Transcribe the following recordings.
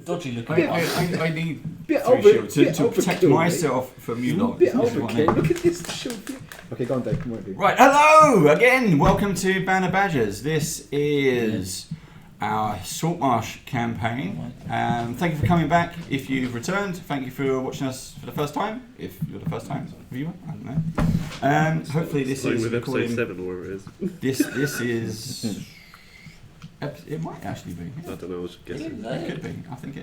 Dodgy looking. I need three shields to protect myself from you lot. Look at this shield. Okay, go on, Dave. Come on, Dave. Right, hello again. Welcome to Mad Badgers. This is our Saltmarsh campaign. Thank you for coming back. If you've returned, thank you for watching us for the first time. If you're the first time viewer, I don't know. Hopefully this is with episode 7 or whatever it is. This is. It might actually be. I don't know. I was guessing. It could be. I think so.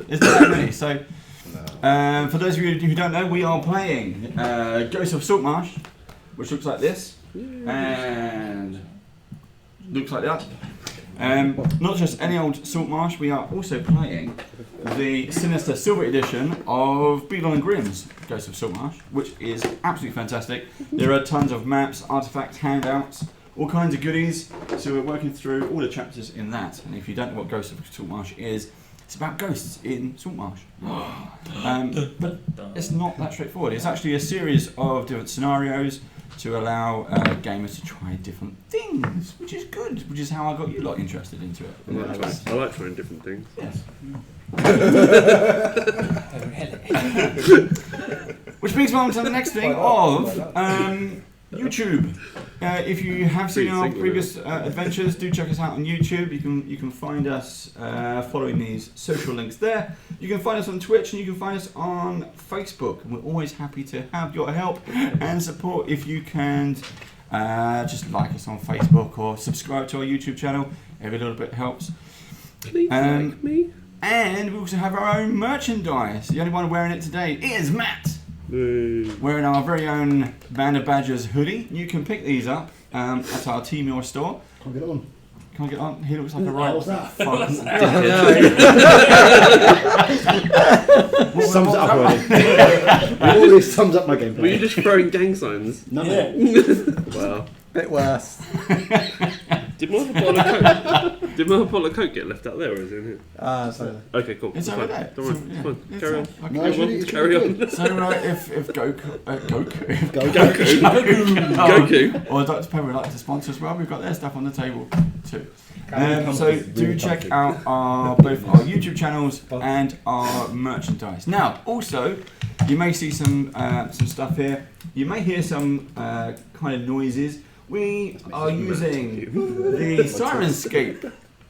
It's not that many. So, for those of you who don't know, we are playing Ghost of Saltmarsh, which looks like this and looks like that. Not just any old Saltmarsh. We are also playing the Sinister Silver Edition of Beadle and Grimm's Ghost of Saltmarsh, which is absolutely fantastic. There are tons of maps, artifacts, handouts, all kinds of goodies, so we're working through all the chapters in that. And if you don't know what Ghost of Saltmarsh is, it's about ghosts in Saltmarsh. But it's not that straightforward. It's actually a series of different scenarios to allow gamers to try different things, which is good, which is how I got you lot interested into it. I like trying different things. Yes. Which brings me on to the next thing of YouTube. If you have seen our previous adventures, do check us out on YouTube. You can find us following these social links there. You can find us on Twitch and you can find us on Facebook. And we're always happy to have your help and support. If you can just like us on Facebook or subscribe to our YouTube channel, every little bit helps. Please like me. And we also have our own merchandise. The only one wearing it today is Matt. Wearing our very own Band of Badgers hoodie. You can pick these up at our T-Mill store. Can't get on. Can't get on. He looks like a right. What's that? Sums it up already. All this sums up my gameplay. Were you just throwing gang signs? No. Wow. Bit worse. Did my bottle of Coke get left out there, or is it in here? Sorry. Okay, cool. It's over there. Don't worry. So, It's fine. yeah, Carry on. okay. No, it's really Carry on. good. So if Goku or Dr. Pepper would like to sponsor as well, we've got their stuff on the table too. So do check out both our YouTube channels and our merchandise. Now, also, you may see some stuff here. You may hear some kind of noises. We are using the Syrinscape.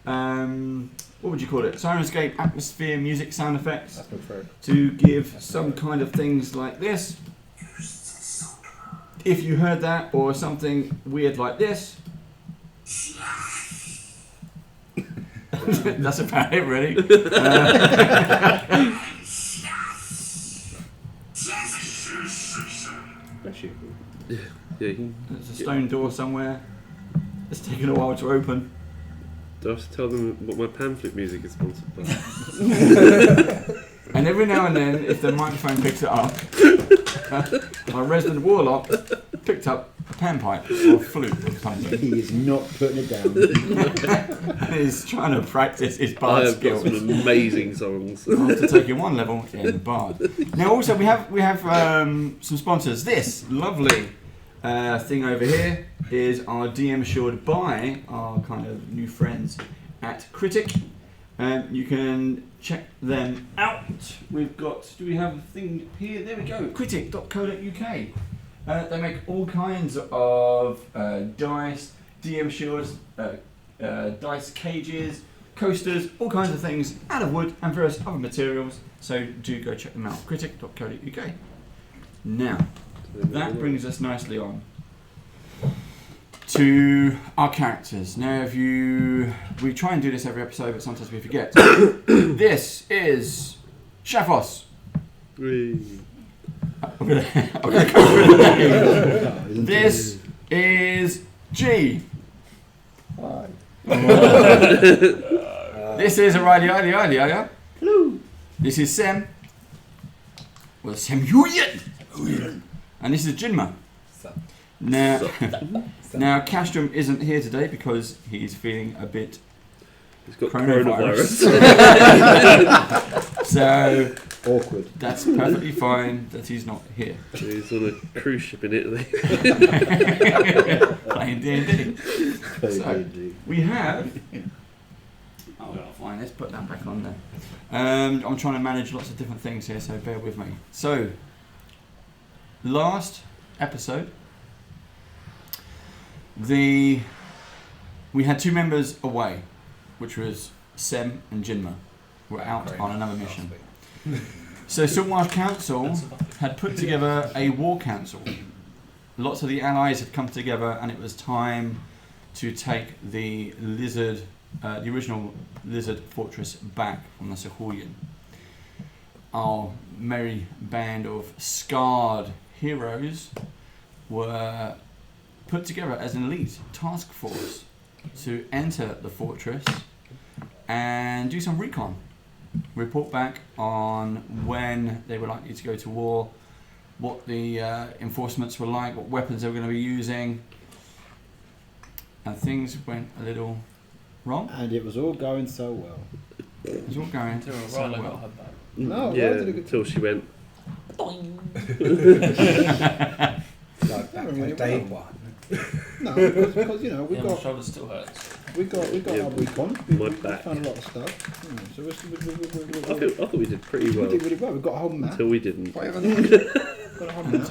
What would you call it? Syrinscape atmosphere music sound effects to give some kind of things like this. If you heard that or something weird like this. That's about it, really. Yeah, There's a stone door somewhere. It's taken a while to open. do I have to tell them what my pamphlet music is sponsored by? And every now and then, if the microphone picks it up, my resident warlock picked up a panpipe or a flute or something. He is not putting it down. And he's trying to practice his I bard have got skills some amazing songs. after taking one level in bard. Now, also we have some sponsors. This lovely thing over here is our DM assured by our kind of new friends at Critic. You can check them out. We've got, do we have a thing here? There we go, critic.co.uk. They make all kinds of dice, DM shores, dice cages, coasters, all kinds of things out of wood and various other materials. So do go check them out, critic.co.uk. Now, that brings us nicely on to our characters. Now, we try and do this every episode, but sometimes we forget. This is Shafos. I'm gonna go through the name. This is G. Hi. This is Aurelia. Hello. This is Sem. Well, Sem Yuyen. And this is Jinma. Now Castrum isn't here today because he's feeling a bit He's got coronavirus. So Awkward. that's perfectly fine that he's not here. He's on a cruise ship in Italy. Playing D&D. So we have. I'll find let's put that back on there. I'm trying to manage lots of different things here, so bear with me. So, last episode, we had 2 members away, which was Sem and Jinma, who were out on another mission. So Saltmarsh Council had put together a war council. Lots of the allies had come together, and it was time to take the original lizard fortress back from the sahuagin. Our merry band of scarred heroes were put together as an elite task force to enter the fortress and do some recon. Report back on when they were likely to go to war, what the enforcements were like, what weapons they were going to be using, and things went a little wrong. And it was all going so well. It was all going so well. No, Yeah, why did it until she went. Like back to day one. No, because you know My shoulder still hurts. we got Yeah, our recon. my We back. found a lot of stuff. So I thought we did pretty we well did really well. We got a whole map. until we didn't. We haven't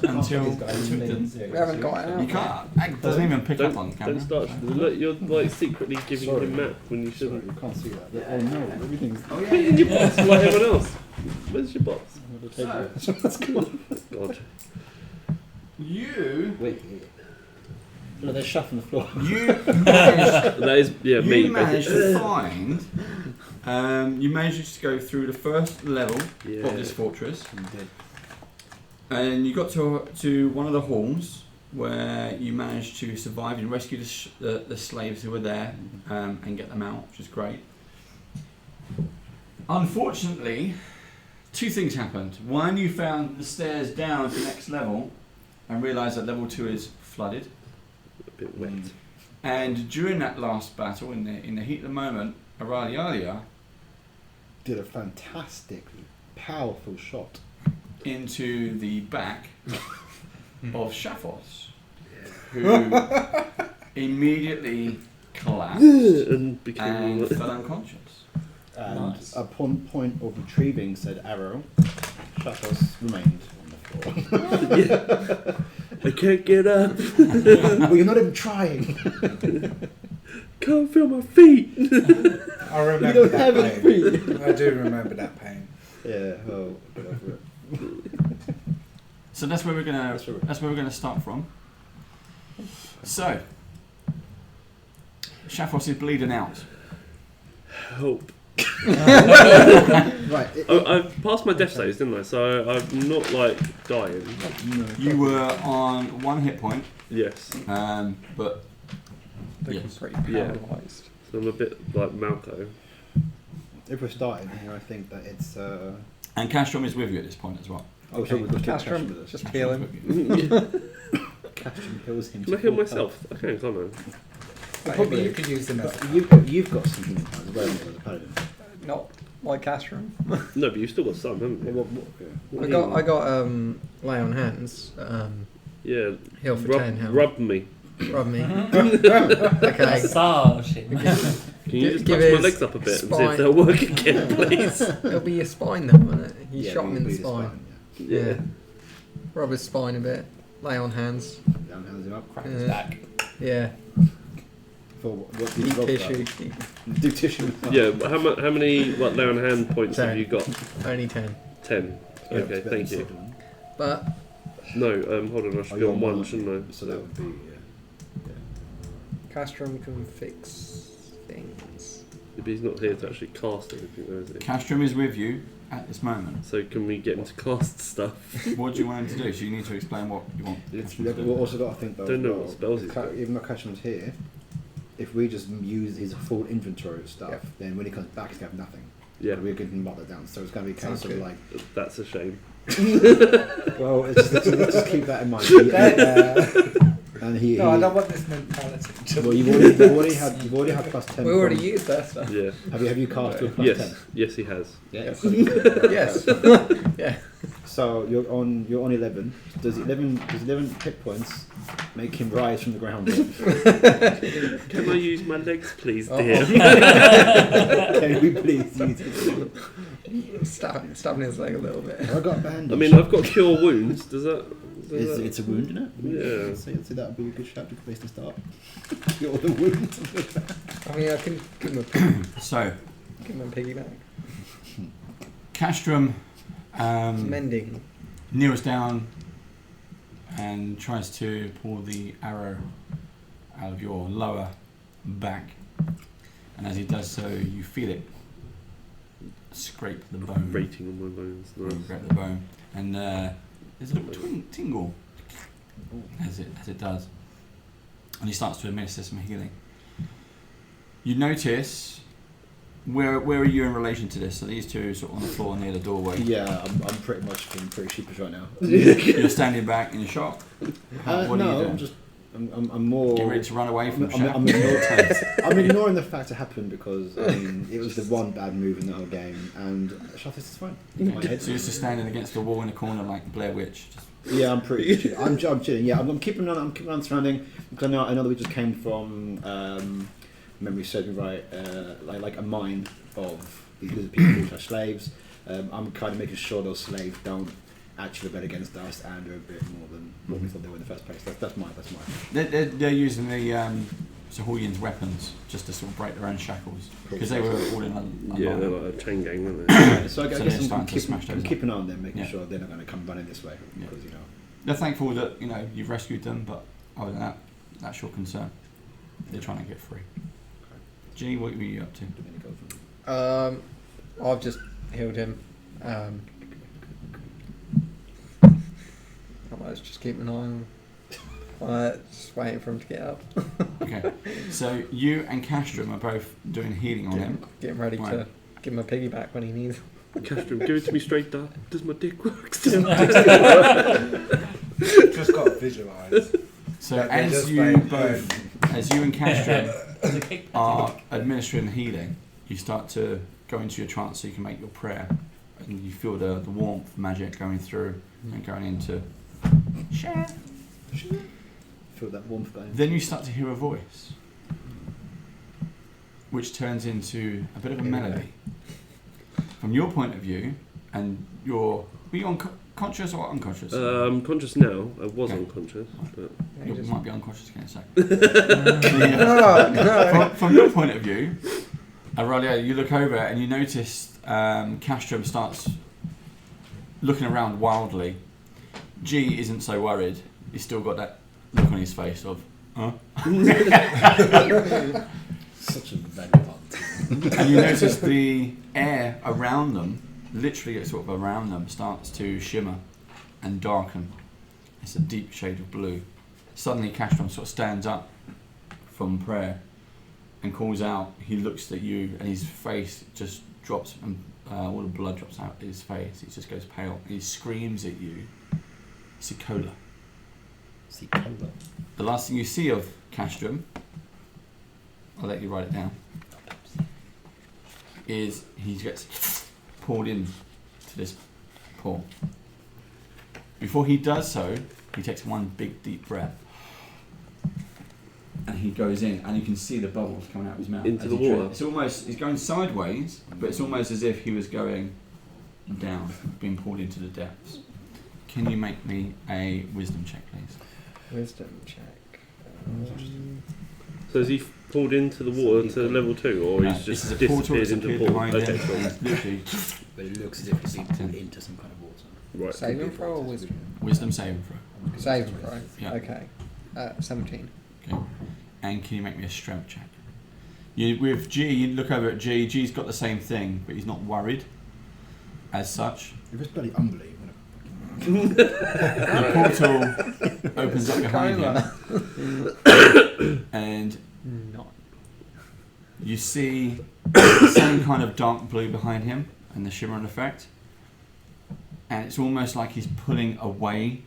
Until We got it out. you can't. It doesn't even pick up on Don't camera. start. Look, you're like secretly giving Sorry. him map when you Sorry, shouldn't. you can't see that. Oh no, everything's. Oh Put it in your box like everyone else. Where's your box? That's cool. God. You Wait. No, they're shuffling the floor. managed, That is, yeah, me. you managed basically. to find. You managed to go through the first level Yeah. of this fortress, and you got to one of the halls where you managed to survive and rescue the slaves who were there and get them out, which is great. Unfortunately, 2 things happened. One, you found the stairs down to the next level and realised that level 2 is flooded. A bit wet. And during that last battle, in the heat of the moment, Aurelialia Did a fantastic, powerful shot. into the back of Shaphos, who immediately collapsed And became. and fell unconscious. And Nice. upon point of retrieving said arrow, Shatos remained on the floor. I can't get up. Well, you're not even trying. Can't feel my feet. I remember You don't that have any pain. feet. I do remember that pain. Yeah. Oh, get over it. So that's where we're gonna That's where that's where we're gonna start from. So Shaphos is bleeding out. Help. Right. I've passed my death saves, didn't I? So I'm not like dying. You were on 1 hit point, Yes. but Looking Yes. pretty Yeah. paralysed. So I'm a bit like Malco. If we're starting here, I think that it's. and Castrom is with you at this point as well. Oh, so we've got Castrum, with us. just Castrom's heal him. with you. Castrum kills him. Can I heal myself? I can, can't I? Probably you could use them as You've got some healing powers as well as a paladin. Not like Castrum. No, but you've still got some, haven't you? I got lay on hands. Yeah. Heal for 10 health. Rub me. Rub me. Okay. Massage him. Can you just Give touch my his legs up a bit and see spine- if they'll work again, please? It'll be your spine though, won't it? You Yeah, shot him in the it'll be spine. Yeah. Rub his spine a bit. Lay on hands. Down hands him up. Crack his Yeah. back. Yeah. For what did you Deep roll tissue. for? Do tissue. Yeah, but how many like lay on hand points have 10. you got? Only 10. 10. Yeah, Okay, it's better thank than you. second. But No, hold on, I should Oh, be you're on on 1, shouldn't I? So that would be. Castrum can fix things. But he's not here to actually cast anything, though, is he? Castrom is with you at this moment. So can we get him to cast stuff? What do you want him to do? So you need to explain what you want. Castrom to We've do. also got to think though. Don't as know well, what spells he's got. Even though Cashman's here, if we just use his full inventory of stuff, Yep. then when he comes back, he's going to have nothing. Yeah, We're going to mark that down. So it's going to be a case Sounds of good. like, that's a shame. well, let's just keep that in mind. And he. No, I don't want this mentality. Well, you've already had plus 10. We already from- used that stuff. Yeah. Have you cast with plus Yes. 10? Yes, he has. Yeah. Yes. Yeah. So you're on 11. Does 11 hit points make him rise from the ground? Can I use my legs, please, Oh. dear? Can we please use it? Stabbing his leg a little bit. I got a bandage. I mean, I've got cure wounds. Does that? It's a wound, isn't it? Yeah. So that would be a good shout, good place to start. Cure the wound. I mean, I can give him So, a piggyback. Castrum Mending. kneels down and tries to pull the arrow out of your lower back. And as he does so, you feel it scrape the bone. Rating on my bones. Nice. Scrape the bone. And there's a little tingle as it does. And he starts to administer some healing. You notice, where are you in relation to this? So these two sort of on the floor near the doorway. Yeah, I'm pretty much feeling pretty sheepish right now. You're standing back in shock. What are you doing? I'm more. Getting ready to run away from the shack? I'm ignoring the fact it happened because I mean it was the one bad move in the whole game, and Sharpest is fine. So you're just standing against the wall in the corner like Blair Witch. Yeah, I'm pretty. I'm chilling. Yeah, I'm keeping on surrounding because I know that we just came from memory serves me right, like a mine of these lizard people who are slaves. I'm kind of making sure those slaves don't actually rebel against us and are a bit more than what we thought they were in the first place. That's mine. They're using the sahuagin's weapons just to sort of break their own shackles because they were all in a Yeah, line. they're like a chain gang, aren't they? Yeah, so I So guess they're I'm starting to smash those up. keeping on them, making Yeah. sure they're not going to come running this way because They're thankful that you've rescued them, but other than that, that's your concern. They're trying to get free. Ginny, what were you up to? I've just healed him. I was just keeping an eye on. Just waiting for him to get up. Okay, so you and Castrum are both doing healing on him. Getting ready Right. to give him a piggyback when he needs. Castrum, give it to me straight, Dad. Does my dick work? Just got to visualise. So That they're as just you like both, as you and Castrum are administering the healing, you start to go into your trance so you can make your prayer, and you feel the warmth magic going through and going into. Share. feel that warmth going. Then you start to hear a voice, which turns into a bit of a melody. From your point of view, and were you conscious or unconscious? I'm conscious now. I was Okay. unconscious, but You might be unconscious again in a sec. From your point of view, Aurelia, you look over and you notice Castrum starts looking around wildly. G isn't so worried. He's still got that look on his face of, huh? Such a vagabond. And you notice the air around them, literally sort of around them, starts to shimmer and darken. It's a deep shade of blue. Suddenly Castrum sort of stands up from prayer and calls out. He looks at you and his face just drops and all the blood drops out of his face. He just goes pale. He screams at you. Sicola. Sicola. The last thing you see of Castrum, I'll let you write it down, is he gets pulled in to this pool. Before he does so, he takes one big deep breath. And he goes in, and you can see the bubbles coming out of his mouth. Into as the he water. It's almost, he's going sideways, but it's almost as if he was going down, being pulled into the depths. Can you make me a wisdom check, please? Wisdom check. So is he pulled into the water to level 2, or No, he's this just is a portal disappeared that's into the appeared pool? behind Okay, him, cool. and it's literally But it looks as if it's been pulled into some kind of water. Right. Saving throw or wisdom? wisdom saving throw. Saving throw. Yeah. Okay. 17. Okay. And can you make me a strength check? With G, you look over at G. G's got the same thing, but he's not worried as such. If it's bloody unbelievable. The portal opens up behind him, and Not. you see the same kind of dark blue behind him and the shimmering effect. And it's almost like he's pulling away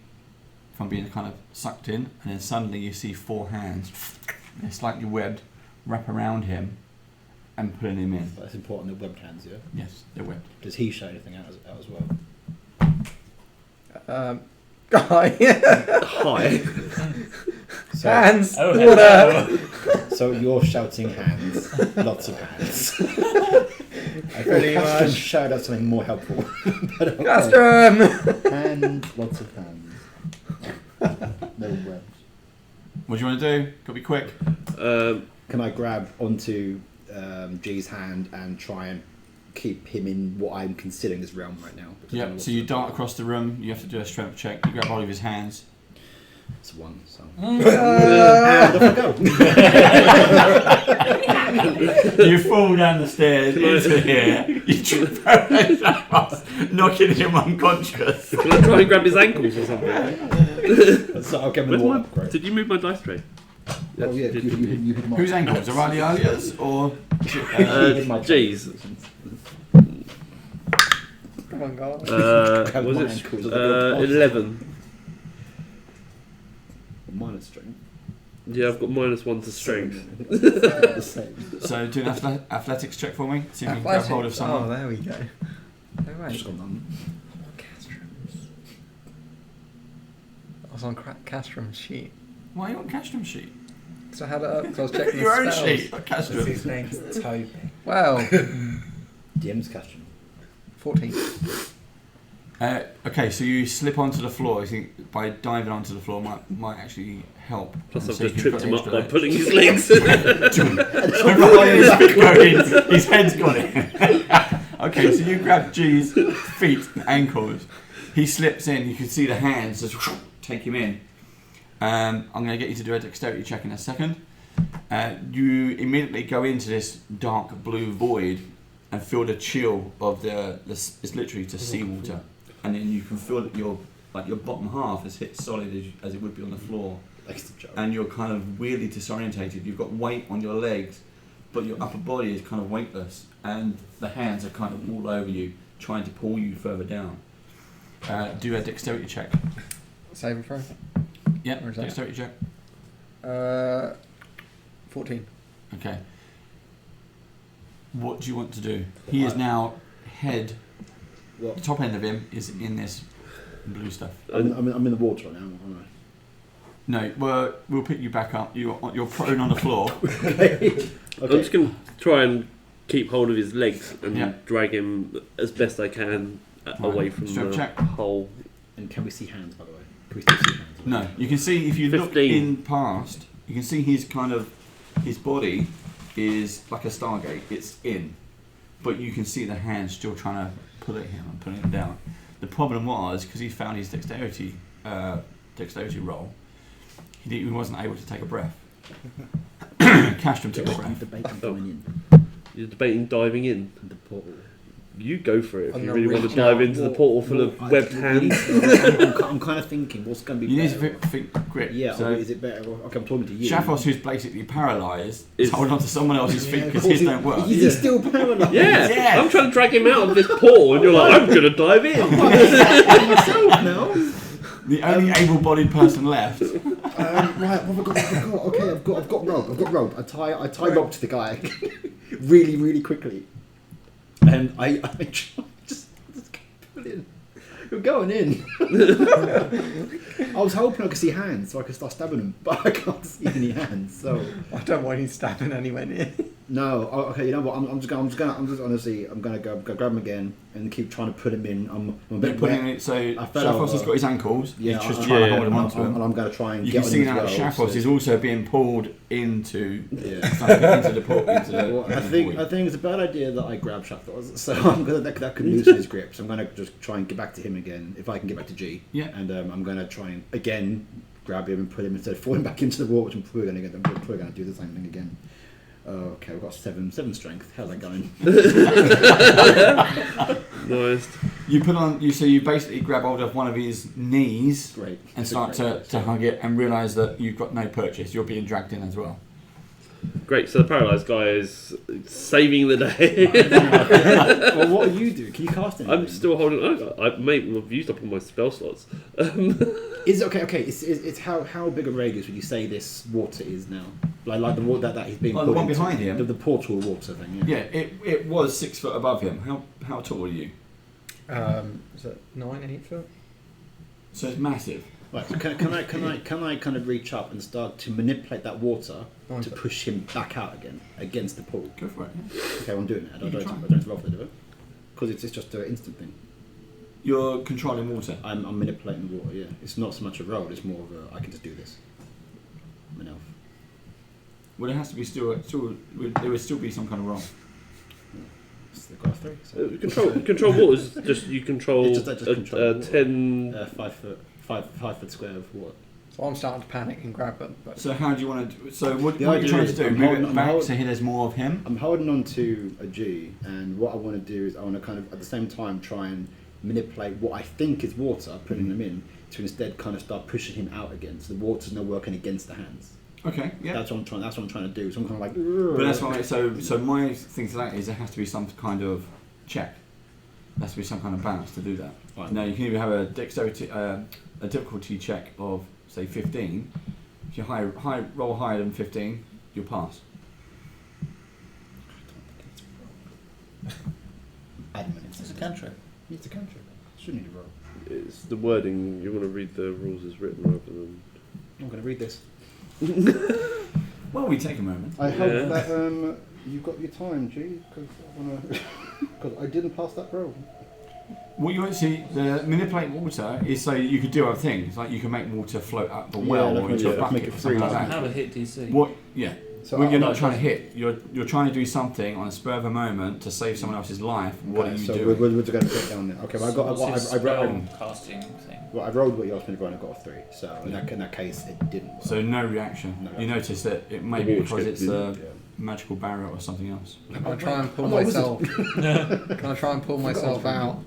from being kind of sucked in, and then suddenly you see 4 hands, they're slightly webbed, wrap around him and pulling him in. That's important, the webbed hands, yeah? Yes, they're webbed. Does he show anything out as well? Guy. Hi. So, Hands. Oh, Water. hello. so you're shouting hands. Lots of hands. I Pretty thought Castrum much. shout out something more helpful. But okay. Castrum. Hands, lots of hands. No webs. What do you want to do? Got to be quick. Can I grab onto G's hand and try and keep him in what I'm considering his realm right now? Because I don't Yeah. know So what's you the- dart across the room. You have to do a strength check. You grab hold of his hands. It's one, so. Uh, Off I go. You fall down the stairs into here. You trip over Shafos, knocking him unconscious. Can I try and grab his ankles or something? So I'll give him Where's the my, water. Great. did you move my dice tray? Oh yeah, you hit my. Whose ankles? Aurelia's or? G's. Come on, guys. Grab Was my it ankles. 11? Minus strength. Yeah, I've got -1 to strength. The same. So do an athletics check for me. See if you can grab hold of Oh, someone. there we go. No way. Just gone on. Castrums. I was on Castrum's sheet. Why are you on Castrum's sheet? Because I had it up because I was checking Your the own spells. sheet, not His Castrum's. name's Toby. Wow. DM's Castrum. 14. Okay, so you slip onto the floor. I think by diving onto the floor might actually help. Plus, I've So you just can tripped put him up by extra- pulling his legs. his feet going, his head's got it. Okay, so you grab G's feet and ankles. He slips in. You can see the hands just take him in. I'm going to get you to do a dexterity check in a second. You immediately go into this dark blue void and feel the chill of the it's literally just seawater, and then you can feel that your bottom half is hit solid as it would be on the floor. That's the joke. And you're kind of weirdly disorientated. You've got weight on your legs, but your upper body is kind of weightless, and the hands are kind of all over you, trying to pull you further down. Do a dexterity check. Save and throw. Yeah, Where's that? dexterity check. 14. Okay. What do you want to do? He is now head. What? The top end of him is in this blue stuff. I'm in the water right now, aren't I? No, we'll pick you back up. You're prone on the floor. Okay. I'm just going to try and keep hold of his legs and Yeah. drag him as best I can away from Strength the check. hole. And can we see hands, by the way? Can we still see hands? No, you can see if you look 15. in past, you can see his body is like a Stargate. It's in, but you can see the hands still trying to pull at him and pulling him down. The problem was because he found his dexterity roll, he wasn't able to take a breath. Castrum took a I'm breath. debating going in You're debating diving in. the portal. You go for it if I'm you gonna really want to reach dive out. into the portal full of I- webbed we hands. need to- I'm kind of thinking, what's going to be You need to better? think grip. Yeah, So or is it better? Okay, I'm talking to you. Shafos, who's basically paralysed, is Is- holding on to someone else's feet Yeah, of because course his don't work. Is he still paralysed? Yeah, Yes. I'm trying to drag him out of this portal, and you're like, I'm going to dive in. myself now. The only able-bodied person left. Right, what have I got? Okay, I've got rope. I tie rope to the guy really, really quickly, and I just put in. You're going in. I was hoping I could see hands so I could start stabbing him, but I can't see any hands. So I don't want you stabbing anywhere near. no. Okay, you know what? I'm just honestly, I'm gonna go grab him again and keep trying to put him in. I'm a You're bit putting wet. it, so I fell Shafos has over. got his ankles. Yeah, He's just I- trying to yeah, hold him onto and him. I'm going to try and You get can on see him now as that well, Shafos so- is also being pulled into Yeah. into the port. Into the, Well, I into the think void. it's a bad idea that I grab Shaftos, so I'm gonna that could loosen his grip. So I'm gonna just try and get back to him again, if I can get back to G. Yeah. And I'm gonna try and again grab him and put him instead of falling back into the water, which I'm probably gonna get. I'm probably gonna do the same thing again. Okay, we've got seven strength. How's that going? Nice. You put on you basically grab hold of one of his knees Great. and start to hug it and realise that you've got no purchase. You're being dragged in as well. Great, so the paralysed guy is saving the day. Well, what do you do? Can you cast anything? I'm still holding. I've used up all my spell slots. Is it okay? It's how big a radius would you say this water is now? Like the water that he's being. Oh, the pulled one into? behind him? The portal water thing. Yeah, it was 6 foot above him. How tall are you? Is it 9, 8 foot? So it's massive. Right, so can I kind of reach up and start to manipulate that water to push him back out again against the pool? Go for it. Yeah. Okay, well, I'm doing it. I don't You have can to roll for it, because it's just an instant thing. You're controlling water. I'm manipulating the water. Yeah, it's not so much a roll. It's more of a I can just do this. I'm an elf. Well, it has to be there would still be some kind of roll. It's the got 3. So. Control water is just you control It's just control water. 10. 5 foot square of water. So I'm starting to panic and grab them. But So how do you want to? So what The are you idea trying is to do? I'm Move holding- it I'm back hold- so there's more of him. I'm holding on to a G, and what I want to do is I want to kind of at the same time try and manipulate what I think is water, putting them in, to instead kind of start pushing him out again. So the water's not working against the hands. Okay. Yeah. That's what I'm trying. That's what I'm trying to do. So I'm kind of like. But that's why. So my thing to that is there has to be some kind of check. There has to be some kind of balance to do that. Right. Now you can either have a dexterity, a difficulty check of say 15. If you roll higher than 15, you'll pass. Admin. It's a cantrip. It's a country. Shouldn't need a roll. It's the wording. You want to read the rules as written rather than. I'm going to read this. Well, we take a moment. I Yeah. hope that you've got your time, G, because I didn't pass that roll. What you see, the manipulate water is so you could do other things, like you can make water float up the Yeah, well like or into a make bucket it or something free. like Doesn't that. have a hit DC. What? Yeah. So When you're not I'm trying to hit, you're trying to do something on the spur of a moment to save someone else's life. What are you so doing? we're just going to put down there. Okay, well, I got. What's his I spell casting thing. Well, I rolled what you asked me to roll and I got a 3. So in that case, it didn't work. So no reaction. No You notice that it may be Maybe because it's a Yeah. magical barrier or something else. can I try and pull I'm not a myself? Can I try and pull myself out?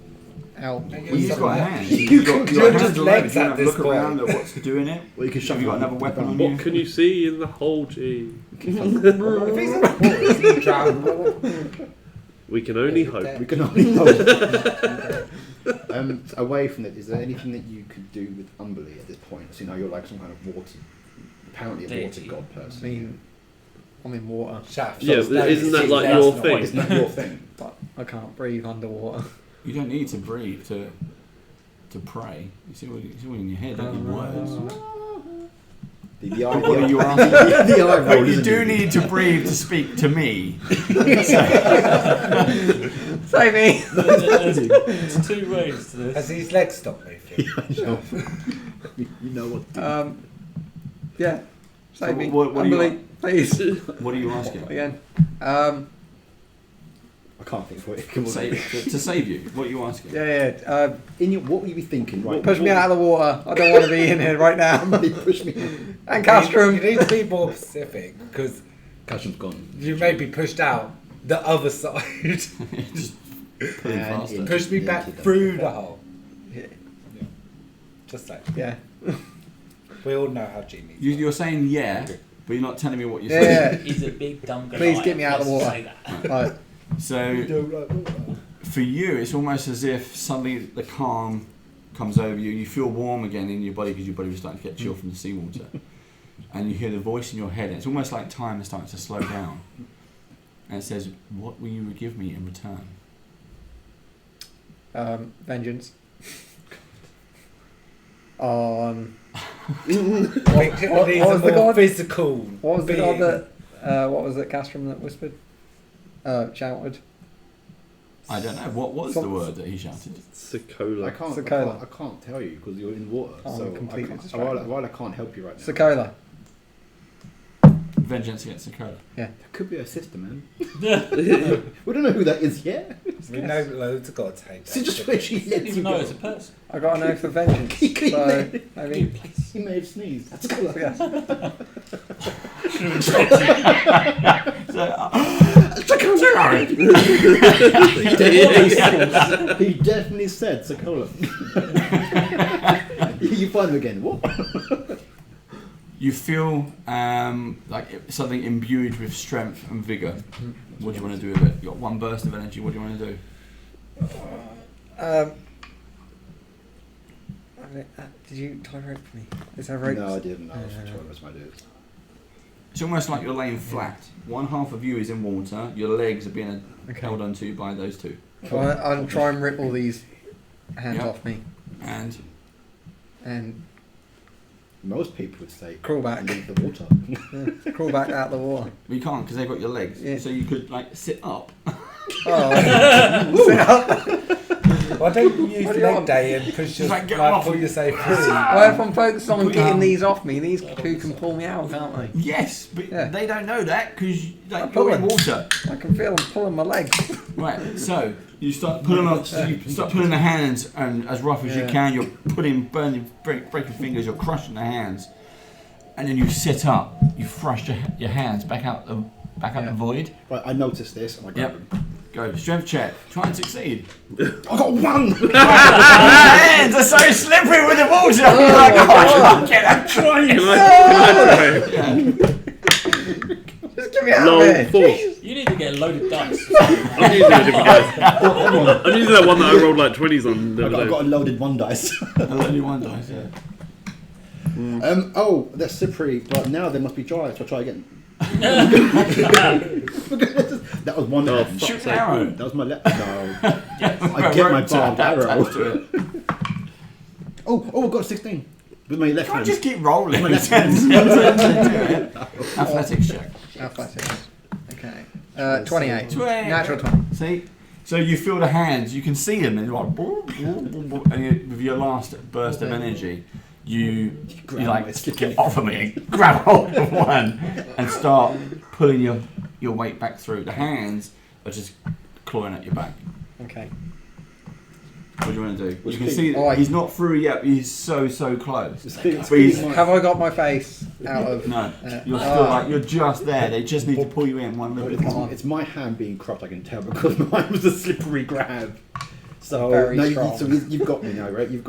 Well, you've got a hand. You You've got could- your you're hands just all over. legs Do you at want to this look around point. at what's doing it? Well, you can Have you got another weapon on What you? can you see in the hole, G? If he's in the water, he's going to drown. We can only hope. We can only hope. Away from it, is there anything that you could do with Umberly at this point? So, you're like some kind of water, apparently a water Deity. god I person. mean, I'm in water, Shaft. Yeah, So but isn't that it's- like that's your not- thing? Isn't that your thing? but I can't breathe underwater. You don't need to breathe to pray. You see what in your head, don't need words. The eye, What are you asking? the eye roll But you isn't do it? need to breathe to speak to me. Save me! There's two ways to this. Has his legs stopped moving? You know what? Yeah, save So me. what are you Umberly, please. What are you asking? Again. I can't think of it. Come on. To save you. What are you asking? Yeah. What will you be thinking? Right, Push me out of the water. I don't want to be in here right now. Somebody push me. And You Castrum. need to be more specific because Cashman's gone. you may be pushed out the other side. Just put him And faster. in- Push me back through the hole. Just like Yeah. we all know how Genie. You're saying yeah, but you're not telling me what you're Yeah. saying. He's a big dumb guy. Please get me out of the Let's water. say that. Right. So for you, it's almost as if suddenly the calm comes over you. You feel warm again in your body because your body was starting to get chill from the seawater, and you hear the voice in your head. And it's almost like time is starting to slow down, and it says, "What will you give me in return?" Vengeance. On. These what are was the more god? physical. What was the god beings. that? What was it? Castrum that whispered? Shouted. I don't know. What was the word that he shouted? Sekola. I can't tell you because you're in water. Oh, so I'm completely I distracted. can't, while I can't help you right now. Sokola. Vengeance against the code. That could be her sister, man. We don't know who that is yet. We know loads of gods hate See that. just where she I didn't lets you even know go. it's a person. I got an oath for vengeance. He could- So maybe. Please. He may have sneezed. That's cool. Yeah. He definitely said Sokola. You find him again. What? You feel like something imbued with strength and vigor. What do you want to do with it? You got one burst of energy. What do you want to do? Did you tie rope for me? Is there ropes? No, I didn't. I was trying to rest my dudes. It's almost like you're laying flat. One half of you is in water. Your legs are being Okay. held onto by those two. So I'll try and rip all these hands Yeah. off me. And and Most people would say crawl back. leave the water. Crawl back out the water. But you can't because they've got your legs. Yeah. So you could like sit up. Oh, sit up. Why don't you use What do you leg want? day and push your Like, get like off. pull yourself through? Well, if I'm focused on getting these off me, these two can pull me out, can't they? Yes, but Yeah. they don't know that because I'm like, you're in pulling. water. I can feel them pulling my legs. Right. So you start pulling up. So you start pulling the hands, and as rough as you Yeah. can, you're burning, breaking fingers. You're crushing the hands, and then you sit up. You thrust your hands back out the void. Right, I noticed this and I grabbed Yep. them. Go strength check. Try and succeed. I got one! Your hands are so slippery with the water. You're like, oh, fuck it, I'm trying. Can I try? Yeah. Just get me out Lol, of here. 4. You need to get loaded dice. I'm using a different guy. I'm using that one that I rolled like 20s on the I other got day. a loaded one dice. Only one dice. Yeah. Oh, they're slippery, but now they must be dry, so I'll try again. That was one Oh, hand. fuck. Shoot an arrow. That was my left. No. I get my barbed arrow. Oh, I got a 16. With my left Can't hand. just keep rolling. My left hand. Athletics check. Athletics. Okay. 28. 20. Natural 20. See? So you feel the hands, you can see them, and you're like, and with your last burst of energy, you like get off of me, grab hold of one, and start pulling your weight back through. The hands are just clawing at your back. Okay. What do you want to do? Which You can big- see Oh, he's not through yet. But he's so close. It's big- But he's, Have I got my face out of... no, you're still like you're just there. They just need to pull you in one little bit more. It's my hand being cropped, I can tell, because mine was a slippery grab. So, Very no, strong. so you've got me now, right? You're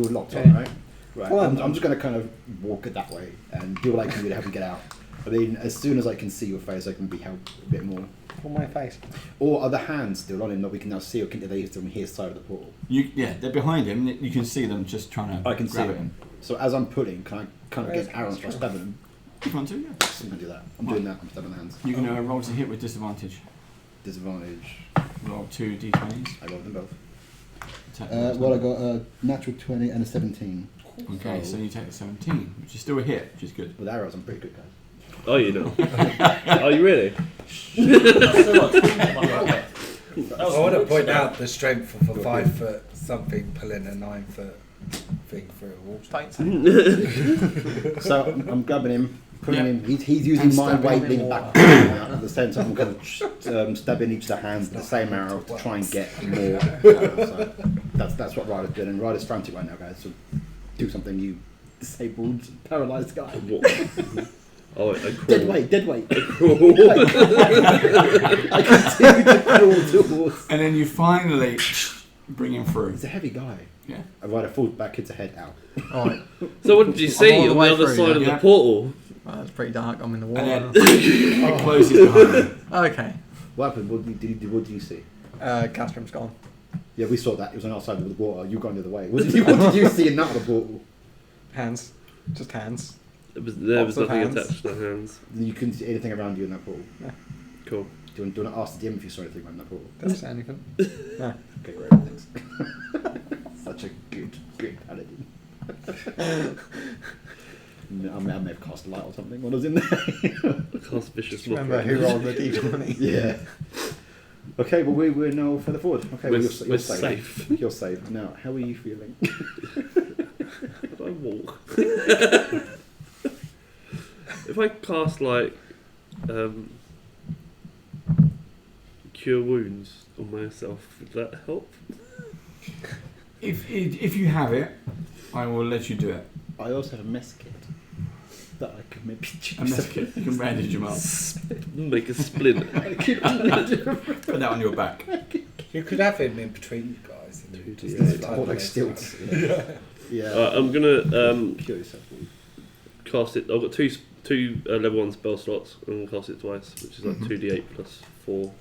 locked on, Yeah. right? Right. Well, I'm just going to kind of walk it that way and do what I can do to help you get out. I mean, as soon as I can see your face, I can be helped a bit more. On my face. Or are the hands still on him that we can now see, or can they from his side of the portal? They're behind him. You can see them just trying to. I can see grab them. So as I'm pulling, can I kind of Where's get arrows by Astro? stabbing them? You want to? Yeah. I'm going to do that. I'm doing that. I'm stabbing the hands. You can roll to hit with disadvantage. Disadvantage. Roll 2 d20s. I rolled them both. Attack I got a natural 20 and a 17. Okay, so you take the 17, which is still a hit, which is good. With arrows, I'm pretty good, guys. Oh, you know. Are you really? I want to point out the strength of a 5 foot something pulling a 9 foot thing through a wall. So I'm grabbing him, putting Yeah. him. He's using And my stabbing weight him being in back. water. At the same time, I'm going to stab in each of the hands with the same arrow to try and get more. So that's what Ryder's doing, and Ryder's frantic right now, guys. So do something, you disabled, paralysed guy. What? Oh, I crawl. Dead weight, dead weight. Crawl. I continue to crawl towards. And then you finally bring him through. He's a heavy guy. Yeah. And Ryder falls back, hits a head out. Alright. So what did you see all the on way the other through, side of yeah. the portal? Well, it's pretty dark. I'm in the water. And then it closes behind him. Okay. What happened? What did you see? Castrum's gone. Yeah, we saw that. It was on our side of the water. You gone the other way. What did you see in that other portal? Hands. Just hands. There was Lots of nothing hands. attached to the hands. You couldn't see anything around you in that portal. Cool. Do you want to ask the DM if you saw anything around that portal? Didn't say anything. No. Okay, great. Thanks. Such a good paladin. I may have cast a light or something when I was in there. Cast vicious Remember mockery. who rolled the d20? Yeah. Okay, well we're now further forward. Okay, well, We're you're safe. You're safe. Now, how are you feeling? How do I walk? If I cast like cure wounds on myself, would that help? If you have it, I will let you do it. I also have a mess kit that I could maybe A mess kit. You can bandage him up. Make a splint. Put that on your back. You could have him in between you guys. And just Or like stilts. Yeah. I'm gonna Cure yourself. cast it. I've got two level 1 spell slots. I'm gonna cast it twice, which is like 2d8 plus 4.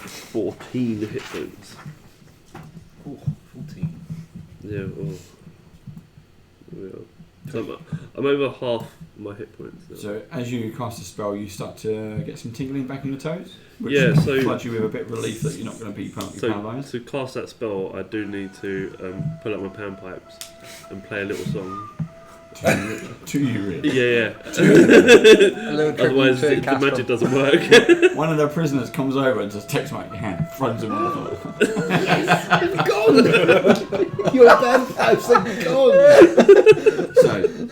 14 hit points. Oh, 14. Yeah. Oh. Yeah. So I'm over half my hit points. Now. So as you cast a spell, you start to get some tingling back in your toes, which Yeah, so- floods you with a bit of relief that you're not going to be permanently paralysed. To cast that spell, I do need to pull out my panpipes and play a little song. To you, really. Yeah. A little tribute Otherwise, to the Casper. magic doesn't work. One of the prisoners comes over and just takes him out your hand, throws him on the floor. Gone! Your bagpipes are gone! So,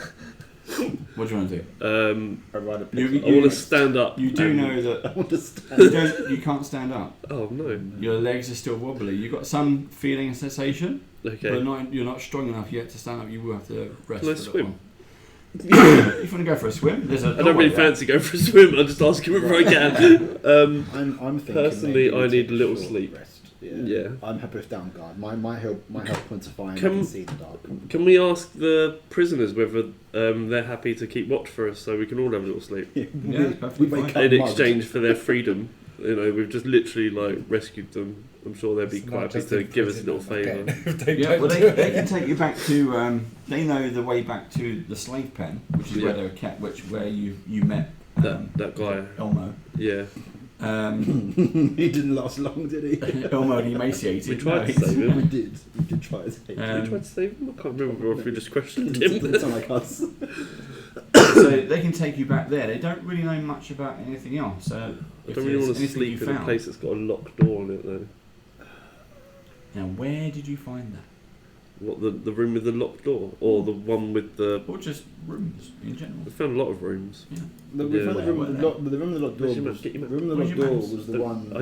what do you want to do? I ride a I pistol. want to stand up. You do and- know that I want to stand. you can't stand up. Oh no. Your legs are still wobbly. You've got some feeling of sensation, Okay. but you're not strong enough yet to stand up. You will have to rest. Can I for a swim? little while. If you want to go for a swim, there's a I don't really fancy going for a swim. I'll just ask him if I can. I'm thinking Personally, maybe I we need take a little short sleep. Rest. Yeah. I'm happy with down guard. My health points are fine. I Can- can see in the dark. Can we ask the prisoners whether they're happy to keep watch for us so we can all have a little sleep Yeah, it's perfectly we wake fine. up in mugged. exchange for their freedom? You know, we've just literally like rescued them. I'm sure they'd be It's quite not happy just to in give us a little prison favour. again, if they Yeah, don't well, do they it. can take you back to. They know the way back to the slave pen, which is where Yeah. they were kept, where you met That guy, Elmo. yeah. He didn't last long, did he? Elmo and emaciated. We tried to he's- save We him. did. We did try to save him. Did we try to save him? I can't remember if we just questioned It him. didn't sound like us. So they can take you back there. They don't really know much about anything else. So I if don't really there's want to anything sleep you in a found- place that's got a locked door on it though. Now, where did you find that? What, the room with the locked door? Or the one with the... Or just rooms in general? We found a lot of rooms. Yeah. We found Yeah. the room with the lock. The room with the locked door. Where's your map? Was, Get your map. the room with the Where's locked your door maps? was the one.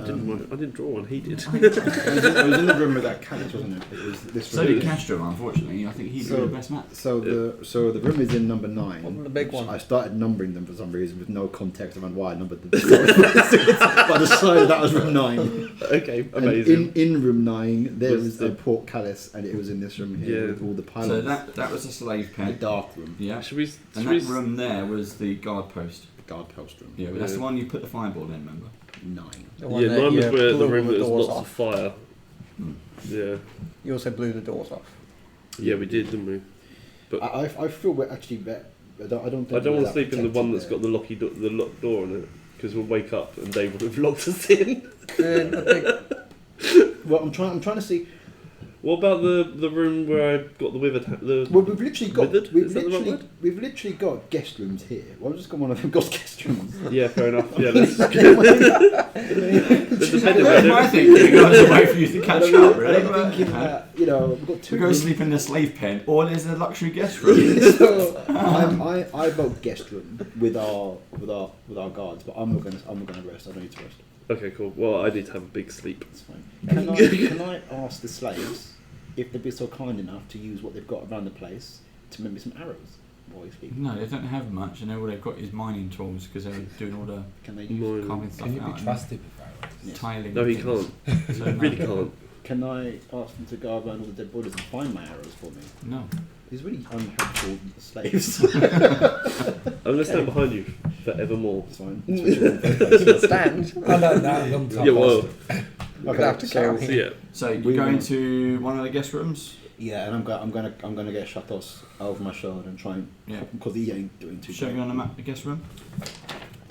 I didn't draw one, he did. I was in the room with that callus, wasn't it? It was this So room. did Castro, unfortunately. I think he drew the best map. So the room is in number 9. What, the big one? I started numbering them for some reason with no context around why I numbered them. But I decided that was room 9. Okay, And amazing. in room 9 there Was was the- a port callus, and it was in this room here Yeah. with all the So pylons. that was a slave The pen. dark room, Yeah. Should we... And Should that we room there was the guard post. the guard post room. Yeah, but that's Yeah. the one you put the fireball in, remember? 9. The one yeah, that mine was you where the blew room all that the was doors lots off. of fire. Hmm. Yeah. You also blew the doors off. Yeah, we did, didn't we? But I feel we're actually better. I don't think I don't we're want to that sleep in the one that's protected got the locked door on it, because we'll wake up and Dave will have locked us in. I think there. Well, I'm trying to see. What about the room where I got the withered? Well, we've literally got Withered? Is that the right word? we've literally got guest rooms here. Well, I've just got one of them guest rooms. Yeah, fair enough. Yeah, let's there's a bed in That's there. my thinking. I was waiting for you to catch up, really. I'm but, thinking that, we've got 2 we go rooms. sleep in the slave pen, or there's a luxury guest room. So I vote guest room with our guards, but I'm not gonna rest. I don't need to rest. Okay, cool. Well, I need to have a big sleep. It's fine. Can I ask the slaves if they'd be so kind enough to use what they've got around the place to make me some arrows while we speak? No, they don't have much, and all they've got is mining tools because they're doing all the Can they use? Mine. carving stuff Can you out be and trusted with arrows? Yeah. tiling. No, he things. can't. So He no. really can't. Can I ask them to go around all the dead bodies and find my arrows for me? No. He's really unhelpful slaves. I'm going to stand behind you forevermore. It's fine. Switch it on first. stand. I know that a long time. Yeah, well, We're gonna have to carry so yeah. So you We're go gonna- into one of the guest rooms. Yeah, and I'm gonna get Shatos over my shoulder and try and Yeah. because he ain't doing too. Show great. me on the map the guest room.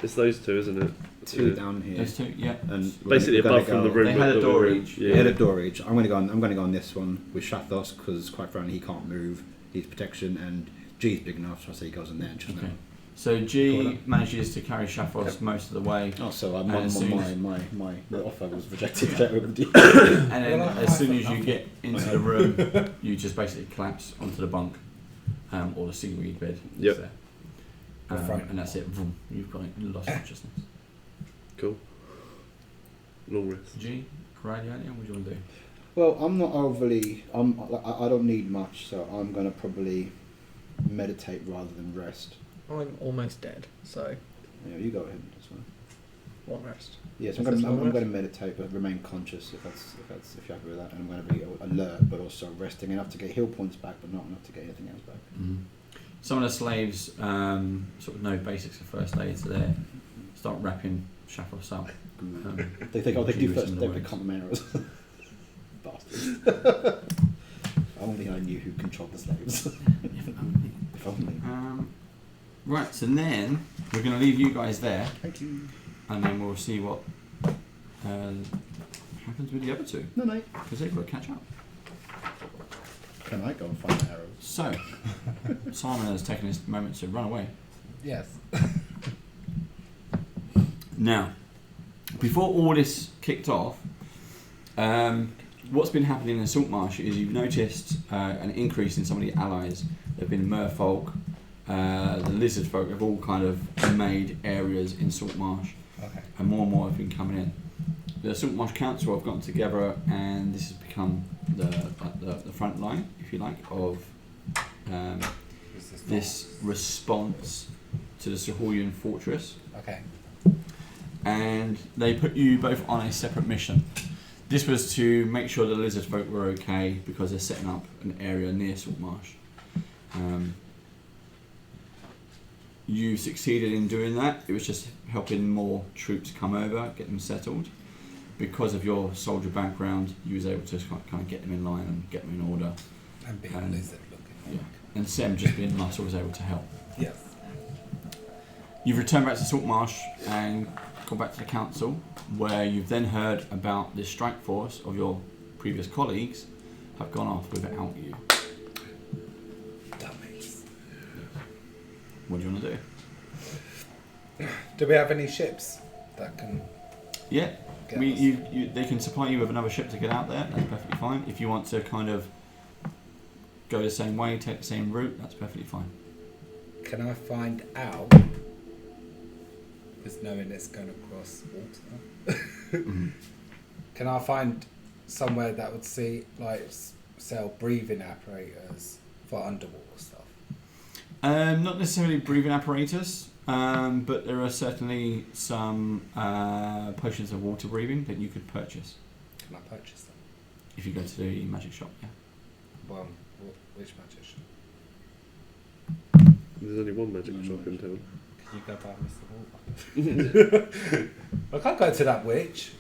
It's those two, isn't it? 2 Yeah. down here. Those two. Yeah. And Basically we're gonna above from the go- room. They had a that door we're in. each. They had a Yeah. door each. I'm gonna go on this one with Shathos because quite frankly he can't move. He's protection and G's big enough, so I say he goes in there and just Okay. now. So Go G on. manages to carry Shaphos most of the way, Oh, so And as soon as- my offer was rejected straight over the and then Well, as soon as you nothing. get into the room, you just basically collapse onto the bunk or the seaweed bed. that's Yep. there. Or front. And that's it. Vroom, you've got lost consciousness. Cool. Long rest. G, karate idea. What do you want to do? Well, I'm not overly. I don't need much, so I'm gonna probably meditate rather than rest. I'm almost dead, so Yeah, you go ahead. That's fine. one rest. Yes, Is I'm this going long to rest? meditate but remain conscious if you're happy with that, and I'm going to be alert but also resting enough to get heal points back, but not enough to get anything else back. Mm. Some of the slaves sort of know basics of first aid, so they start wrapping Shaphos up. They think, oh, they do Use first. some They words. become arrows. Bastards. Only I knew who controlled the slaves. If only. If only. Right, so then we're going to leave you guys there, Thank you. and then we'll see what happens with the other two, No, no. because they've got to catch up. Can I go and find the arrows? So, Simon has taken this moment to run away. Yes. Now, before all this kicked off, what's been happening in Saltmarsh is you've noticed an increase in some of the allies. There have been merfolk, the lizard folk have all kind of made areas in Saltmarsh, Okay. and more have been coming in. The Saltmarsh Council have gotten together, and this has become the front line, if you like, of this response to the sahuagin fortress. Okay. And they put you both on a separate mission. This was to make sure the lizard folk were okay because they're setting up an area near Saltmarsh. You succeeded in doing that. It was just helping more troops come over, get them settled. Because of your soldier background, you was able to kind of get them in line and get them in order. And being And- lizard looking. Yeah. And Sem, just being muscle, was able to help. Yes. You've returned back to Saltmarsh and gone back to the council, where you've then heard about the strike force of your previous colleagues have gone off without you. Dummies. What do you want to do? Do we have any ships that can Yeah, get us? they can supply you with another ship to get out there. That's perfectly fine. If you want to kind of go the same way, take the same route, that's perfectly fine. Can I find out? Because knowing it's going across water. Mhm. Can I find somewhere that would see, like, sell breathing apparatus for underwater stuff? Not necessarily breathing apparatus, but there are certainly some potions of water breathing that you could purchase Can I purchase them? if you go to the magic shop. Yeah. Well, which magic shop? There's only one magic shop in town. Can you go buy Mr. Water? I can't go to that witch.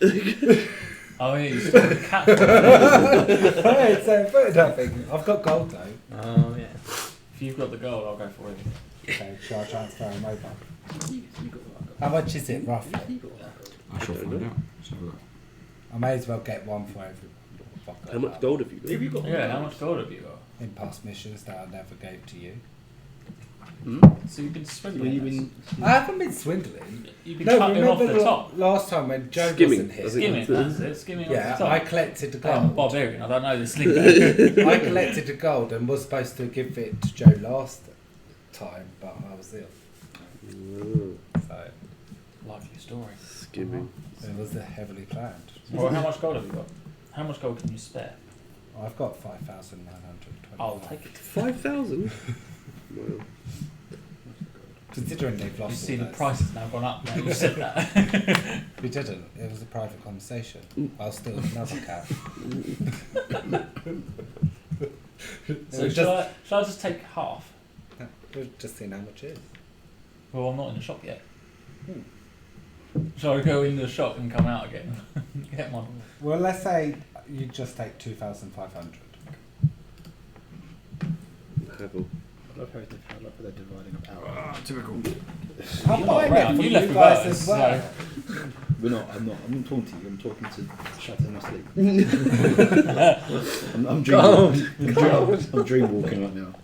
Oh yeah, you stole the cat. Hey, so put that thing. I've got gold though. Oh yeah. If you've got the gold, I'll go for it. Okay, shall I transfer him over? How much is it roughly? I shall don't find know. out. Let's have a look. I may as well get one for every. How much gold have you got? Yeah, how much gold have you got? In past missions that I never gave to you. So you've been swindling You've us. been I haven't been swindling. You've been No, cutting off remember the top. last time when Joe Skimming, wasn't was here? it? Skimming, that's it. Skimming Yeah, off the I top. collected the I'm gold. barbarian, I don't know this lingo. I collected the gold and was supposed to give it to Joe last time, but I was ill. Oh, So Likely story. skimming. it was heavily planned. Well, how much gold have you got? How much gold can you spare? I've got 5,920. I'll take it. 5,000? Wow. Considering they've You lost see all the those. price has now gone up now you said that. We didn't. It was a private conversation. I'll steal another cat. So shall I just take half? We've just seen how much it is. Well, I'm not in the shop yet. Shall I go in the shop and come out again? Get one. Well, let's say you just take 2,500. Haggle. I love how they're dividing up arrows. Typical. I'm You're not buying around, it for you you left with guys us, as well. We're not. I'm not. I'm not talking to you. I'm talking to Shatter in my sleep. I'm dream walking right now.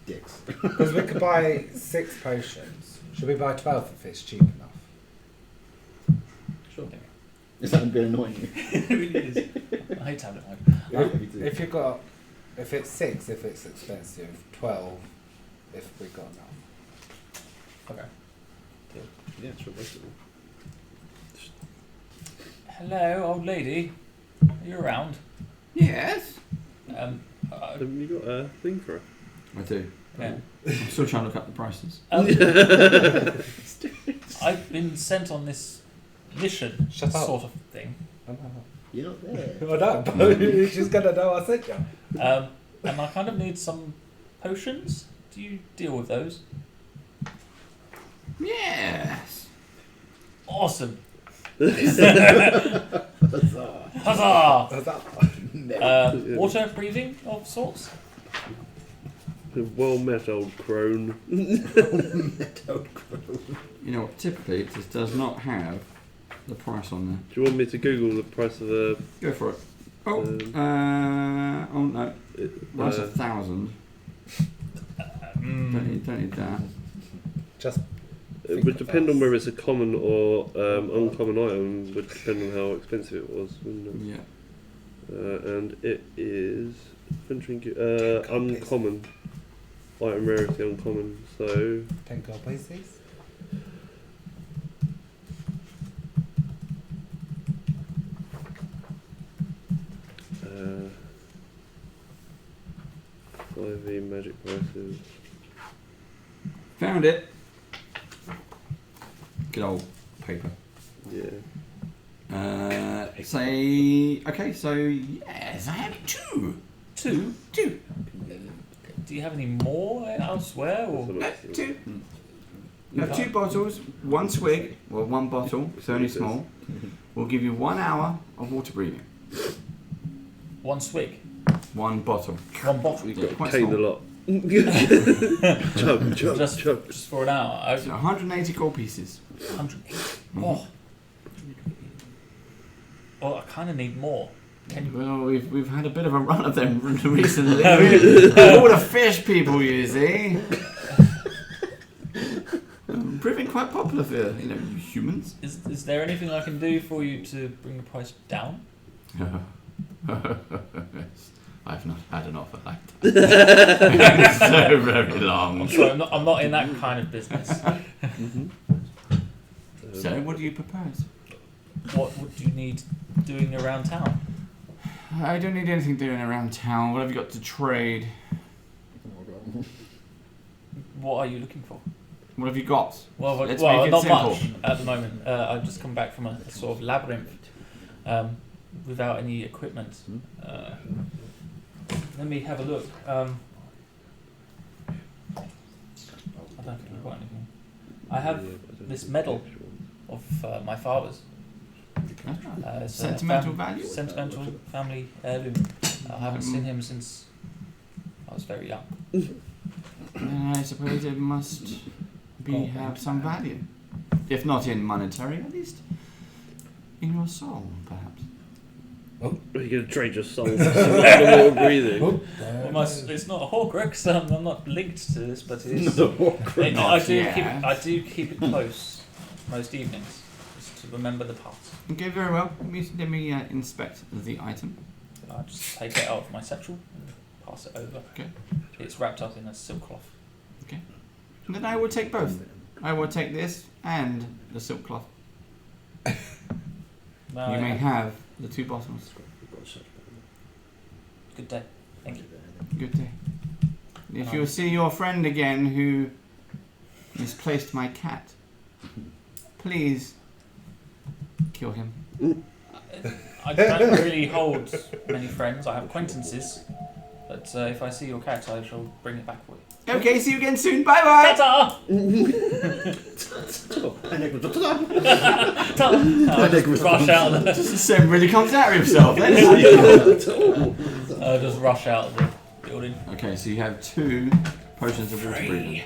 Dicks. Because we could buy 6 potions. Should we buy 12 if it's cheap enough? Sure. Is that been annoying you? It really is. I hate tablet mode. If you've got, if it's 6, if it's expensive, 12, if we got enough. Okay. Yeah, it's replaceable. Hello, old lady. Are you around? Yes. Um, Haven't you got a thing for it? I do. yeah. I'm still trying to look up the prices. I've been sent on this mission Shut up. sort of thing. You're not there. I know, but she's going to know I said you. And I kind of need some potions. Do you deal with those? Yes. Awesome. Huzzah. Huzzah! Huzzah. Water breathing of sorts? Well met, old crone. You know what? Typically, it just does not have the price on there. Do you want me to Google the price of a... Go for it. Oh, oh no. That's 1,000. Don't need that. Just It would depend on whether it's a common or uncommon item. Would depend on how expensive it was, wouldn't it? Yeah. And it is uncommon. Item rarity uncommon. So 10 gold pieces. uh, 5e magic prices. Found it. Good old paper. Yeah. Okay, so yes, I have two. Two? Two. Do you have any more elsewhere? Or? Two. You have 2 bottles, 1 swig, well 1 bottle, it's only small. We'll give you 1 hour of water breathing. 1 swig? 1 bottle. 1 bottle? Yeah, quite Cane a small. lot. chug. Just for an hour? So 180 gold pieces. 180? Oh. Oh, I kind of need more. Can you? Well, we've had a bit of a run of them recently. All the fish people, you see. Proving quite popular for you humans. Is there anything I can do for you to bring the price down? I've not had an offer like that. So very long. I'm sorry, I'm not in that kind of business. So, what do you propose? What would you need doing around town? I don't need anything doing around town. What have you got to trade? What are you looking for? What have you got? Well, Let's make it not simple. much at the moment. I've just come back from a sort of labyrinth without any equipment. Let me have a look. I don't think I've got anything. I have this medal of my father's. It's a Sentimental value? Sentimental family heirloom. I haven't seen him since I was very young. Then I suppose it must have some value. If not in monetary, at least in your soul, perhaps. Are you going to trade your soul for some water breathing? Well, it's not a Horcrux. I'm not linked to this, but it is. I do keep it close most evenings, just to remember the past. Okay, very well. Let me inspect the item. I just take it out of my satchel and pass it over. Okay. It's wrapped up in a silk cloth. Okay. And then I will take both. I will take this and the silk cloth. No, You may have the 2 bottles. Good day. Thank you. Good day. If you see your friend again who misplaced my cat, please kill him. I don't really hold many friends. I have acquaintances. But if I see your cat, I shall bring it back for you. Okay, see you again soon. Bye bye. Ta-ta! Just rush out of the... Sam really comes out of himself then. just rush out of the building. Okay, so you have 2 potions of water breathing.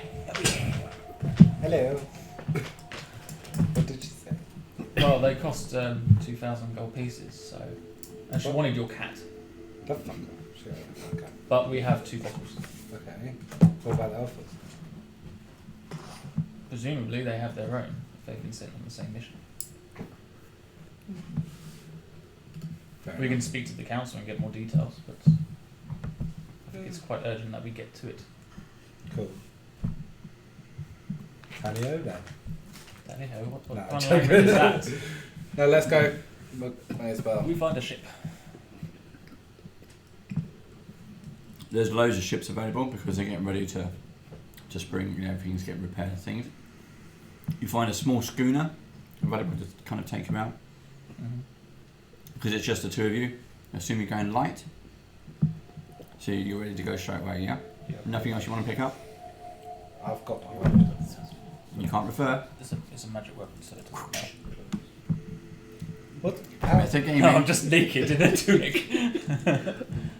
Hello. What did you say? Well, they cost 2,000 gold pieces, so... And she wanted your cat. The fuck off. Sure. Okay. But we have 2 bottles. Okay. What about the alphas? Presumably they have their own, if they've been sent on the same mission. Fair We can enough. speak to the council and get more details, but I think it's quite urgent that we get to it. Cool. Tally-ho then. Anyhow, what No, kind I'm of language is that? No, let's go. May as well. We find a ship. There's loads of ships available because they're getting ready to spring, everything's getting repaired and things. You find a small schooner available to kind of take you out. Because it's just the 2 of you. I assume you're going light. So you're ready to go straight away, yeah? Nothing else you want to pick up? I've got one. You can't refer? It's a magic weapon, so it doesn't matter. What? Metagaming. No, I'm just naked in a tunic.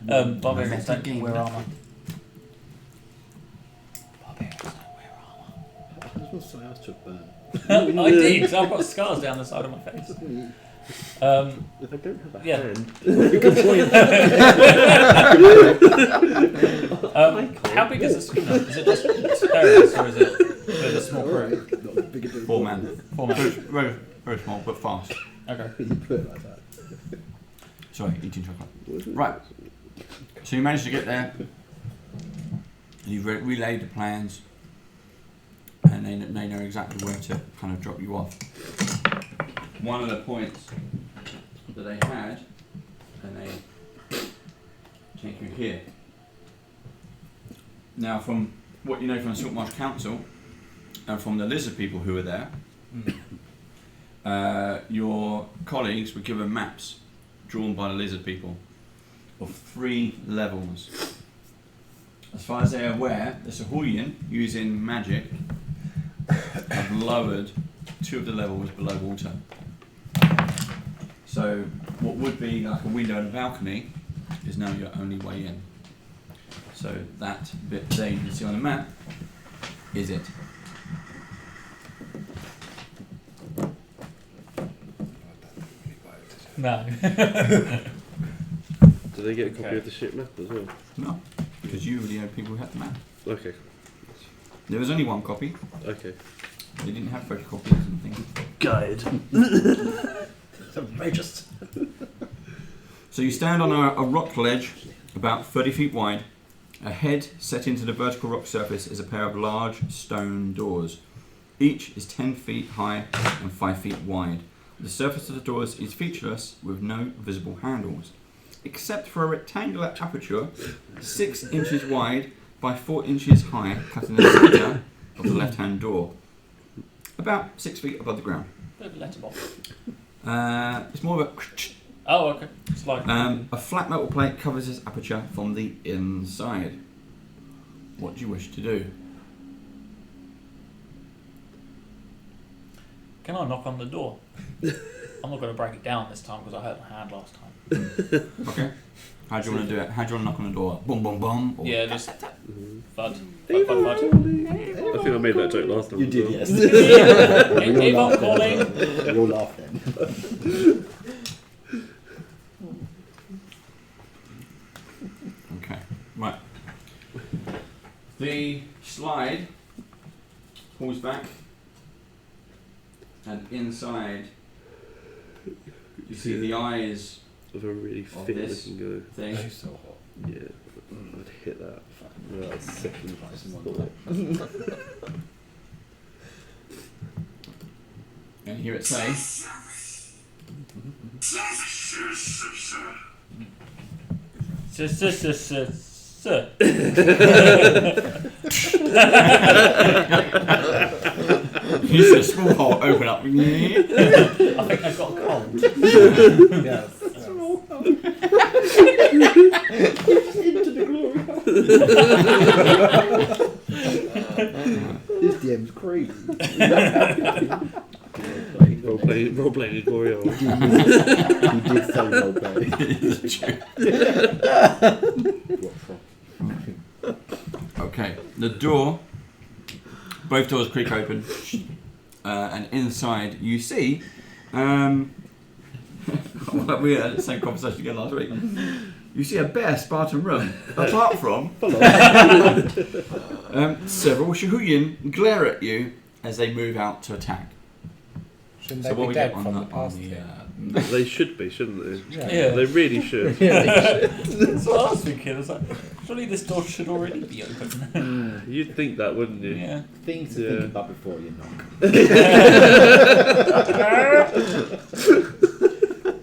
Barbarians don't Metagaming. wear armour. must have burned. I did. I've got scars down the side of my face. I don't have a Yeah. hand. Good point. How big is the schooner? Is it just areas or is it a small crew? Not big enough. 4 men. 4 men. Very, very small, but fast. Okay. You put it like that. Sorry, eating chocolate. Right. So you managed to get there. You've relayed the plans, and they know exactly where to kind of drop you off. One of the points that they had, and they take you here. Now, from what you know from the Saltmarsh Council and from the lizard people who were there, your colleagues were given maps drawn by the lizard people of 3 levels. As far as they are aware, the sahuagin, using magic, have lowered 2 of the levels below water. So what would be like a window and a balcony is now your only way in. So that bit there you can see on the map is it. No. Do they get a copy of the ship map as well? No, because you were the only people who had the map. Okay. There was only 1 copy. Okay. They didn't have photocopies and things. Guide. Outrageous. So you stand on a rock ledge about 30 feet wide. Ahead, set into the vertical rock surface, is a pair of large stone doors. Each is 10 feet high and 5 feet wide. The surface of the doors is featureless with no visible handles, except for a rectangular aperture 6 inches wide by 4 inches high cut in the centre of the left-hand door, about 6 feet above the ground. Bit of a letterbox. It's more of a... Oh, okay. It's like a flat metal plate covers this aperture from the inside. What do you wish to do? Can I knock on the door? I'm not going to break it down this time because I hurt my hand last time. Okay. How do you want to do it? How do you want to knock on the door? Boom, boom, boom? Or Yeah, just fud. Fud. I think I made that joke last time. You as did, well. yes. Keep on calling. You'll laugh then. Okay. Right. The slide pulls back, and inside you see the eyes Of a really Of fit this. looking guy. thing. She's so hot. Yeah. I'd hit that. Right, second Price in one thought. And hear it say, Sir. you see a small hole open up. I think I've got a cold. Yes. Into the glory. This DM's crazy. Role playing a Gloria. He did say roleplay. Okay, the door, both doors creak open, and inside you see, we had the same conversation again last week. You see a bare Spartan room, apart from several sahuagin glare at you as they move out to attack. Shouldn't So they what be we dead get on from the, the past on the year? They should be, shouldn't they? Yeah. They really should. That's what I was thinking. I was like, surely this door should already be open. You'd think that, wouldn't you? Yeah. Things to Yeah. think about before you knock.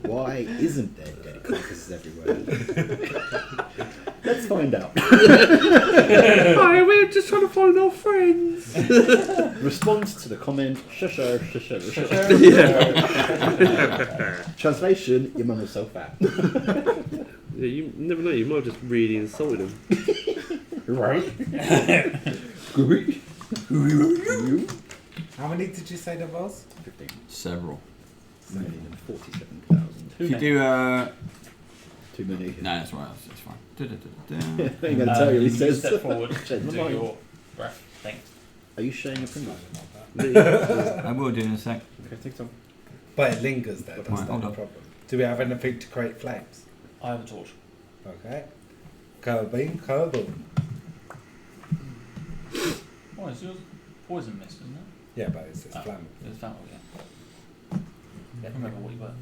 Why isn't there dead carcasses everywhere? Let's find out. Hi, we're just trying to find our friends. Response to the comment, shusher, shusher, shusher. Yeah. Translation, your mum is so fat. Yeah, you never know, you might have just really insulted him. Right? How many did you say there was? 15. several. 1,047,000. If you do, Too many. no, that's right, that's fine. I ain't gonna tell you, he You says. step forward, Change do my mind. your breath thing. Are you sharing a Pringle? I will do in a sec. Okay, take some. But it lingers there. That's Right, not hold the on. problem. Do we have anything to create flames? I have a torch. Okay. Carbine, carbon. Oh, it's yours poison mist, isn't it? Yeah, but it's flammable. It's flammable, yeah. I can't remember what you were.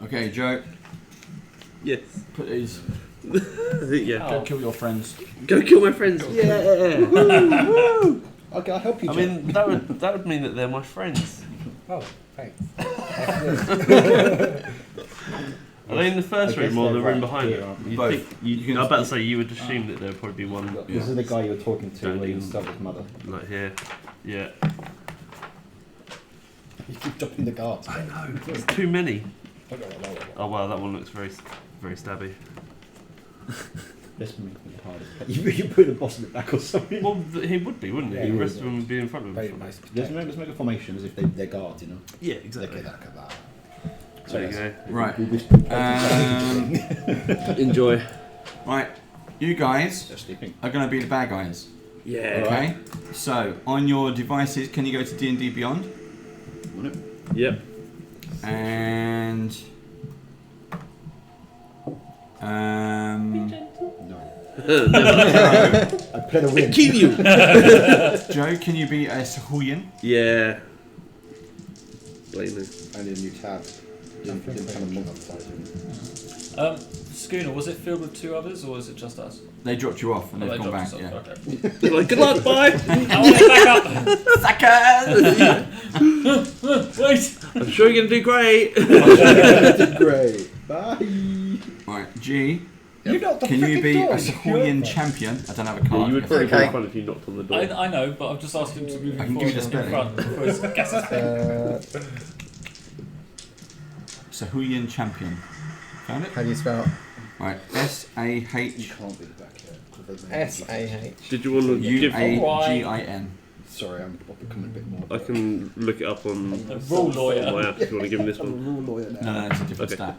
Okay, Joe, Yes. put these. Yeah. Go kill your friends. Go kill my friends. Yeah. Okay, I'll help you. I Jack. mean, that would mean that they're my friends. Oh, thanks. Are they in the first I guess room or they're the room right behind here, it? aren't You Both. think, You can- I was about to say you would assume that there would probably be one This is the guy you were talking to where you Standing. start his mother. like here. Yeah. You keep dropping the guards. I know. There's too many. Oh wow, that one looks very, very stabby. This makes me hard. You put the boss in the back or something. Well, he would be, wouldn't he? Yeah, The he rest would. of them would be in front of Very him. nice. Let's make a formation as if they're guards, you know. Yeah, Look exactly. at that, look at that. There you go. Right. Enjoy. Right. You guys They're sleeping. are going to be the bad guys. Yeah. Okay. So on your devices, can you go to D&D Beyond? Want it? Yep. And No. Never. I play the win. Kill you. Joe, can you be a sahuagin? Yeah. Blame me. I need a new tab. Didn't have a month. Schooner, was it filled with two others or was it just us? They dropped you off and Oh, they've they gone back. dropped Yeah. us off, okay. They're like, good luck, bye. I want it back up! Suckers! Wait! I'm sure you're gonna do great. Great. Bye. Right, G, You got the can you freaking be a door. sahuagin champion? I don't have a card. Yeah, you would probably Okay. be fun if you knocked on the door. I know, but I've just asked him to move I it can give you forward the in front before his guesses. Sahuagin champion. Found it? How do you spell Right, You S-A-H-U-A-G-I-N. can't be the back here. S-A-H? Did you want to give? Sorry, I'm becoming a bit more. I can look it up on A rule lawyer. my app if you want to give him this I'm a one. rule lawyer now. No, it's a different Okay. stat.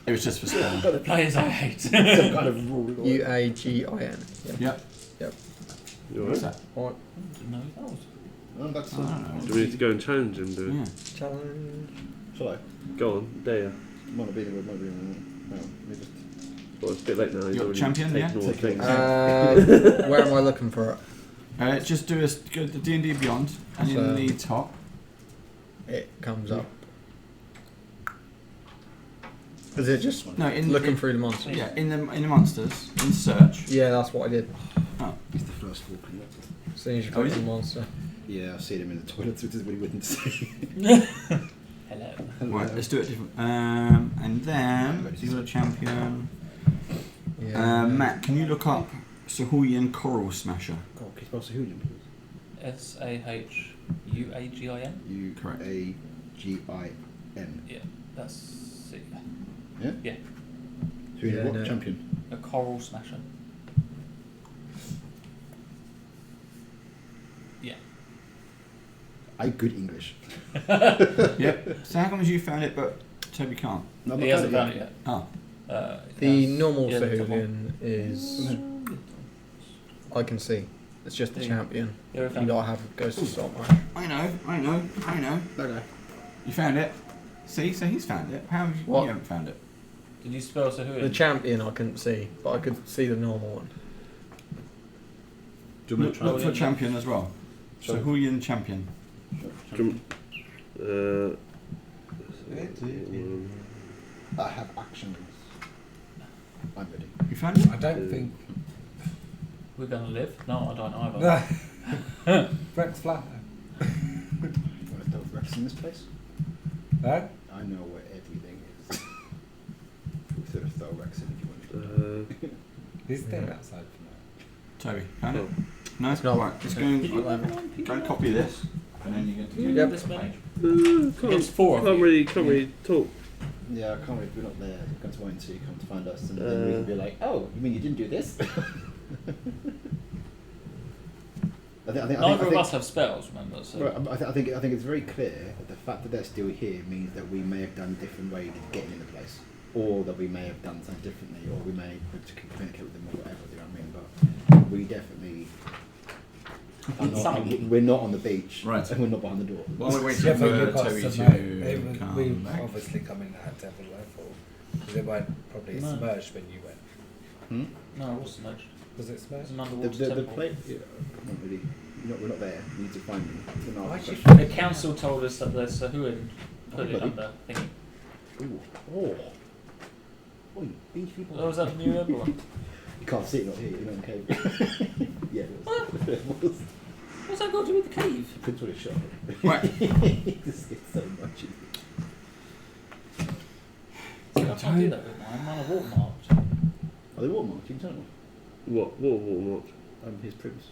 It was just for spelling. The players I hate. Some kind of rule lawyer. U-A-G-I-n. Yep. You What's alright? that? Alright. No, that was. Oh, that's I don't know. Do we need to go and challenge him? Do we? Yeah. Challenge. Shall I? Go on, dare you. Might not be anywhere, might be anywhere. No, let me just. Well, it's a bit late now. He's You're already champion, yeah? taken all the Take it. things. Where am I looking for it? Just go to D&D Beyond, and So- in the top, It comes up. Is it just no, in looking in, through the monsters? Yeah, in the monsters, in search. Yeah, that's what I did. It's the first walk. As soon as you Oh, click is the it? monster. Yeah, I've seen him in the toilet, which is what he wouldn't say. Hello. Right, let's do it different. And then you've got a champion. Yeah. Matt, can you look up Sahuagin Coral Smasher? God, can you spell Sahuagin, please? S-A-H-U-A-G-I-N? Correct. U-A-G-I-N. Yeah, that's it. Yeah? Yeah. Sahuagin, Yeah, what? no. Champion? A coral smasher. Yeah. I good English. Yep. So how come as you found it, but Toby can't? No, He hasn't found it yet. Oh. The Yes. normal Yeah, the top one. Sahuagin is I can see. It's just the Yeah. champion. Yeah, we You found it. gotta have goes to Saltmarsh. I know. Okay. You found it. See, so he's found it. How have you, What? you haven't found it? Did you spell The Sahuagin? champion I couldn't see, but I could see the normal one. Do you want me Look, to try? look for champion as well. Sure. Sahuagin champion. I have actions. I'm ready. You found it? I don't think. We're gonna live? No, I don't either. Rex Flat. Want to throw Rex in this place? No? I know where everything is. We could throw Rex in if you wanted to. He's staying Yeah. outside for now. Toby, found it? Oh. No? It's not. Right, let's go and copy this. And then you get to Yep. This many? Can't, It's four of you. can't really talk. Yeah, I can't believe we're not there. We're going to wait until you come to find us, and then we can be like, "Oh, you mean you didn't do this?" I Neither of us have spells, remember? So I think it's very clear that the fact that they're still here means that we may have done different ways of getting in the place, or that we may have done something differently, or we may have to communicate with them or whatever. You know what I mean? But we definitely we're not on the beach, Right. And we're not behind the door. While we're waiting Yeah, but for you've got Toby some, to come we back. obviously come in at devil level. Because they weren't probably No. submerged when you went. No, it was submerged. Was it It was submerged? an The underwater temple. plate, not really. We're not there. We need to find them. We're not Why asking should questions. The council told us that the Sahuagin put it Buddy. under. Thinking, Ooh. Oh. Oh, you beach people. oh, was that the new Eberron? You can't see it, not here. You're not in the cave. Yeah, it was. It was. What's that got to do with the cave? Depends what it shot. Right. This is so much. I can't do that with mine. Mine are watermarked. Are they watermarked? You can tell them. What watermark? His prints.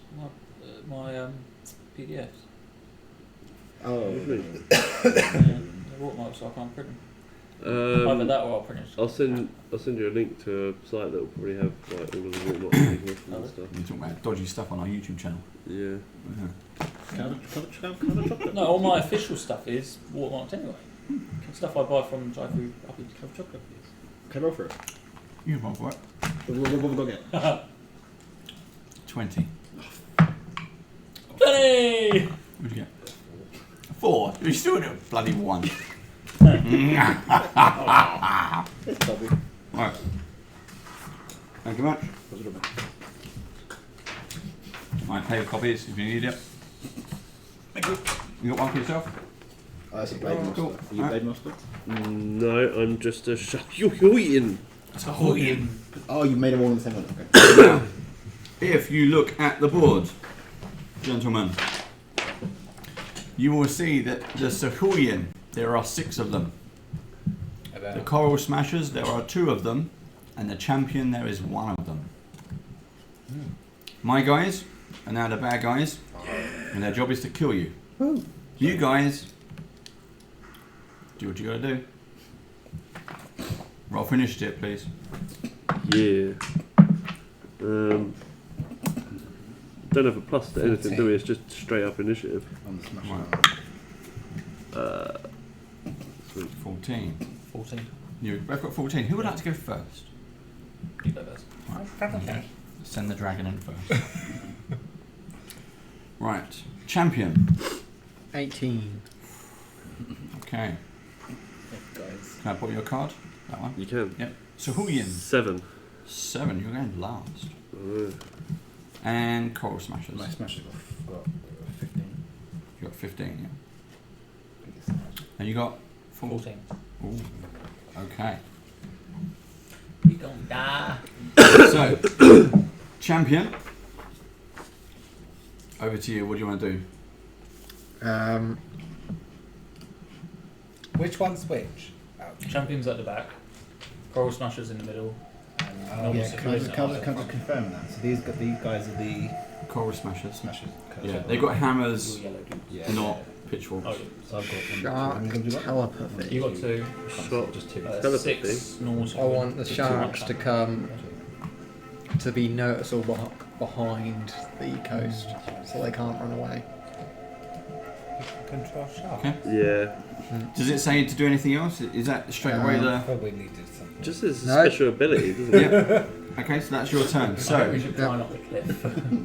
My PDFs. Oh. Really? They're watermarked, so I can't print them. Either that or I'll print it. I'll send you a link to a site that will probably have like all of the watermarks and stuff. You're talking about dodgy stuff on our YouTube channel. Yeah. Can I chocolate? No, all my official stuff is watermarked anyway. Stuff I buy from drive-through up into Club Chocolate. Can I roll for it? You have one for it. What have we got to get? 20. 20! What'd you get? 4. You're still in a bloody 1. It's Toby. Right. Thank you much. What's it about? Right, pay your copies if you need it. Thank you. You got one for yourself? That's a blade master. cool. Are you blade master? No, I'm just a sahuagin. Sahuagin. Oh, you made them all in the same one. Okay. Now, if you look at the board, gentlemen, you will see that the sahuagin, there are 6 of them. The coral smashers, there are 2 of them, and the champion, there is 1 of them. My guys are now the bad guys, and their job is to kill you. You guys do what you gotta do. Roll for initiative, please. Yeah. Don't have a plus to anything, do we? It's just straight up initiative. On the smash. Right. 14. 14. You've both got 14. Who would like to go first? You go first. Okay. Send the dragon in first. Right. Champion. 18. Okay. Guys. Can I put your card? That one? You can. Yep. Sahuagin. 7. 7. You're going last. Oh. And coral smashers. My smashes got 15. You got 15, yeah. And you got 14. Ooh. Okay. You gonna die. So, champion. Over to you. What do you want to do? Which one's which? Champion's at the back. Coral Smashers in the middle. And Yeah, can I just Sahuagin confirm that? So these guys are the Coral smashers. smashers. Yeah, they've got hammers, Yellow dudes. Yeah. not pitchforks. Oh, So I've got Shark telepathy. you got 2. Shot. just 2. Telepathy. 6 normal I Sahuagin. want the sharks to come to be noticeable behind the coast, so they can't run away. Control shark. Okay. Yeah. Does it say to do anything else? Is that straight away the... Probably needed something. Just as a No. special ability, doesn't it? Yeah. Okay, so that's your turn. I think So, we should climb up the cliff.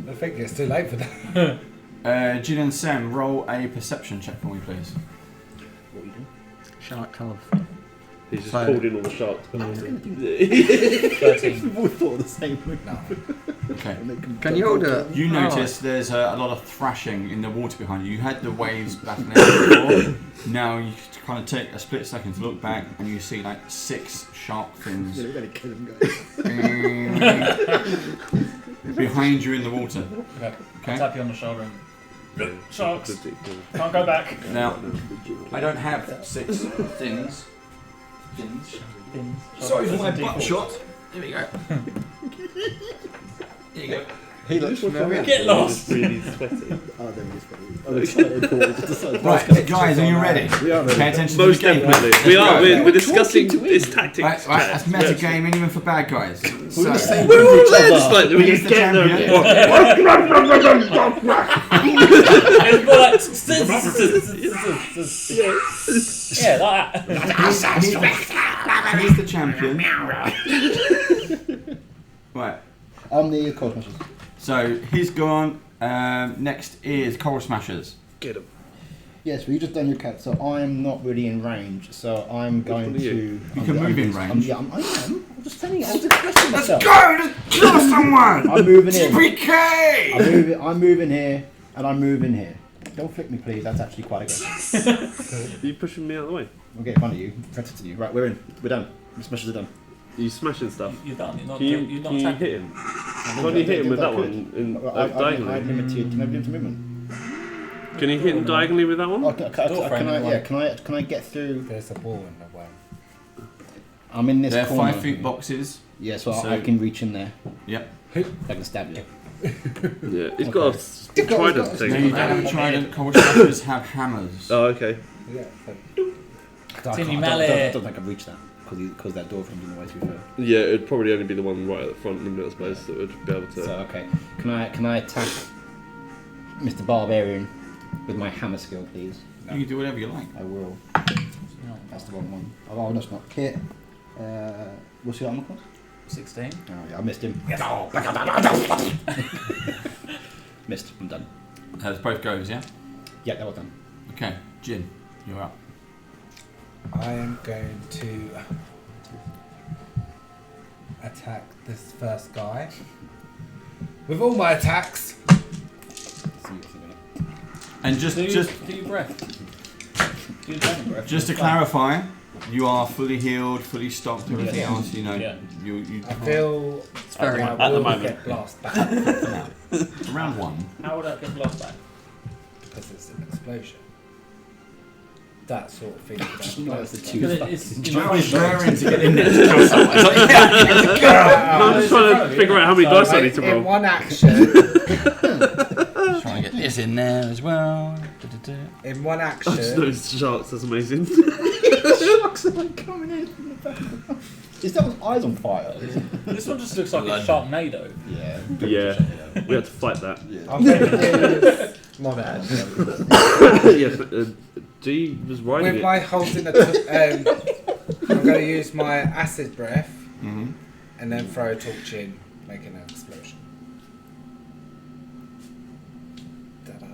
I think it's too late for that. Jin and Sam, roll a perception check for me, please. What are you doing? Shark telepathy. He's just So- pulled in all the sharks. I was going to do that. 13. We've all thought of the same thing. No. Okay. Can you all do it? You Oh. notice there's a lot of thrashing in the water behind you. You had the waves battling before. Now you kind of take a split second to look back and you see like 6 shark fins We're going to kill them, guys. behind you in the water. Okay. Okay. I'll tap you on the shoulder and Yeah. sharks. Ridiculous. Can't go back. Now, I don't have 6 fins. Fins. Sorry for my Default. butt shot. Here we go. Here you go. He looks familiar. Get lost. Really sweaty. Oh, there he is. I'm excited for it. Right, guys, are you ready? We are ready. Pay attention Most to the game. definitely. We are. We're discussing talking to this him. tactics. Right, that's meta gaming even for bad guys. So, We're the same We're all with each there, other. just like we He's can the get champion. there. It's more like yeah, like that. he's the champion. Right. I'm the Cold Smashers. So he's gone. Next is Coral Smashers. Get him. Yes, well, you just done your cat, so I'm not really in range, so I'm going one are to... you? You can move in range. I am. I'm just telling you, I was expressing myself. Go! Just kill someone! I'm moving in. GPK! I'm moving here, and I'm moving here. Don't flick me, please. That's actually quite aggressive. Are you pushing me out of the way? I'll get in front of you, protected to you. Right, we're in. We're done. The Smashers are done. Are you smashing stuff? You're done. You're not. Can you You're not hit attacking. him? Can you hit him with that one? I Diagonally? limited. Can I limit movement? Can you hit him diagonally with that Oh, one? can I get through? There's a wall in the way. I'm in this They're corner. 5 feet boxes. Yeah, so, So- I can reach in there. Yep. I can stab you. Yeah, he's got a trident No, thing. you don't have a trident. Coral Smashers have hammers. Oh, okay. Yeah. Timmy I Mallet. don't think I've reached that because that door frame's in the way too far. Yeah, it'd probably only be the one right at the front, wouldn't it, I suppose, that would be able to... So okay, can I attack Mr. Barbarian with my hammer skill, please? You can do whatever you like. I will. That's the wrong one. Oh, that's not Kit. What's your armor class? 16. Oh yeah, I missed him. Missed. I'm done. That's both goes, yeah? Yeah, that was done. Okay, Jin, you're up. I am going to attack this first guy with all my attacks. And just Do your breath. Do your dragon breath. just to clarify, you are fully healed, fully stocked, everything Yeah. else, you know. Yeah. You I feel It's very I at the will moment. get blast back round one. How would that get blocked back? because it's an explosion. That sort of thing. No, it's the two. Because it's Joe is raring to get in there to kill someone. It's like, yeah, let's go! No, I'm just trying to figure out how many dice I need to In roll. one action, Trying to get this in there as well. in one I just action, noticed sharks, that's amazing. Sharks are like coming in from the back. Is that one's eyes on fire? This one just looks like a London. Sharknado. Yeah. Yeah, we had to fight that. I'm going to use, my bad. Yes, G was riding with it. my holding I'm going to use my acid breath Mm-hmm. and then throw a torch in, making an explosion. Ta-da.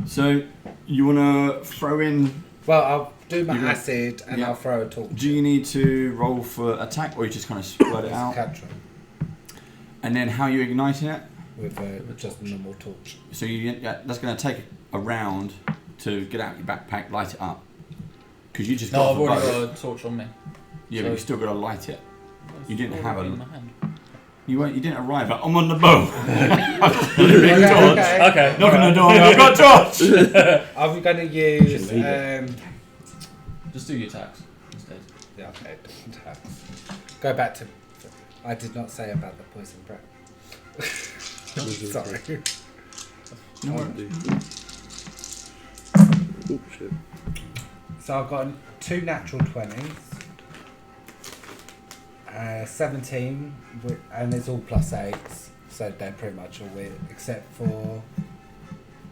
So, you want to throw in... Well, I'll do my You got- acid and yeah. I'll throw a torch. Do you need to roll for attack, or you just kind of spread it It's a out? cantrip And then how are you igniting it? with just a normal torch. So that's going to take a round to get out your backpack, light it up. Because you just No, got I've off a already boat. got a torch on me. Yeah, so- but you still got to light it. You didn't It's have already a- in my hand. You didn't arrive at, I'm on the boat. Okay. Knock on the door, I've got a torch! I'm going to use. Should leave Just do your attacks instead. Yeah, okay. Go back to. I did not say about the poison breath. Sorry. No worries. Oh shit. So I've got 2 natural 20s, 17, and it's all plus 8s, so they're pretty much all weird, except for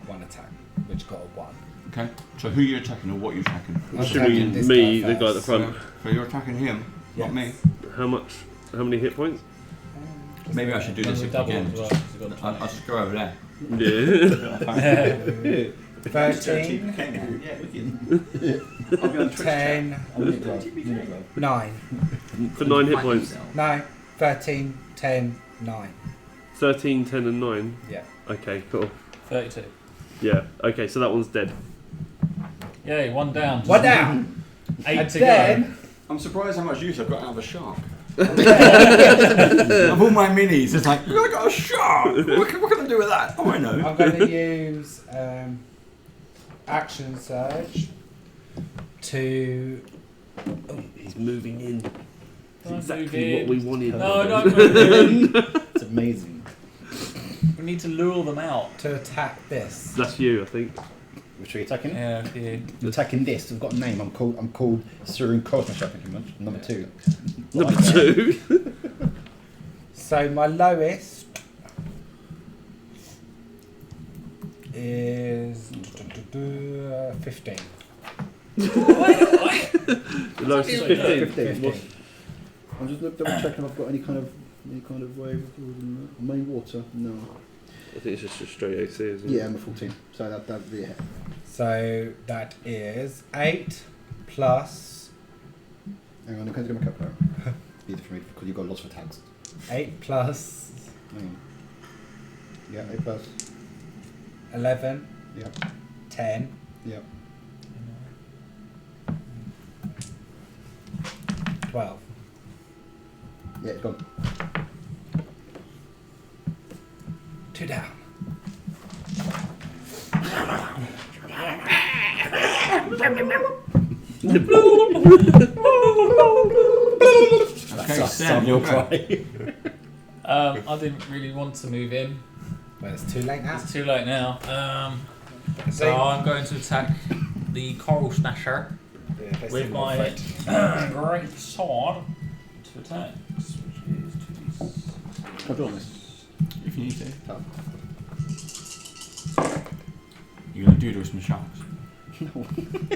1 attack, which got a 1. Okay, so who are you attacking, or what are you attacking? I'm Assuming attacking this me, guy the guy at the first. front. So you're attacking him, not me. How many hit points? Maybe I should do this With double again. as well, 'cause you've got I'll just go over there. Yeah. 13, Yeah, we can. I'll be on Twitch 10, 9. For 9 hit points. No, 13, 10, 9. 13, 10 and 9. Yeah. Okay, cool. 32. Yeah, okay, so that one's dead. Yay, 1 down. 1 down. 8 And to then, I'm surprised how much use I've got out of a shark. and then Of all my minis, it's like, I got a shark! What can I do with that? Oh, I know. I'm going to use action surge to. He's moving in. Don't Exactly move in. what we wanted. No, don't move in. It's a Amazing. We need to lure them out. To attack this. That's you, I think. Which are you attacking? Yeah, for you. I'm attacking this. I've got a name. I'm called Syrinscape, I think, number 2. Number 2. So my lowest is 15. The lowest is 15. 15. I'm just double checking if I've got any kind of wave. Main water? No. I think it's just a straight AC, isn't it? Yeah, I'm a 14. So that'd be it. So that is 8 plus Hang on, I can't get my calculator. Easy for me because you've got lots of tags. 8 plus Hang on. Yeah, 8 plus. 11. Yeah. 10. Yeah. 12. Yeah, it's gone. 2 down. Okay, That's Sam, your you're right. cry. I didn't really want to move in. Well, it's too late now. It's too late now. So I'm going to attack the coral snatcher with my great sword to attack, which is 2d6. Can I draw on this? If you need to. Oh. You're going to do this with sharks. No.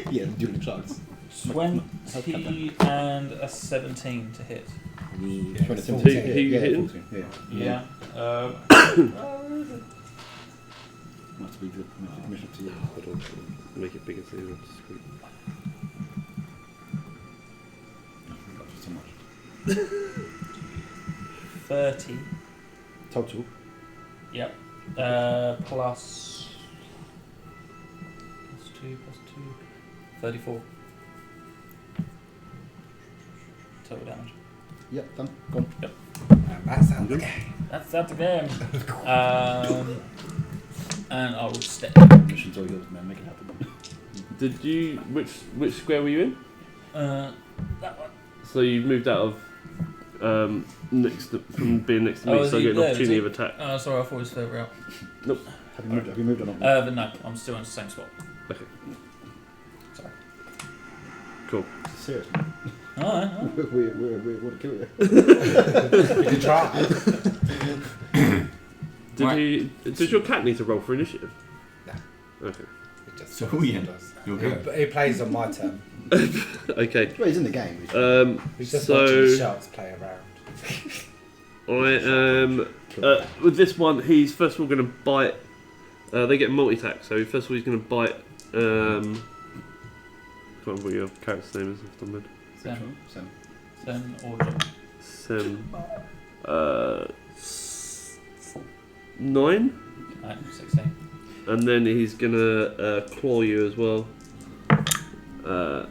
Yeah, I'm doing the sharks. 20 and a 17 to hit. Yeah, 17. Who Yeah, you yeah, hitting? 14. Yeah. Yeah. Must be good. Mission to you. Hold on. Make it bigger so you don't squeak. So much. 30. Total. Yep. Plus 2 plus 2. 34. Total damage. Yep, done. Gone. And that's out the game. That's the game. And I will step. Mission's all yours, man. Make it happen. Did you... Which square were you in? That one. So you moved out of... from being next to me, Oh, is so he you get an there, opportunity is of attack. Oh, sorry, I thought it was further out. Have you moved or not? But no, I'm still in the same spot. Okay. Sorry. Cool. Serious, man. Alright. We want to kill you. You can try. Does your cat need to roll for initiative? No. Okay. It just So who are you in? does. You'll go. He plays on my turn. Okay. Well, he's in the game. He's just So- watching the sharks play around. I am... with this one, he's first of all going to bite... they get multi-attack, so first of all he's going to bite... I can't remember what your character's name is off the top of my head. Sam. Then or Sem. 9. 16. And then he's going to claw you as well.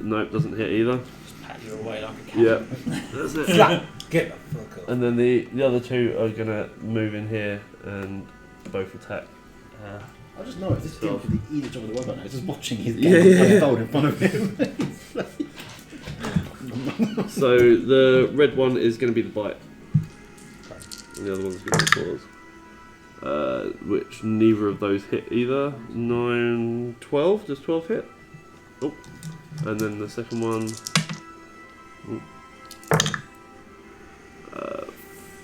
Nope, doesn't hit either. Just pat you away like a cat. Yeah, that's it. Flat. Get the fuck up. And then the other two are going to move in here and both attack. I just know this team could be either job of the world right now. He's just watching his Yeah, game yeah. unfold in front of him. So the red one is going to be the bite. And the other one's going to be the claws. Which neither of those hit either. 9, 12. Does 12 hit? Oh. And then the second one.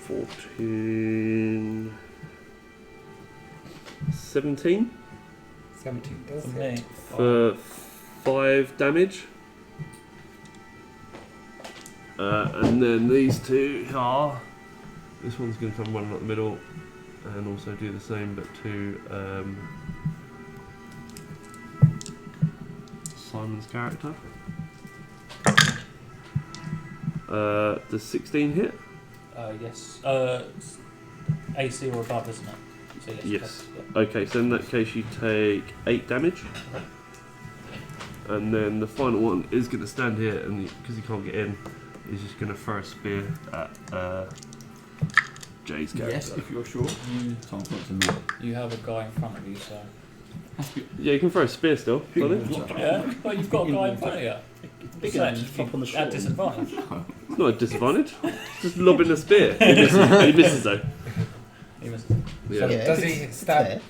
14. 17 17 does For hit. me. for 5 damage. And then these two are. This one's going to come running up the middle and also do the same, but to Simon's character. Does 16 hit? Yes. AC or above, isn't it? So yes. Yes. plus, Okay, so in that case you take 8 damage. And then the final one is going to stand here, and because he can't get in, he's just going to throw a spear at Jay's character. Yes, if you're sure. Someone's got to know. You have a guy in front of you, so. Yeah, you can throw a spear still. can't you? Yeah, but you've got a guy in front of you. Big Saying enough to flop on the shore. at disadvantage. It's not a disadvantage. It's just lobbing a spear. He misses though. He was, Yeah. So does he it's stab? fair.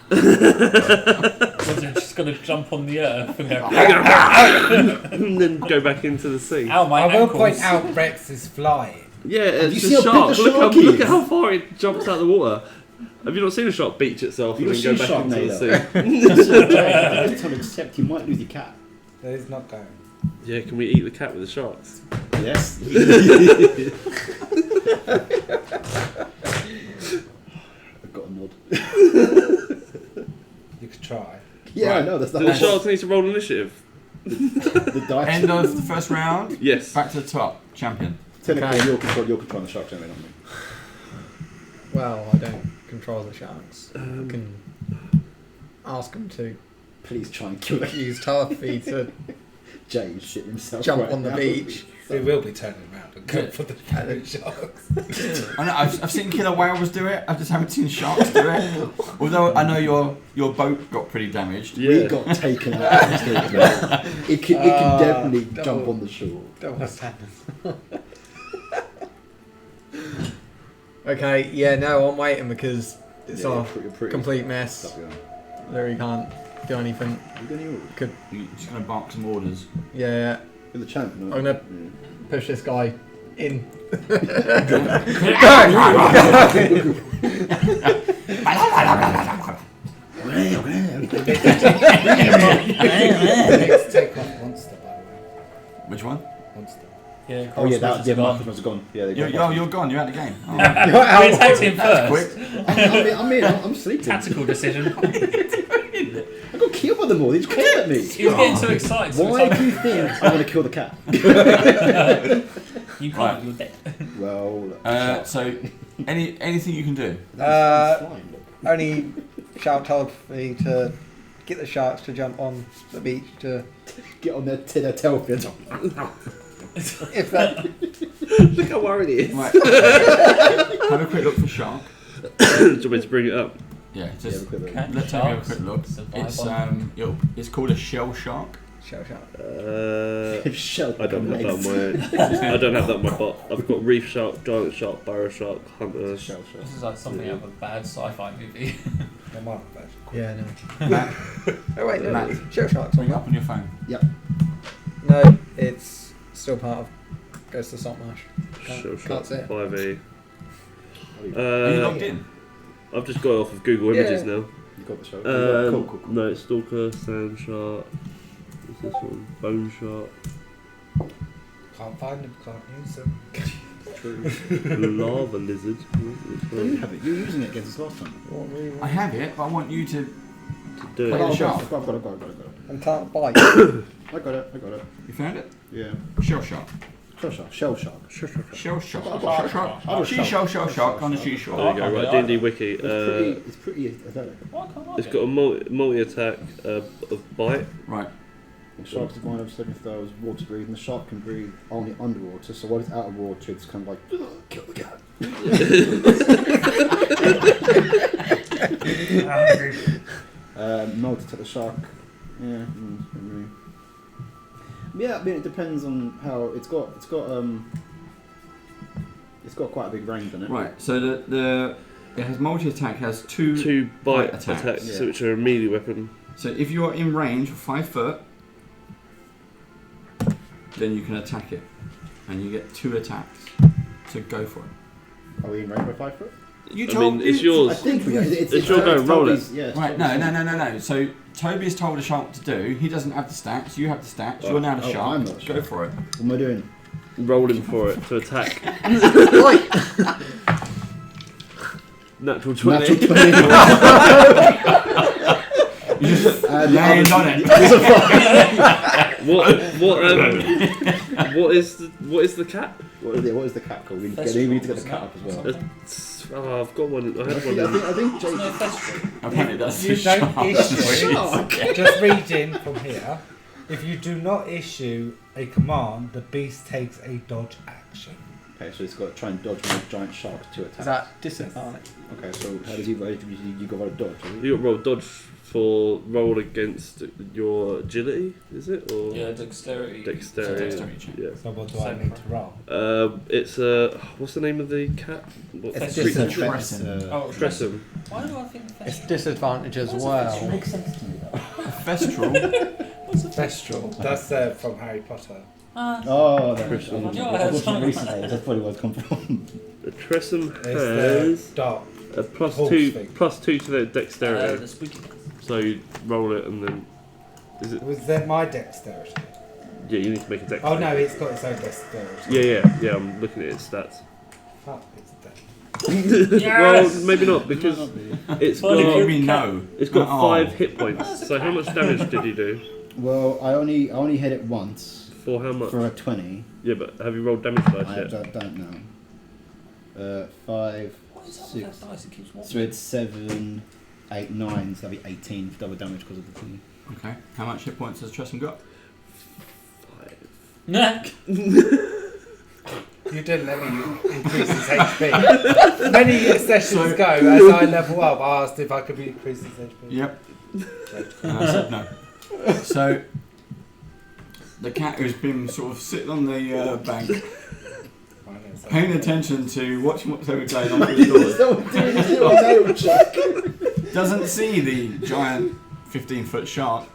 was he just going to jump on the earth and go, And then go back into the sea. ow, my I will ankles. point out Rex is flying. Yeah, you it's see a how big shark. the Look, shark look is? at how far it jumps out of the water. Have you not seen a shark beach itself You and then see go back into the Sharknado? sea? It's time to accept you might lose your cat. So he's not going. Yeah, can we eat the cat with the sharks? Yes. I've got a nod. You could try. Yeah, Right. I know. That's the Do the whole sharks need to roll initiative? the dice. End of the first round. Yes. Back to the top. Champion. Technically, Okay. you're controlling the sharks anyway, not me. Well, I don't control the sharks. I can ask them to Please try and kill that. use telepathy to Jay shit himself. jump right on the now. beach. We will be turning around and go for the sharks. I know, I've seen killer whales do it. I just haven't seen sharks do it. Although I know your boat got pretty damaged. We Yeah. got taken out. It can definitely double. jump on the shore. Okay, yeah, no, I'm waiting because it's Yeah, a pretty complete mess. stuff going on. There, you can't do anything. You got any orders? You're just going to bark some orders. Yeah, You're the champion. I'm aren't gonna you? push this guy in. Let's take off Monster, by the way. Which one? Monster. Yeah, Oh yeah, Carl Smith yeah, is my gone. Christmas is gone. Yeah, they You're gone. You're out of the game. Oh. We attacked him Quick. first. I'm sleeping. Tactical decision. I got killed by them all. They just came at me. He was getting too excited. So Why it's do you think I'm going to kill the cat? you can't. Right. You're dead. Well, So, anything you can do? Only shout telepathy to get the sharks to jump on the beach to. get on their tail fins. If that. Look how worried he is. Right. Have a quick look for shark. Do you want me to bring it up? Yeah, just Cat let's have a sharks quick look. survive It's called a shell shark. Shell shark. I don't have that on my. I don't have that on my bot. I've got reef shark, giant shark, barrow shark, hunter. Shell shark. This is like something out of a bad sci-fi movie. There might be better. Yeah, no. Matt, Oh, wait, no. Matt. Shell sharks. bring it up on your phone. No, it's still part of. Goes to Saltmarsh. Shell shark, Can't see it. 5e. Are you logged in? I've just got it off of Google Images now. You got the show. Cool. No, it's stalker, sand shark. What's this one? Bone shark. Can't find them, can't use them. Lava lizard. You have it. You were using it against us last time. I have it, but I want you to. Do Play it. the shark. I've got it. And can't bite. I got it. You found it? Yeah. Shell shark. Shell shark. Shell shark. I've got Shark. She-shell shark on the seashore. There you go. Right, D&D wiki. It's pretty. I don't know. Why can't I It's do got a multi-attack of bite. Right. The shark's divine of 7 styles, water breathing. The shark can breathe only underwater, so while it's out of water, it's kind of like, kill the cat. No, to take the shark. Yeah. Yeah, I mean, it depends on how it's got quite a big range on it. Right. So it has multi-attack. Has two. Two bite attacks. attacks, Yeah. which are a melee weapon. So if you are in range of 5 foot, then you can attack it, and you get 2 attacks. So go for it. Are we in range by 5 foot? You I told mean, it's me- yours. I think we are. It's your go, roll it. Yeah, Right, no. So Toby's told the shark what to do. He doesn't have the stats. You have the stats. You're now the Oh, shark. I'm not the Go shark. for it. What am I doing? Rolling for it to attack. Natural 20. Natural 20. You just And land on it. What is the cap? What is the cat called? We need to get the cat up as well. I've got one. I I had think, one. I think There's no Jake. festival. Apparently that's You the don't shark. issue. Just reading from here. If you do not issue a command, the beast takes a dodge action. Okay, so it's got to try and dodge one of the giant shark's 2 attacks. Is that disadvantage? Okay, so how does he roll? You got to dodge, has he? You got roll dodge for roll against your agility, is it? Or Yeah, dexterity. Dexterity. check. Yeah. So what do I need to roll? It's what's the name of the cat? What It's creature just a is it? Tressum. Oh, Tressum. Why do I think It's Thestral? disadvantage as well. Makes sense to me though. Thestral. What's a Thestral. That's from Harry Potter. Oh, that's Tressum. Yeah, I heard something. recently. That's probably where it's come from. The Tressum It's has the dark. a plus horse two thing. plus 2 to their dexterity. The spooky. So you roll it and then is it? Was that my dexterity? Yeah, you need to make a dexterity. Oh no, it's got its own dexterity. Yeah. I'm looking at its stats. Fuck, it's dead. Well, maybe not because it's Well, if got you- me no. it's got Oh. 5 hit points. So how much damage did you do? Well, I only hit it once For how much? for a 20. Yeah, but have you rolled damage dice I yet? don't know. 5, What is up 6. with that dice? It keeps walking. So it's 7, 8, 9. So that'd be 18 for double damage because of the thing. Okay. How much hit points has Tressum got? 5. Nah. You didn't let me increase his HP. Many sessions ago, as I level up, I asked if I could increase his HP. Yep. And I said no. So the cat who's been sort of sitting on the bank, paying attention to watching what's going on through the doors, doesn't see the giant 15-foot shark,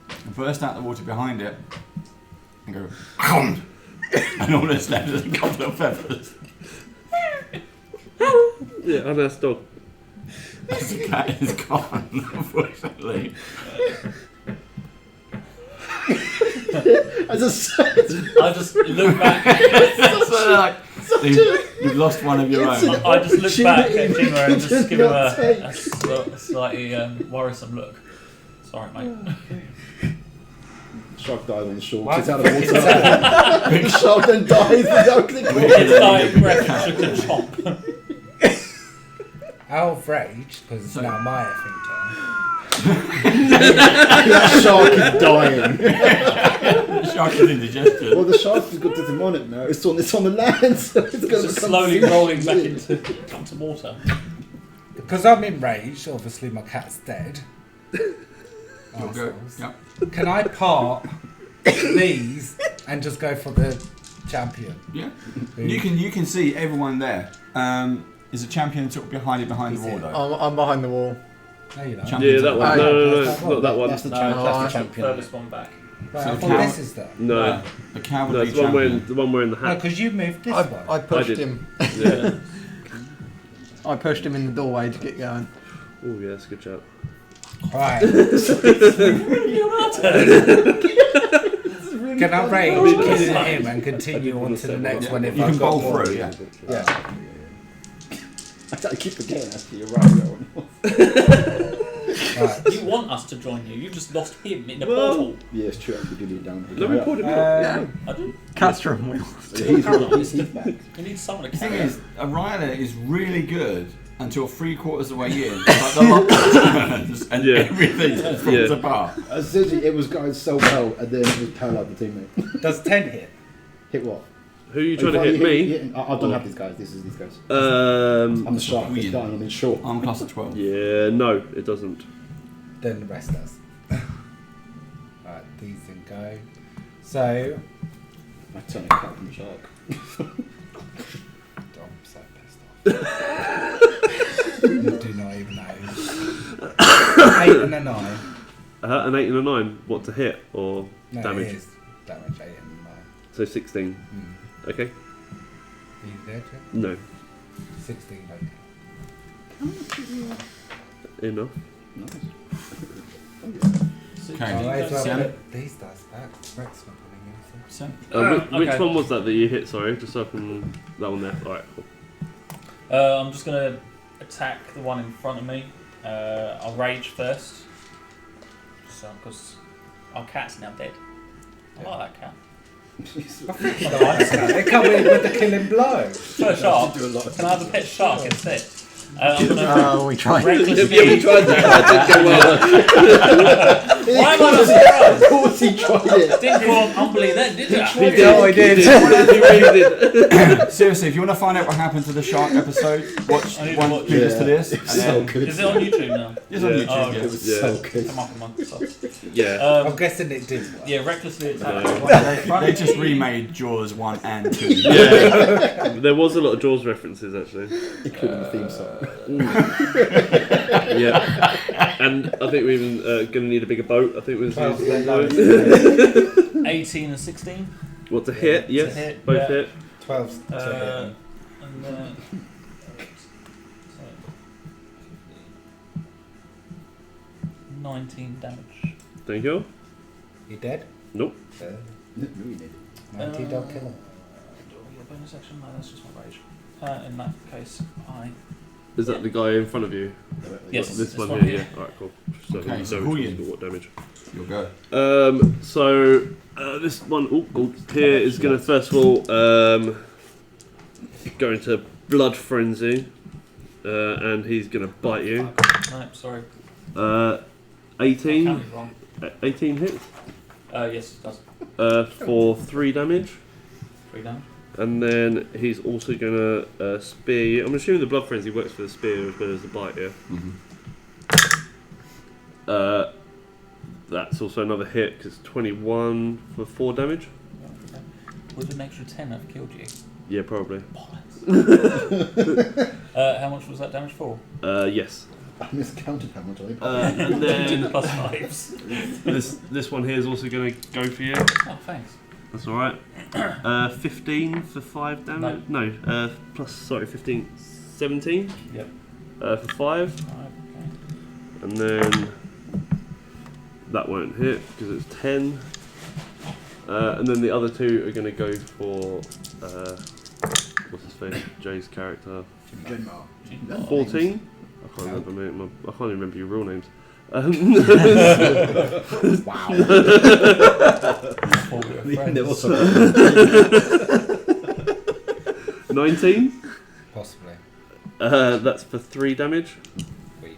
and burst out the water behind it and go, "Come!" And all that's left is a couple of feathers. Yeah, and that's dog. The cat is gone, unfortunately. I I just look back. So like, you've lost one of your own. I just look back at Jima and just give him Take. a slightly worrisome look. Sorry, mate. Shark dies on the shore. Why It's out of the the fuck is water. that? Big shark then dies without His dying breath shook a chomp. Out of rage, because it's So- now my effing turn. That shark is dying. The shark is indigestion. Well, the shark has got nothing on it now. It's on the land, so it's going to Just slowly rolling back into water. Because I'm enraged, obviously my cat's dead. You'll go. Arseholes. Yep. Can I part these and just go for the champion? Yeah. You can see everyone there. Is a champion sort of hiding behind the wall though? I'm behind the wall. No, you don't. Champion. Yeah, that one. Oh, No, that's not that one. That's the, No, that's the that's the champion. furthest one back. Right, So I the thought cow- this is that. No, The cow would no, be it's the one champion. wearing the No, hat. because you moved this I one. pushed did. him. Yeah. I pushed him in the doorway to get going. Oh yeah, that's a good job. Right. Really on our turn? Can I rage mean, killing that's him and continue on to the next Yeah, one if you I've can got bowl more? through. Yeah. Yeah. I keep forgetting, actually, you're right. That one. Right. You want us to join you? You just lost him in the Well- portal. Yeah, it's true. We do need down. No, we pulled him out. Yeah. I do. Castrum wheel. He's back. You need someone to The thing carry is, a rider is really good until 3/4 of the way in. But the lock turns and Yeah. everything just falls Yeah. apart. As soon as it was going so well, and then it was parallel the teammate. Does 10 hit? Hit what? Who are you trying to hit? Me? I don't have these guys. This is these guys. Um. I'm the shark. This weird. guy, I'm in short. I'm class of 12. Yeah. No, it doesn't. Then the rest does. Right, these didn't go. So, I turn a cat from the shark. I'm so pissed off. You do not even know. 8 and a 9. An 8 and a 9. What to hit or No, damage? it is damage 8 and 9. So 16. Okay. Are you there, Jeff? No. 16, okay. Enough. Nice. Okay. Oh, I well Sam? put these dice back. Rex not putting anything. Sam? Which okay. one was that you hit? Sorry, just so I can. That one there. All right. Cool. I'm just gonna attack the one in front of me. I'll rage first. So, because our cat's now dead. I like that cat. They come in with the killing blow. So shark. Can I have a pet shark instead? I'm gonna Oh, we tried. recklessly. Yeah, we tried that. That did go well. Why am I not surprised? Of course he tried it. Didn't call him humbly then, did ya? He did. No, I did. He really did. Seriously, if you want to find out what happened to the shark episode, watch I need to one watch previous it. to this. It And was so then good. Is it on YouTube now? it's on Yeah. YouTube. Oh, yeah. It was Yeah. so good. Come on. Sorry. Yeah. I'm guessing it did. Yeah, recklessly attacked. No. They just remade Jaws 1 and 2. Yeah. There was a lot of Jaws references actually. Including the theme song. Yeah. And I think we're even going to need a bigger boat. I think was Well, his 18 and 16. what to hit? Yes, To hit, both yeah. hit. 12's to hit. And then. 19 damage. Thank you. You dead? Nope. No, we did. 90 dog killer. Do I get a bonus action? No, that's just my rage. In that case, I. Is that the guy in front of you? Yes. This This one one here. here. Yeah. All right. Cool. So Okay, so so which Julian. one's got what damage? You'll go. So this one here is going to first of all go into blood frenzy, and he's going to bite you. No, sorry. 18. Counted wrong. 18 hits Yes, it does. for 3 damage, 3 damage. and then he's also going to spear you. I'm assuming the blood frenzy works for the spear as well as the bite. Yeah. Mm-hmm. That's also another hit because 21 for 4 damage. Okay. Would an extra 10 have killed you? Yeah, probably. How much was that damage for? Yes. I miscounted how much I did. And then Plus 5s. this one here is also going to go for you. Oh, thanks. That's all right. 15 for 5 damage. No. Plus 15. 17. Yep. For 5, Alright, okay. and then that won't hit because it's 10. And then the other 2 are going to go for what's his face? Jay's character. 14. I can't remember. I can't even remember your real names. Wow. Thought we were There friends. was some. 19. Possibly. That's for 3 damage. Wait.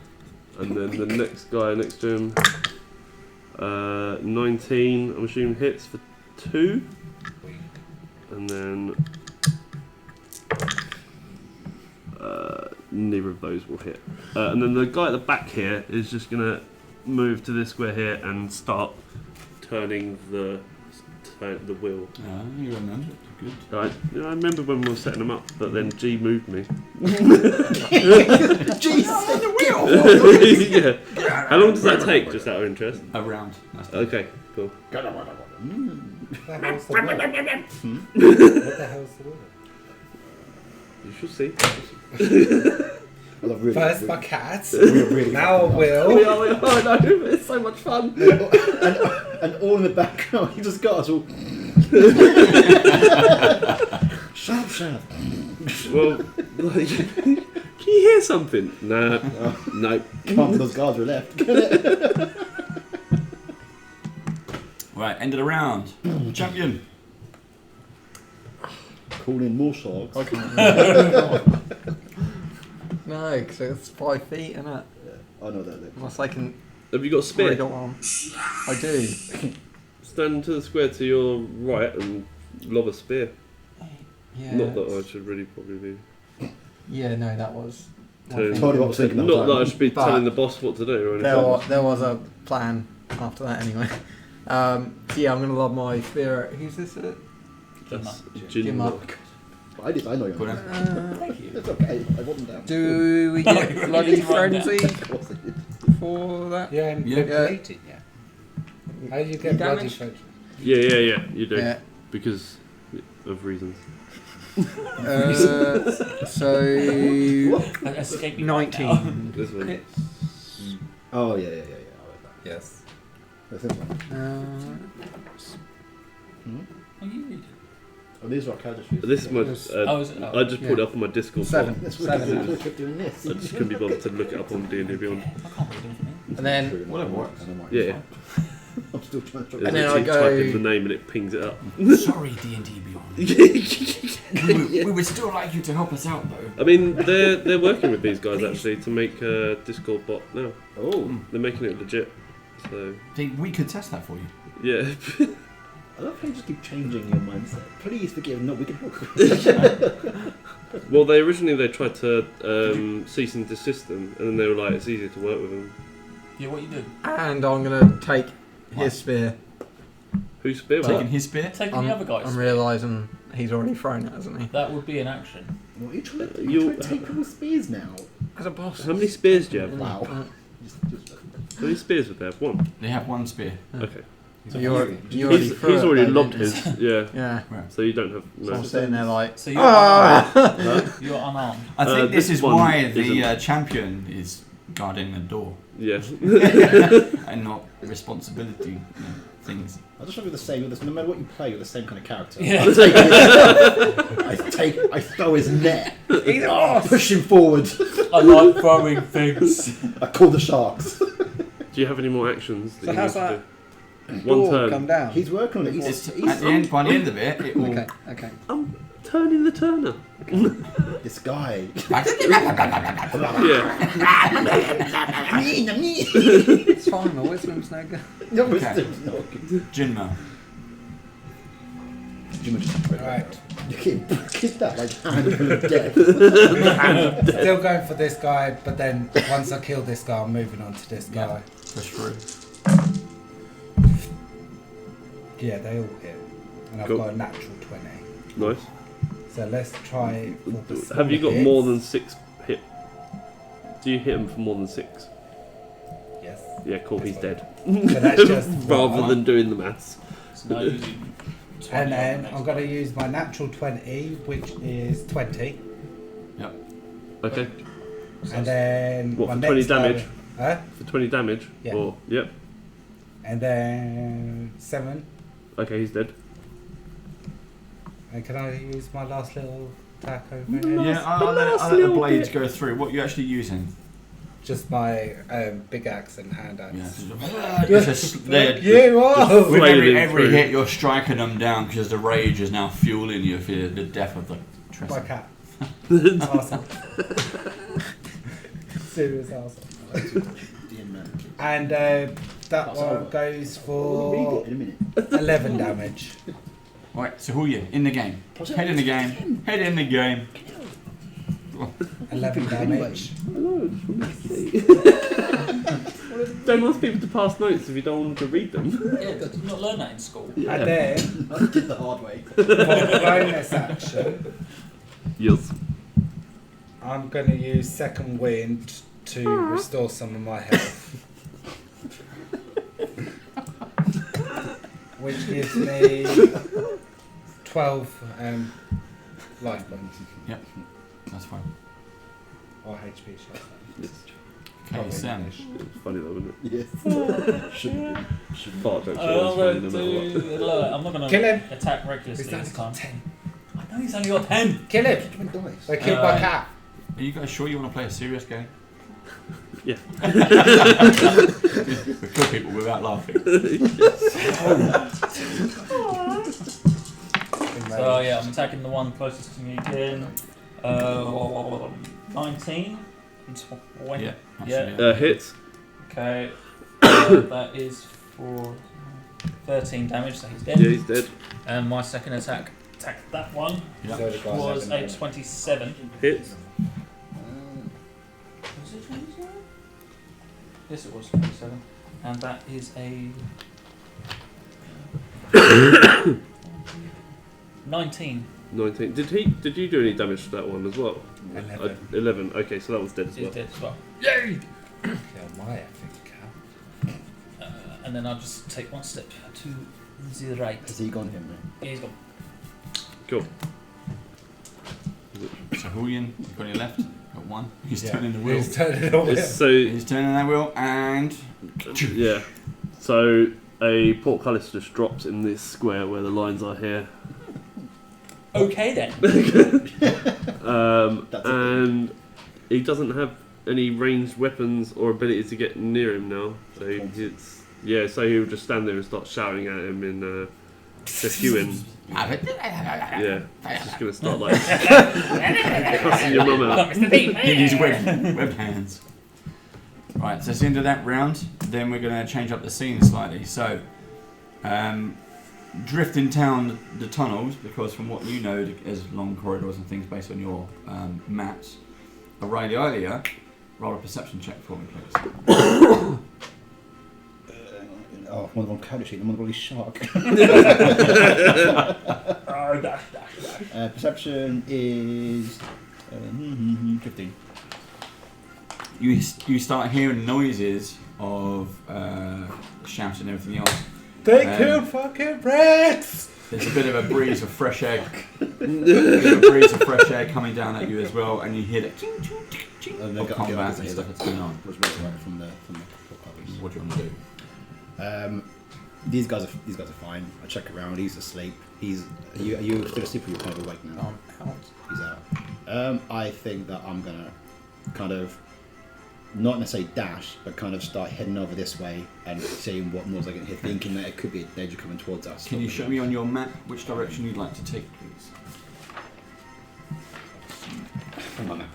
And then the next guy next to him, 19. I'm assuming hits for 2. Wait. And then neither of those will hit. And then the guy at the back here is just gonna move to this square here and start turning the wheel. You remember. Good. I remember when we were setting them up, but then G moved me. Jesus! Yeah. How long does that take? Just out of interest. A round. That's the- Okay, cool. What the hell's the word? What the hell's the word? You should see. I love really, First really, my cat. really Now Will. We are, I know, it's so much fun. and all in the background, he just got us all. Shut up. Well, like, can you hear something? Nah, no. Can't those guards are left. Right, end of the round. Champion. Call in more sharks. I can't remember. No, because it's 5 feet, isn't it? I know that. Unless I can Have you got a spear? wriggle on. I do. Stand to the square to your right and lob a spear. Yeah. Not that I should really probably be. Yeah, no, that was. Told you what I was thinking. Not that I should be But telling the boss what to do or anything. There was a plan after that anyway. So yeah, I'm going to lob my spear at. Who's this at? That's Jim Jin. up. I know you're Put on. in. Thank you. It's okay. I wasn't down. Do we get bloody frenzy Of course I did. for that? You haven't Yeah. completed yet. How do you get You bloody damaged? frenzy? Yeah, you do. Yeah. Because of reasons. So Escaping 19. This one. Hits. Oh yeah. I like that. Yes. That's this one. Oh, you read it. Oh, these are our casualties. This is my. Oh, is it? Oh. I just pulled it up on my Discord. 7. That's what 7. we kept doing this. I just couldn't be bothered to look it up on D&D Beyond. I can't read anything. And then Whatever works. Yeah. I'm still trying to. It's And then I literally go- type in the name and it pings it up. Sorry, D&D Beyond. We would still like you to help us out, though. I mean, they're working with these guys actually to make a Discord bot now. Oh, They're making it legit. So Think we could test that for you. yeah. I love how you just keep changing your mindset. Please forgive, no, we can help. Well, they originally tried to cease and desist them, and then they were like, it's easier to work with them. Yeah, what you do? And I'm gonna take his spear. Who's spear? Taking his spear. Taking the other guys. I'm realising he's already thrown it, hasn't he? That would be an action. What are you trying to, You- trying to take people's spears now? As a boss. How many spears do you have? Wow. How many spears would they have? One. They have one spear. Okay. So you already He's threw it, already though, lobbed didn't his. you? Yeah. Yeah. So you don't have. So I'm No. sitting there like. So you're Ah! unarmed. You're unarmed. I think this this is one why the isn't. champion is guarding the door Yeah. and not responsibility things. I just remember the same. No matter what you play, you're the same kind of character. Yeah. I throw his net. I push him forward. I like throwing things. I call the sharks. Do you have any more actions that So you how's need to that? do? One Door turn. come down. He's working on it. It's, at the end, by the end of it, it will. Okay. Okay. I'm turning the turner. This guy. Yeah. It's fine. My wisdom's no good. No, Okay. no. Jinma. Jimmy just Right. You keep that like handful of death. Still going for this guy, but then once I kill this guy, I'm moving on to this guy. Push through. Yeah, they all hit. And I've Cool. got a natural 20. Nice. So let's try. For the Have you got hits. more than 6 hit? Do you hit him for more than 6? Yes. Yeah, cool. He's dead. So that's just Rather one. than doing the maths. So now using 20 And then on the I'm next going to use my natural 20, which is 20. Okay. And then. What, my for 20 next guy- damage? Huh? For 20 damage. Yeah. Or yep. And then 7. Okay, he's dead. And can I use my last little attack over here? Yeah, I'll let the blades go through. What are you actually using? Just my big axe and hand axe. Yeah. They're- You are! With every Flailing through. hit, you're striking them down because the rage is now fueling you for the death of the My Trestle. cat. Awesome. Serious awesome. And that one goes for In a minute. 11 damage. Right, so who are you? In the game. Head in the game. Head in the game. 11 damage. Hello. Don't ask people to pass notes if you don't want to read them. Yeah, did you not learn that in school? And then, I did the hard way. for bonus action, Yes. I'm going to use Second Wind to restore some of my health. Which gives me 12 life points. That's fine. Or HP shot. Yes. Okay, Sam. It's funny though, isn't it? Yes. Shouldn't be. Fart jokes are I'm always funny no matter what. look, I'm not going Kill him. to attack recklessly He's only this time. got 10. I know he's only got 10. Kill him! Dice. I killed my Uh, cat. Are you guys sure you want to play a serious game? Yeah. We kill people without laughing. So yeah, I'm attacking the one closest to me again. 19 and 20. Yeah. Yeah. Hits. Okay. That is for 13 damage, so he's dead. Yeah, he's dead. And my second attack attacked that one. Yeah. So the guy's Was 11 a 27. Hits. Was it 27? Yes, it was 27. And that is a 19. 19. Did you do any damage to that one as well? 11. 11. Okay, so that one's dead as He's well. dead as well. Yay! Kill my effing cat. And then I'll just take one step to the right. Has he gone him then? He's gone. Cool. So Julian, you've got on your left. Got one. He's Yeah. turning the wheel. He's turning the wheel. So He's turning that wheel and yeah. So a portcullis just drops in this square where the lines are here. Okay then. That's it. And he doesn't have any ranged weapons or ability to get near him now. So it's so he'll just stand there and start shouting at him in Sahuagin. Yeah, it's just gonna start like cussing your mum out. You use webbed hands. Right, so it's the end of that round. Then we're going to change up the scene slightly. So, drifting down the tunnels, because from what you know, there's long corridors and things based on your maps. Aurelia, roll a perception check for me, please. Oh, one of them code sheet, I'm on a really shark. Perception is 15. You start hearing noises of shouting and everything else. They killed fucking Rex! There's a bit of a breeze of fresh air. Coming down at you as well, and you hear the ching ching ching ching of combat and stuff that's going on. What's right from the What do you want to do? These guys are fine. I check around. He's asleep. Are you still asleep or you're kind of awake now? Out. He's out. I think that I'm gonna kind of not necessarily dash, but kind of start heading over this way and seeing what noise I can hear, thinking that it could be a danger coming towards us. Can you show me on your map which direction you'd like to take, please? On my map.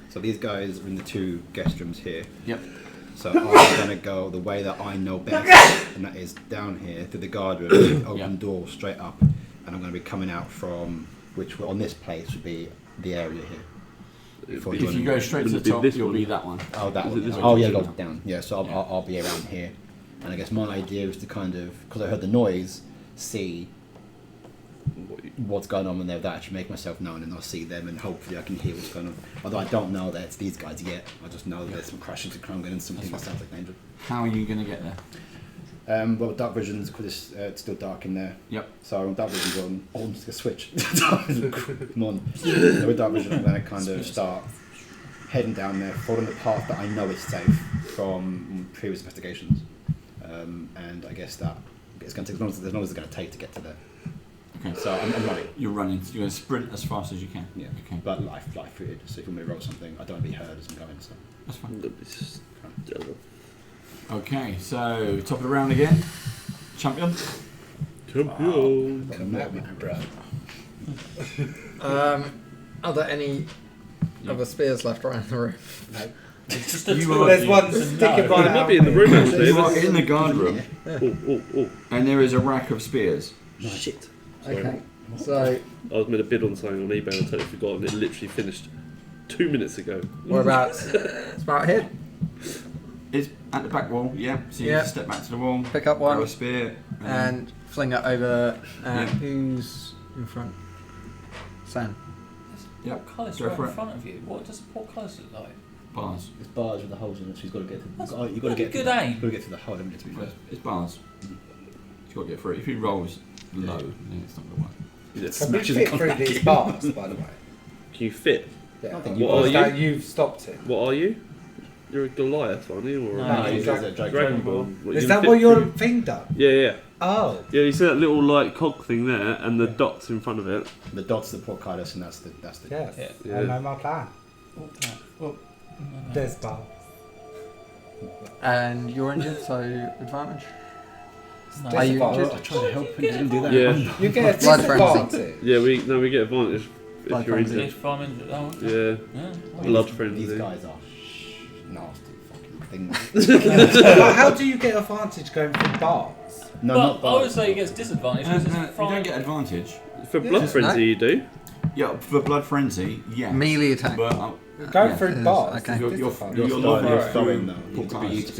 So these guys are in the two guest rooms here. Yep. So I'm going to go the way that I know best, and that is down here through the guard room, open door straight up, and I'm going to be coming out from which on this place would be the area here. If you go straight to the top, you'll be that one. Oh, that one. this Oh, one? yeah, go down. Yeah, so I'll be around here, and I guess my idea is to kind of, because I heard the noise, see what's going on in there, that actually make myself known, and I'll see them, and hopefully I can hear what's going on. Although I don't know that it's these guys yet, I just know that there's some crashing and crunking and something that sounds like danger. How are you going to get there? Well, dark visions, because it's still dark in there. Yep. So when dark vision's on, I'm just going to switch. Come on. So with dark vision, I'm going to kind of start heading down there, following the path that I know is safe from previous investigations. And I guess that it's going to take as long as it's going to take to get to there. Okay. So I'm running. You're running. You're going to sprint as fast as you can. Yeah. Okay. But life footed. So if you want me to roll something, I don't want to be heard as I'm going. So That's fine. It's just- Okay, so top of the round again. Champion. Champion. Are there any other spears left around the room? No. It's just a You tool. are- There's one No. sticking by It might be in the room actually. You are in the guard room, Oh. and there is a rack of spears. Shit. Okay. So, I was made a bid on something on eBay and I totally forgot, and it literally finished 2 minutes ago. whereabouts? It's about here. It's at the back wall, yeah. So you Yeah. step back to the wall, Pick up throw a one spear, and fling it over. Yeah. Who's in front? Sam. Yep, What colours go right for in it. front of you? What colours look like? bars. it's bars with the holes in it, so you've got to get through. That's You've got to get good through. aim. You've got to get through the hole, haven't you, to be fair. It's bars. You've got to get through it. If he rolls low, then it's not going to work. Can we Smashes fit the through these bars, by the way? Can you fit? Yeah. I think What Or are is you? that you've stopped it. What are you? You're a Goliath, aren't you? Or No, No, he's he's Dragon- a dragon. Dragon Ball. What, Is you that gonna what fit your through? thing done? Yeah. Oh. Yeah, you see that little like cog thing there, and the dots in front of it. The dots, the portcullis, and that's the. Yes. Yeah. I know my plan. Oh, There's bar. And you're injured, so advantage. no. Are you Disadvantage. injured? I tried to help him. He didn't do that. Yeah. You get a Blood frenzy. disadvantage. Yeah, we get advantage Blood if you're frenzy. injured. If I'm injured, oh, okay. Yeah, Yeah. blood frenzy. These guys are nasty fucking things. But how do you get advantage going through bars? No, But not I bars. would say he gets disadvantage No, because no, it's you don't from. get advantage. For blood Yeah. frenzy, you do. Yeah, for blood frenzy, yeah. Melee attack. But Going yeah. through Yes, bars. okay. is You're disadvantage. You're not throwing through though. You need to portcullis, be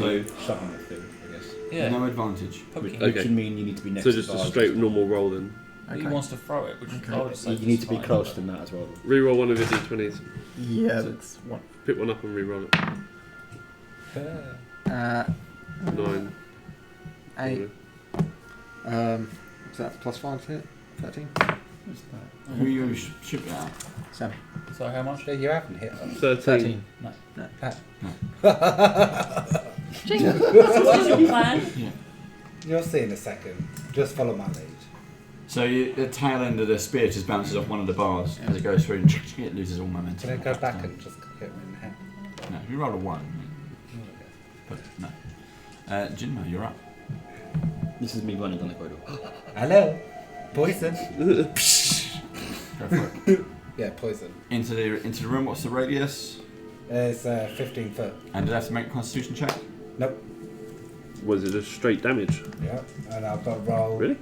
shoving it through, I guess. Yeah. no advantage. Poking. Which Okay. would mean you need to be next So to just a bars. straight normal roll then. He Okay. wants to throw it, which I would say You need to be fine, close but- than that as well. Reroll one of your d20s. Yeah, that's one. Pick one up and reroll it. Yeah. 9. 8. Is that plus 5 to hit? 13? Who you shoot it at? 7. So how much? Yeah, you haven't hit them. 13. 13. What's your plan? Yeah. You'll see in a second. Just follow my lead. So the tail end of the spear just bounces off one of the bars as it goes through and it loses all momentum. Can I go back and just hit me in the head? No, if you roll a 1. But no. Jinmo, you're up. This is me running down the corridor. Hello. Poison. Go for it. Yeah, poison. Into the room. What's the radius? It's 15 foot. And do I have to make a Constitution check? Nope. Was it just straight damage? Yeah. And I've got to roll Really?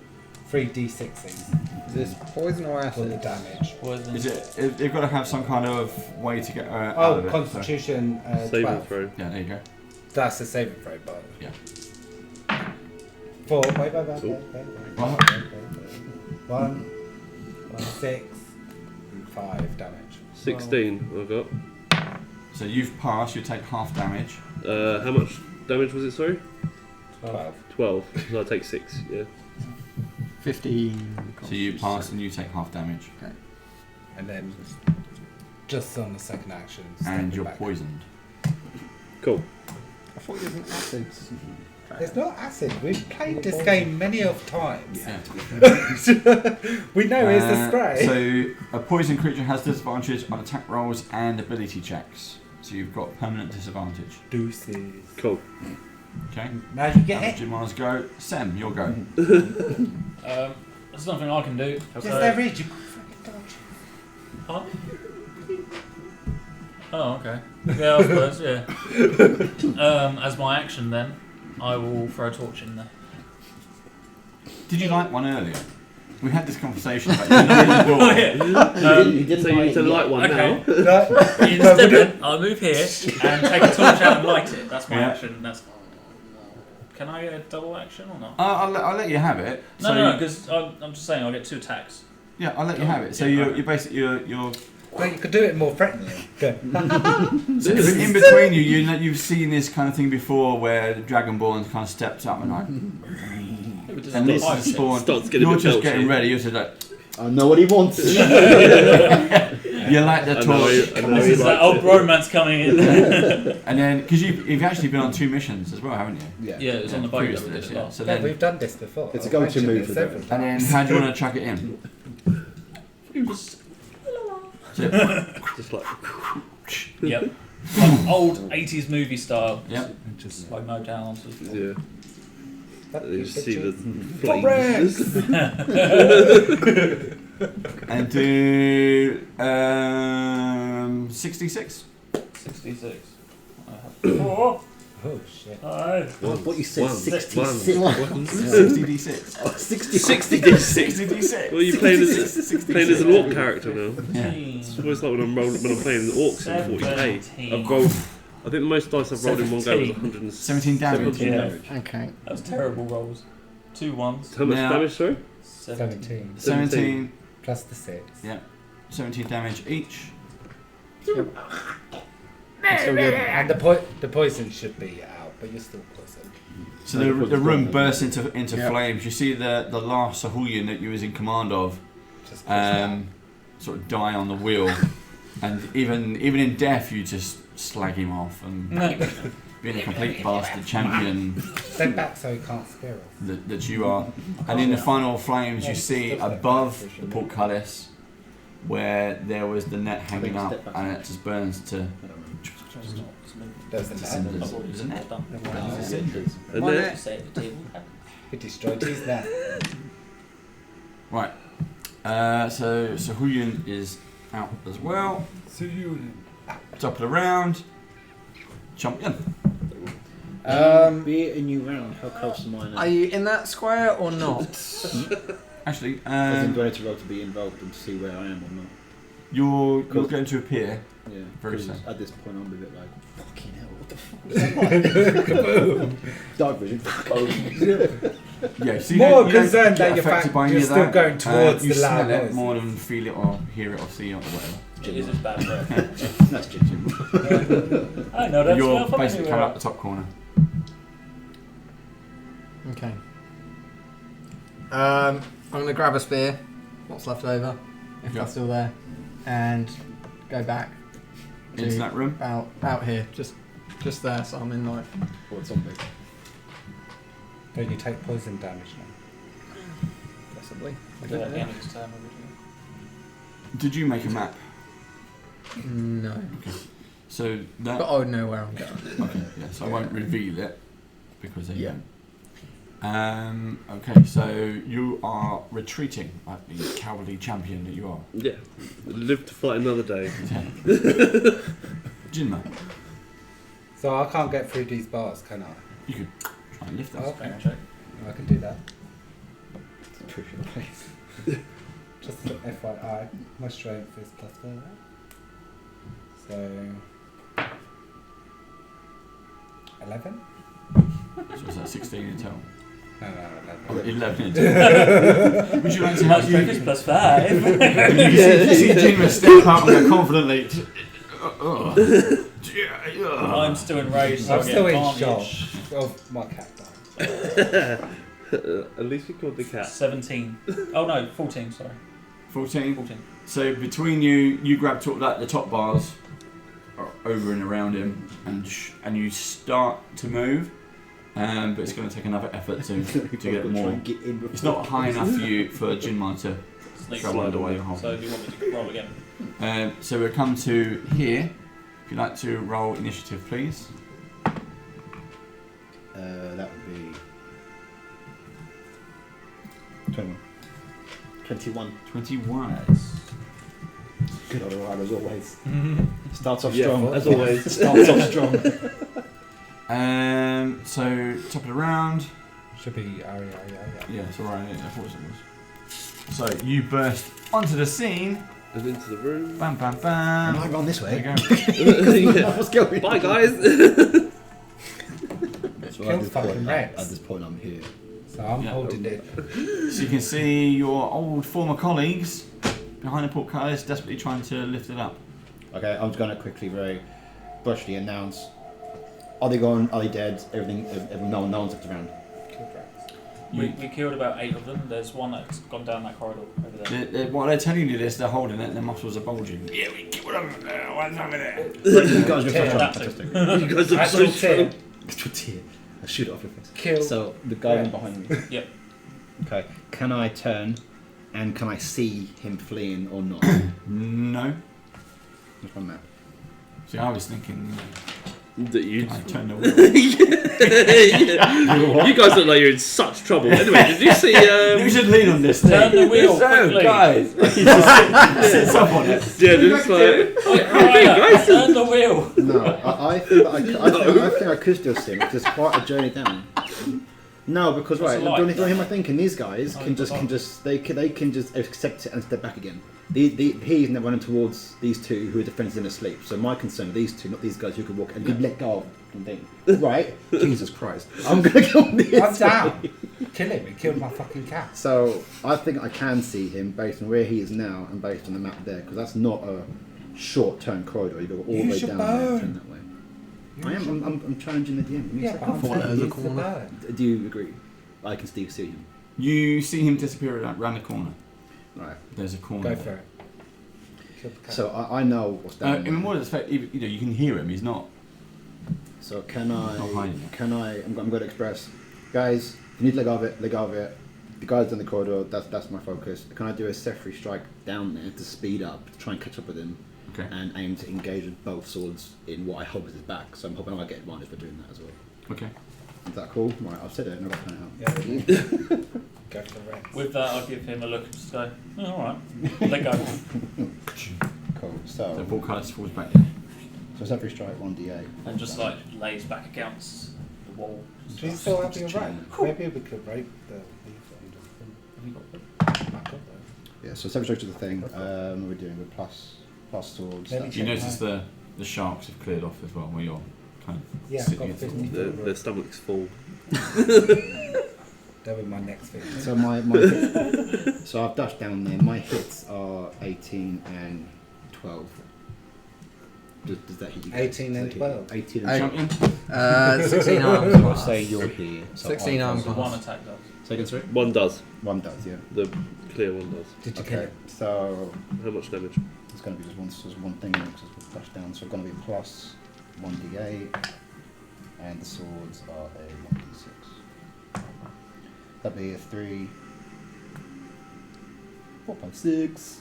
3d6s Is this poison or for the acid? damage. Poison. Is it? You've got to have some kind of way to get out of it. Constitution Saving 12. throw. Yeah, there you go. That's a saving throw, but. Yeah. 4. Wait. What? 1, 6, 5 damage. 16 I've got. So you've passed. You take half damage. How much damage was it, sorry? 12. 12. So I take 6, yeah. 15. So you pass and you take half damage. And then, just on the second action, And step you're back. poisoned. Cool. I thought it was an acid. It's not acid. We've played this game many of times. Yeah. We know it's a spray. So a poison creature has disadvantage on attack rolls and ability checks. So you've got permanent disadvantage. Deuces. Cool. Okay. Now you get How it. did Mars go? Sem, your go. There's nothing I can do. Yes, so- there is. You fucking dodge. Huh? Oh, okay. Yeah, I suppose, yeah. As my action then, I will throw a torch in there. Did you light one earlier? We had this conversation about you Oh, yeah. You didn't So you need to it light yet. one Okay. now. Instead, I'll move here and take a torch out and light it. That's my Yeah. action. That's. Can I get a double action or not? I'll let you have it. No, no, because I'm just saying I'll get 2 attacks. Yeah, I'll let you have it. So Yeah, you're basically you're Well, you could do it more threateningly. Go. so in between you've seen this kind of thing before where the Dragonborn kind of steps up and like, and this is spawn. Starts getting a You're bit just belchy. getting ready. You're just like I know what he wants. you light the I know, torch, I know This he is that likes old it. bromance coming in. and then because you've actually been on 2 missions as well, haven't you? Yeah, it was on the boat Previous that to we did this, it yeah. last. So Yeah, then, we've done this before. It's a I've go-to mentioned move it for several them. and then times. how do you want to chuck it in? Just like, Yep. Like old 80s movie style. Yeah. Just slow mo down onto the floor. yeah. But You just see the Rex! flames. And do 66. 66. I have 4. Oh shit. 5. What you said, One, 66. one. 60d6. Oh, 60. 60d6. Well, you're playing as an orc character now. 17. It's always like when I'm playing orcs in 40k. I've rolled. I think the most dice I've rolled in one go was 100. 17 damage. 17 Yeah. damage. Okay. That was terrible rolls. 2 1s. How much Now- damage, sorry? 17. 17. Plus the 6. Yeah. 17 damage each. It's still good. And the poison should be out, but you're still poisoned. So the room bursts into flames. You see the last sahuagin that you was in command of Just push that. sort of die on the wheel, and even in death you just slag him off and being a complete bastard champion Step back so he can't scare us. that you are. And in the final flames you see above the portcullis where there was the net hanging up and it just burns to There's the cinders. net. There's a net. Done. Cinders. And One then, net. Say at the table. He destroyed his net. Right. So Sahuagin is out as well. Top of the round. Champion. Be it a new round. How close am I now? Are you in that square or not? Actually, I think do I need to roll to be involved and to see where I am or not? you're going to appear. Yeah. Very 'cause soon. at this point I'm a bit like, fucking hell, what the fuck? Dark vision. Yeah, so you More don't get concerned that you're affected by any you're of still that. going towards you the loud smell it noise. more than feel it or hear it or see it or whatever. It is as bad breath. That's Jim. I know that You're smell from basically anywhere. out the top corner. Okay. I'm gonna grab a spear, what's left over, if Yeah. that's still there, and go back Into that room. out here, just there. So I'm in like What's on me? Don't you take poison damage now? possibly. I Yeah, don't at the know. end of his turn, originally. Did you make a map? No, So that. but I would know where I'm going. Okay, yeah, so I won't reveal it because they Yeah. Okay, so you are retreating like the cowardly champion that you are. Yeah. Live to fight another day. Jinma, So I can't get through these bars, can I? you could try and lift us. Okay. Check. I can do that. It's a crucial place. Just FYI, my strength is +4. So 11? So is that 16 in total? No, Oh, 11. 11 in total. Would you like to My help strength you? is +5. You see Jinma step up and go confidently. I'm still enraged, so I'm I get still in advantage. shock of my cat dying. At least we called the cat. 17. Oh no, 14, sorry. 14. 14. So between you grab the top bars over and around him, and you start to move, but it's going to take another effort to get more. It's not high enough for Jinma to Sneak travel slide the way away. the whole. So do you want me to roll again? So we'll come to here. If you'd like to roll initiative, please. That would be 21. 21. 21. Good old ride as always. Starts off Yeah, strong. as always. Starts off strong. So top of the round. Should be Ari. Yeah, it's alright. I thought it was. So you burst onto the scene. And into the room. Bam, bam, Am bam. I gone this way? There you go. What's going Bye, on? guys. So Kill fucking Rex. at this point, I'm here. So I'm Yeah. holding it. So you can see your old former colleagues behind the portcullis desperately trying to lift it up. Okay, I'm just going to quickly, very brushly announce: are they gone? Are they dead? Everything. No one's looked around. We killed about 8 of them. There's one that's gone down that corridor over there. While they're telling you this, they're holding it and their muscles are bulging. Yeah, we killed them. What's over there? You guys are Tear fantastic. You guys are so Actual tear. strong. I shoot it off your face. Kill. So the guy behind me. Yep. Okay. Can I turn, and can I see him fleeing or not? No. Just on that. See, I was thinking, That you. can I turn the wheel? You guys look like you're in such trouble. Anyway, did you see? You should lean on this thing. Turn the wheel quickly. guys. He just sits up on it. Yeah, just like. Right, turn the wheel. No, I think I think I could still see him. It's quite a journey down. No, because What's right, it the like? only thing I'm thinking, these guys Oh, can it's on. just accept it and step back again. He's now running towards these two who are defenders in their sleep. So my concern are these two, not these guys who could walk and could let go of and thing. Right? Jesus Christ. I'm gonna kill this. I'm down. Kill him. He killed my fucking cat. So I think I can see him based on where he is now and based on the map there, because that's not a short-term corridor. You go all the way Use your down there, bone. turn that way. I'm challenging the DM. Give me a Yeah, second. but I'm Fall saying out of the use the corner. bird. Do you agree? I can still see him. You see him disappear around the corner. Right. There's a corner. Go there. for it. Kill the cat. So I know what's down In more there. respect, you can hear him. He's not. So can Not hiding. I'm going to express, guys. You need to let go of it. Let go of it. The guys down the corridor. That's my focus. Can I do a Sefri strike down there to speed up, to try and catch up with him, Okay. and aim to engage with both swords in what I hope is his back. So I'm hoping I get advantage for doing that as well. Okay. Is that cool? Right, I've said it. No, I'll plan it out. Yeah. Go for the Rex. With that, I'll give him a look and just go, oh, alright, let go. Cool. So So portcullis falls back there. Sefri strike 1d8. And just like lays back against the wall. Do you still have your Just right? chilling. Maybe we could break the leaf Have you got under. Back up though. Yeah. So Sefri strike to the thing. We're doing with plus swords. Maybe That's You check notice mine. the sharks have cleared off as well, where you're kind of Yeah, sitting got at the 50. Their stomachs full. That was my next thing. So so I've dashed down there. My hits are 18 and 12. Does that hit you? guys? 18 and Does that hit you? 12. 18 and Hey. 12. 16 arms. I'm say you're here. So 16 arms. So one attack does. Second three? One does. One does, yeah. The clear one does. Did you kill Okay, it? so How much damage? it's going to be just one thing because it's dashed down. So it's going to be plus 1d8, and the swords are a 1d6. That'd be a 3, 4.6.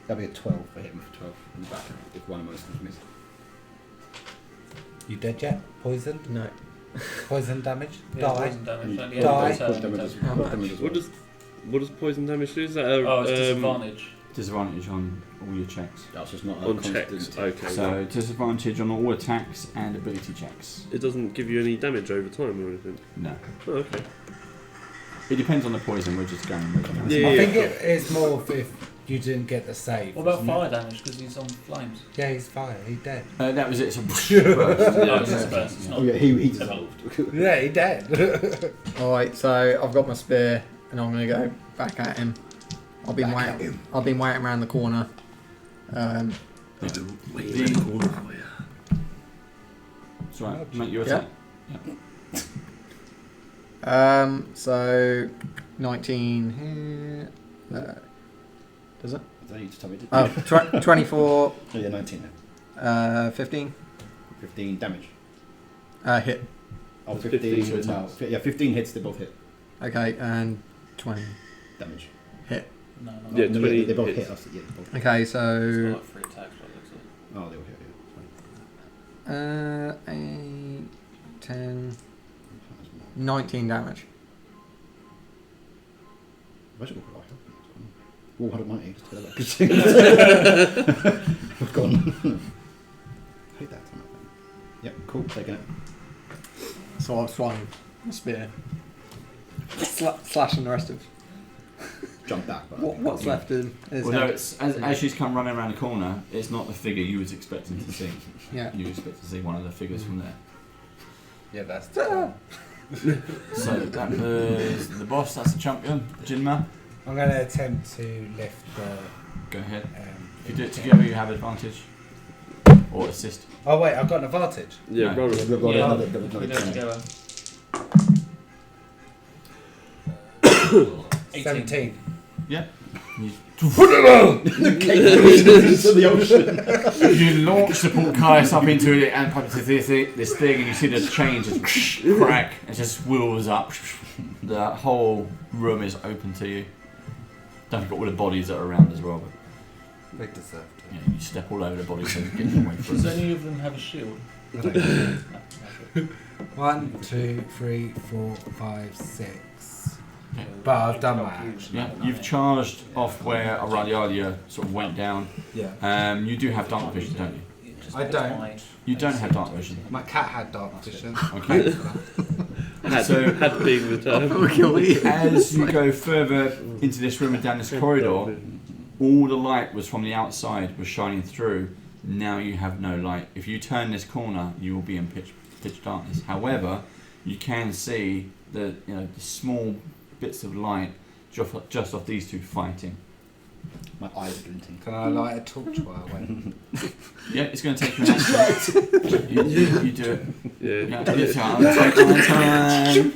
That'd be a 12 for hitting for 12 in the back if one of most was missed. You dead yet? Poisoned? No. Poison damage. Yeah, Die. poison damage. Only Die. every turn Poison damage does- as well. Damage as well. What does poison damage do? Is that a, Oh, it's disadvantage. Disadvantage on all your checks. That's just not a on constant. checks? Okay. So disadvantage on all attacks and ability checks. It doesn't give you any damage over time or anything. No. Oh, okay. It depends on the poison. We're just going with. Yeah. I think it's more if you didn't get the save. What about isn't it? fire damage? Because he's on flames. Yeah, he's fire. He's dead. That was it. It's a Oh, it's a burst. It's Oh not. yeah, he dissolved. Yeah, he dead. Alright, so I've got my spear and I'm going to go back at him. I've been waiting around the corner. It's right. Make your attack. So 19 here. Does it? I don't need to tell me. Oh, 24, Oh, yeah, 19 then. 15. 15 damage. Hit. Oh, 15 15. to No, yeah, 15 hits. They both hit. Okay, and 20. Damage. Hit. No, no. Yeah, No, 20 they both hits. hit us. Yeah, they both. Okay, It's got so like 3 attacks. Like Oh, they all hit. Yeah. 8, 10, 19 damage. Imagine what I have. 490. Just tell that. Gone. Hate that. Yep. Cool. Taking it. So I've swung my spear. Slashing the rest of Jump back. But what's left in his Well, no, head. it's, as she's come running around the corner, it's not the figure you was expecting to see. Yeah. You expect to see one of the figures from there. Yeah, that's. So that was the boss. That's the champion, Jinma. I'm going to attempt to lift the. Go ahead. Um, If you do it together, you have advantage or assist. Oh wait, I've got an advantage. Yeah, No. roll We've it. got Yeah. another. We do it together. 18. 17. Yeah. You, Into the ocean. you launch the portcullis up into it and up into this thing, and you see the chain just crack and just wheels up. The whole room is open to you. Don't forget all the bodies that are around as well. But They deserved yeah, you step all over the bodies so you get them away from Does them. any of them have a shield? it. 1, 2, 3, 4, 5, 6. But I've done my action. Yeah, you've charged off where Aurelialia sort of went down. Yeah. You do have dark vision, don't you? I don't. You don't have dark vision. My cat had dark vision. Okay. Had being the term. As you go further into this room and down this corridor, all the light was from the outside was shining through. Now you have no light. If you turn this corner, you will be in pitch darkness. However, you can see the small bits of light just off these two fighting. My eyes are glinting. Can I light a torch while I wait? Yeah, it's going to take you an action. you do it. Yeah. Yeah, your time. Take my time.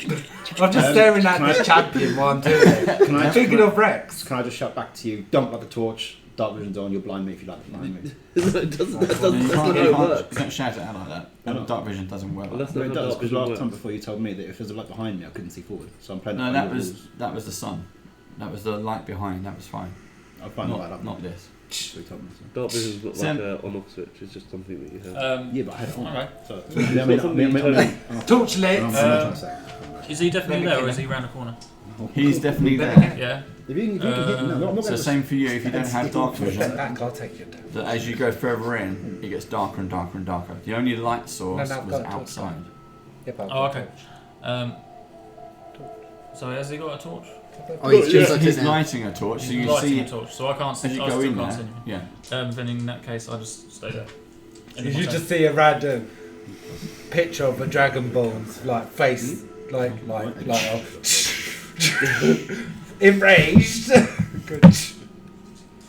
I'm just staring at this champion while I'm doing it. Can I Thinking of Rex. Can I just shout back to you? Don't light the torch. Dark vision's on. You'll blind me if you like to blind me. That doesn't, that's You not can't, how you it can't, works. you don't shout it out like that. Why not? Dark vision doesn't work. Well, Like that's No, not it how does. dark Because vision last time works. before you told me that if there's a light behind me, I couldn't see forward. So I'm playing. that. No, by that your was rules. the sun. That was the light behind. That was fine. I'll find the light up. Not this. So he told me. So. Dark vision's not Sam- like a on-off switch, it's just something that you have. Yeah, but I had it on. Alright. So, Torch lit. I'm not trying to say. Is he definitely Let me there or kill is he round the corner? He's definitely there. Yeah. If you can hit, no, I'm not So going same for you. If you don't have dark Step vision, back, I'll take you down. that as you go further in, it gets darker and darker and darker. The only light source No, I've was got a torch. outside. Yep, I've Oh, got okay. So has he got a torch? Oh, he's just He's it now. lighting a torch, so He's you lighting see a torch, so I can't see. as you I go still in can't there. see anything. Yeah. Then in that case, I just stay there. Did you just see a random picture of a Dragon Ball's like face, like enraged? Good.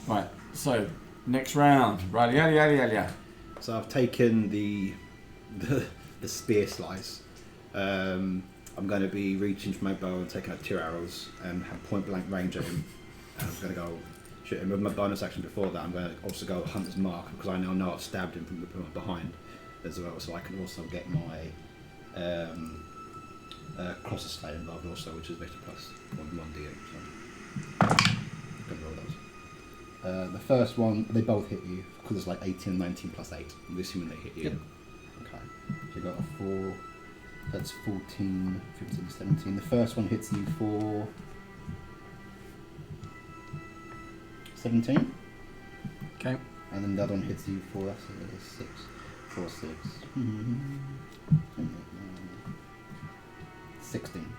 Right. So next round. Right. Yeah. So I've taken the spear slice. I'm going to be reaching for my bow and taking out 2 arrows and have point blank range at him. And I'm going to go shoot him with my bonus action. Before that, I'm going to also go Hunter's Mark because I now know I've stabbed him from behind as well. So I can also get my Crosses Slayer involved also, which is Victor plus 1d8. So I'm going to roll those. The first one, they both hit you because it's like 18 and 19 plus 8. I'm assuming they hit you. Yep. Okay. So you got a 4, That's 14, 15, 17. The first one hits you for 17. Okay. And then the other one hits you for, that's 6. 4, 6. 16.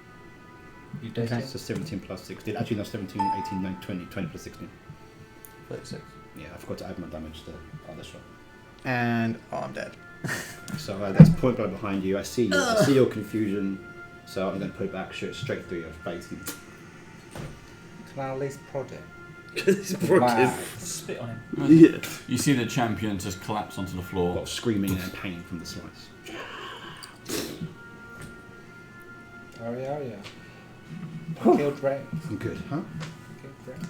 You do Okay. it. So 17 plus 16. Actually, no, 17, 18, 19, 20. 20 plus 16. 36. Yeah, I forgot to add my damage to the other shot. And I'm dead. So that's point blank behind you. I see your confusion. So I'm going to put it back, shoot it straight through your face. Can I at least prod it? It's broken. Spit on him. Yeah. You see the champion just collapse onto the floor. Got screaming and pain from the slice. Oh yeah. Killed Rex. I'm good, huh? Killed Rex.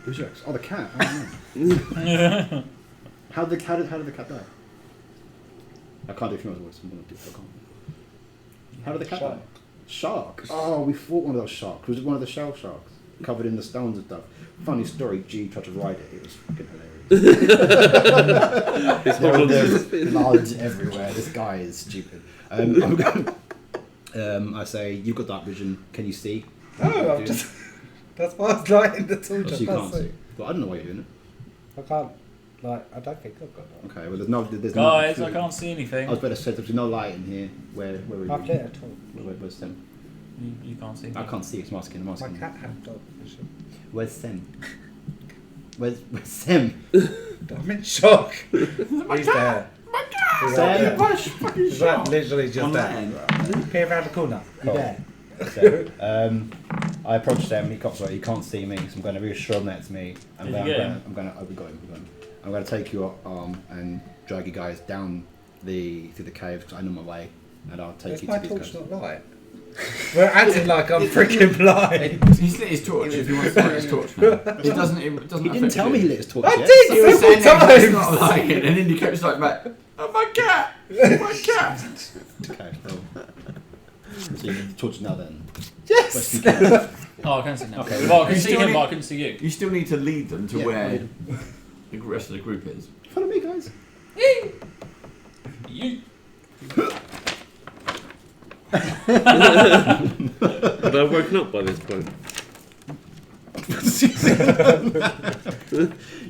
Who's Rex? Oh, the cat. I don't know. How did the cat die? I can't do female voice. I'm gonna do. I can't. How did the cat die? Shark. Oh, we fought one of those sharks. Was it one of the shell sharks covered in the stones and stuff? Funny story. G tried to ride it. It was fucking hilarious. There's blood everywhere. This guy is stupid. I say you've got dark vision. Can you see? Oh, I'm just. That's why I was lighting the torch. Oh, so you can't see. Well, I don't know why you're doing it. I can't. Like, I don't think I've got that. Okay. Well, there's Guys, no. I can't see anything. I was better said there's no light in here. Where are I've you? lit a torch. Where's Sam? You can't see. I can't see. It's masking. I'm My asking. cat had dog vision. Where's Sam? Where's Sam? I'm in shock. He's there. He's Sam? right there. He's like literally just On there. land. Peer around the corner. Cool. You're there. So, I approach Sam. He can't see me, so I'm going to reassure him that's me. Did you get him? I'm going to take your arm and drag you guys down through the cave because I know my way, and I'll take Is you my to these torch guys. not light? We're acting like I'm freaking blind. He's lit his torch if he wants to light his torch now. It doesn't He didn't affect tell you. me he lit his torch I yet. did He was saying several that it's not times. lighting, and then he kept like, oh my cat! Oh my cat! Okay, well. So you need the torch now then. Yes. Best you can. Oh, I can see now. Okay. Well, I can You see still him, need- but I couldn't see you. You still need to lead them to Yeah, where lead the rest of the group is. Follow me, guys. You. Had I woken up by this point?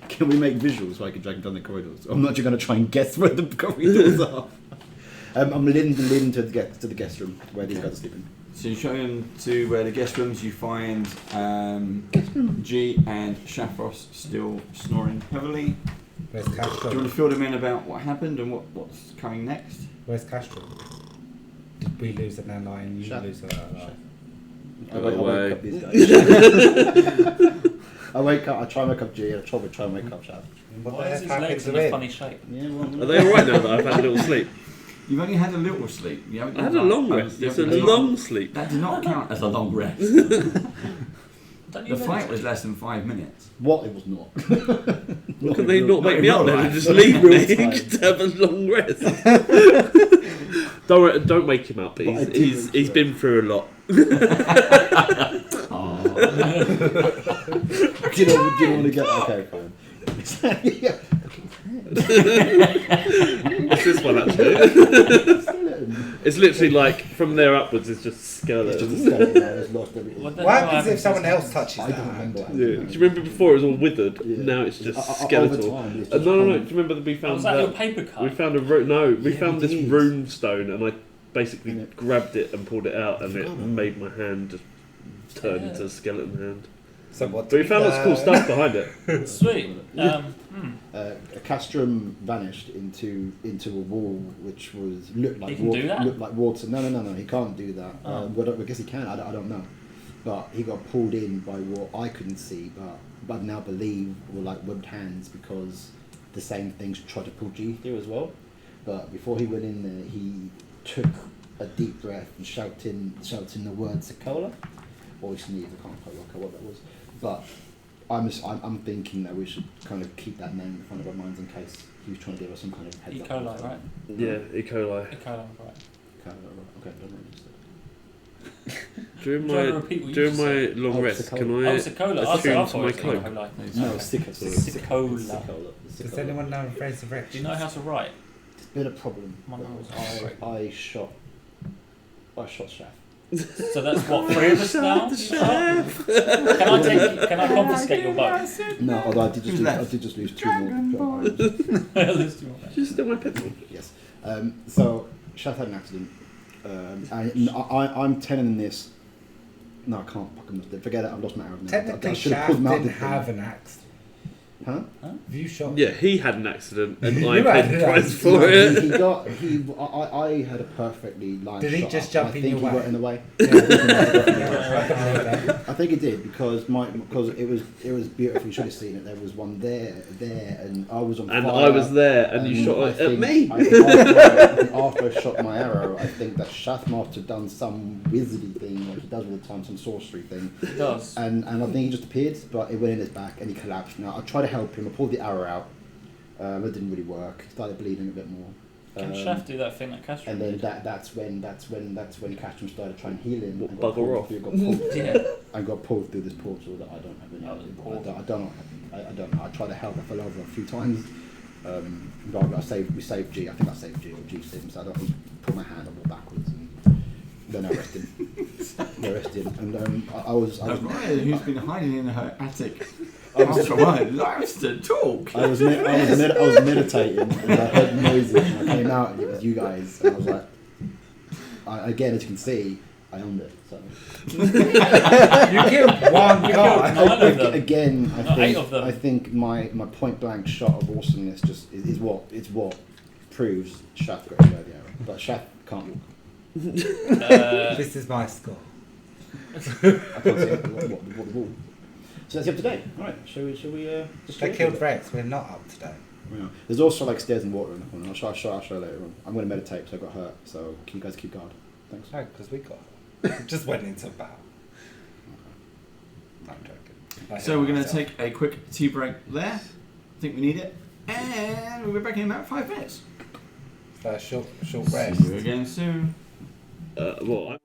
Can we make visuals so I can drag them down the corridors? I'm not just going to try and guess where the corridors are. I'm leading to the guest room where these guys are sleeping. So you show him to where the guest rooms. You find G and Shafros still snoring heavily. Where's Do you want Castro? to fill them in about what happened and what's coming next? Where's Castro? Did we lose an ally and you Shut- lose an ally? I Go wake away. up these guys. I wake up, I try and wake up G, and I try and wake up Shaf. What Why the is heck his happened legs to in a him? funny shape? Yeah, well, Are they alright now that I've had a little sleep? You've only had a little sleep. You haven't I had done a long like- rest. you It's a haven't done- long sleep. That did not count as a long rest. Don't you The fight was meditate? less than 5 minutes. What? It was not. Why can they not wake me not up then right. and just leave me Real time. to have a long rest? Don't wake him up. But I He's did he's, wake he's you been through a lot. Do you know want to get? Okay, fine. Yeah. What's this one actually? Skeleton. It's literally like from there upwards. It's just It's skeleton. just a skeleton now. It's lost everything. What the What hell happens if someone to else his touches I that? don't remember. Yeah. Do you remember before it was all withered? Yeah. Now it's just Over skeletal. time, it's No, just no. Do common. you remember that we hand? found Was that your that? paper cut? We found we Yeah, found we this did. rune stone, and I basically Yeah. grabbed it and pulled it out, and it forgot. made my hand just turn Yeah. into a skeleton hand. So what? But we found lots of cool stuff behind it. Sweet. A castrum vanished into a wall which looked like He can water. do that? Looked like water. No, he can't do that. Oh. I guess he can. I don't know. But he got pulled in by what I couldn't see, but I now believe were like webbed hands because the same things tried to pull G through as well. But before he went in there, he took a deep breath and shouting the word Sakola, or he sneezed. I can't quite work out what that was. But I'm thinking that we should kind of keep that name in front of our minds in case he was trying to give us some kind of heads E. up. coli, right? Yeah, E. coli. E. coli, right. Okay, don't worry. During Do you wanna my repeat what you during just my said? long Oh, rest, Sakola. can Oh, I Sakola. I attune thought to my it was cloak? coli. No, Sicola. Sicola. Does anyone know the phrase of Rex? Do you know how to write? It's been a problem. My nose is I shot I shot Chef. So that's what, 3 of us now? Can I confiscate your boat? No, although I did just lose 2 more. She's still my pet. Yes. So Chef had an accident. I'm telling this. No, I can't fucking forget it. I've lost my arrow now. Technically, Shaft didn't have an axe. Huh? Have you shot? Yeah, he had an accident, and You I had paid an the price accident. for it. I had a perfectly lined Did shot. he just up, jump and in I your think he way? got in the way. Yeah. I think he did because it was beautiful. You should have seen it. There was one there, and I was on And fire. I was there, and you shot I it at think- me. I think after I shot my arrow, I think that Shathmarsh had done some wizardy thing, like he does all the time, some sorcery thing. It does. And I think he just appeared, but it went in his back and he collapsed. Now I tried to help him. I pulled the arrow out. It didn't really work. He started bleeding a bit more. Can Shaft do that thing that Castro And then did? that's when Castrum started trying to heal him. and Bugger pulled off. through- got pulled, Yeah. I got pulled through this portal that I don't have any idea. I don't know what happened. I don't know. I tried to help. I fell over a few times. But we saved G. I think I saved G or G saved him. So I put my hand on the backwards and then I arrested him. And I was Ryan, who's been hiding in her attic. After a while, likes to talk. I was meditating and I heard noises and I came out and it was you guys and I was like, again as you can see, I owned it. So You killed one guy. 9 of them. again, Not 8 of them. I think my point blank shot of awesomeness just is what proves Shaft got away with the arrow. But Shaft can't walk. This is my score. I can't see the wall. So that's up to date. All right, shall we just They go killed through it? Rex. We're not up to date. Yeah. There's also like stairs and water in the corner. I'll show later on. I'm going to meditate because I got hurt. So can you guys keep guard? Thanks. No, because we got. We just went into battle. I'm joking. So we're going to take a quick tea break there. I think we need it. And we'll be back in about 5 minutes. Short rest. See you again soon. Well,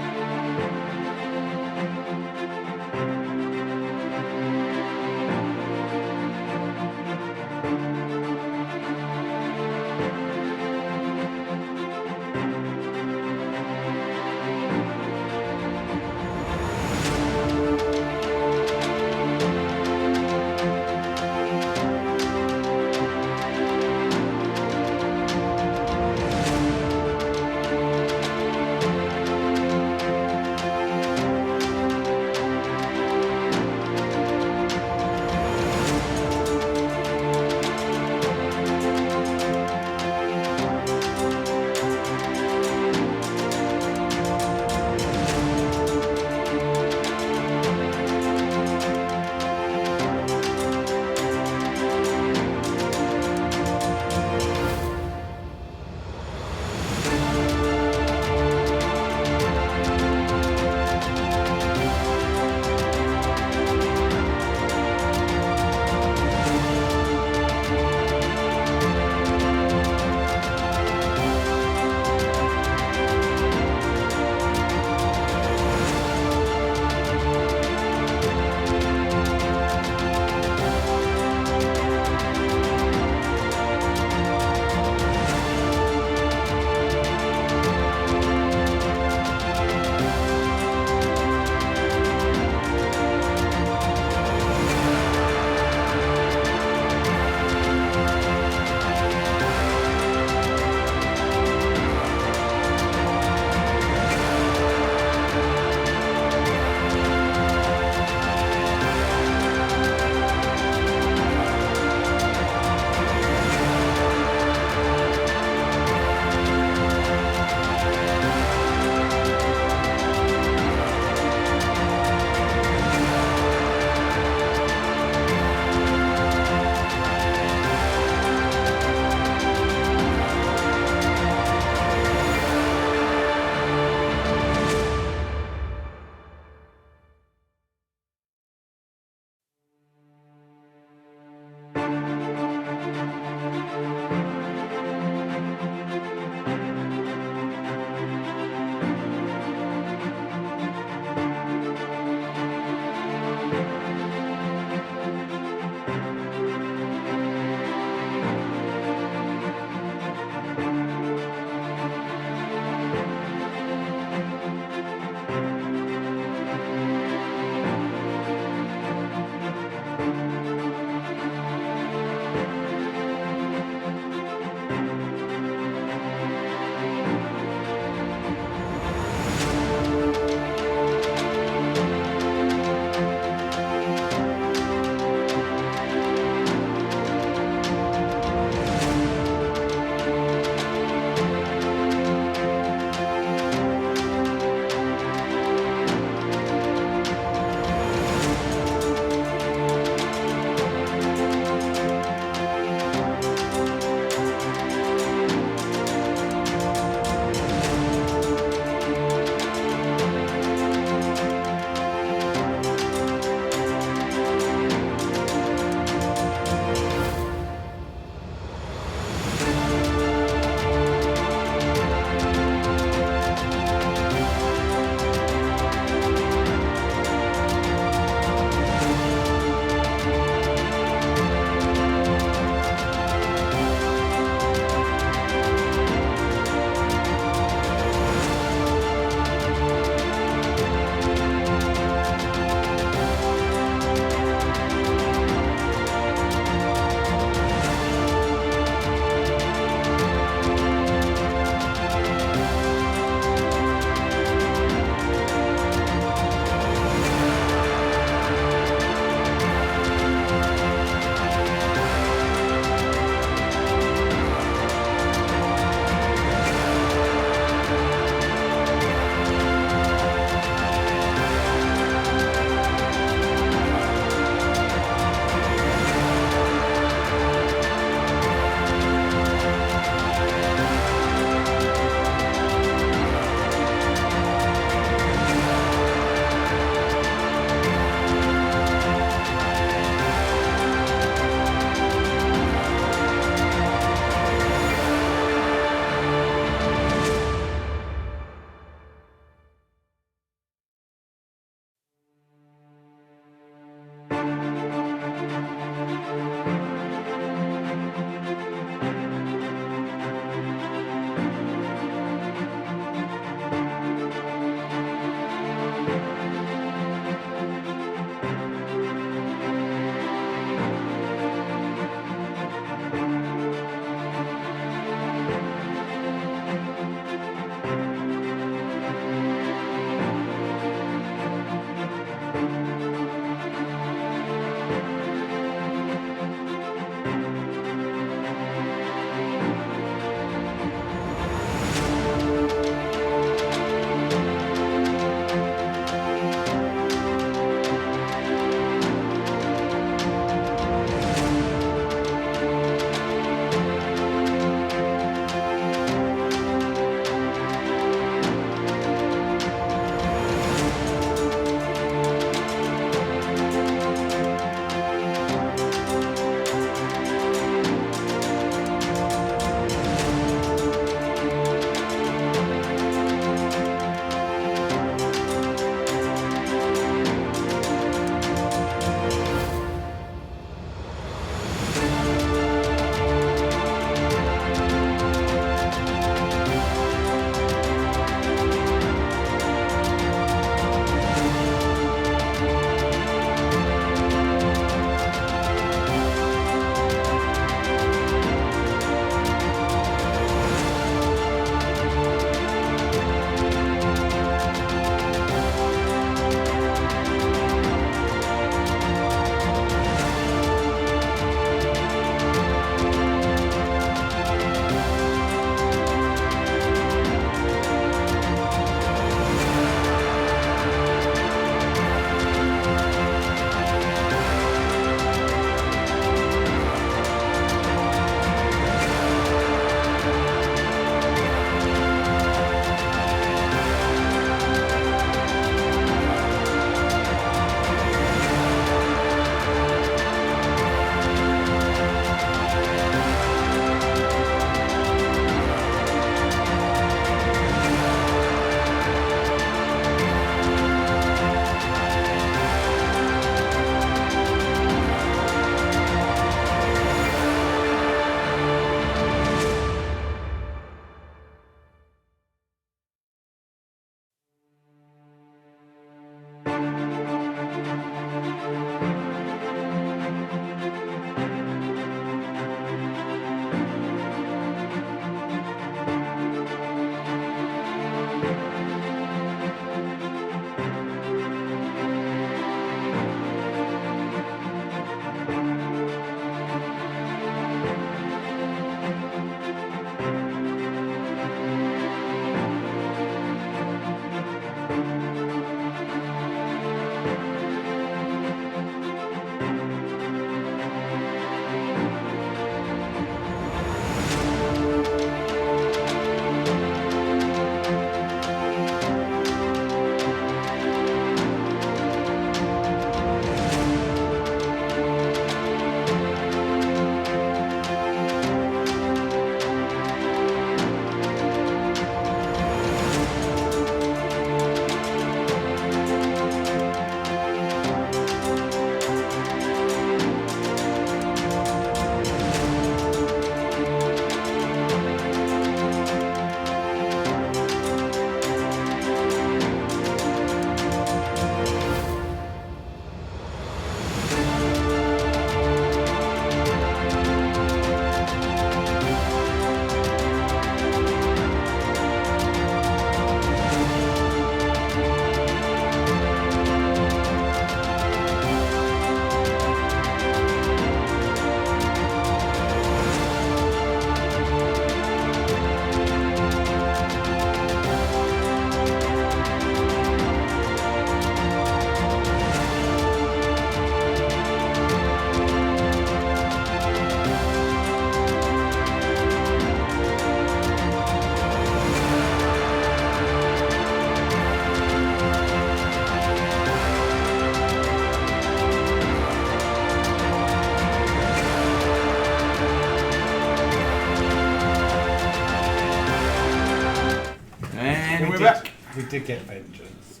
did get vengeance.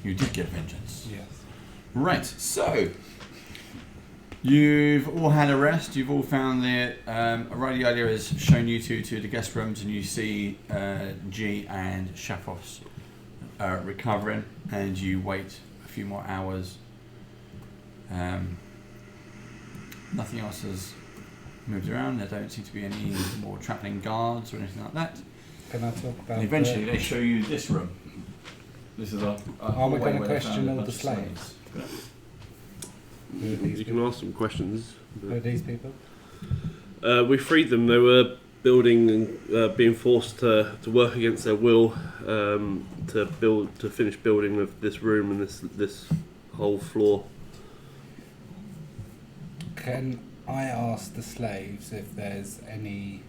You did get vengeance. Yes. Right, so you've all had a rest. You've all found that Radiolia has shown you to the guest rooms, and you see G and Shaphos recovering, and you wait a few more hours. Nothing else has moved around. There don't seem to be any more travelling guards or anything like that. Can I talk about? And eventually, they show you this room. This is a Are we hallway going to where they question found a all bunch the of slaves? You can ask some questions. Who are these people? We freed them. They were building and being forced to work against their will to finish building of this room and this whole floor. Can I ask the slaves if there's any?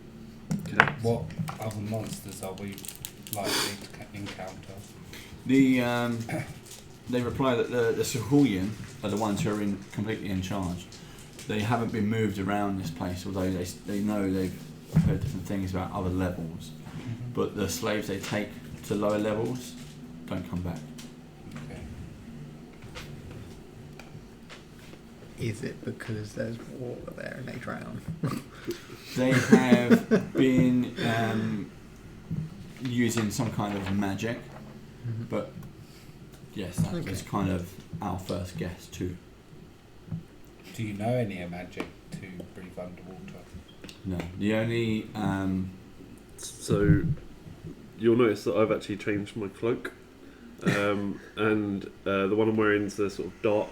Cats. What other monsters are we likely to encounter? They reply that the sahuagin are the ones who are completely in charge. They haven't been moved around this place, although they know they've heard different things about other levels. But the slaves they take to lower levels don't come back. Okay. Is it because there's water there and they drown? They have been using some kind of magic, but yes, that was kind of our first guess too. Do you know any magic to breathe underwater? No, the only So you'll notice that I've actually changed my cloak, and the one I'm wearing is a sort of dark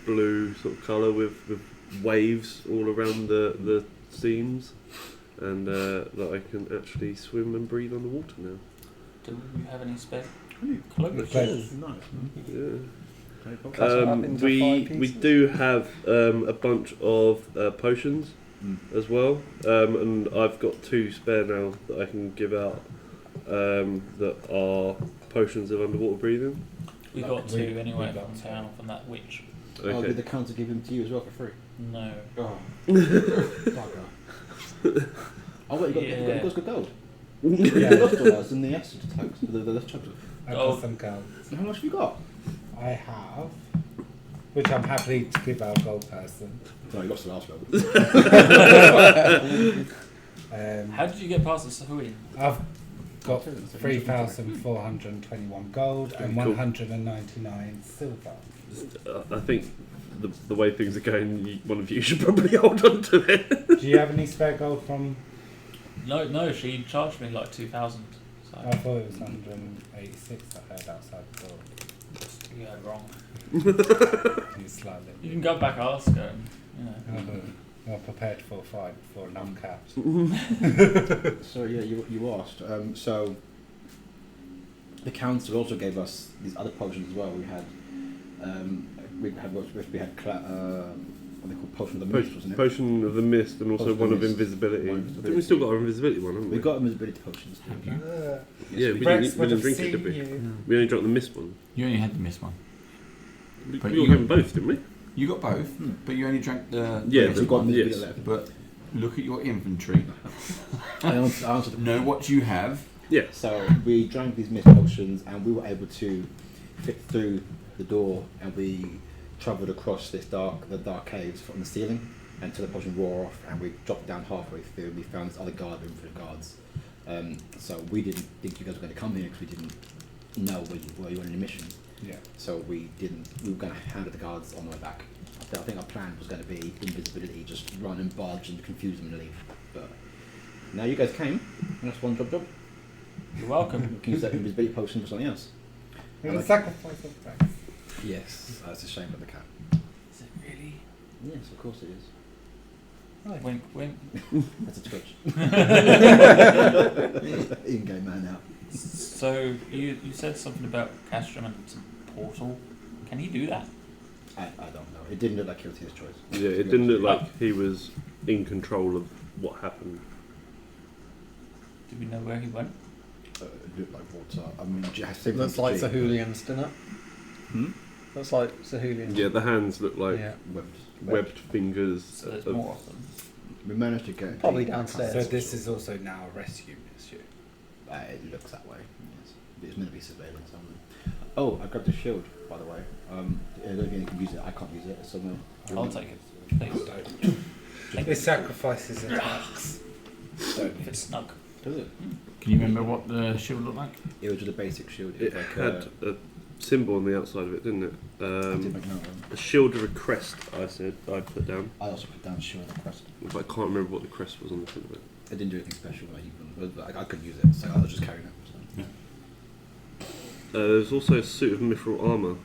blue sort of colour with waves all around the seams, and that I can actually swim and breathe underwater now. Do you have any spare Nice. cloaks? Yeah. Cut it up into 5 We pieces? do have a bunch of potions as well, and I've got 2 spare now that I can give out that are potions of underwater breathing. We Like, got 2 we anyway got from town from that witch. Oh, Okay. did the council give them to you as well for free? No. Oh, bugger. Oh wait, you Yeah. guys got gold. Yeah. You lost all ours in the acid attacks. The chapter. I've Oh. got some gold. How much have you got? I have, which I'm happy to give our gold person. No, you lost the last gold. How did you get past the sahuagin? I've got 3,421 gold and Cool. 199 silver. I think the way things are going, one of you should probably hold on to it. Do you have any spare gold from? No, she charged me like 2,000. So I thought it was 186 I heard outside the door. you heard wrong. You slightly. You can go back ask her. And, you know. I'm prepared for a fight for an uncapped. So yeah, you asked. So the council also gave us these other potions as well. We had what they call potion of the mist, wasn't it? Potion of the mist and also Potion of one the of mist. invisibility. One I of think we still got our invisibility one, haven't we? We got invisibility potions. Have you? Yeah, we Rex didn't would have drink it, seen did we? you. We only drank the mist one. You only had the mist one. We But all you- had them both, didn't we? You got both, but you only drank the Yeah, mist we got one. invisibility yes. left. But look at your inventory. I answered Know what you have. Yeah. So we drank these mist potions and we were able to fit through the door, and we travelled across the dark caves from the ceiling until the potion wore off, and we dropped down halfway through and we found this other guard room for the guards. So we didn't think you guys were going to come here because we didn't know where you were on a mission. Yeah. So we were going to hand it the guards on the way back. I think our plan was going to be invisibility, just run and barge and confuse them and leave. But now you guys came, and that's one job. You're welcome. We can use that invisibility potion for something else. It was a sacrifice of Rex. Yes, that's a shame for the cat. Is it really? Yes, of course it is. Wink, wink. That's a twitch. In-game man out. So you said something about Castrum and portal. Can he do that? I don't know. It didn't look like it was his choice. Yeah, it didn't look like he was in control of what happened. Do we know where he went? It looked like water. I mean, same Looks like Sahulians, doesn't it? Looks like Sahulians. Yeah, the hands look like Yeah. webbed fingers. So there's of- more of them. We managed to get Probably the- downstairs. So this is also now a rescue mission. It looks that way. Yes. It's meant to be surveillance. Oh, I grabbed a shield, by the way. I don't think you can use it. I can't use it. So I'll take it. Please. It sacrifices attacks. If it's snug. Does it? Can you remember what the shield looked like? It was just a basic shield. It like had a symbol on the outside of it, didn't it? I did make note of it. A shield with a crest. I put down, I also put down shield and crest. but I can't remember what the crest was on the front of it. I didn't do anything special. I couldn't use it, so I was just carrying it. So. There's also a suit of mithril armor.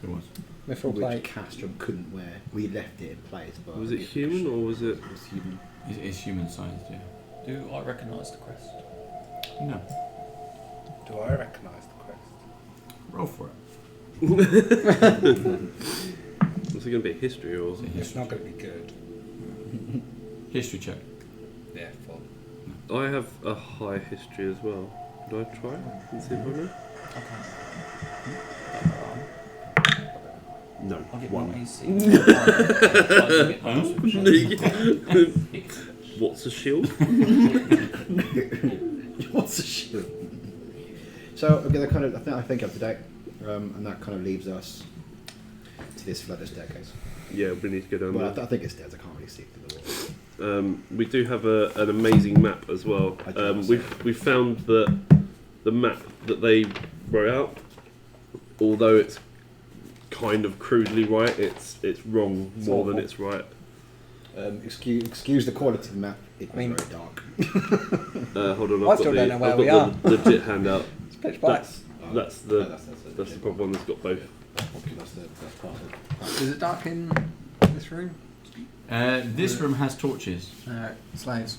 It was. Mithril Which plate. Castrum couldn't wear. We left it in place, but Was it human or was it? It was human. It's human sized, yeah. Do I recognise the crest? No. Do I recognise the crest? Roll for it. Was it going to be history or? It's not going to be good. History check. Yeah, full. I have a high history as well. Do I try and see if I know? Okay. No. I'll get One. one AC. What's a shield? What's a shield? So okay, that kind of I think up to date, and that kind of leaves us to this flooded staircase. Yeah, we need to go down Well, there. I think it's stairs. I can't really see through the wall. We do have an amazing map as well. We found that the map that they wrote out, although it's kind of crudely right, it's wrong more than it's right. Excuse the quality of the map. It was I mean- very dark. Hold on, I still don't know where we are. the legit handout. It's pitch black. That's the proper one that's got both. That's part of it. Is it dark in this room? This room has torches. Slaves.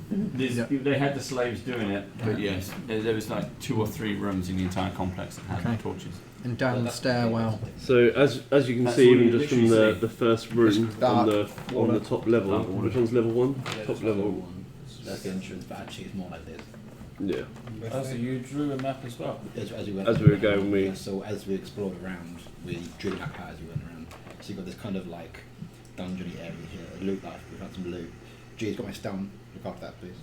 They had the slaves doing it, but yes, there was like 2 or 3 rooms in the entire complex that had Okay. torches. And down the stairwell. So as you can That's see, all even you just from literally the first room dark on the top level, Dark water. which one's level 1? Top level. One. That's the entrance, but actually it's more like this. Yeah. Oh, so you drew a map as well? As we went As we were going, we- so as we explored around, we drew the map out as we went around. So you've got this kind of like dungeony area here. Loot life. We found some loot. G's got my stone. Look after that, please.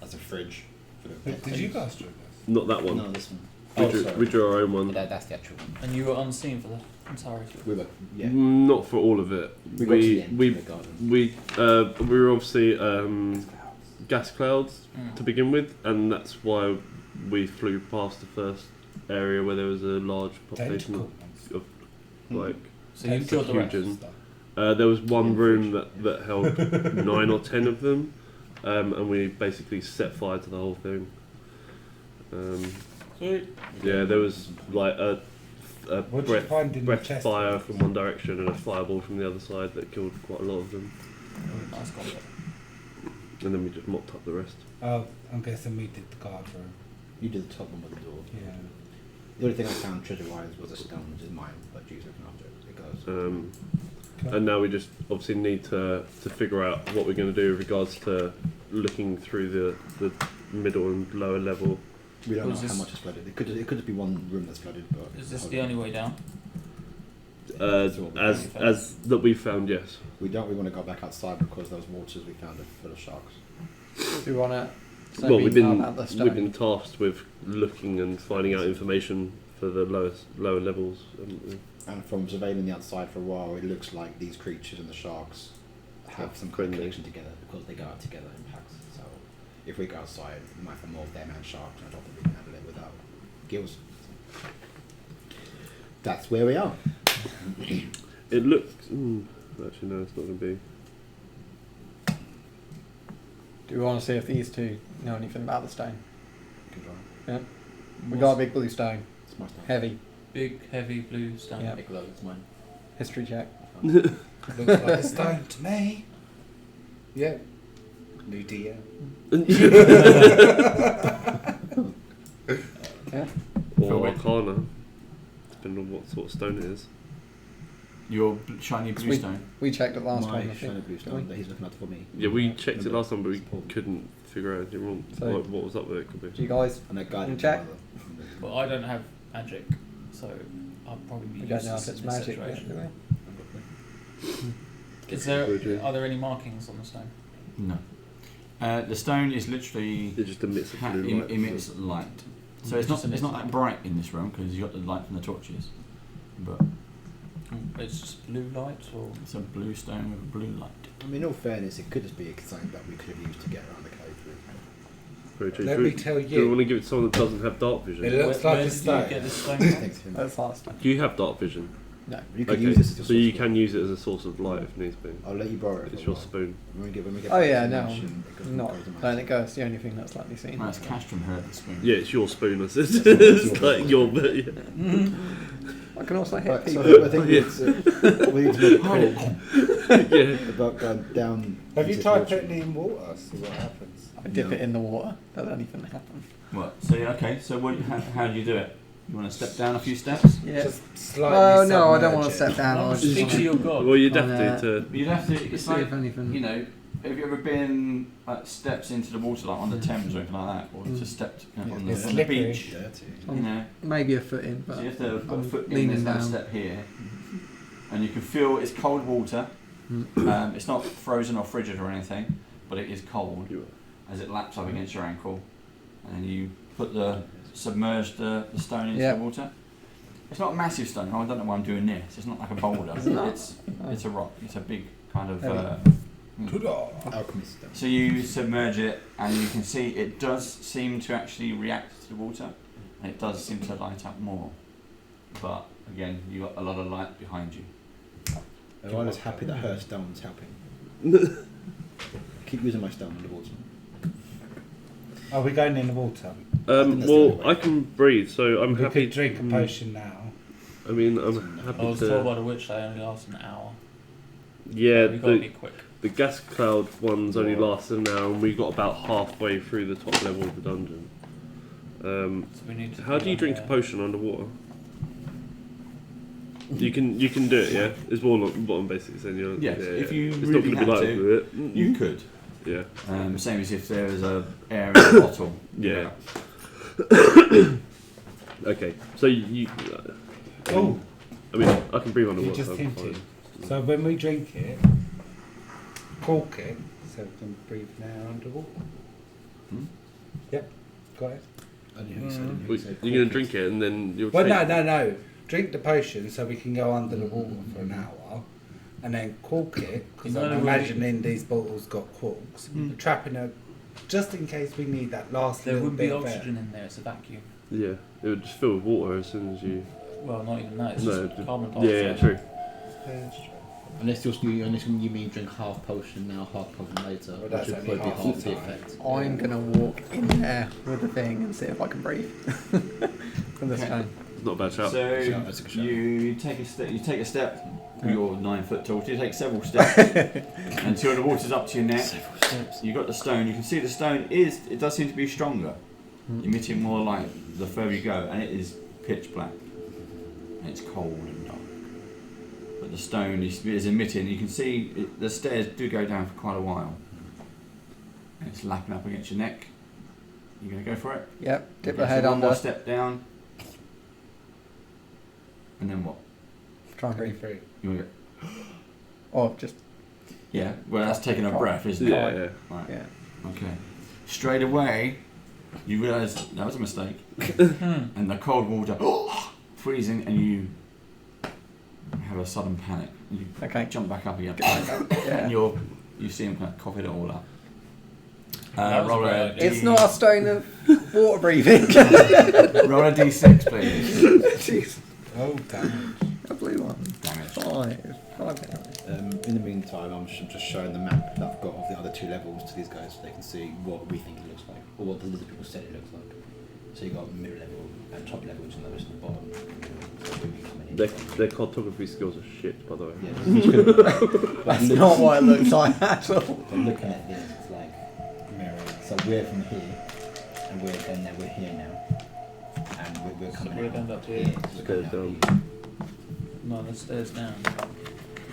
As a fridge. For the Did you guys do this? Not that one. No, this one. We drew our own one. That's the actual one. And you were unseen for the entirety of it? We were, yeah. Not for all of it. We got to the end of the garden. we were obviously gas clouds Mm. to begin with, and that's why we flew past the first area where there was a large population Tentacle of like. So you killed the rest? Huge. There was one room that held 9 or 10 of them, and we basically set fire to the whole thing. Sweet. Yeah, there was like a What did you find in the breath chest? fire from one direction and a fireball from the other side that killed quite a lot of them, Nice combat. and then we just mopped up the rest. Oh, I'm guessing we did the guard room. You did the top one with the door. Yeah. The only thing I found treasure-wise was a stone, which is mine, but G's looking after it. It goes. And now we just obviously need to figure out what we're going to do with regards to looking through the middle and lower level. We don't know Was how this- much is flooded. It could just be one room that's flooded, but Is this the only way down? As that we found, yes. we don't. We want to go back outside because those waters we found are full of sharks. Do you want to say Well, me we've now been about the stone? we've been tasked with looking and finding out information for the lower levels. And from surveilling the outside for a while, it looks like these creatures and the sharks have some kind of connection together because they go out together in packs. So if we go outside, we might find more of them and sharks, and I don't think we can handle it without gills. That's where we are. It looks. Actually, no, it's not going to be. Do we want to see if these two know anything about the stone? Good one. Yeah. We got a big blue stone. It's my stuff. Heavy. Big, heavy blue stone. Yeah. Nicola, it's mine. History check. Looks like a stone to me. Yeah. New DM. Yeah. Or Arcana, depending on what sort of stone it is. Your shiny blue Sweet. stone. We checked it last My time. I shiny think. blue stone that he's looking after for me. Yeah, we checked it Remember? last time, but we It's important. couldn't figure out anything wrong. So- what was up with it? Could Do be. you guys? And that guy Can you didn't check? bother. But I don't have magic, so I'll probably be We don't know useless if it's in this magic yet, situation. do we? Are there any markings on the stone? No. The stone is literally It just emits a blue light. emits light. So it's not that bright in this realm because you've got the light from the torches, but It's just blue light, or it's a blue stone with a blue light. I mean, in all fairness, it could just be something that we could have used to get around the cave with. Very true. Let me tell Do you want you, to give it to someone that doesn't have dark vision? it looks Where like a did you get stone. this stone? Thanks to him. That's last time. Do you have dark vision? No. You could Okay, use this as your so you source of can use it as a source of light if needs be. light. I'll let you borrow it. It's for a your while. spoon. When we get Oh back yeah, to the no. mansion, it goes- Not goes to the letting mansion. it go. It's the only thing that's likely seen. No, it's Castrum her at the spoon. Yeah, it's your spoon. I said. That's It's your like your bit. Yeah. I can also hit Right, people. so I think we need to make a credit Yeah. about going down. Have you into tried the water. putting it in water? See what happens. I dip No. it in the water. That don't even happen. What? So okay. So how do you do it? You want to step down a few steps? Yeah. Just slightly. Oh no, I don't submerge want to it. step down. I just Speak to wanna your god. Well, you'd have On, to. You'd have to. It's see like if anything. you know. Have you ever been like steps into the water, like on the Thames or anything like that, or Mm. just stepped Yeah, on, it's the slippery. beach? Dirty. You know. Maybe a foot in, but So you have to put a I'm foot in leaning this kind of down. step here, and you can feel it's cold water. Mm. It's not frozen or frigid or anything, but it is cold You as it laps up against your ankle, and then you submerge the stone into Yeah. the water. It's not a massive stone. I don't know why I'm doing this. It's not like a boulder. It's not. It's a rock. It's a big kind of. Alchemist stuff. So you submerge it, and you can see it does seem to actually react to the water, and it does seem to light up more. But again, you got a lot of light behind you. I'm just happy that her stone's helping. Keep using my stone in the water. Are we going in the water? think that's the Well, only way. I can breathe, so I'm We happy. could drink a potion now. I mean, I'm happy I was told to. by the witch they only last an hour. Yeah, We gotta the be quick. the gas cloud ones only last an hour, and we got about halfway through the top level of the dungeon. So we need to How do you drink a that. potion underwater? You can do it, yeah. It's bottom basically saying you're. Yes, yeah, if you it's really not going to had be like to, with it. You could. Yeah. Same as if there was a air in a bottle. Yeah. Okay, so you. Oh, I mean, I can breathe you underwater. just I'm hinted. fine. So when we drink it, cork it, so we can breathe now underwater. Hmm? Yep, got it. I didn't hear you say- I didn't hear Well, you say you're going to cork drink it and then you'll. Well, take- no. Drink the potion so we can go under the water for an hour, and then cork it because You know, I'm we- imagining these bottles got corks. Mm. Trapping it just in case we need that last There little wouldn't be bit of air. oxygen in there, it's a vacuum. Yeah, it would just fill with water as soon as you. Well, not even that, it's No, just carbon dioxide. yeah, true. Unless you mean drink half potion now, half potion later, Well, which that's would only probably be half half the the time. effect. I'm gonna walk in there with the thing and see if I can breathe. From the Okay. stone. It's not a bad shout. So Shout, that's a good shout. you take a step. You take a step. You're 9 foot tall. So you take several steps until the water's up to your neck. You got the stone. You can see the stone it does seem to be stronger, emitting more light the further you go, and it is pitch black. And it's cold and dark. But the stone is emitting. You can see the stairs do go down for quite a while. And it's lapping up against your neck. You gonna go for it? Yep. Dip Okay, the head so one more under. step down. And then what? Try and breathe. Free. You want to go? Or just Yeah, well, that's taking a breath, isn't it? Yeah, yeah. Right. yeah. Okay. Straight away, you realise that was a mistake, and the cold water, freezing, and you have a sudden panic. You Okay. jump back up again, Yeah. and you see him kind of cough it all up. That was Roll a bad. It's not a stone of water breathing. roll a d6, please. Jeez. Oh, damn. A blue one. Damage. 5 damage. In the meantime, I'm just showing the map that I've got of the other two levels to these guys so they can see what we think it looks like, or what the other people said it looks like. So you've got middle level and top level, which is those at the bottom. So we'll be coming in. Their cartography skills are shit, by the way. Yeah, it's good. That's not what it looks like at all. But looking at this, it's like so we're from here, and we're here now, and we're coming we'd out end up here. So we're coming Stairs out down. here. No, the stairs down.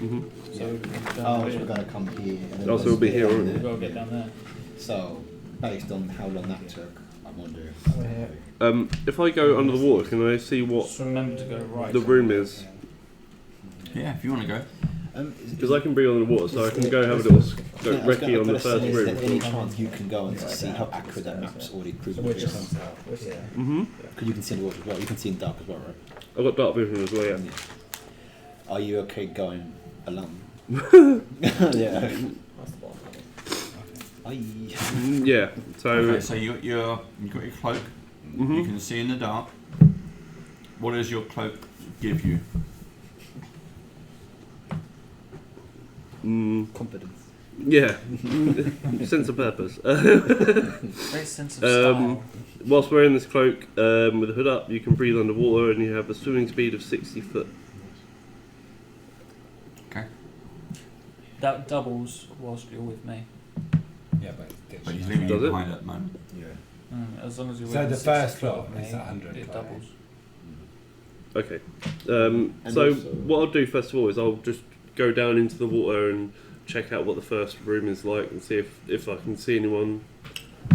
Mm-hmm. So we're going Oh, down so here. we're going to come here. And then Oh, so we'll be here, down won't we? there. We've got to get down there. So, based on how long that took, I wonder. We're here. If I go under the water, can I see what Just remember to go right. the room is? Yeah, if you want to go. Because I can bring on the water, so I can go have a little recce on the first Is there room. any chance you can go and see how accurate that map's already proven? Which comes out. Yeah. Mm-hmm. Because you can see in the water as well. You can see in dark as well, right? I've got dark vision as well, yeah. Are you okay going alone? Yeah. Yeah, so... Okay, so you've got your cloak. Mhm. You can see in the dark. What does your cloak give you? Confidence. Yeah, sense of purpose. Great sense of style. Whilst wearing this cloak with the hood up, you can breathe underwater and you have a swimming speed of 60 foot. Okay. That doubles whilst you're with me. Yeah, But he's leaving you Does it? behind at the moment. Yeah. As long as you're So within the 60 first foot floor of me, is 100 it K. doubles. Okay. And So also- what I'll do first of all is I'll just go down into the water and check out what the first room is like and see if I can see anyone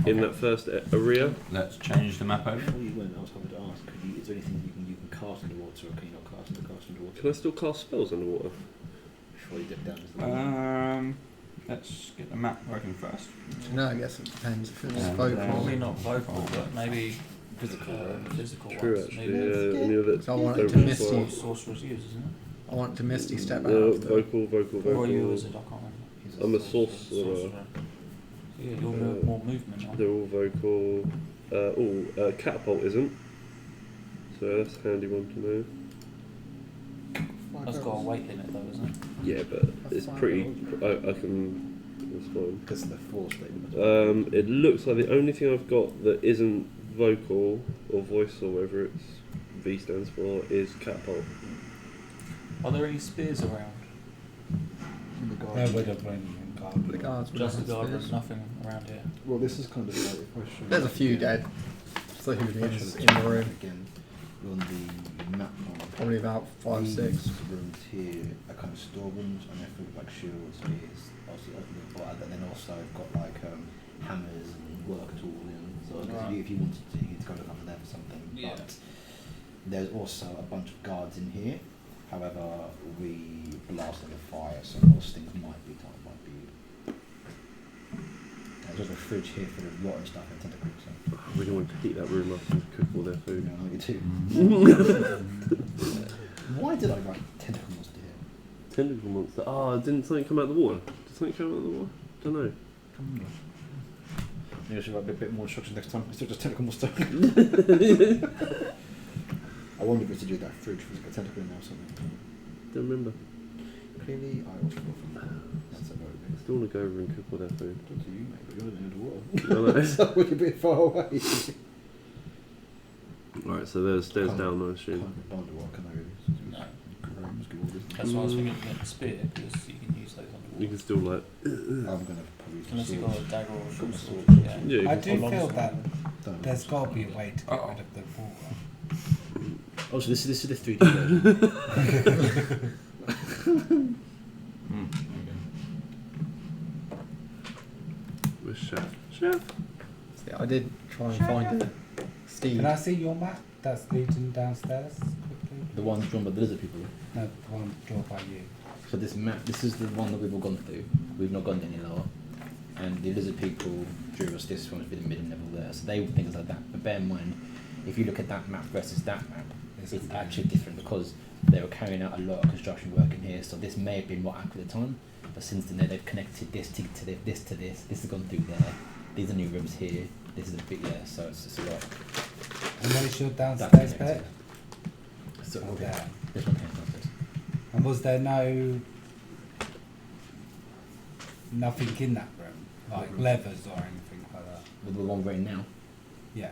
in that first area. Let's change the map over. Before you went, I was going to ask, is there anything you can cast underwater, or can you not cast underwater? Can I still cast spells underwater? Before you dip down into the water? Let's get the map working first. No, I guess it depends if it's Yeah. vocal. Probably not vocal, but maybe physical True, ones. actually. Maybe. Yeah, any of it. So I want it don't to really misty. work. Sorcerer's use, isn't it? I want to misty step out. No, of the- vocal. Or are you a wizard? I can't remember. I'm a sorcerer. Sorcerer. Yeah, you're more movement, aren't They're you? all vocal. Catapult isn't. So that's a handy one to know. That's got a weight limit though, isn't it? Yeah, but it's pretty. I can. It's fine. Because of the force statement. It looks like the only thing I've got that isn't vocal or voice or whatever it's V stands for is catapult. Are there any spears around? There would have been in Garden. The guards would Just have the guard, spears. nothing around here. Well, this is kind of like if I show There's a few dead. So who is in the room? Again, on the map on Probably about 5, these 6. rooms here are kind of storerooms, and they're filled with like shields, spears, obviously and then also I've got like hammers and work tools in. So if you wanted to, you'd go to come there for something. Yeah. But there's also a bunch of guards in here. However, we blasted the fire, so most things might be. There's a fridge here for the rotten stuff and tentacles. So. I really want to heat that room up and cook all their food. Yeah, I know you too. Why did I write tentacle monster here? Tentacle monster. Oh, didn't something come out of the water? Did something come out of the water? Don't know. Maybe I should write a bit more instructions next time. Instead of just tentacle monster. I wonder if it's to do that fridge with like a tentacle in there or something. Don't remember. Clearly, I was from that's a very I big. still want to go over and cook all their food. Don't do you, mate, but you're in the water. I know. So we're a bit far away. Alright, so there's stairs Can't- down, I assume. Can't get underwater, can I really? No. Chrome's good, isn't it? That's why I was thinking of getting a spear, because you can use those underwater. You can still like. I'm gonna probably use Unless you've swords. got a dagger or a short sword. Sword. Yeah. Yeah, you I can do Or feel longsword. that Don't there's know. got to be a way to get rid of the water. Oh, so this is the 3D version. Where's Chef? Chef? Yeah, I did try and find a steed. Can I see your map that's leading downstairs quickly? The one drawn by the lizard people. No, the one drawn by you. So this map, this is the one that we've all gone through. We've not gone any lower. And the lizard people drew us this one with the mid level there. So they think it's like that. But bear in mind, if you look at that map versus that map, it's actually different because they were carrying out a lot of construction work in here. So this may have been what happened at the time. But since then they've connected this to this to this. This has gone through there. These are new rooms here. This is a bit there. So it's just a lot. And where's your That's downstairs connected. bed? So Oh, there. this one came downstairs. And was there nothing in that room? Like What room? levers or anything like that? With the one we're in now, Yeah.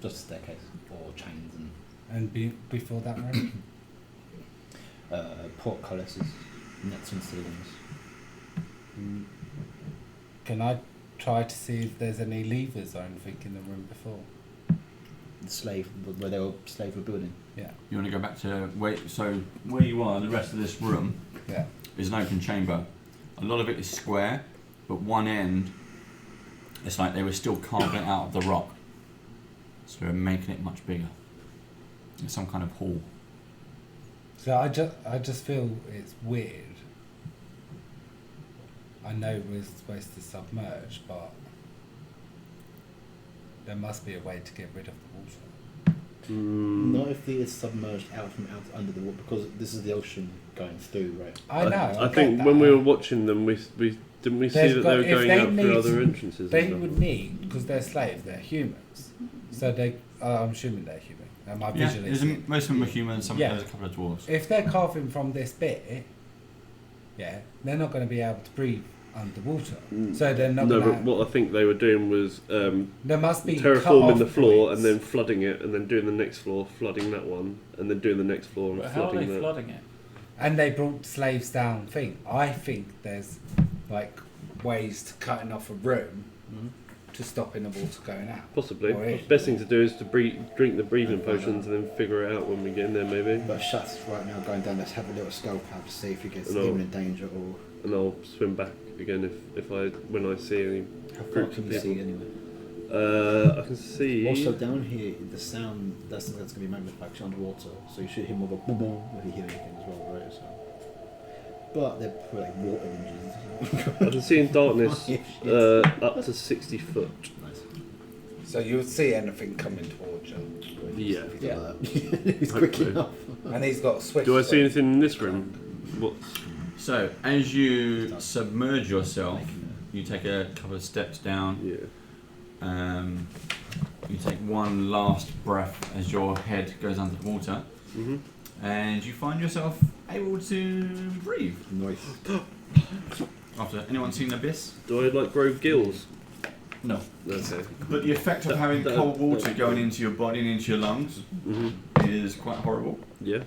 just a staircase or chains and And before that room? portcullises, nets and ceilings. Can I try to see if there's any levers or anything in the room before? The slave where they were slaves were building. Yeah. You want to go back to where you are, the rest of this room Yeah. is an open chamber. A lot of it is square, but one end, it's like they were still carving it out of the rock. So they're making it much bigger. It's some kind of hall. So I just feel it's weird I know we're supposed to submerge, but there must be a way to get rid of the water. Not if it is submerged out from out under the water, because this is the ocean going through, right? I know. I think when we were watching them, we didn't we see There's that got- they were if going they out need- through other entrances. They and stuff? would need, because they're slaves, they're humans. So they, I'm assuming they're human. My Yeah, visual is it. most of them are humans, Yeah. there's a couple of dwarves. If they're carving from this bit, yeah, they're not going to be able to breathe underwater. So they're not No, going but what I think they were doing was there must be terraforming the cut-off floor points. and then flooding it, and then doing the next floor, flooding that one, and then doing the next floor and But how are flooding they that. flooding it? And they brought slaves down thing. I think there's like ways to cutting off a room to stopping the water going out. Possibly. Or in. Best thing to do is to drink the breathing potions and then figure it out when we get in there, maybe. But Shuts right now going down. Let's have a little scope out to see if he gets No. even in danger or And I'll swim back again when I see any how far groups can of you people. see anyway. I can see. Also down here, the sound that's going to be magnified 'cause underwater, so you should hear more of a boom boom if you hear anything as well, right? So, but they're probably like water engines. I can see in darkness Yeah, shit. up to 60 foot. Nice. So you'll see anything coming towards you. Yeah. Yeah. He's quick Hopefully. enough. And he's got a switch. Do I see anything in this room? What's So, as you submerge yourself, you take a couple of steps down. yeah? You take one last breath as your head goes under the water, Mhm. and you find yourself able to breathe. Nice. After anyone seen Abyss? Do I like grow gills? No. Okay. But the effect of having cold water going into your body and into your lungs Mhm. is quite horrible. Yeah.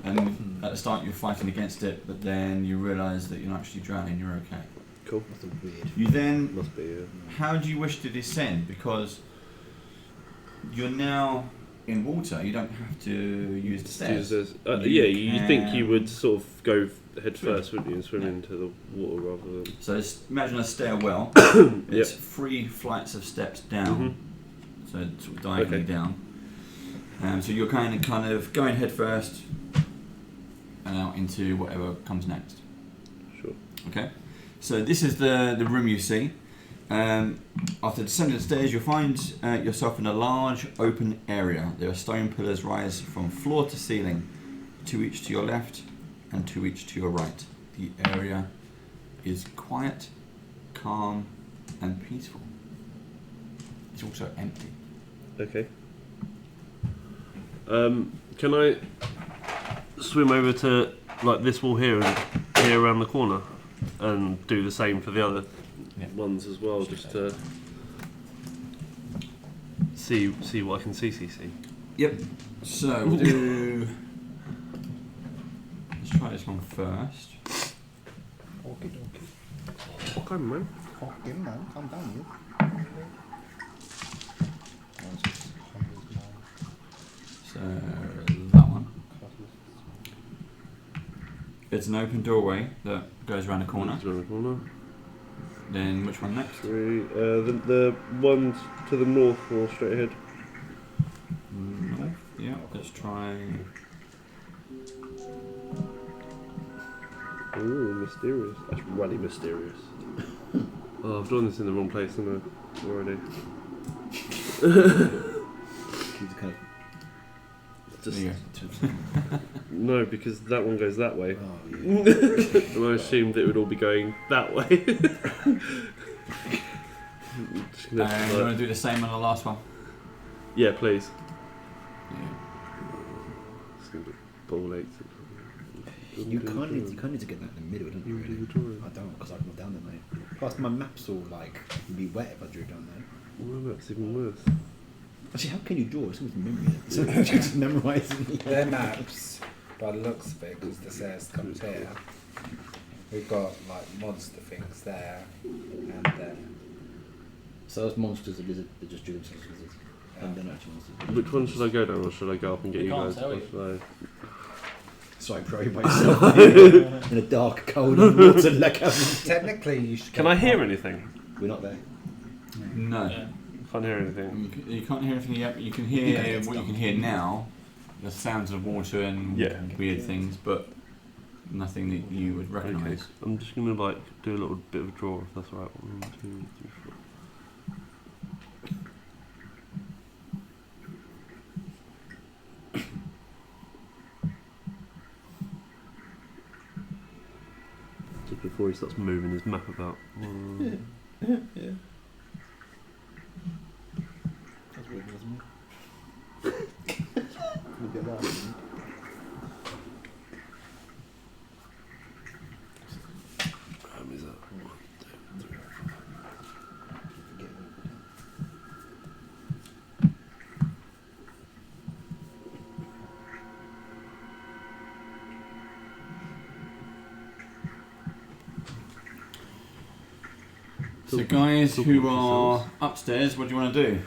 And at the start you're fighting against it, but then you realise that you're not actually drowning, you're okay. Cool. That's a weird. You then, Must be. how do you wish to descend? Because you're now in water, you don't have to use the stairs. Yeah, you think you can- would sort of go head Swim. first, wouldn't you, and swim Yeah. into the water rather than. So imagine a stairwell. It's 3 flights of steps down, so it's sort of diagonally Okay. down. So you're kind of going head first and out into whatever comes next. Sure. Okay. So this is the room you see. After descending the stairs, you'll find yourself in a large open area. There are stone pillars rise from floor to ceiling, 2 each to your left and 2 each to your right. The area is quiet, calm, and peaceful. It's also empty. Okay. Can I swim over to like this wall here and here around the corner, and do the same for the other Yeah. ones as well, just to see what I can see. Yep. So we'll do. Let's try this one first. Okay, okay. Okay, man. Okay, man, calm down, you. So that one. It's an open doorway that goes around the corner. Just around the corner. Then which one next? 3. The ones to the north or straight ahead. North. Yeah. Let's try. Ooh, mysterious. That's really mysterious. Oh, I've drawn this in the wrong place, haven't I? Already. He's kind Just, There you no, because that one goes that way. of. Oh, yeah. And I assumed it would all be going that way. Just gonna, And you want to do the same on the last one? yeah, please. Yeah. It's gonna be ball eight. You kind of need to get that in the middle, don't you? Really? I don't, because I've gone down there, mate. Plus, my maps all like be wet if I drew down there. Well, that's even worse. Actually, how can you draw? It's almost memory. So you just memorising. They're maps, by the looks of it, because the stairs comes here. We've got like monster things there and there. So those monsters are lizards. They just drew themselves as lizards. And they're not actually monsters. Which one should I go down, or should I go up and get You you can't guys? tell Or you. should Sorry, pray by yourself in a dark, cold water like Technically, you should. Can go I hear up. anything? We're not there. No. Yeah. Can't hear anything. You can't hear anything yet, but you can You hear can get what you stuff. can hear now. The sounds of water and Yeah. weird things, but nothing that you would Okay, recognise. I'm just gonna like do a little bit of a draw if that's alright. 1, 2, 3, 4. Just before he starts moving his map about. Yeah. That's weird, wasn't it? Could be alive, isn't it? Is that 1, 2, 3, 4. So guys who are upstairs, what do you want to do?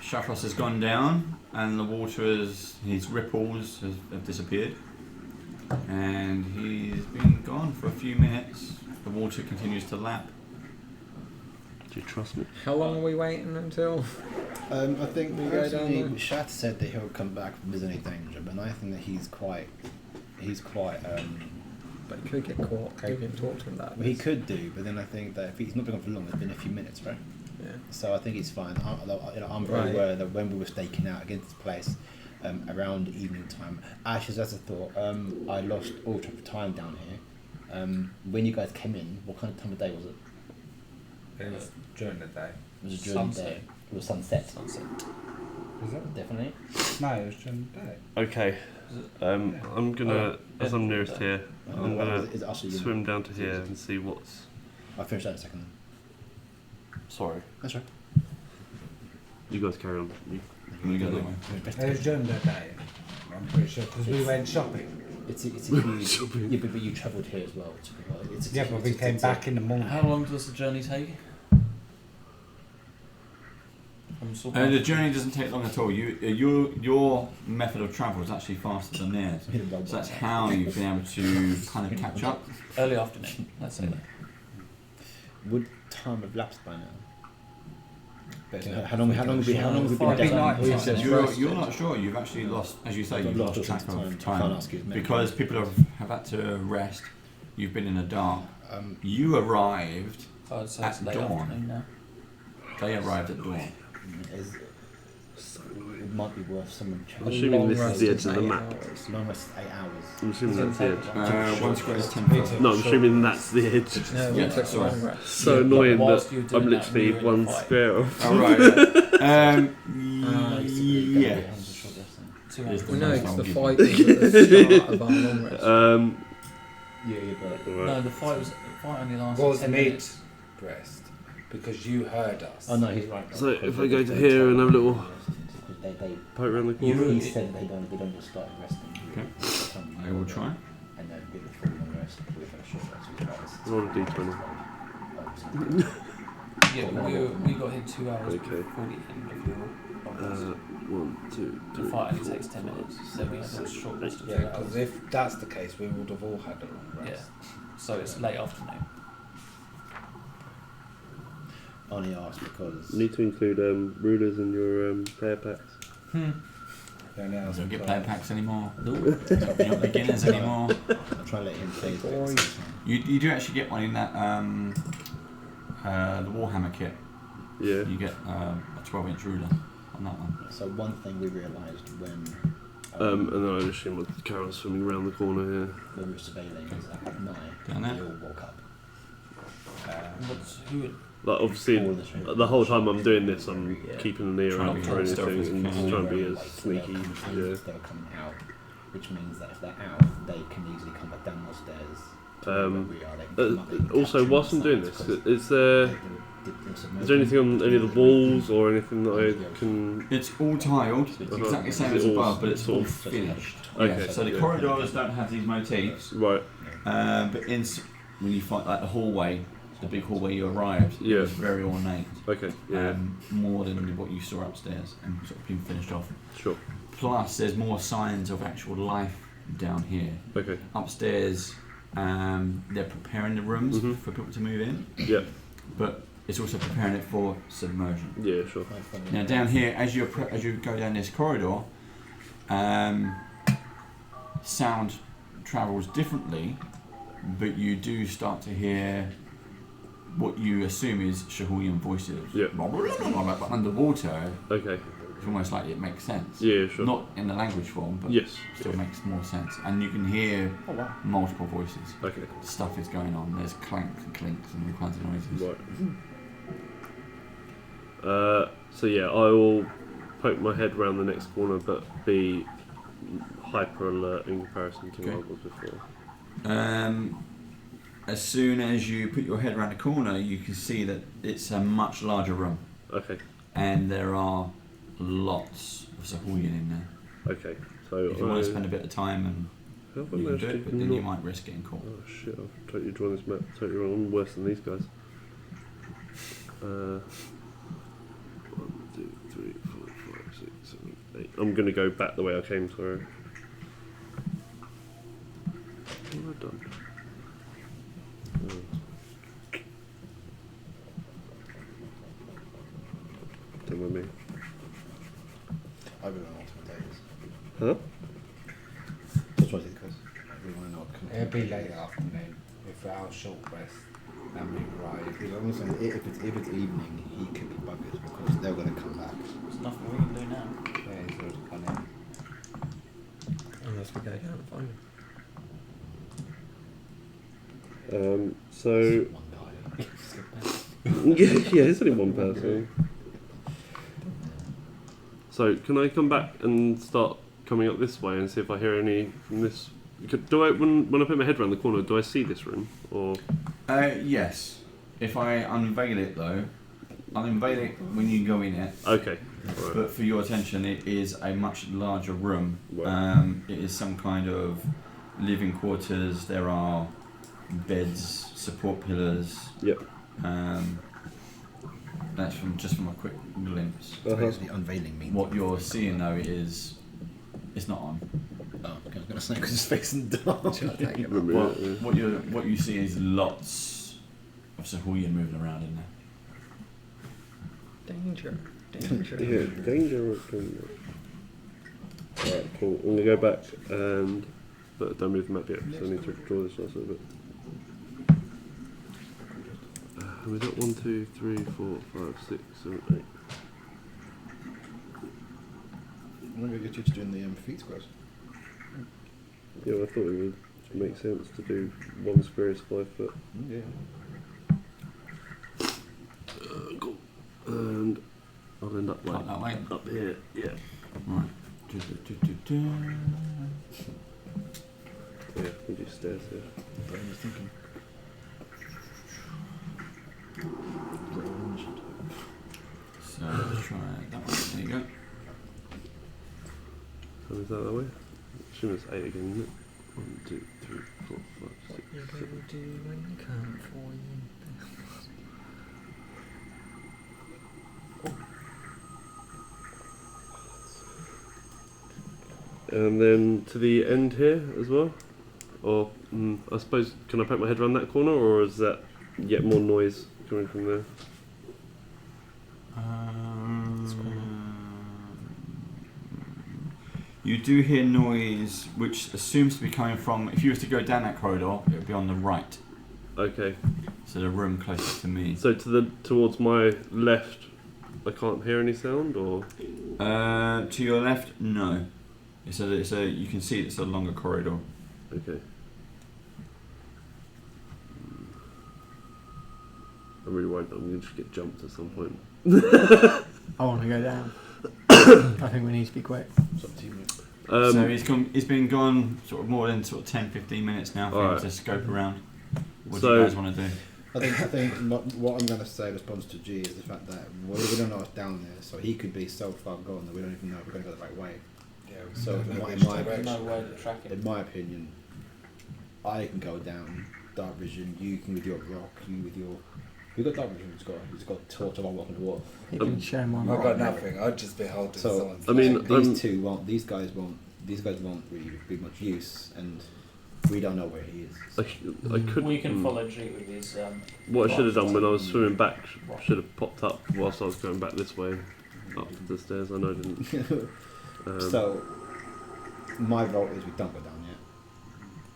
Shafros has gone down and the water his ripples have disappeared. And he's been gone for a few minutes. The water continues to lap. Do you trust me? How long are we waiting until? I think We go down there? Shat said that he'll come back if there's any danger, but I think that he's quite. But he could get caught. We can talk to him about Well, he this. could do, but then I think that if he's not been gone for long, it's been a few minutes, right? Yeah. So I think he's fine. I'm very Right. aware that when we were staking out against this place around evening time, actually, as a thought, I lost all track of time down here. When you guys came in, what kind of time of day was it? It was during the day. It was during the Sunset. day. It was sunset. Sunset. Was it? Definitely. No, it was during the day. Okay. I'm gonna, as I'm nearest here, I'm gonna Is it actually swim down to here and see what's. I'll finish that in a second. Sorry. That's right. You guys carry on. You go that way. It was during the day. I'm pretty sure because we went shopping. It's a huge. Yeah, but you travelled here as well. Yeah, but we came back in the morning. How long does the journey take? From The journey doesn't take long at all. Your method of travel is actually faster than theirs. So that's how you've been able to kind of catch up. Early afternoon, let's say that. Would time have lapsed by now? But How long have we been Friday down? night. You're not sure. You've actually lost, as you say, I've you've lost lost track track of of time. time Can't ask you as many. because people have had to rest. You've been in the dark. You arrived. So I'd say At it's late dawn. afternoon now. They arrived at dawn. It might be worth someone I'm checking. assuming this is the edge of the map. Long rest 8 hours. I'm assuming that's the edge. One square is 10 foot. No, I'm assuming that's the edge. No, Yeah, we took sorry. long rest. So Yeah, annoying whilst that you were doing I'm that, literally we were in the one fight. square off. All right. Yeah. Yes. 2 Yes, hours. Well, no, because the I'll fight was at the start of our long rest. Yeah, No, the fight only lasted was 10 mid minutes. rest because you heard us. Oh no, he's right. So if I go to here and have a little They poke around the he corner. said they don't just start resting. Okay. I will try. And then get the full long rest with a short rest. Roll a d20. Yeah, we got hit 2 hours Okay. before the end of your 1, 2, The 3. fight only takes 10 minutes, so we have a short rest of Yeah, 2 because hours. if that's the case, we would have all had a long Yeah, rest. so it's late afternoon. Only asked because You need to include rulers in your player packs. The only hours Don't we get got- player packs anymore. You're not beginners anymore. I'm trying to let him play. You do actually get one in that the Warhammer kit. Yeah. You get a 12-inch ruler on that one. So one thing we realised when And then I assume with Carol swimming around the corner here. we were surveilling is that at night Down there? we all woke up. Who? Like obviously, All the street. the whole time I'm doing this, I'm Yeah. keeping an ear Trying out to be for as stealthy anything as and you just can. trying to be Like, as sneaky. They're Yeah. coming out, which means that if they're out, they can easily come back down the stairs. to where we are. They can come up, they can Also, capture whilst I'm us doing because this, is they there submerge is there anything on any of the them. walls or anything that I can? It's all tiled, exactly the same Is as it all above, but it's sort all of- finished. Okay. Yeah, so the Yeah. corridors don't have these motifs, Right. but when you find like the hallway, the big hallway you arrived, Yeah. it was very ornate, Okay. Yeah. more than what you saw upstairs and sort of been finished off. Sure. Plus, there's more signs of actual life down here. Okay. Upstairs, they're preparing the rooms Mhm. for people to move in, Yeah. but it's also preparing it for submersion. Yeah. Sure. Now down here, as you go down this corridor, sound travels differently but you do start to hear what you assume is sahuagin voices. Yeah. But underwater, Okay. it's almost like it makes sense. Yeah, sure. Not in the language form, but Yes. still Yeah. makes more sense. And you can hear Oh wow. multiple voices. Okay. Stuff is going on. There's clanks and clinks and all kinds of noises. Right. So yeah, I will poke my head round the next corner, but be hyper alert in comparison to what I was before. As soon as you put your head around the corner, you can see that it's a much larger room, Okay. and there are lots of sahuagin in there. Okay. So If you want to spend a bit of time, and how have I you can managed do to it, but then you not- might risk getting caught. Oh shit! I've totally drawn this map totally wrong. I'm worse than these guys. 1, 2, 3, 4, 5, 6, 7, 8. I'm gonna go back the way I came. Sorry. What have I done? Don't mind me. I've been on ultimate days. Huh? Just wanted to we want to know what It'll be late afternoon if we're out short rest and we arrive. Because I'm saying if it's evening, he could be buggered because they're going to come back. There's nothing we can do now. Yeah, he's already gone in. Unless we go down and find him. So One guy. yeah, it's only one person. So can I come back and start coming up this way and see if I hear any from this? Do I when I put my head around the corner, do I see this room or? Yes. If I unveil it though, I'll unveil it when you go in it. Okay. Alright. But for your attention, it is a much larger room. Right. It is some kind of living quarters. There are beds, support pillars. Yep. That's from a quick glimpse. So basically unveiling means. What you're seeing though is it's not on. Oh, okay, I was going to say because it's facing dark. Should I take it? Remember, Well, yeah. what you see is lots of sahuagin moving around in there. Danger. Yeah, danger. Alright, cool. I'm gonna go back and but don't move the map yet, so I need to draw this last little bit. We got 1, 2, 3, 4, 5, 6, 7, 8. I'm going to get you to doing the feet squares. Yeah, well, I thought it would make sense to do one square is 5 foot. Yeah. Cool. And I'll end up Up that way. Up here, yeah. Right. Yeah, we do stairs here. I was thinking. So let's try that one. There you go. So is that way? Assume it's 8 again, isn't it? 1, 2, 3, 4, 5, 6, You're 7. going to do when you come for you. And then to the end here as well? Or, I suppose, can I poke my head around that corner, or is that yet more noise coming from there? You do hear noise which assumes to be coming from, if you were to go down that corridor, it would be on the right. Okay. So the room closest to me. So towards my left, I can't hear any sound, or? To your left, no. It's a you can see it's a longer corridor. Okay. I'm really worried that I'm going to just get jumped at some point. I want to go down. I think we need to be quick. It's up to you, mate. So it's been gone sort of more than sort of 10-15 minutes now for him Alright. to scope around. What do So- you guys want to do? I think what I'm going to say in response to G is the fact that we don't know what's down there, so he could be so far gone that we don't even know if we're going to go the right way. Yeah, So we don't know in which my- direction. No way to track In him. my opinion, I can go down dark vision. You can with your rock. You with your. Who got dark vision? He's got torch of our rock and dwarf. You can share mine. I've got nothing. I'd just be holding So someone's I mean, leg. these two won't. These guys won't really be much use, and we don't know where he is. I could. We can follow G with his. What I should have done when I was swimming back, should have popped up whilst I was going back this way, up the stairs. I know I didn't. So my vote is we don't go down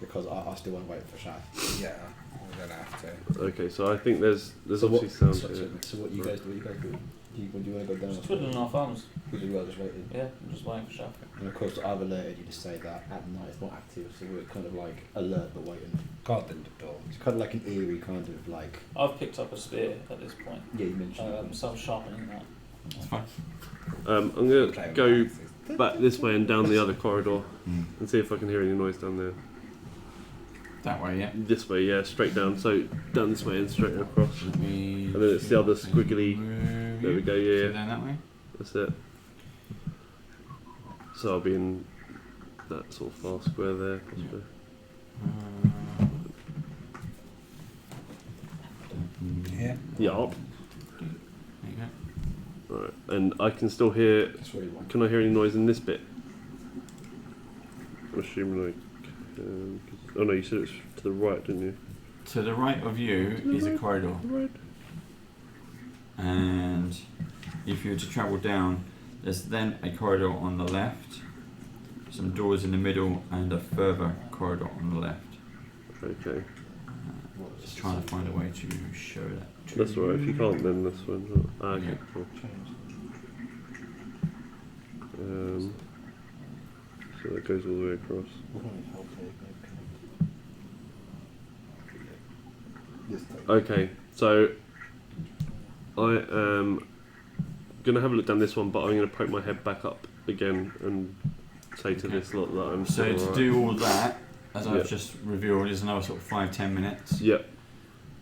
yet because I still want to wait for Shaf. Yeah, we're gonna have to. Okay, so I think there's So obviously sound so, here. so what you guys do? Do you want to go down? Just twiddling our thumbs. Because we are just waiting. Yeah, I'm just waiting for Shaf. And of course, I've alerted you to say that at night it's not active, so we're kind of like alert but waiting. Guarding the door. It's kind of like an eerie kind of like. I've picked up a spear at this point. Yeah, you mentioned. So I'm sharpening that. That's fine. I'm gonna Play with go axes. back this way and down the other corridor Mm. and see if I can hear any noise down there. That way, yeah. This way, yeah, straight down. So down this way and straight across. Let me- And then it's the other squiggly. Move There we you. go. So Yeah, down that way. that's it. So I'll be in that sort of far square there, possibly. Yeah. Yup. There you go. Right, and I can still hear. That's what you want. Can I hear any noise in this bit? I'm assuming I can. Oh no, you said it was to the right, didn't you? To the right of you is a corridor, Right. and if you were to travel down, there's then a corridor on the left, some doors in the middle, and a further corridor on the left. Okay. Just trying to find a way to show that. to That's alright. If you you. can't, then that's fine. Okay. Yeah. Cool. So that goes all the way across. Okay, so I am gonna have a look down this one, but I'm gonna poke my head back up again and say to Okay. this lot that I'm So still to alright. do all that, as Yeah. I've just revealed, is another sort of 5-10 minutes, Yep.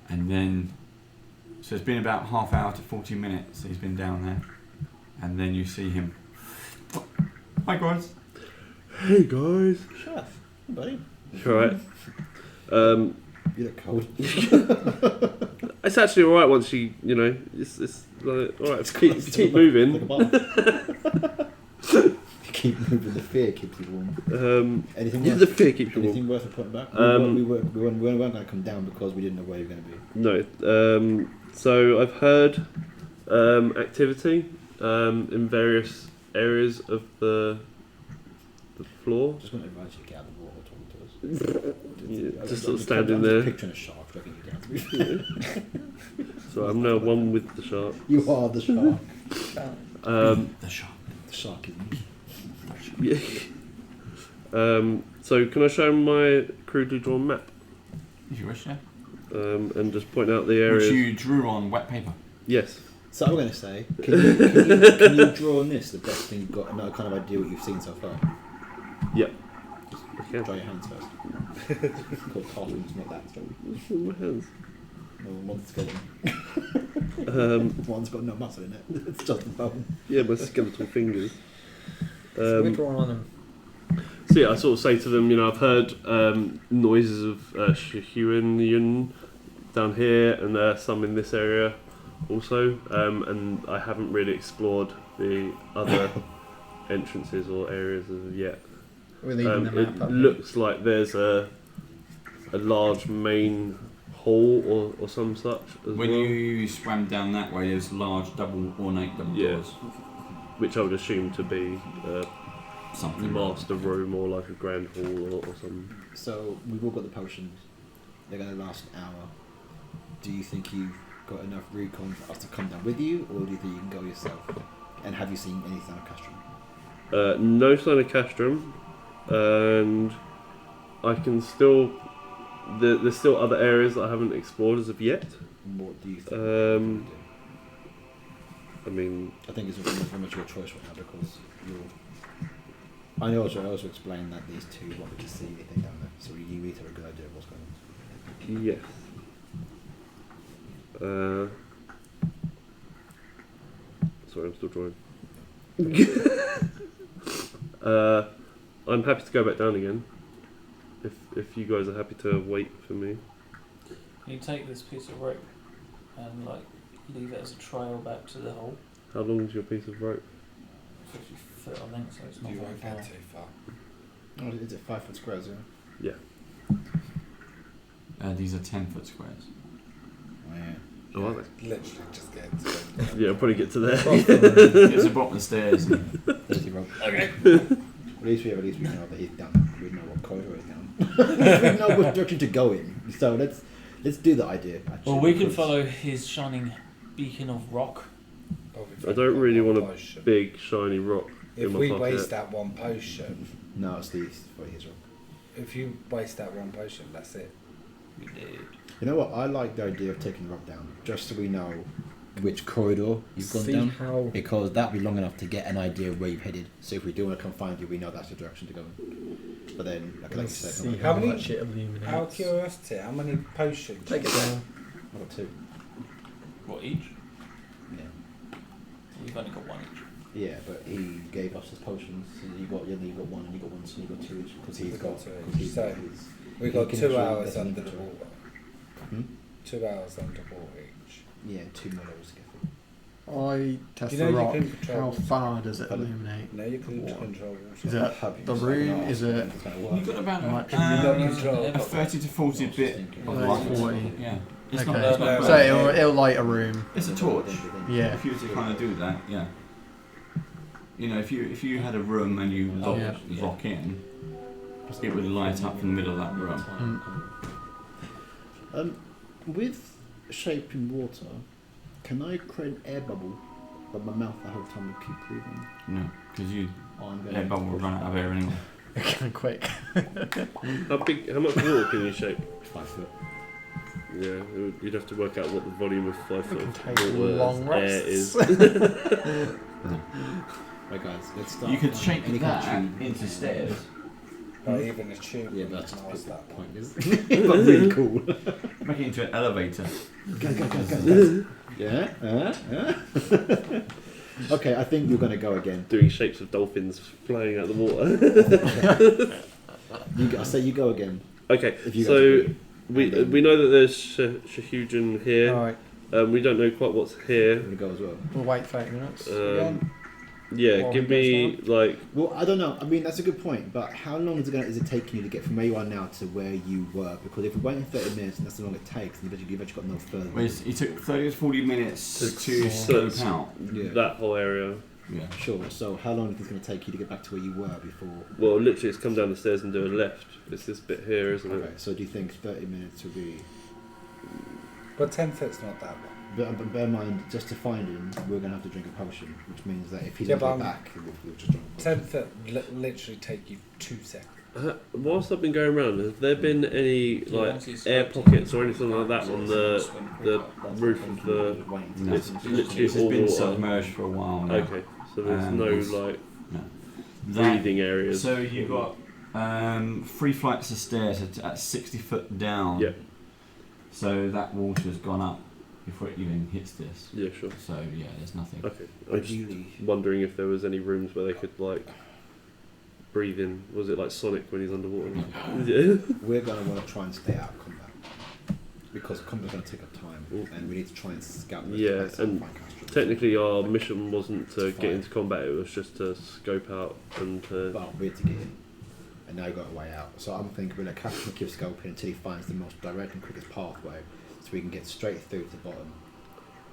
and then so it's been about half hour to 40 minutes. He's been down there, and then you see him. Oh, hi guys. Hey guys. Chef, buddy. Alright. You look cold. It's actually alright once you know, it's like, alright, keep moving. Like a bar. Keep moving. The fear keeps you warm. Anything Yeah, worth? the fear keeps you warm. Anything worth reporting back? Um, we weren't going to come down because we didn't know where you were going to be. No. So I've heard activity in various areas of the floor. Just going to invite you to get out of the water talking to us. Yeah, just I'm sort of standing there. I'm just picturing a shark dragging you down. So I'm now one with the shark. You are the shark. The shop. The shark is me. Yeah. So can I show my crudely drawn map If you wish, yeah. and just point out the areas? Which you drew on wet paper. Yes. So I'm going to say, can you draw on this the best thing you've got? No kind of idea what you've seen so far. Yep. Just Okay. dry your hands first. Called cartoons, not that stuff. What's wrong with my hands? No, one's skeleton. Um, One's got no muscle in it. It's just a bone. yeah, my skeletal fingers. So we're drawing on them. So yeah, I sort of say to them, you know, I've heard noises of sahuagin down here and some in this area also, and I haven't really explored the other entrances or areas as of yet. We're leaving the map It up. looks like there's a large main hall or some such as When well, you swam down that way, there's large ornate double Yeah. doors. which I would assume to be Something. master room or like a grand hall or something. So we've all got the potions. They're going to last an hour. Do you think you've got enough recon for us to come down with you, or do you think you can go yourself? And have you seen anything on Castrum? No sign of castrum, and I can still. There's still other areas that I haven't explored as of yet. What do you think? I mean, I think it's very much your choice right now because you're. I also explained that these two wanted to see anything down there, so you either have a good idea of what's going on. yes. Sorry, I'm still drawing. I'm happy to go back down again. If you guys are happy to wait for me. Can you take this piece of rope and like leave it as a trail back to the hole? How long is your piece of rope? 50 foot, I think, so it's not You very won't far. get too far. Oh, is it 5 foot squares? Yeah. These are 10-foot squares. Oh yeah. Oh, are Literally just get into it. they? Yeah, I'll probably get to there. It's the bottom of the stairs. There's the rope. Okay. At least we know that he's down. We know what corridor he's down. we know which direction to go in. So let's do the idea. Actually, Well, we can because- follow his shining beacon of rock. I don't really want a big shiny rock If in my we pocket. waste that one potion, No, it's these for Israel. if you waste that one potion, that's it. We did. You know what? I like the idea of taking the rock down, just so we know which corridor you've gone See down. how Because that'll be long enough to get an idea of where you've headed. So if we do want to come find you, we know that's the direction to go in. But then, like you said, see I've How how many- much it illuminates. Out of curiosity, how many potions? Take it down. got two. What, each? Yeah. We've only got one each. Yeah, but he gave us his potions. So you got one, and you got one, so you got two each. Because he's We got got two cause each. he's So got his. We got He can 2 actually- hours that's an under the infiltrate. water. Hmm? 2 hours underwater each. Yeah, 2 more levels to get through. I test Do the you know you rock. can control- How far does it Pardon? illuminate? No, you can Water. control Is water. it the room? Is it You've got about Much. You not control. a 30 to 40 bit of like light. 40? Yeah. It's Okay. not, it's not No, So bad. it'll light a room. It's a torch. Yeah. If you were to kind of do that, yeah. You know, if you had a room and you Yeah. lock in, it would light up in the middle of that room. With shape in water, can I create an air bubble, but my mouth the whole time will keep breathing? No, because you I'm air bubble will run out of air anyway. Quick. How much water can you shape? 5 foot. Yeah, you'd have to work out what the volume of 5 foot can take of long water air rests. is. Right, guys, let's start. You could shape Any that country- into stairs. Or even a tube. Yeah, but that's What's the that? point, isn't it? But really cool. Make it into an elevator. Go. Yeah. Okay, I think you're going to go again. Doing shapes of dolphins flying out the water. I say you go again. Okay, If you so go we know that there's Sahuagin here. Alright, We don't know quite what's I'm here. going to go as well. we'll wait 30 minutes. Yeah, Well, give who me like Well, I don't know. I mean, that's a good point. But how long is it taking you to get from where you are now to where you were? Because if we're waiting 30 minutes and that's how long it takes, then you've actually got no further. Well, it took 30 to 40 minutes to so- scope out. Yeah. that whole area. Yeah. Sure. So how long is it going to take you to get back to where you were before? Well, literally, it's come down the stairs and do a left. It's this bit here, isn't Okay. it? So do you think 30 minutes will be? But 10 foot's not that long. But bear in mind, just to find him, we're going to have to drink a potion, which means that if he Yeah, doesn't but get back, we'll just drink a 10 potion. foot literally take you 2 seconds. Whilst I've been going around, have there been any like once he's air scoped pockets or anything like that on the roof of the? No. It's literally It's all been water. submerged for a while now. Okay, so there's no it's- like That- breathing areas. So you've got 3 flights of stairs at 60 foot down. Yeah. So that water's gone up before it even hits this. Yeah, sure. So yeah, there's nothing. Okay, I'm just Ideally, wondering if there was any rooms where they could like breathe in. Was it like Sonic when he's underwater? Yeah. we're going to want to try and stay out of combat because combat's going to take up time, and we need to try and scout. the Yeah, place and find castles. Technically, our mission wasn't to Fine. get into combat. It was just to scope out and to. But we're to get in, and now you've got a way out. So I'm thinking we're going to capture keep scoping until he finds the most direct and quickest pathway, so we can get straight through to the bottom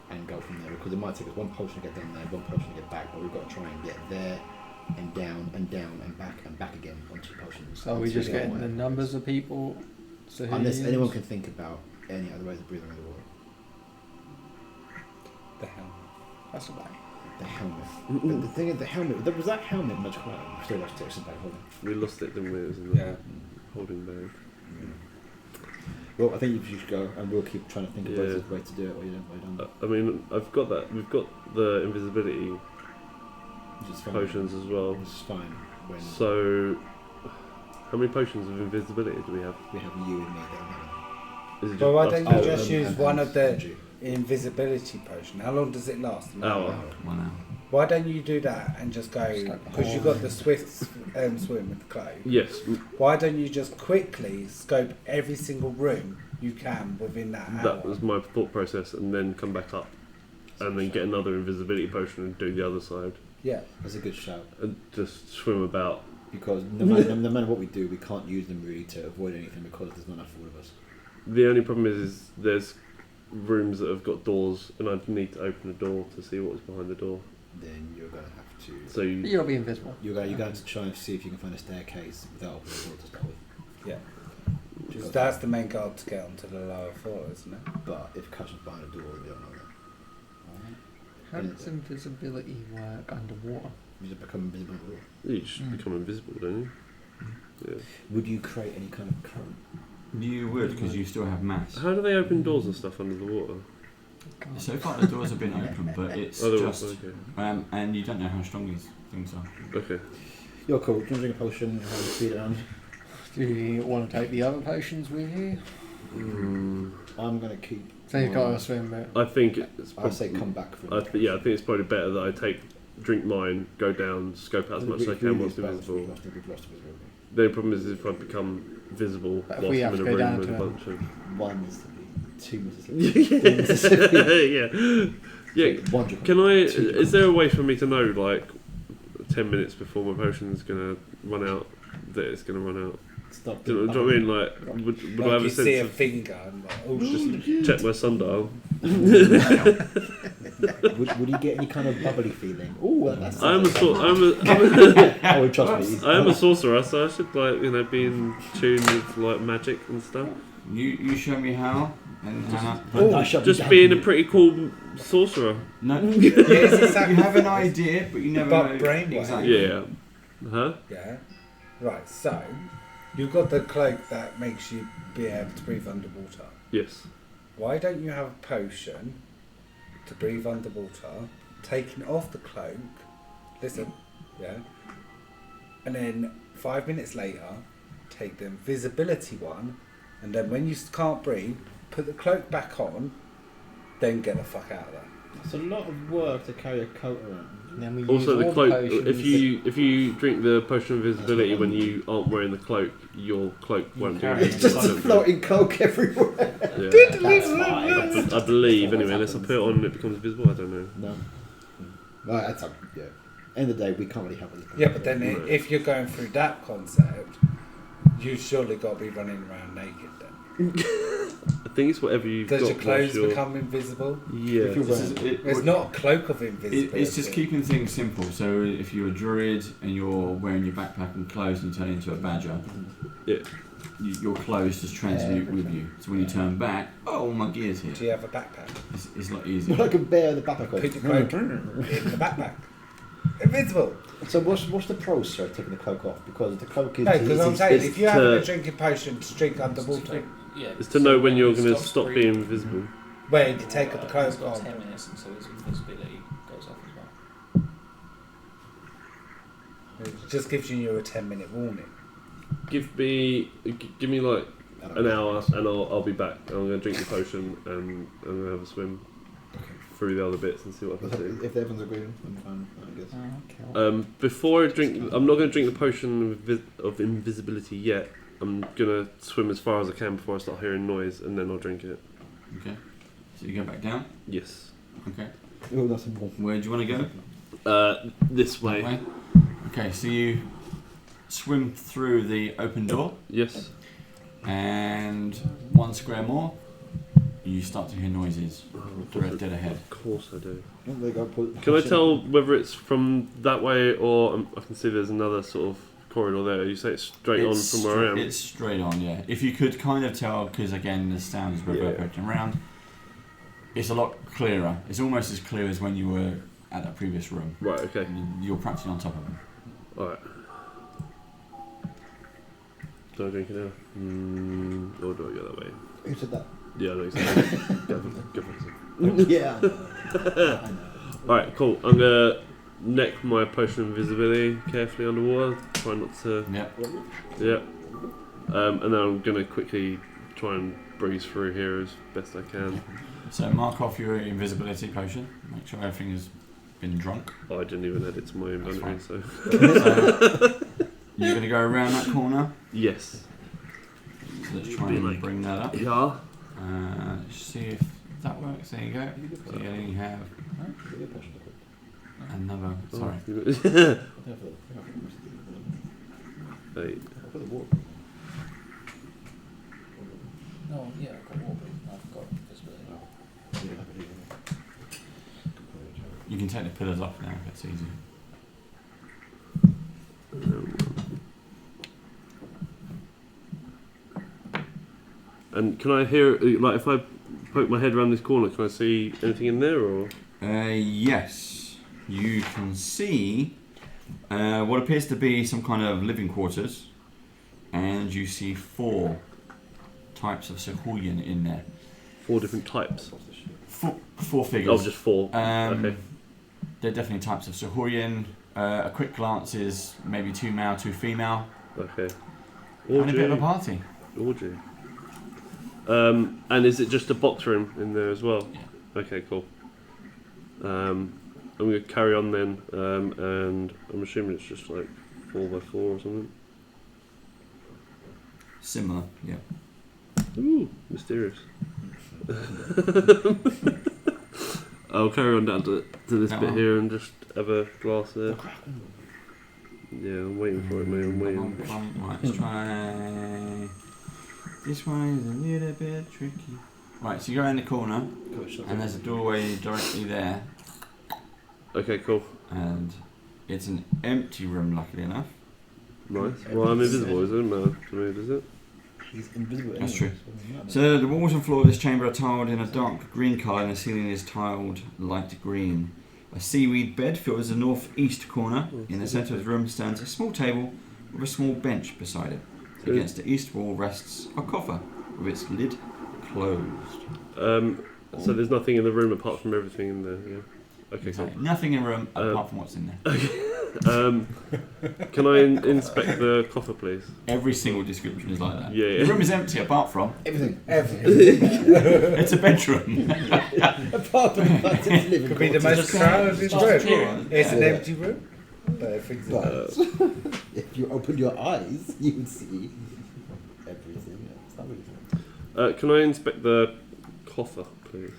and go from there. Because it might take us 1 potion to get down there, 1 potion to get back, but we've got to try and get there and down and down and back again on 2 potions. So are we Until just get getting away. the numbers of people? So who Unless use? anyone can think about any other ways of breathing around the water. The hell. That's about The helmet. But the thing is, the helmet. Was that helmet much higher? Still, that's Texas back holding. We lost it, didn't we? It was in the Yeah. holding bag. Well, I think you should go, and we'll keep trying to think of Yeah. ways to do it. Or you don't. I mean, I've got that. We've got the invisibility Which is fine. potions as well. Which is fine. When So, how many potions of invisibility do we have? we have you and me down Is it But why us don't two? you just use and one of the Andrew. invisibility potion? How long does it last? An Hour. 1 hour. Why don't you do that and just go, because you've got the swift swim with the clove, Yes. why don't you just quickly scope every single room you can within that hour? That was my thought process, and then come back up, and then get another invisibility potion and do the other side, Yeah. That's a good shout. and just swim about. Because no matter what we do, we can't use them really to avoid anything because there's not enough for all of us. The only problem is there's rooms that have got doors, and I'd need to open a door to see what's behind the door. Then you're gonna have to. So You'll be invisible. You're going to try and see if you can find a staircase without opening the door to start with. Yeah. Because that's the main goal to get onto the lower floor, isn't it? But if Custom's behind the door, we don't know that. How does invisibility work underwater? You just become invisible at all. You just become invisible, don't you? Yeah. Would you create any kind of current? You would, because you still have mass. How do they open doors and stuff under the water? So far the doors have been open, but it's Oh, just... okay. and you don't know how strong these things are. Okay. You're cool. Do you want to drink a potion? How do you speed around? Do you want to take the other potions with you? I'm going to keep... So you've got to swim bit. I think it's. I say come back for I think it's probably better that I drink mine, go down, scope out as much as I can whilst invisible. The only problem is if I become visible But if whilst we I'm have in to a go room down with a to bunch of. One Mississippi, two Mississippi. yeah. One drink. Can I? Is there a way for me to know, like, 10 minutes before my potion's gonna run out, that it's gonna run out? Stop. Do you know what I mean? Like, would I have a you see a sense finger and like, oh, of just check my sundial? Would you get any kind of bubbly feeling? Oh, that's. I am a Oh, trust me. I am a sorcerer, so I should be in tune with like magic and stuff. You show me how, and Just being a pretty cool sorcerer. No, yeah, you have an idea, but you never But know brainwave. exactly. Yeah. Huh? Yeah. Right, so you've got the cloak that makes you be able to breathe underwater. Yes. Why don't you have a potion to breathe underwater, taking off the cloak, listen, yeah, and then 5 minutes later, take the invisibility one, and then when you can't breathe, put the cloak back on, then get the fuck out of there. It's a lot of work to carry a coat around. And then we Also, use the all cloak. potions. If you drink the potion of invisibility when you aren't wearing the cloak, your cloak won't do carry anything. It's just a floating cloak everywhere. Yeah. That's fine. I believe anyway. Unless I put it on and it becomes visible, I don't know. No. Well, that's yeah. End of the day, we can't really help with this. Yeah, but then if you're going through that concept, you've surely got to be running around naked then. I think it's whatever you've Does got. your clothes whilst become invisible? Yeah. If you're This wearing- is- It's not a cloak of invisibility. It's just keeping things simple. So if you're a druid and you're wearing your backpack and clothes and you turn into a badger, Yeah. your clothes just transmute with you. So when you turn back, oh, my gear's here. Do you have a backpack? It's a lot easier. Like a bear in the backpack. Put your cloak in the backpack. Invisible. So what's the process of taking the cloak off? Because the cloak is. No, because I'm saying it's if you're having to- a drinking potion to drink underwater, Yeah. It's to know when you're he going to stops stop breathing, being visible. where you can take the he's cloak got on. 10 minutes until his invisibility goes off as well. It just gives you a 10-minute warning. Give me like an hour, and I'll be back. I'm going to drink the potion, and I'm going to have a swim through the other bits and see what I can see. If everyone's agreeing, I'm fine, I guess. Before I drink, I'm not going to drink the potion of invisibility yet. I'm going to swim as far as I can before I start hearing noise, and then I'll drink it. Okay. So you go back down? Yes. Okay. Oh, that's important. Where do you want to go? This way. That way? Okay, so you swim through the open door, Yes. and 1 square more, you start to hear noises dead ahead. Of course I do. Oh, there you go, Can I tell whether it's from that way or I can see there's another sort of corridor there? You say it's straight on from where I am. It's straight on, yeah. If you could kind of tell, because again the sound is reverberating around, it's a lot clearer. It's almost as clear as when you were at that previous room. Right. Okay. You're practically on top of them. All right. Do I drink it now? Or do I go that way? Who said that? Yeah, I know exactly. go for it. Yeah. Alright, cool. I'm gonna neck my potion of invisibility carefully underwater. Try not to. Yep. Yeah. And then I'm gonna quickly try and breeze through here as best I can. So mark off your invisibility potion. Make sure everything has been drunk. I didn't even add it to my inventory, so. So you're going to go around that corner. Yes. So let's try and bring that up. Yeah. See if that works. There you go. So you have another. Sorry. Hey. No, yeah, I've got water. I've got invisibility. You can take the pillars off now if it's easy. And can I hear, like, if I poke my head around this corner, can I see anything in there, or? Yes, you can see what appears to be some kind of living quarters, and you see 4 types of sahuagin in there. 4 different types? 4 figures. Oh, just 4. Okay. They're definitely types of sahuagin. A quick glance is maybe 2 male, 2 female. Okay. And a bit of a party. Orgy. And is it just a box room in there as well? Yeah. Okay, cool. I'm going to carry on then, and I'm assuming it's just like 4x4 or something. Similar, yeah. Ooh, mysterious. I'll carry on down to this That bit one? here and just have a glass there. Yeah, I'm waiting for it, mate. I'm waiting. Right, let's try. This one is a little bit tricky. Right, so you go around the corner, and there's a doorway directly there, Okay, cool. and it's an empty room, luckily enough. Nice. Well, I'm invisible, is it? No, to me, is it? He's invisible. That's anyway, true. so So the walls and floor of this chamber are tiled in a dark green colour, and the ceiling is tiled light green. A seaweed bed fills the northeast corner. In the centre of the room stands a small table with a small bench beside it. Against the east wall rests a coffer with its lid closed. So there's nothing in the room apart from everything in there, yeah? Okay, cool. Nothing in the room apart from what's in there. Can I inspect the coffer, please? Every single description is like that. Yeah, yeah. The room is empty apart from everything. it's a bedroom. Apart from the fact it's living Could be the most crowded room. It's an empty room. But everything's But if you open your eyes, you would see everything. It's not really Can I inspect the coffer, please?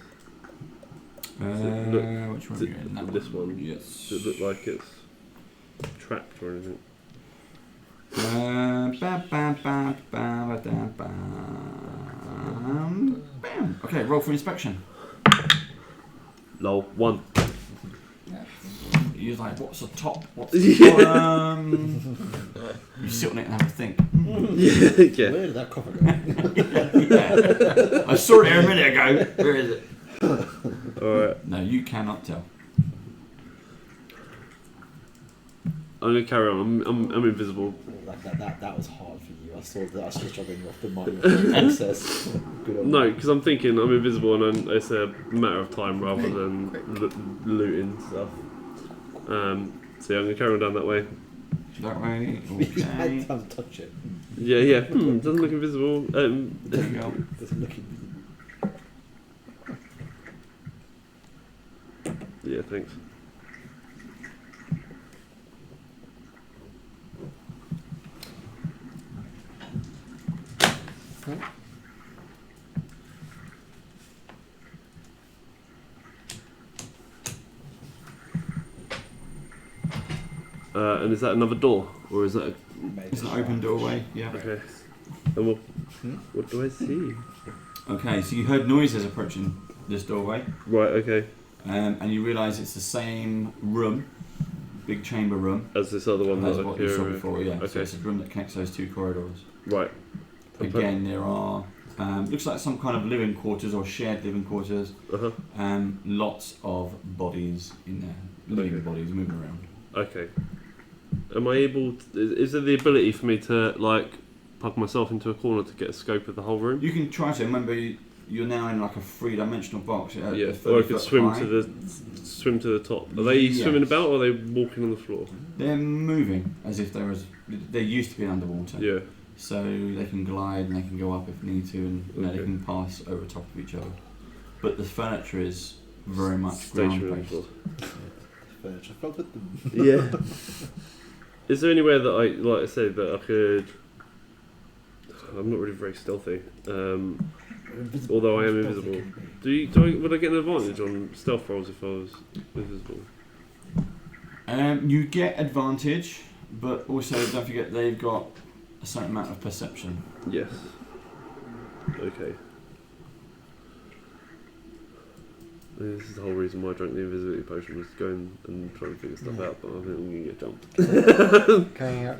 Which one are you in? That This one. Yes. Does it look like it's trapped or anything? Bam. Okay, roll for inspection. Lol, 1. You're like, what's the top? What's the bottom? You sit on it and have a think. Yeah. Where did that coffer go? I saw it here a minute ago. Where is it? Alright. No, you cannot tell. I'm going to carry on. I'm invisible. That was hard for you. I saw that. I was still struggling with the mind process. Good on No, you. because I'm thinking I'm invisible and it's a matter of time rather than looting stuff. So yeah, I'm going to carry on down that way. That way. I Okay. had time to touch it. Yeah. Doesn't look invisible. There you go. Doesn't look invisible. Yeah, thanks. And is that another door, or is that? It's an open doorway. Yeah. Okay. And what do I see? Okay, so you heard noises approaching this doorway, Right. Okay. and you realise it's the same room, big chamber room, As this other one as that I what you saw hear. before. Yeah. So Okay. it's a room that connects those 2 corridors. Right. Again, there are looks like some kind of living quarters or shared living quarters. Uh huh. Lots of bodies in there, living Okay. bodies moving around. Okay. Am I able? Is there the ability for me to like plug myself into a corner to get a scope of the whole room? You can try to remember you're now in like a 3-dimensional box. Yeah. a Or I 30 could foot swim high. to the top. Are they Yes. swimming about, or are they walking on the floor? They're moving as if they used to be underwater. Yeah. So they can glide and they can go up if need to, and they Okay. can pass over top of each other. But the furniture is very much Stationary on the ground floor. based. Furniture filled with them. Yeah. Is there anywhere that like I said, that I could? I'm not really very stealthy. Although I am invisible. Would I get an advantage on stealth rolls if I was invisible? You get advantage, but also don't forget they've got a certain amount of perception. Yes. Okay. I mean, this is the whole reason why I drank the invisibility potion, was to go and try and figure stuff out, but I think I'm going to get jumped. Okay,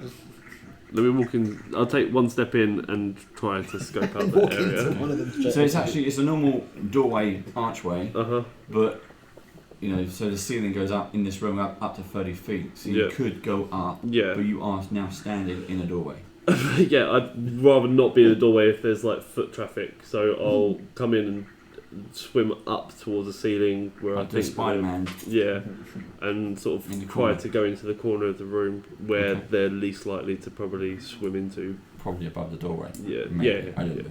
Let me walk in. I'll take one step in and try to scope out the Walk into area. one of them. So it's a normal doorway archway, Uh-huh. but so the ceiling goes up in this room up to 30 feet. So you Yeah. could go up, Yeah. but you are now standing in a doorway. Yeah, I'd rather not be in a doorway if there's like foot traffic. So I'll come in and swim up towards the ceiling where Like I the think Spider-Man. Yeah, and sort In the of corner. try to go into the corner of the room where Okay. they're least likely to probably swim into. Probably above the doorway. Yeah, Maybe. I don't yeah. know.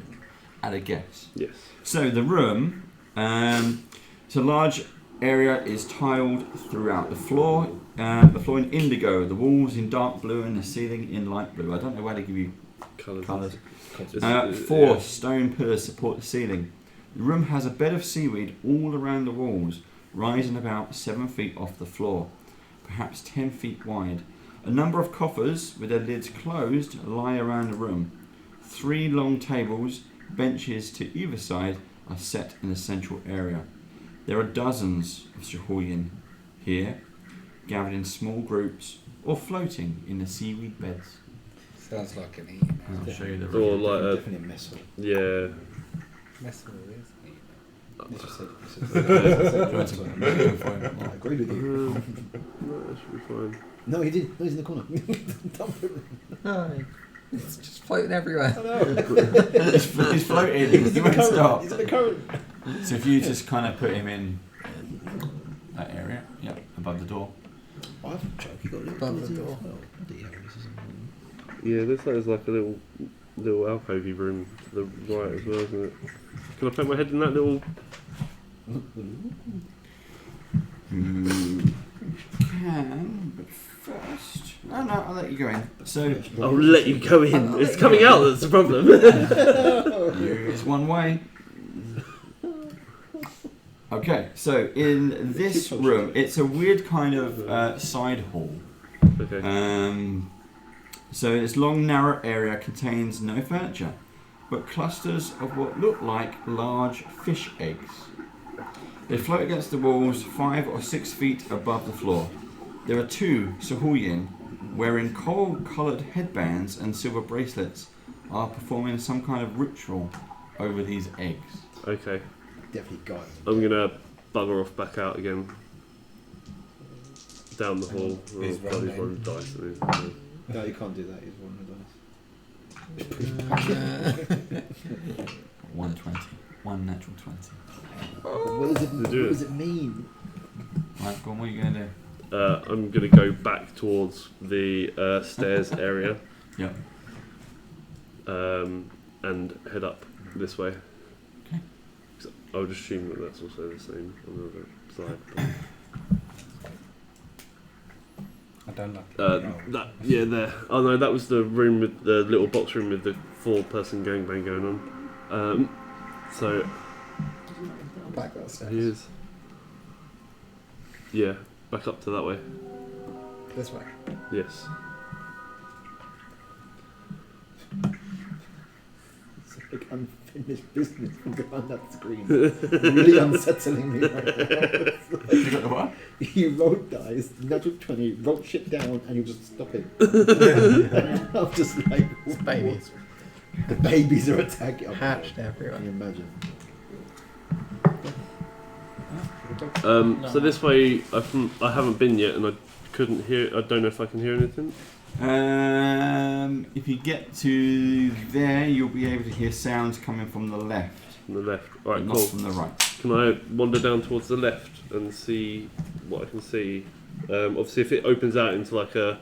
At a guess. Yes. So the room, it's a large area, is tiled throughout. The floor in indigo, the walls in dark blue, and the ceiling in light blue. I don't know why they give you colours. Four Yeah. stone pillars support the ceiling. The room has a bed of seaweed all around the walls, rising about 7 feet off the floor, perhaps 10 feet wide. A number of coffers with their lids closed lie around the room. 3 long tables, benches to either side, are set in the central area. There are dozens of sahuagin here, gathered in small groups or floating in the seaweed beds. Sounds like an email. I'll show you the Or room. like a Definitely a mess hall. yeah. Messel is email. Let's just say. I agree with you. No, that should be fine. No, he did. No, he's in the corner. Don't put him. No, it's just floating everywhere. I know. He's floating. He won't stop. He's in the current. So if you just kind of put him in that area, above the door. I have a joke. You got a little Above the door. door. Bloody hell, this is Yeah, this is like a little alcovey room to the right as well, isn't it? Can I put my head in that little? You can, but first. No, I'll let you go in. So I'll let you go in. It's coming out. That's the problem. it's one way. Okay, so in this room, it's a weird kind of side hall. Okay. So this long, narrow area contains no furniture, but clusters of what look like large fish eggs. They float against the walls 5 or 6 feet above the floor. There are 2 sahuagin wearing coral-coloured headbands and silver bracelets are performing some kind of ritual over these eggs. Okay. Definitely got him. I'm gonna bugger off back out again. Down the hall. He's Oh, God, he's rolling. rolling dice. isn't he? No, you can't do that. He's one of the dice. 120. 1 natural 20. What does it mean? Right, go on, what are you going to do? I'm gonna go back towards the stairs area. Yep. And head up this way. Okay. So I would assume that that's also the same on the other side. But, I don't like it. there. Oh no, that was the room with the little box room with the 4-person gangbang going on. So Back upstairs. he is. Yeah, back up to that way. This way. Yes. It's like unfinished business behind that screen. Really unsettling me right now. You got the what? You rolled dice, natural 20, wrote shit down, and you just stop it. I'm just like, It's babies. the babies are attacking. Hatched everywhere. Can you imagine? So this way, I haven't been yet, and I couldn't hear. I don't know if I can hear anything. If you get to there, you'll be able to hear sounds coming from the left, From the left. All right, not cool. from the right. Can I wander down towards the left and see what I can see? Obviously, if it opens out into like an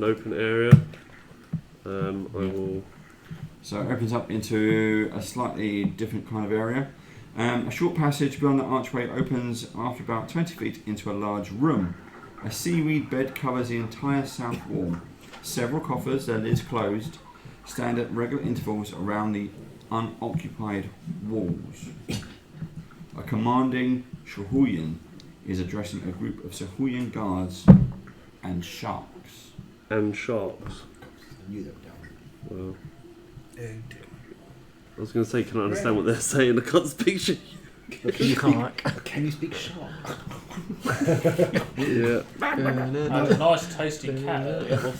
open area, I will. So it opens up into a slightly different kind of area. A short passage beyond the archway opens after about 20 feet into a large room. A seaweed bed covers the entire south wall. Several coffers, their lids closed, stand at regular intervals around the unoccupied walls. A commanding sahuagin is addressing a group of sahuagin guards and sharks. And sharks. I knew they were down. Well, I was going to say, can I understand what they're saying? I can't speak shit. Can you speak shark? Yeah. I had a nice tasty cat earlier. Had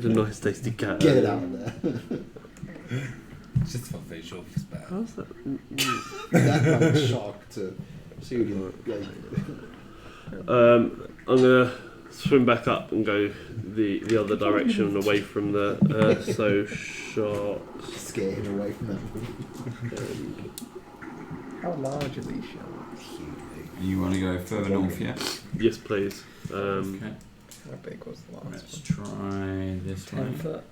a nice tasty cat. Get it out of there. It's just for visual, it's better. How's that? That kind of shark to see you. I'm gonna swim back up and go the other direction away from the so sharks. Scare him away from that. How large are these sharks? You want to go further north, yeah? Yes, please. Okay. How big was the last Let's one? try this 10 one. foot.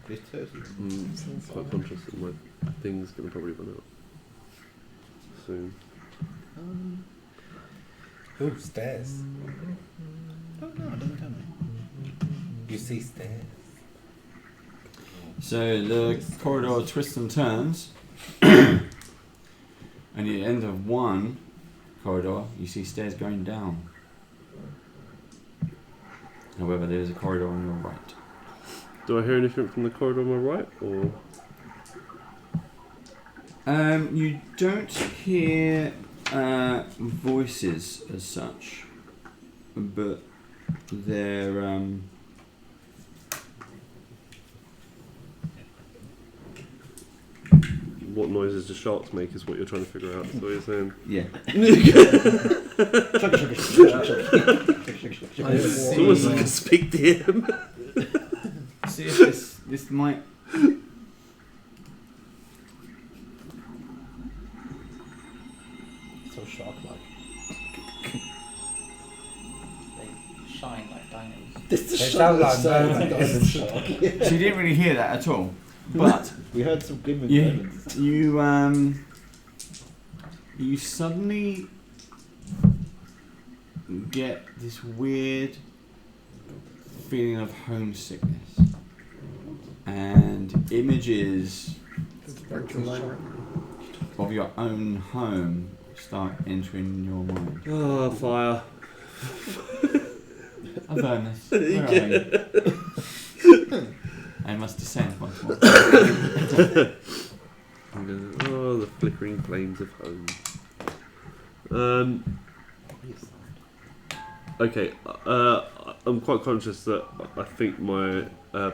Quite conscious that my thing's gonna probably run out soon. Ooh, stairs. Oh no, don't tell me. You see stairs. So the corridor twists and turns, and at the end of one corridor, you see stairs going down. However, there is a corridor on your right. Do I hear anything from the corridor on my right, or? You don't hear voices as such, but they're What noises do sharks make is what you're trying to figure out. Is what you're saying. yeah. It's almost like a speak to him. See if this might. So shark-like. They shine like diamonds. This They sound like diamond shark. So you didn't really hear that at all, but We heard some glimmering you diamonds. you suddenly get this weird feeling of homesickness, and images of your own home start entering your mind. Oh, fire. Avernus, where are you? I must descend once more. I'm gonna, oh, the flickering flames of home. Okay, I'm quite conscious that I think my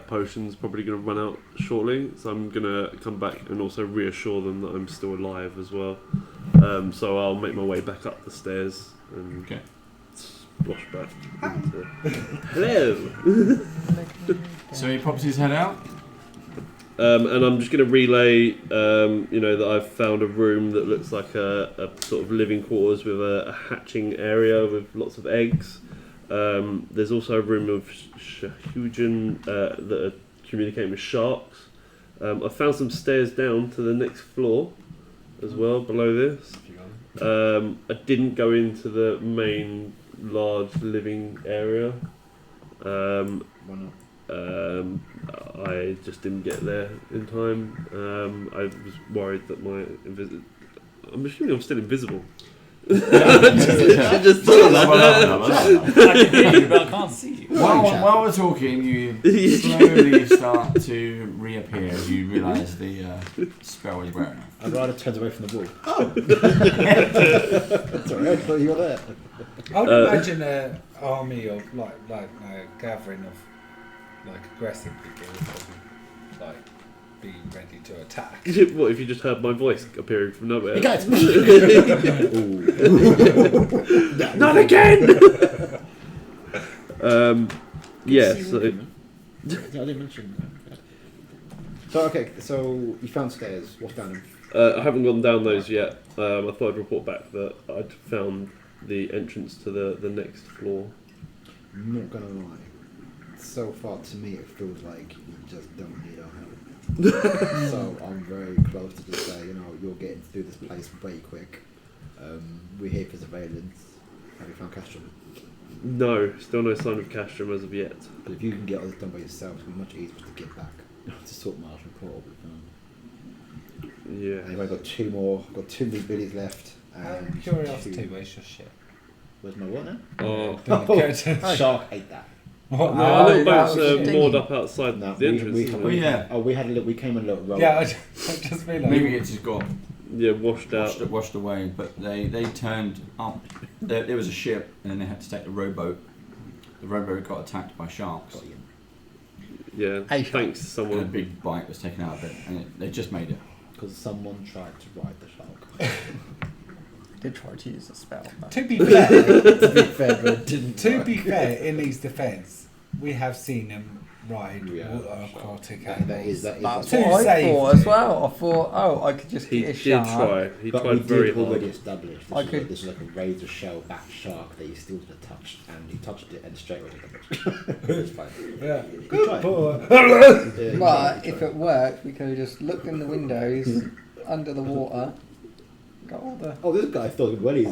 potion's probably going to run out shortly, so I'm going to come back and also reassure them that I'm still alive as well. So I'll make my way back up the stairs and Okay. splash back into... Hello! So he pops his head out. And I'm just going to relay, that I've found a room that looks like a sort of living quarters with a hatching area with lots of eggs. There's also a room of sahuagin that are communicating with sharks. I found some stairs down to the next floor as well, below this. I didn't go into the main large living area. Why not? I just didn't get there in time. I was worried that my I'm assuming I'm still invisible. just thought that. I can hear you, but I can't see you. While we're talking, you slowly start to reappear as you realise the spell is wearing off. I'd rather turn away from the wall. Oh! Sorry, I thought you were there. I would imagine an army of like a gathering of like aggressive people would probably like be ready to attack. What if you just heard my voice appearing from nowhere? Hey guys! Not again! Yeah, so I didn't mention that. So okay, so you found stairs. What's down them? I haven't gone down those yet. I thought I'd report back that I'd found the entrance to the next floor. I'm not gonna lie. So far, to me, it feels like you just don't need our help. So I'm very close to just say, you're getting through this place way quick. We're here for surveillance. Have you found Castrum? No, still no sign of Castrum as of yet. But if you can get all this done by yourself, it'll be much easier to get back to Saltmarsh and call. Yeah. Anyway, I've got two more billies left. Out And of curiosity, where's your ship? Where's my what now? Oh, Shark ate that. What? No, a little that boat's was moored dinghy. up outside No, the entrance. Oh, yeah. we had a little. We came on a little roll. Yeah, I just realised. Maybe it's just got Yeah, washed out. washed away, but they turned up. There was a ship, and then they had to take the rowboat. The rowboat got attacked by sharks, Yeah, Hey, thanks to and a someone. big bite was taken out of it, and they just made it. because someone tried to ride the shark. I did try to use the spell. But To be fair, To be fair, but it didn't. to work. be fair, in his defence, we have seen him ride Yeah, aquatic That animals. is that's To what I save thought as it. well. I thought, oh, I could just He get a did shark. try. He But we tried very did already hard. establish I this, could- this is like a razor shell back shark that he still did a touch, and he touched it and straight away took it. It's fine. Yeah. Good try. Boy. Yeah, But good if try. it worked, we could have just looked in the windows under the water, got all the. Oh, this guy thought it well easy.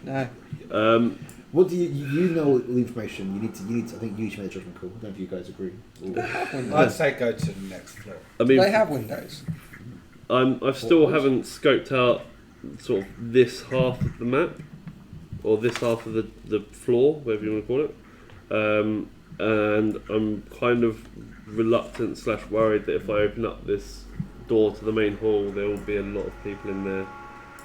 No. What do you know all the information you need to I think you should make a judgment call. I don't know if you guys agree. I'd say go to the next floor. I Do mean, they have windows? I still haven't scoped out sort of this half of the map, or this half of the floor, whatever you want to call it. And I'm kind of reluctant / worried that if I open up this door to the main hall, there will be a lot of people in there.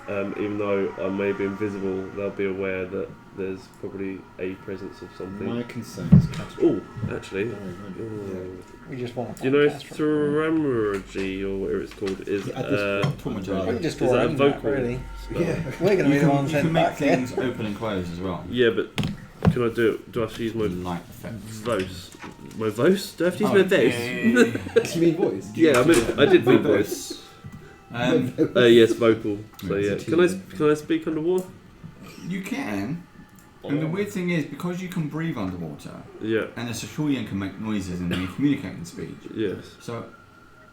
Even though I may be invisible, they'll be aware that there's probably a presence of something. My concern is Oh, actually, We just want to. do you know Thaumaturgy or whatever it's called is Yeah, at this point, Thaumaturgy. We can just Is draw that a in that, vocal? really. Yeah. We're going to be the ones You can sent make back here. things open and close as well. Yeah, but can I do it? Do I have to use my Light effects. voice? My voice? Do I have to use Oh, my voice? Do you mean voice? Yeah, I did mean voice. Yes, vocal. So Yeah, yeah, it's a can I speak underwater? You can. And the weird thing is, because you can breathe underwater, Yeah. and the sahuagin can make noises and then communicate in speech. Yes. So,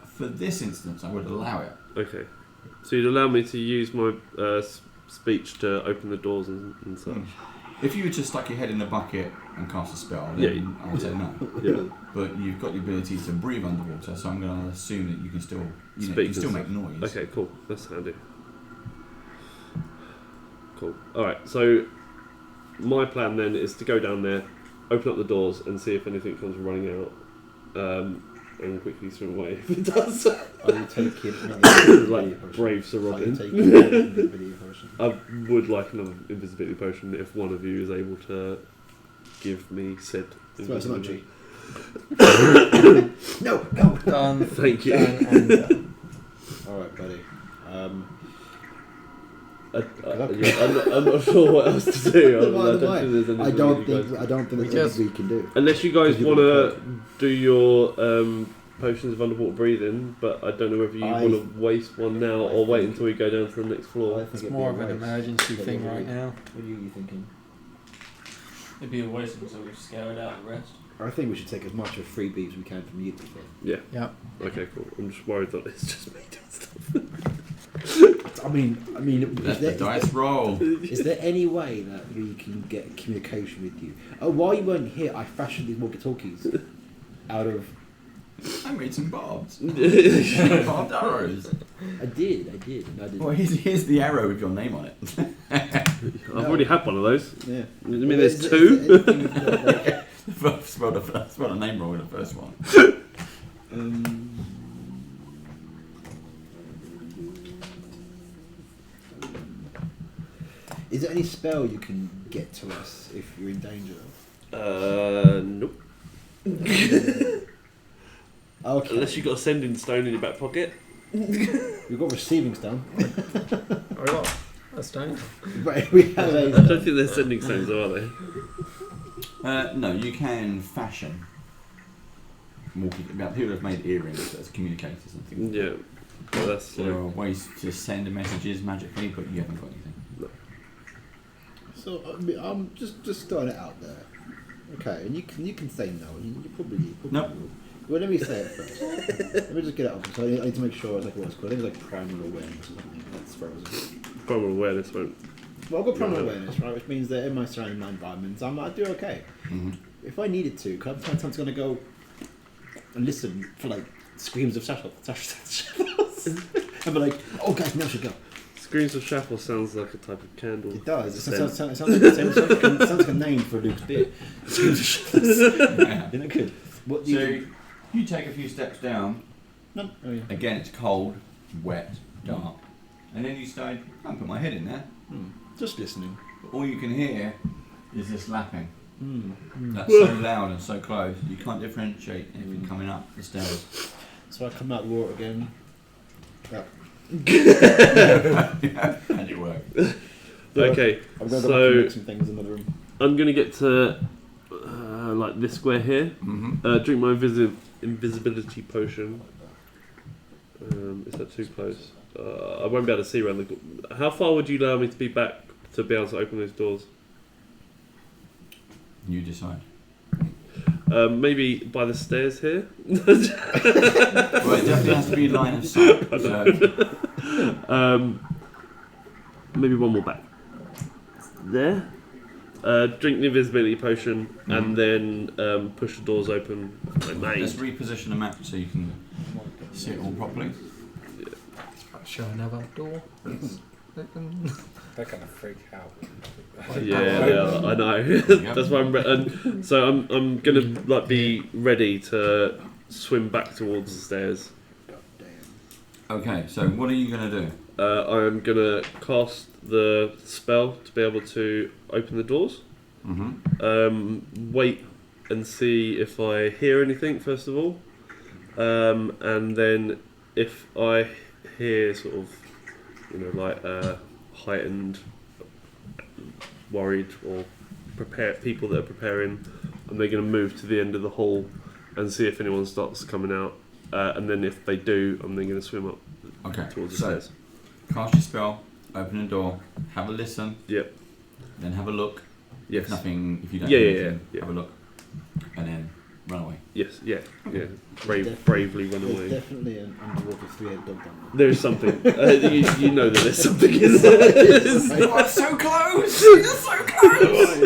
for this instance, I would allow it. Okay. So you'd allow me to use my speech to open the doors and such. If you were to stuck your head in a bucket and cast a spell, Yeah. then I'd say no. Yeah. But you've got the ability to breathe underwater, so I'm going to assume that you can still, you Speak can still and make noise. Okay, cool. That's handy. Cool. Alright, so my plan then is to go down there, open up the doors and see if anything comes running out. And quickly swim away if it does. Are you taking Like brave Sir Are you Robin. taking invisibility potion? I would like another invisibility potion if one of you is able to give me said So it's not invisibility. G. No. Done. Thank you. Done and done. Alright, buddy. I'm not sure what else to do. I don't think there's anything we can do. Unless you guys Because you want to can do your potions of underwater breathing, but I don't know whether you want to waste one now or wait until we go down to the next I floor. think It's it'd more be of a an waste. emergency It'd thing be a right waste. now. What are you thinking? It'd be a waste until we've scoured out the rest. I think we should take as much of freebies as we can from you. Yeah. Yeah. Okay, cool. I'm just worried that it's just me doing stuff. I mean, Let the dice roll. is there any way that we can get communication with you? Oh, while you weren't here, I fashioned these walkie-talkies out of. I made some barbs. Barbed arrows. I did. And I did. Well, here's the arrow with your name on it. I've already had one of those. Yeah. I mean, there's two. Spelled a name wrong in the first one. Is there any spell you can get to us if you're in danger? Nope. Okay. Unless you've got a sending stone in your back pocket. We've got receiving stone. I got a stone. Right, we have I a. don't think they're sending stones, though, are they? No, you can fashion. People have made earrings as communicators and things. Yeah. But that's There like. are ways to send messages magically, but you haven't got anything. So I'm just throwing it out there. Okay, and you can say no. You probably Nope. will. Well, let me say it first. Let me just get it up. So I need to make sure it's like what's called. I think it's like primal awareness or something. That's frozen. Primal awareness won't. Well, I've got primal Yeah. awareness, right? Which means that in my surrounding environment, I do okay. Mm-hmm. If I needed to, because I'm sometimes going to go and listen for like screams of Sash and be like, oh guys, now I should go. Screams of Shackle sounds like a type of candle. It does. It Scent. sounds like a name for a Luke's beer. Yeah. Isn't it good? What do So you do? you take a few steps down. No. Oh, yeah. Again, it's cold, wet, dark. And then you say, I'll put my head in there. Just listening. But all you can hear is this lapping. Mm. That's so loud and so close, you can't differentiate anything coming up the stairs. So I come out of the water again. Yeah. Yeah, and it worked. Okay, I'm going to go back and so make some things in the room. I'm gonna get to like this square here. Drink my invisibility potion. Is that too close? I won't be able to see around the. How far would you allow me to be back to be able to open those doors? You decide. Maybe by the stairs here. Well, it definitely has to be line of sight. So. Maybe one more back. There. Drink the invisibility potion and then push the doors open. Let's reposition the map so you can see it all properly. Show another door. Open. They're gonna freak out. Yeah, I know. That's why I'm gonna like be ready to swim back towards the stairs. Okay, so what are you going to do? I'm gonna cast the spell to be able to open the doors. Wait and see if I hear anything first of all, and then if I hear sort of, like heightened, worried or people that are preparing, I'm then going to move to the end of the hall and see if anyone starts coming out, and then if they do, I'm then going to swim up towards the stairs. Cast your spell, open the door, have a listen. Yep. Then have a look. Yes. If nothing, if you don't hear anything, yeah. have a look, and then run away. Yes. Yeah. Bravely run There's away. definitely an underwater three-headed dog down There is something. You know that there's something in there. Oh, it's so close! It's so close!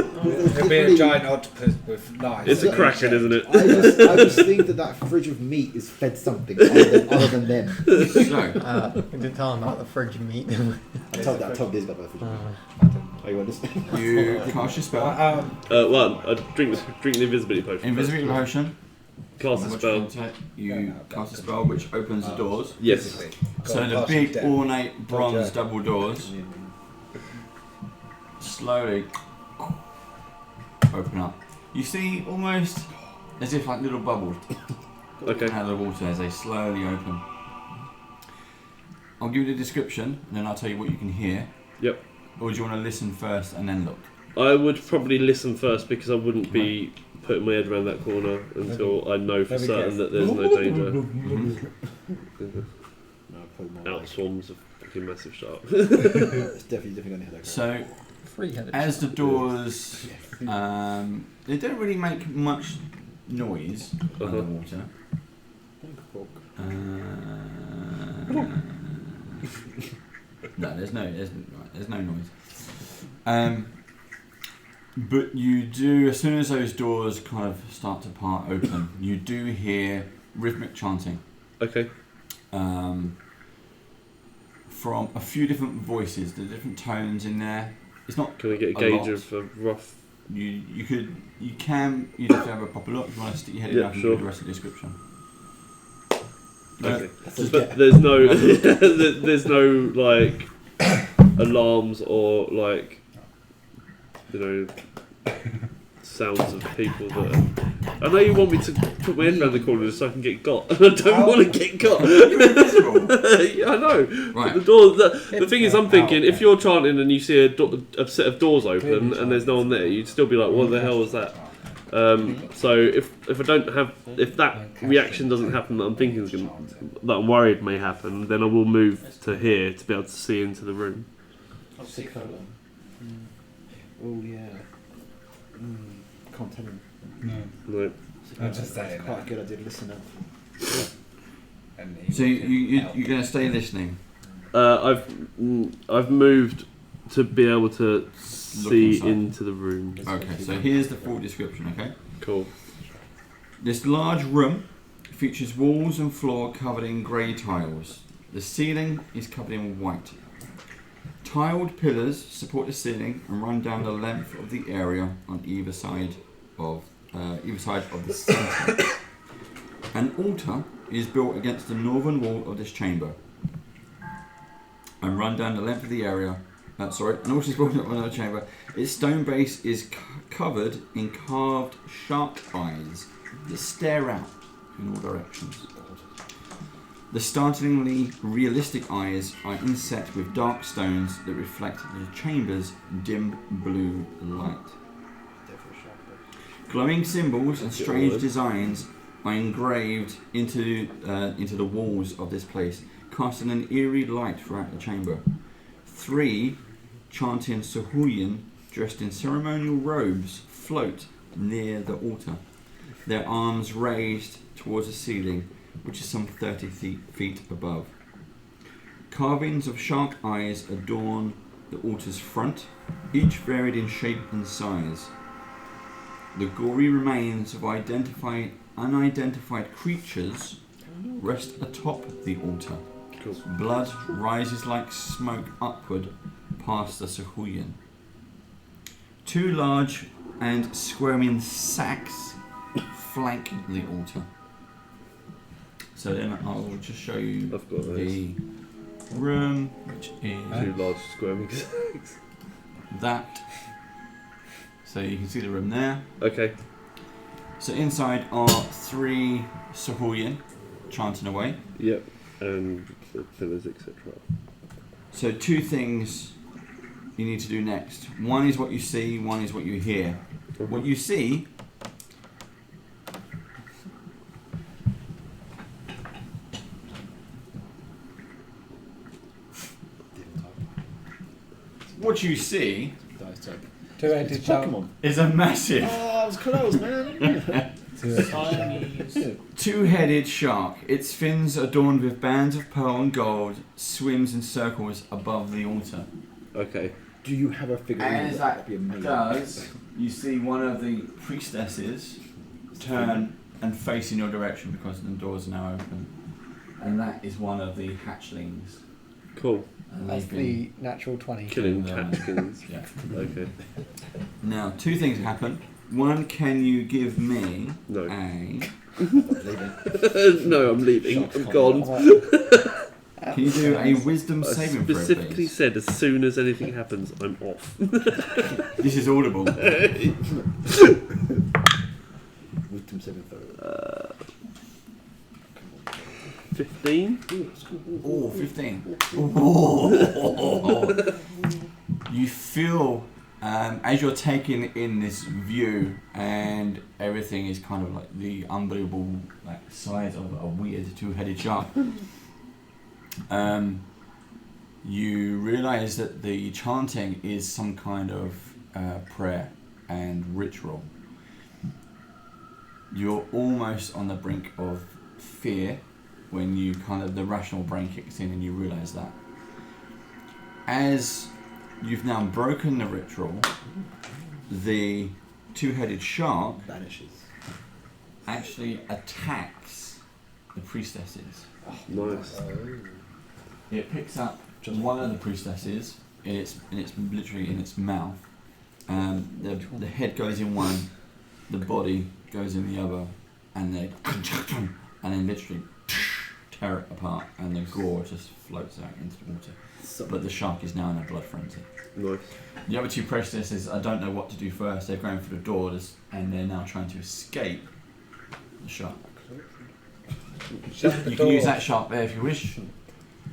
It'll be a giant octopus with knives. It's a kraken, isn't it? I just think that fridge of meat is fed something other than them. So, We didn't tell him about the fridge of meat. I told Liz about the fridge of meat. Oh, you want this? you cast your spell. Well, I drink the invisibility potion. Invisibility potion. Cast the spell. You cast a spell which opens the doors. Yes. So the big ornate bronze double doors slowly open up. You see almost as if like little bubbles Okay. out of the water as they slowly open. I'll give you the description and then I'll tell you what you can hear. Yep. Or do you want to listen first and then look? I would probably listen first because I wouldn't be putting my head around that corner until I know for certain that there's no danger. Out swarms of fucking massive shark. It's definitely going to hit. So Three-headed. as the doors, they don't really make much noise underwater. No, there's no noise. But you do, as soon as those doors kind of start to part open, you do hear rhythmic chanting. Okay. From a few different voices, the different tones in there. It's not. Can I get a gauge of a rough? You have to have a proper look. If you want to stick your head in, I can give you the rest of the description. Okay. But there's no there's no like alarms or like sounds of people that I know you want me to put my head around the corner so I can get got. I don't want to get got. You're invisible. Yeah, I know. Right. But the door. The thing is, I'm thinking if you're chanting and you see a set of doors open and there's no one there, you'd still be like, "What the hell was that?" So if that reaction doesn't happen that I'm thinking that I'm worried may happen, then I will move to here to be able to see into the room. Oh yeah. Can't tell him. Right. I'm just saying Quite a good idea to listen up. So you're going to stay listening. I've moved to be able to see inside. into the room. Okay, so here's the full description. Okay. Cool. This large room features walls and floor covered in grey tiles. The ceiling is covered in white. Tiled pillars support the ceiling and run down the length of the area on either side of the centre. An altar is built against the northern wall of this chamber and run down the length of the area. An altar is built up another chamber. Its stone base is covered in carved shark eyes that stare out in all directions. The startlingly realistic eyes are inset with dark stones that reflect the chamber's dim blue light. Glowing symbols and strange designs are engraved into the walls of this place, casting an eerie light throughout the chamber. 3 chanting sahuagin dressed in ceremonial robes float near the altar, their arms raised towards the ceiling, which is some 30 feet above. Carvings of shark eyes adorn the altar's front, each varied in shape and size. The gory remains of unidentified creatures rest atop the altar. Cool. Blood rises like smoke upward past the sahuagin. 2 large and squirming sacks flank the altar. So then I'll just show you I've got those. the room, which is 2 large squirming sacks. that. So you can see the room there. Okay. So inside are 3 sahuagin chanting away. Yep. And the pillars, etc. So 2 things you need to do next. One is what you see, one is what you hear. What you see Two-headed shark. Pokemon. is a massive Oh, I was close, man. Chinese. 2-headed shark. Its fins adorned with bands of pearl and gold swims in circles above the altar. Okay. Do you have a figure? As that That'd be amazing. does, you see one of the priestesses turn and face in your direction because the doors are now open. And that is one of the hatchlings. Cool. And That's they've been- the natural 20. Killing Killing them. catchkins. Yeah. Okay. Now, 2 things happen. One, can you give me No. a... No, I'm leaving. I'm gone. Can you do a wisdom I saving throw, specifically please? said as soon as anything happens, I'm off. This is audible. Wisdom saving throw. 15? Oh, 15. Oh. You feel, as you're taking in this view, and everything is kind of like the unbelievable size of a weird 2-headed shark, you realise that the chanting is some kind of prayer and ritual. You're almost on the brink of fear when you the rational brain kicks in and you realise that. As you've now broken the ritual, the 2-headed shark Vanishes. actually attacks the priestesses. Nice. It picks up one of the priestesses in its literally in its mouth. The head goes in one, the body goes in the other, and then literally tear it apart, and the gore just floats out into the water. But the shark is now in a blood frenzy. Nice. The other 2 priestesses, I don't know what to do first. They're going for the doors, and they're now trying to escape the shark. Shut the You door. can use that shark there if you wish.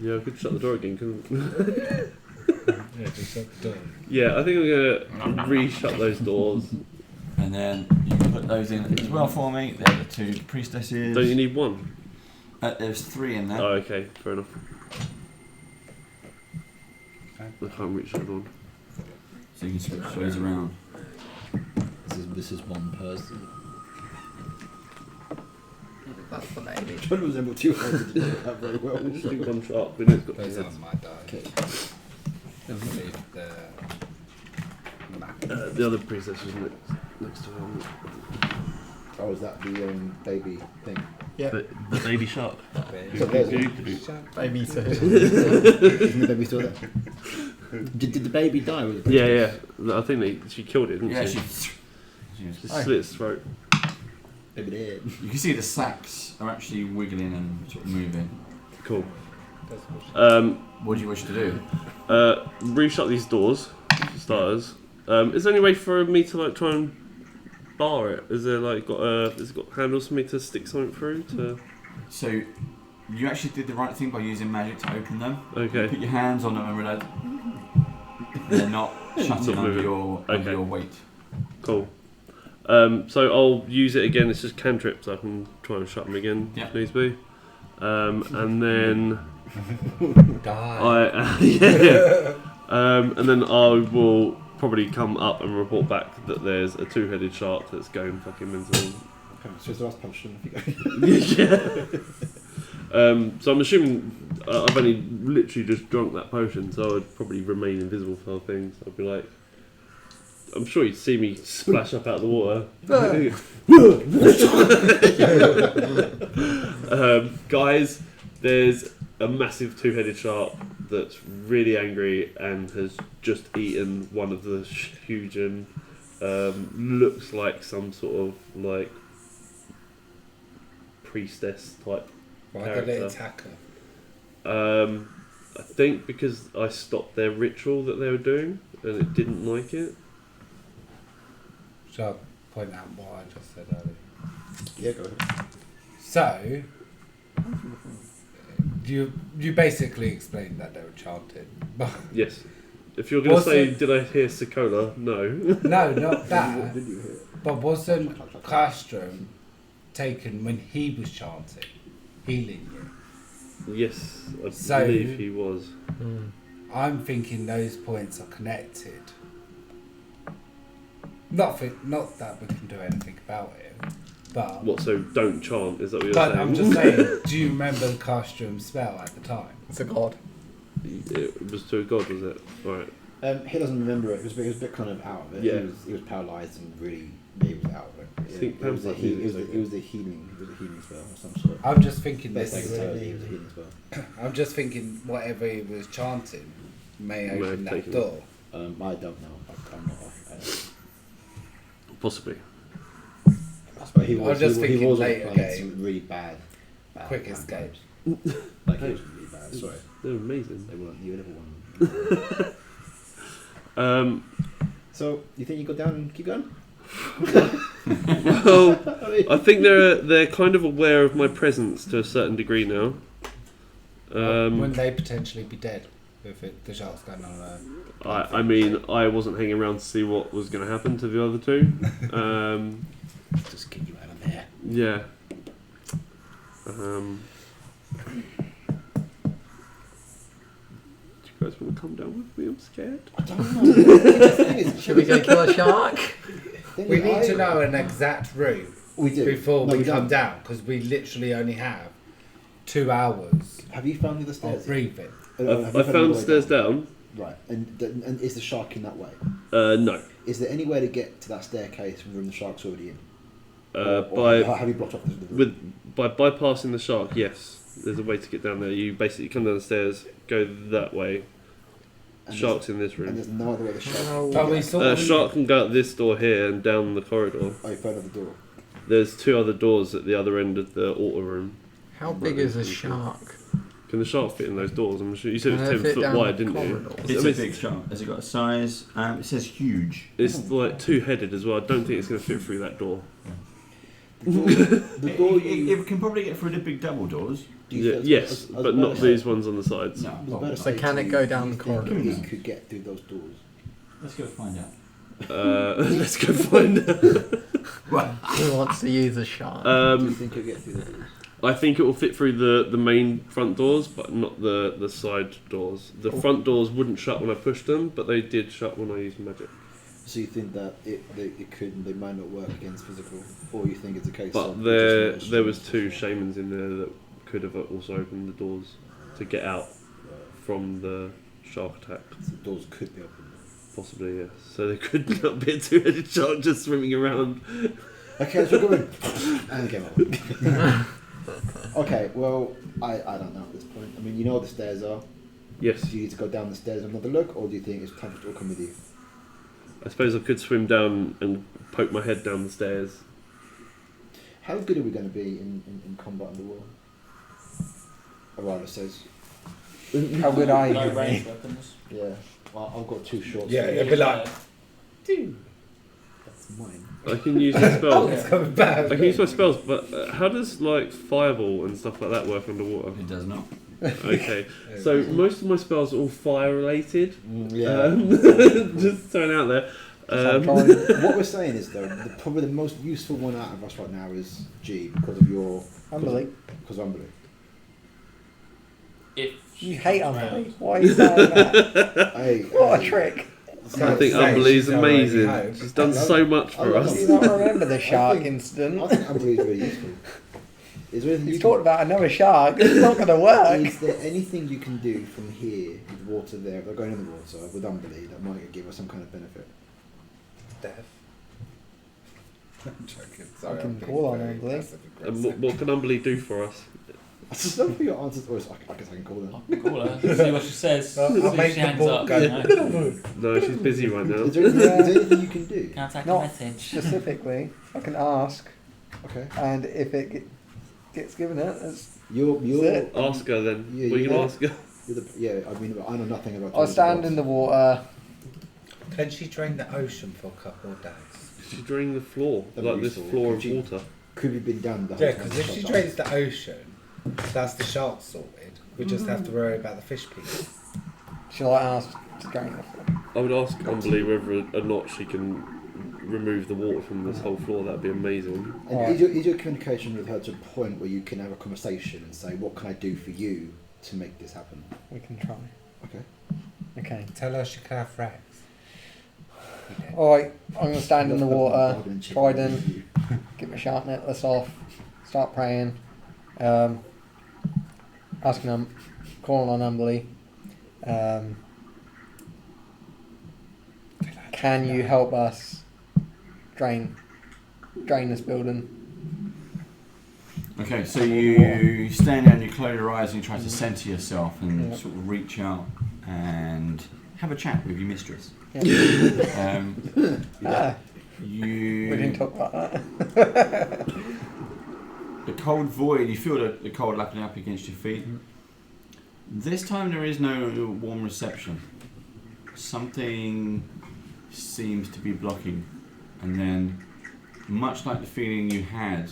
Yeah, I could shut the door again, couldn't Yeah, just shut the door. Yeah, I think I'm going to re-shut those doors. And then you can put those in as well for me. They're the 2 priestesses. Don't you need one? There's 3 in there. Oh, okay, fair enough. I can't reach that one. So you can switch those around. This is one person. That's the baby. John was able to do that very well. I'll just do one sharp. We know it's got Those two aren't heads. my die. Okay. Leave the map. The other priestess was next to him. Oh, is that the baby thing? The baby shark. So there's Shut Baby too. Isn't the baby still there? Did the baby die? With the Yeah. I think she killed it, didn't Yeah, she? she Slit its throat. Baby did. You can see the sacs are actually wiggling and sort of moving. Cool. What do you wish to do? Reshut these doors, for starters. Is there any way for me to like try and bar it? Is there like has it got handles for me to stick something through to? So, you actually did the right thing by using magic to open them. Okay. You put your hands on them and realize they're not shutting under moving. under your weight. Cool. So I'll use it again. It's just cantrip, so I can try and shut them again if needs be. And then and then I will probably come up and report back that there's a two-headed shark that's going fucking mental. So it's the last punch. So I'm assuming I've only literally just drunk that potion, so I'd probably remain invisible for things. I'd be like, I'm sure you'd see me splash up out of the water. Guys, there's a massive two-headed shark that's really angry and has just eaten one of the huge and looks like some sort of like priestess type Why character. did it attack her? I think because I stopped their ritual that they were doing and it didn't like it. Shall I point out what I just said earlier? Yeah, go ahead. So, you basically explained that they were chanted. Yes. If you're going to Was say, it- did I hear Sokola? No. No, not that. Did you hear? But wasn't Castrum taken when he was chanting, healing you? Yes, I So- believe he was. I'm thinking those points are connected. Not that we can do anything about it, but What, so don't chant? Is that what you're but saying? I'm just saying. Do you remember the Castrum spell at the time? It's a god. It was to a god, was it? Alright. He doesn't remember it. He was a bit kind of out of it. Yeah. He was paralysed and really he was out of it. I think It was a Pamphlet healing spell of some sort. I'm just thinking Best I this. can tell you, it was a healing spell. I'm just thinking whatever he was chanting may open have that taken door. I don't know. I'm not. Possibly. But he I'm was. just he thinking was later playing game. some really bad. Quick escape. Like it was really bad. Sorry, They're amazing. they weren't. You never won. So you think you go down and keep going? Well, I think they're kind of aware of my presence to a certain degree now. Wouldn't they potentially be dead if the shark's going on a... I mean, I wasn't hanging around to see what was going to happen to the other two. Just get you out of there. Yeah. Do you guys want to come down with me? I'm scared. I don't know. Should we go kill a shark? We need to know an exact route We do. before No, we come don't. down, because we literally only have 2 hours Have you found the other stairs? of breathing. Have you I the found way stairs down. Right, and is the shark in that way? No. Is there any way to get to that staircase from the room the shark's already in? By have you blocked off the room? by bypassing the shark, yes. There's a way to get down there. You basically come down the stairs, go that way. And Shark's in this And room. there's no other way the shark. No. But we sort of... Shark can go out this door here and down the corridor. Oh, you found another door. There's 2 other doors at the other end of the altar room. How big is a shark? Can the shark fit in those doors? I'm sure you said Can it's they 10 fit foot down wide, the didn't you? corridors? It's I a mean, big shark. Has it got a size? It says huge. It's like 2-headed as well. I don't think it's going to fit through that door. The door you. It can probably get through the big double doors. do you Yeah, think- yes, I was but about not to these say- ones on the sides. No. I was about to So say can to it you, go down do you the think corridors? You could get through those doors. Let's go find out. Let's go find out. Who wants to use a shark? Do you think you'll get through the doors? I think it will fit through the main front doors, but not the side doors. The front doors wouldn't shut when I pushed them, but they did shut when I used magic. So you think that they might not work against physical, or you think it's a case But of there was 2 shamans in there that could have also opened the doors to get out from the shark attack. the doors could be open. Possibly, yes. So there could not be a 2-headed shark just swimming around. Okay, let's go in. And game over. Okay, well, I don't know at this point. I mean, you know what the stairs are. Yes. Do you need to go down the stairs and have another look, or do you think it's time for it to all come with you? I suppose I could swim down and poke my head down the stairs. How good are we going to be in combat underwater? Arana says. How good are you? No gonna be? ranged weapons. Yeah. Well, I've got 2 shots. Yeah, it'd be like, That's mine. I can use my spells. it's coming back. I can use my spells, but how does like fireball and stuff like that work underwater? It does not. Okay, so most of my spells are all fire related. Yeah. Just throwing out there. What we're saying is though, probably the most useful one out of us right now is G because of your Unbelief. Because of Umberly. If You hate Unbelief. Why are you saying that? Hey, What a trick. I think Umberly's amazing. She's done so much I for love us. Do you not remember the shark think- incident? I think Umberly is really useful. Is there anything He's you talked about another shark. It's not going to work. Is there anything you can do from here with water there, they're going in the water with Umberly that might give us some kind of benefit? Death. I'm joking. Sorry, I can I'm being call on very Umberly. And what can Umberly do for us? I just don't think your answers always. I guess I can call them. call her, see what she says. Well, See I'll if make she the hangs ball up. go. You know? No, she's busy right now. Is there anything you can do? Can't take a Not message. specifically. I can ask, Okay. and if it gets given it, it's, You're That's Ask her then. Yeah, What are you yeah. gonna ask her? I mean, I know nothing about. I'll stand in the water. Can she drain the ocean for a couple of days? She's draining the floor, That'd be like this useful. floor Could of you- water. Could have been done the whole Yeah, time. because if she drains the ocean, that's the shark sorted. We just have to worry about the fish piece. Shall I ask to drain the floor? I would ask Umberly whether or not she can remove the water from this whole floor. That'd be amazing. And Alright. is your communication with her to a point where you can have a conversation and say, "What can I do for you to make this happen?" We can try. Okay. Okay. Tell her she can have Rex. Alright, I'm going to stand in the water, Bargaining chip trident, with you. get my shark necklace off, start praying, asking calling on Umberly. Can you help us drain this building? Okay, so you stand there and you close your eyes and you try to center yourself and Yeah. sort of reach out and have a chat with your mistress. Yeah. Ah, we didn't You talk about that. the cold void, you feel the cold lapping up against your feet. This time there is no warm reception. Something seems to be blocking, and then much like the feeling you had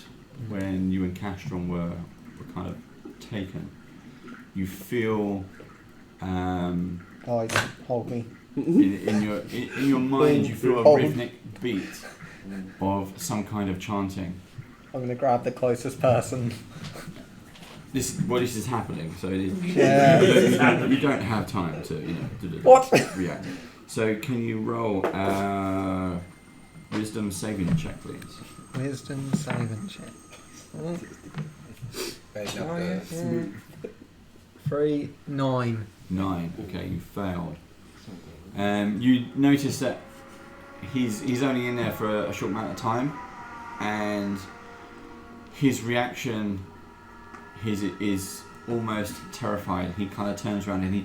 when you and Castron were kind of taken, you feel Guys, hold me. in your mind you feel a Hold. rhythmic beat of some kind of chanting. I'm going to grab the closest person. This is happening, so it is, Yeah. you don't have time to What? react. So can you roll wisdom saving check, please? Wisdom saving check. Very Oh, lovely. yeah. 3, 9. 9. Okay, you failed. You notice that he's only in there for a short amount of time, and his reaction is almost terrified. He kind of turns around and he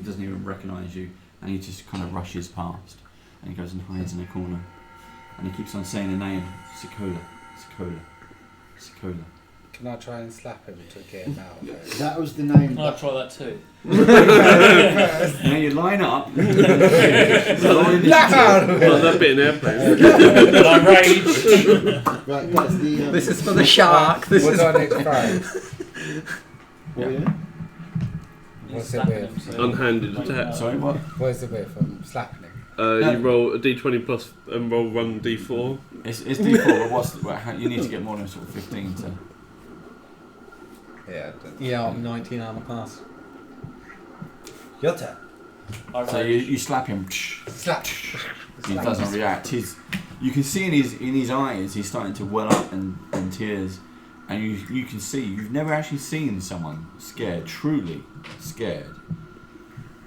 doesn't even recognise you, and he just kind of rushes past, and he goes and hides in a corner, and he keeps on saying the name Sikola, Sikola, Sikola. Can I try and slap him to get him out of it? That was the name. I'll try that too. Now you line up. Line Like that bit in airplane. But I rage. Right, that's the. This is for the shark. This What is do I need to throw? What were you? What's it with? Unhanded attack. Sorry, what? What is it with? I'm slapping him. You roll a d20 plus and roll 1 d4. It's D4, but you need to get more than sort of 15 to. Yeah. Yeah, I'm 19 armor class. Your turn. I So rage. you slap him. Slap. He doesn't react. You can see in his eyes he's starting to well up in tears, and you can see you've never actually seen someone scared, truly scared,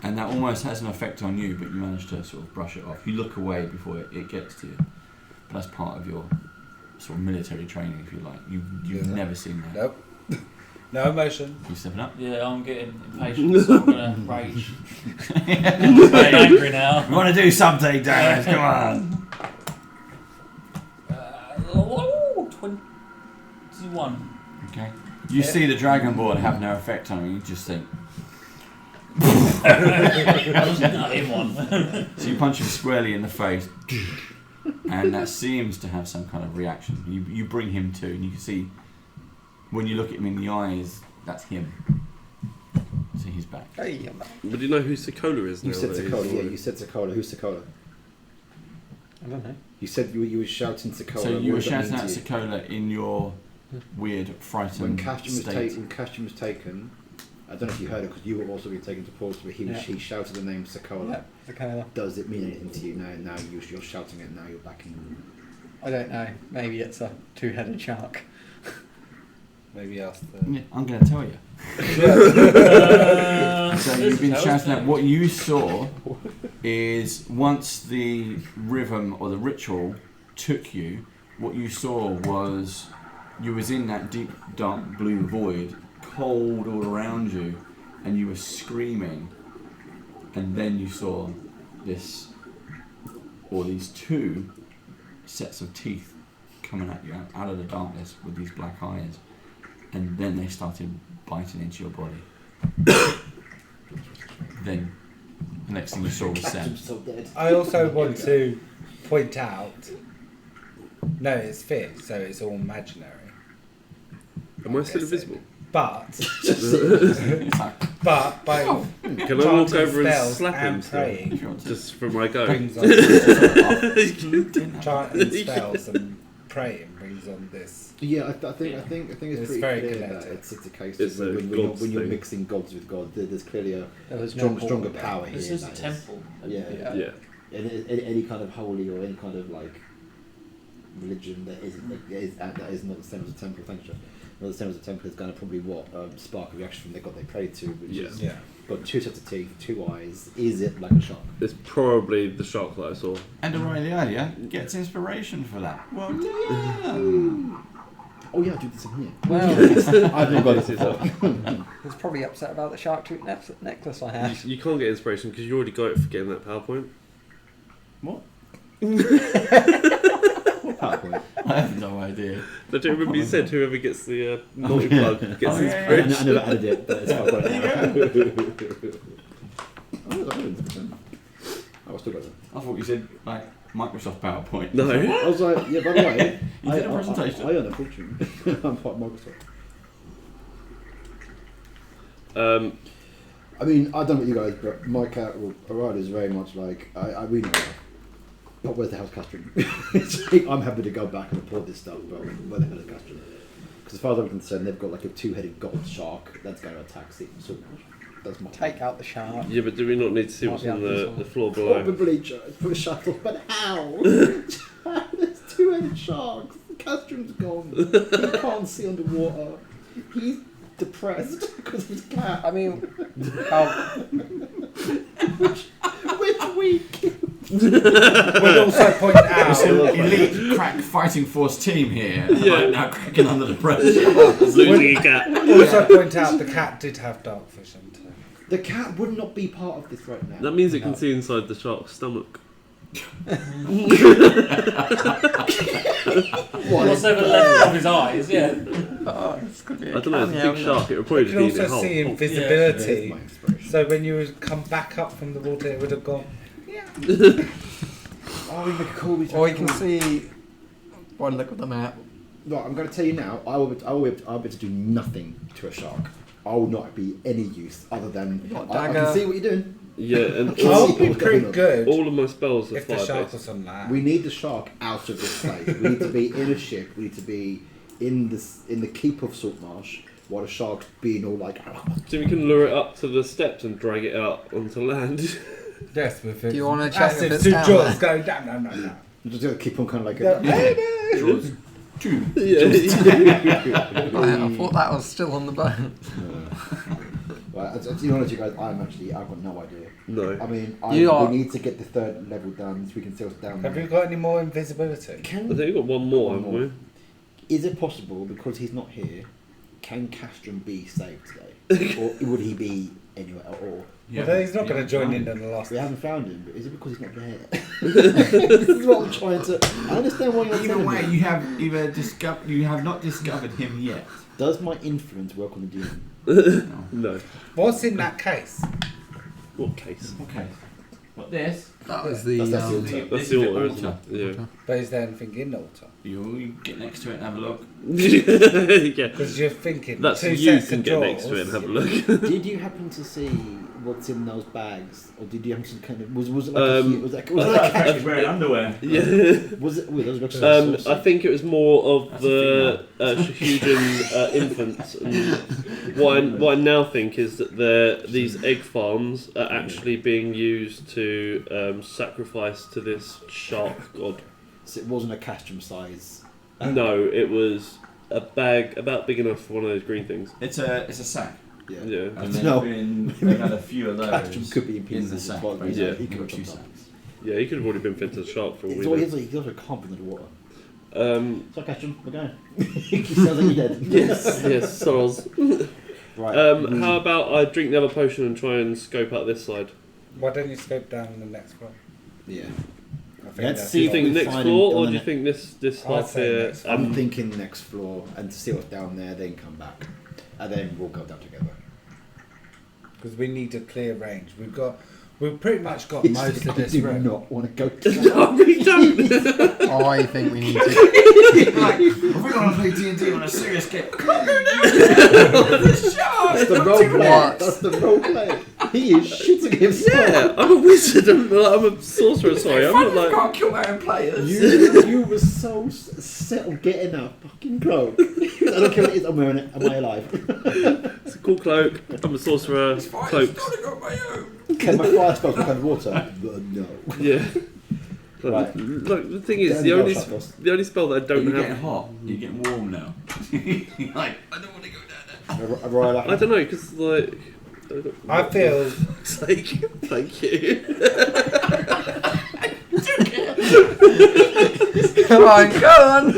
and that almost has an effect on you. But you manage to sort of brush it off. You look away before it gets to you. That's part of your sort of military training, if you like. You've Yeah. never seen that. Nope. No emotion. You stepping up? Yeah, I'm getting impatient, so I'm gonna rage. I'm very angry now. We want to do something, Dad. Come on. 21. Okay. You see the dragon board have no effect on you. You just think. I was not in one. So you punch him squarely in the face, and that seems to have some kind of reaction. You bring him to, and you can see when you look at him in the eyes, that's him. So he's back. Hey, I'm back. But do you know who Sokola is now? You said that he's Sokola, yeah, already- you said Sokola. Who's Sokola? I don't know. You said you were shouting Sokola. So What you were does that shouting mean out to you? Sokola in your weird, frightened When Castron state. was taken, I don't know if you heard it because you were also being taken to pause, but he shouted the name Sokola. Yeah, Sokola. Does it mean anything to you now? Now you're shouting it. Now you're back in. I don't know. Maybe it's a two-headed shark. Maybe ask Yeah, I'm going to tell you. So you've been shouting out. What you saw is once the rhythm or the ritual took you, what you saw was you was in that deep, dark blue void, cold all around you, and you were screaming. And then you saw this, or these two sets of teeth coming at you out of the darkness with these black eyes. And then they started biting into your body. Then, the next thing you saw was Sam. so dead. I also want to point out. No, it's fit, so it's all imaginary. Am I still invisible? But It's like, but by Can I walk chanting over and spells slap him and still? praying if you want to. Just for my go? brings on chanting spells and praying brings on this. Yeah, I think it's It's pretty very clear that connected. it's a case It's of a when you're gods mixing gods with God, there's clearly a There was no stronger portal. power here. This is a that temple. Yeah. Yeah. Any kind of holy or any kind of like religion that is not the same as a temple. Thanks, Jeff. Not the same as a temple is going to probably spark a reaction from the god they prayed to, which is Yeah. got two sets of teeth, two eyes. Is it like a shark? It's probably the shark that I saw. And Aurelia gets inspiration for that. Well done. Oh yeah, I do this in here. Well, I've not got This this is before. I was probably upset about the shark tooth necklace I had. You can't get inspiration because you already got it for getting that PowerPoint. What? What PowerPoint? I have no idea. Don't you remember you said whoever gets the multi-plug gets Oh, yeah, I inspiration? never added it, but it's not got it now. I was still got it. I thought you said like Microsoft PowerPoint. No. I was like, yeah, by the way, You did a presentation? I earn a fortune. I'm part of Microsoft. I mean, I don't know what you guys, but my cat, Arad, is very much like, we know her. But where's the hell's Castron? It's like, I'm happy to go back and report this stuff, but where the hell is Castron? Because as far as I'm concerned, they've got like a two-headed gold shark that's going to attack Stephen Saltmarsh. That's my Take out the shark. Yeah, but do we not need to see what's Might on be up this the one. floor below? Probably put a shuttle, but how? There's two-headed sharks. Castron's gone. He can't see underwater. He's depressed because of his cat. I mean, how, Which week? We'll also point It's an out. elite crack fighting force team here. Yeah. Right now cracking under the pressure. Losing a cat. Also point out the cat did have dark vision too. The cat would not be part of this right now. That means it can see inside the shark's stomach. What's over the left of his eyes, yeah. oh, it's gonna be I don't know, it's a cameo, big isn't it? shark, it would probably You can just be in also the see hole. There's invisibility. my inspiration. So when you would come back up from the water, it would have gone. Oh, we make a call. Or you can see one look at the map. Right, I'm going to tell you now. I'll be able to do nothing to a shark. I will not be any use other than got I dagger. can see what you're doing. Yeah, and Oh. I'll all, be pretty good all of my spells are if the shark fire-based. was on land. We need the shark out of this place. We need to be in a ship. We need to be in the keep of Saltmarsh while the shark's being all like. So we can lure it up to the steps and drag it out onto land. Yes, with it. Do you wanna check if acid it's two down jaws there? going down. No. I'm just going to keep on kind of like. Draws two. Yeah. I thought that was still on the boat. Well, to be honest, you guys, I've got no idea. No. I mean, we need to get the third level done so we can see what's down Have there. you got any more invisibility? I think we've got one more, One haven't more. we? Is it possible, because he's not here, can Castrum be saved today, or would he be anywhere? Or Well, he's not going to join in the last. we haven't found him. But is it because he's not there? This is what I'm trying to. I understand why you're Either telling way, me. you have not discovered him yet. Does my influence work on the demon? No. What's in that case? What case? Okay. What this? That was the. That's the altar. This That's is the order, isn't it? Yeah. But is there anything in the altar? You get next to it and have a look. Yeah. Because you're thinking That's two you sets can of get drawers. next to it and have a look. Did you happen to see what's in those bags, or did you happen to kind of was it like a, was that Actually wearing underwear. Yeah. was it? Wait, those look I think it was more of That's the Shahujan infants. And what I now think is that these egg farms are actually being used to sacrifice to this shark god. So it wasn't a castrum size. No, it was a bag about big enough for one of those green things. It's a sack. Yeah. Yeah. And No. they've had a few of those. Castrum could be in in pieces the as sack. well. Yeah. He could have Two two sacks. sacks. Yeah, he could have already been fed to the shark for all we know. He's also can't be under the water. Um, So castrum, we're going. He sounds like you're dead. yes, sorrows. Right. How about I drink the other potion and try and scope out this side? Why don't you scope down the next one? Yeah. I think Let's that's Do you what think we next find floor, on or the do you ne- think this I'd half say here? next. I'm thinking next floor and to see what's down there, then come back, and then we'll go down together. Because we need a clear range. We've pretty much got most of this I do room. not want to go. No, we don't. I think we need to. Like, if we want to play D&D on a serious game, can't go down there. There's a shark. That's the Not role too play. bad. That's the role play. He is shitting himself. Yeah, I'm a wizard. I'm a sorcerer. Sorry, I'm Fun, not we like. can't kill my own players. You were so set on getting a fucking cloak. I don't care what it is. I'm wearing it. Am I alive? It's a cool cloak. I'm a sorcerer. It's fine. Cloaks. I've got to go my own. Can my fire spells become water? No. Yeah. Right. Look, the thing is, Don't the go only shut us. the only spell that I don't You're getting have. hot. You're getting warm now. You're like, I don't want to go down there. A royal I don't know, because like. I feel Thank you. Come on, go on.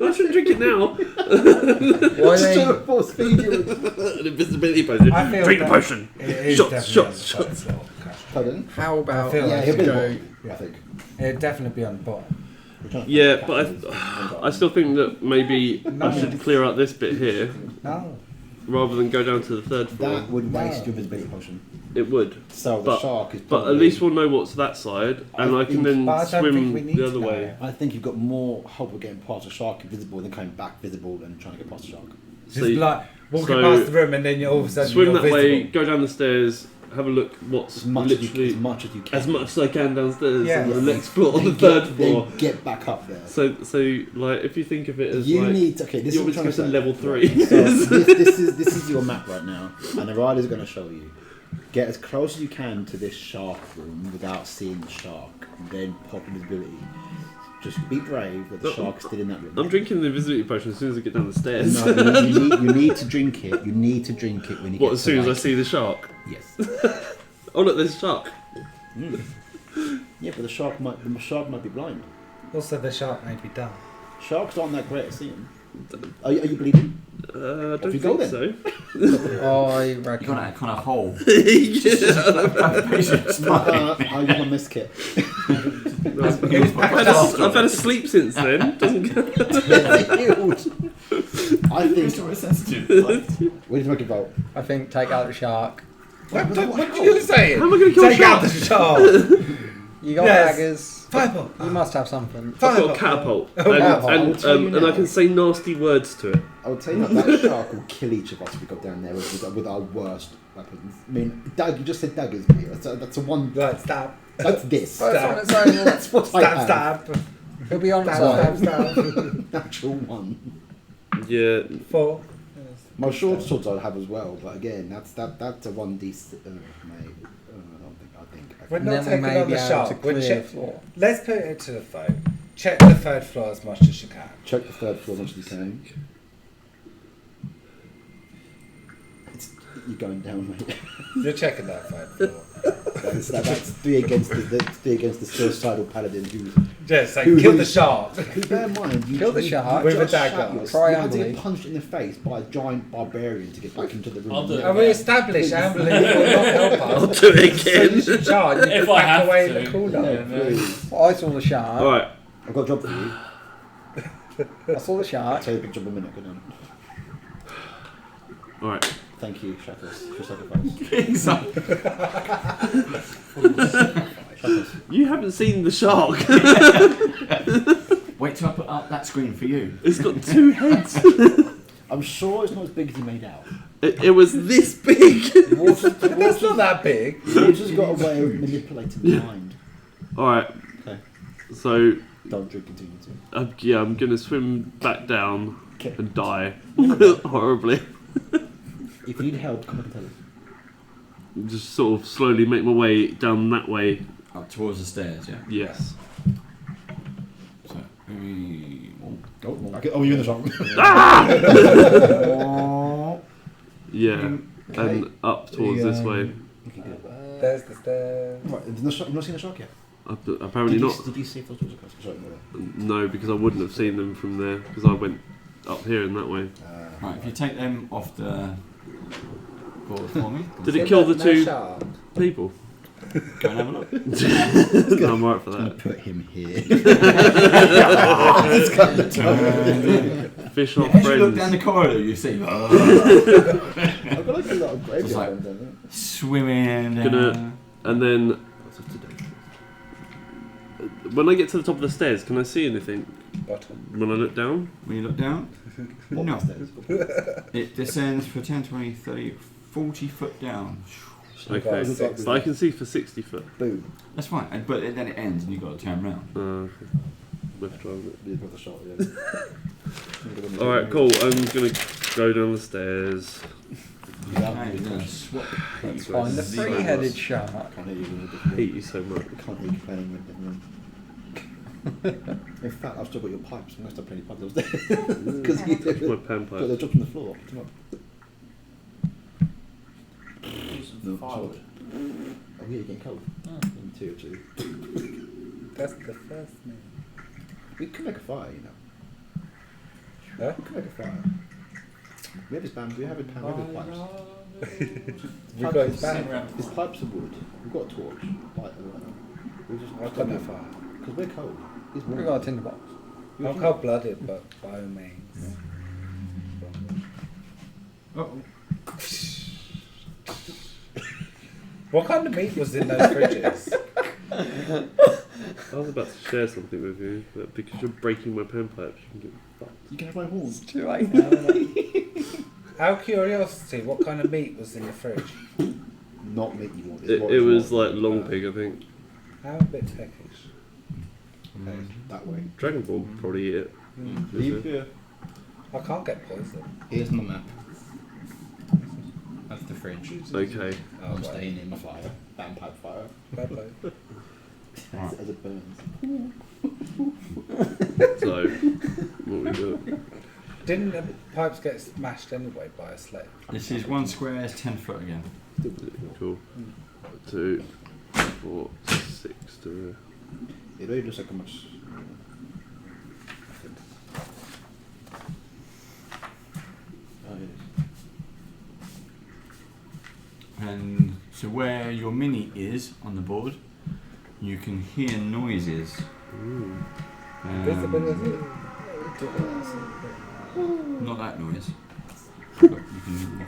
I shouldn't drink it now. Why Just they? to force feed you. An invisibility potion. I feel Drink the that potion. it is Shots, definitely shots, on the shots. bottom floor. Pardon? How about I feel Yeah, like he'll be the go? bottom, I think. It'd definitely be on the bottom. We're trying to Yeah, find but captains. I still think that maybe No. I should clear out this bit here No. rather than go down to the third floor. That would waste No. your visibility potion. It would. So the But- shark is But at probably- least we'll know what's that side, and I can then But I don't think we swim need the to other know. way. I think you've got more hope of getting past the shark invisible than coming back visible and trying to get past the shark. Just So you- like walking so past the room and then you're all of a sudden Swim you're that visible. way, go down the stairs, have a look what's As much literally as you can. as much as I can downstairs Yeah. on the next floor, on the Then third get- floor. Then get back up there. So like if you think of it as You like need to, okay. This you is want what me I'm to trying go to to say. level 3. So this is your map right now, and the rider's going to show you. Get as close as you can to this shark room without seeing the shark, and then pop invisibility. Just be brave that the Look, shark's still in that room. I'm drinking the invisibility potion as soon as I get down the stairs. No, you need to drink it. You need to drink it when you What, get as to, soon as I like- see the shark? Yes. Oh look, there's a shark. Yeah, but the shark might be blind. Also the shark may be dumb. Sharks aren't that great at seeing. Are you bleeding? I Off don't you go think then. so. I You reckon. got that kind of hole. I'll use my mist kit. I've had a sleep since then. Doesn't Healed. I think It's sensitive. we need to make a vote. I think take out the shark. What did you say? How am I going to kill a Take out shark? the shark! You got Yes. daggers. Fireball! You must have something. I've got a catapult, Oh, and, catapult. I will and, tell you and I now. can say nasty words to it. I would tell you that shark will kill each of us if we go down there with our worst weapons. I mean, you just said daggers, Peter. That's a one. Right, stab. That's this. But it's on its own. That's what I Stab, have. stab. It'll be on its Stab, own. stab, stab. Natural one. Yeah, 4. My short swords I have as well, but again, that's a 1d. Mate, I think. We're And not then we taking may on be the able to shark. We're clear the check- floor. Let's put it to the vote. Check the third floor as much as you can. Check the third floor as much as you can. You're going down, mate. You're checking that third floor. That's 3 against the suicidal paladin who's Yeah, so kill the shark. Bear in mind, you Kill the shark with a just dagger. shot yourself. Try You had to Emily. get punched in the face by a giant barbarian to get back into the room. I'll do it. And we established Amberley will not help us. I'll do it again. So you charge. You If can I back have away to. in the corner. Yeah, no. Please. Well, I saw the shark. Alright, I've got a job for you. I saw the I'll shark. tell you a big job in a minute. Go down. alright. Thank you, Shackles, for sacrifice. Shackles. You haven't seen the shark. Wait till I put up that screen for you. It's got 2 heads. I'm sure it's not as big as he made out. It was this big. That's not that big. He's just got a way of manipulating the mind. Alright, Okay. so Don't drink continue to. yeah, I'm gonna swim back down Okay. and die horribly. If you need help, come and tell us. Just sort of slowly make my way down that way. Up towards the stairs, yeah. Yes. So, Oh, you're in the shop. Yeah, and up towards this way. Okay, good. There's the stairs. Right, you've not seen the shark yet? Apparently did not. Did you see if those doors are closed? Sorry, No, because I wouldn't have seen them from there because I went up here and that way. right, if you take them off the board for me, Did it kill the No 2 shark. people? go and have a look. No, I'm right for I'm gonna that. put him here. Fish off As you look down friends. the corridor, you see I've got like a lot of It's like- graveyard down swimming down. Gonna- And then when I get to the top of the stairs, can I see anything Bottom. when I look down? When you look down, there. no. Upstairs. It descends for 10, 20, 30, 40 foot down. Okay, Guys, so I can see for 60 foot. Boom. That's fine, but then it ends and you've got to turn around. Okay. We'll have to try and- You've got the shot, yeah. Alright, cool. I'm gonna go down the stairs. Yeah. Okay, you're gonna swap. Find the three-headed shark. I can't hear you. I hate you so much. I can't hear you playing with them. In fact, I've still got your pipes. I'm going to start playing pipes upstairs. Because you My got panpipe. they're dropped on the floor. Come on. No, Firewood. Oh, yeah, you're getting cold. Oh. In 2 or 2. That's the first name. We could make a fire, you know. Huh? We could make a fire. We have his bamboo, we have his pipes. We got his Sit back. around. His pipes are wood. We've got a torch. Light the light. We just I've got no fire. because we're cold. He's warm. We got a tinderbox. I'm cold-blooded, but by all means. What kind of meat was in those fridges? I was about to share something with you, but because you're breaking my panpipes, you can get fucked. You can have my horns. Too late. Out of curiosity, what kind of meat was in the fridge? Not meat you want. It was like long pig, I think. How a bit peckish. Okay, that way. Dragonborn would probably eat it. Leave here. I can't get poisoned. Here's my map. That's the fridge. Okay. Oh, I'm right. staying in my fire. Vampire fire. Bye-bye. Right. As it burns. So, what we do? Didn't the pipes get smashed anyway by a sled? This is 1 square, is 10 foot again. Cool. 2, 4, 6 to. It really looks like a much. I think. Oh, it is. And so where your mini is on the board, you can hear noises. Visibility. Not that noise, but you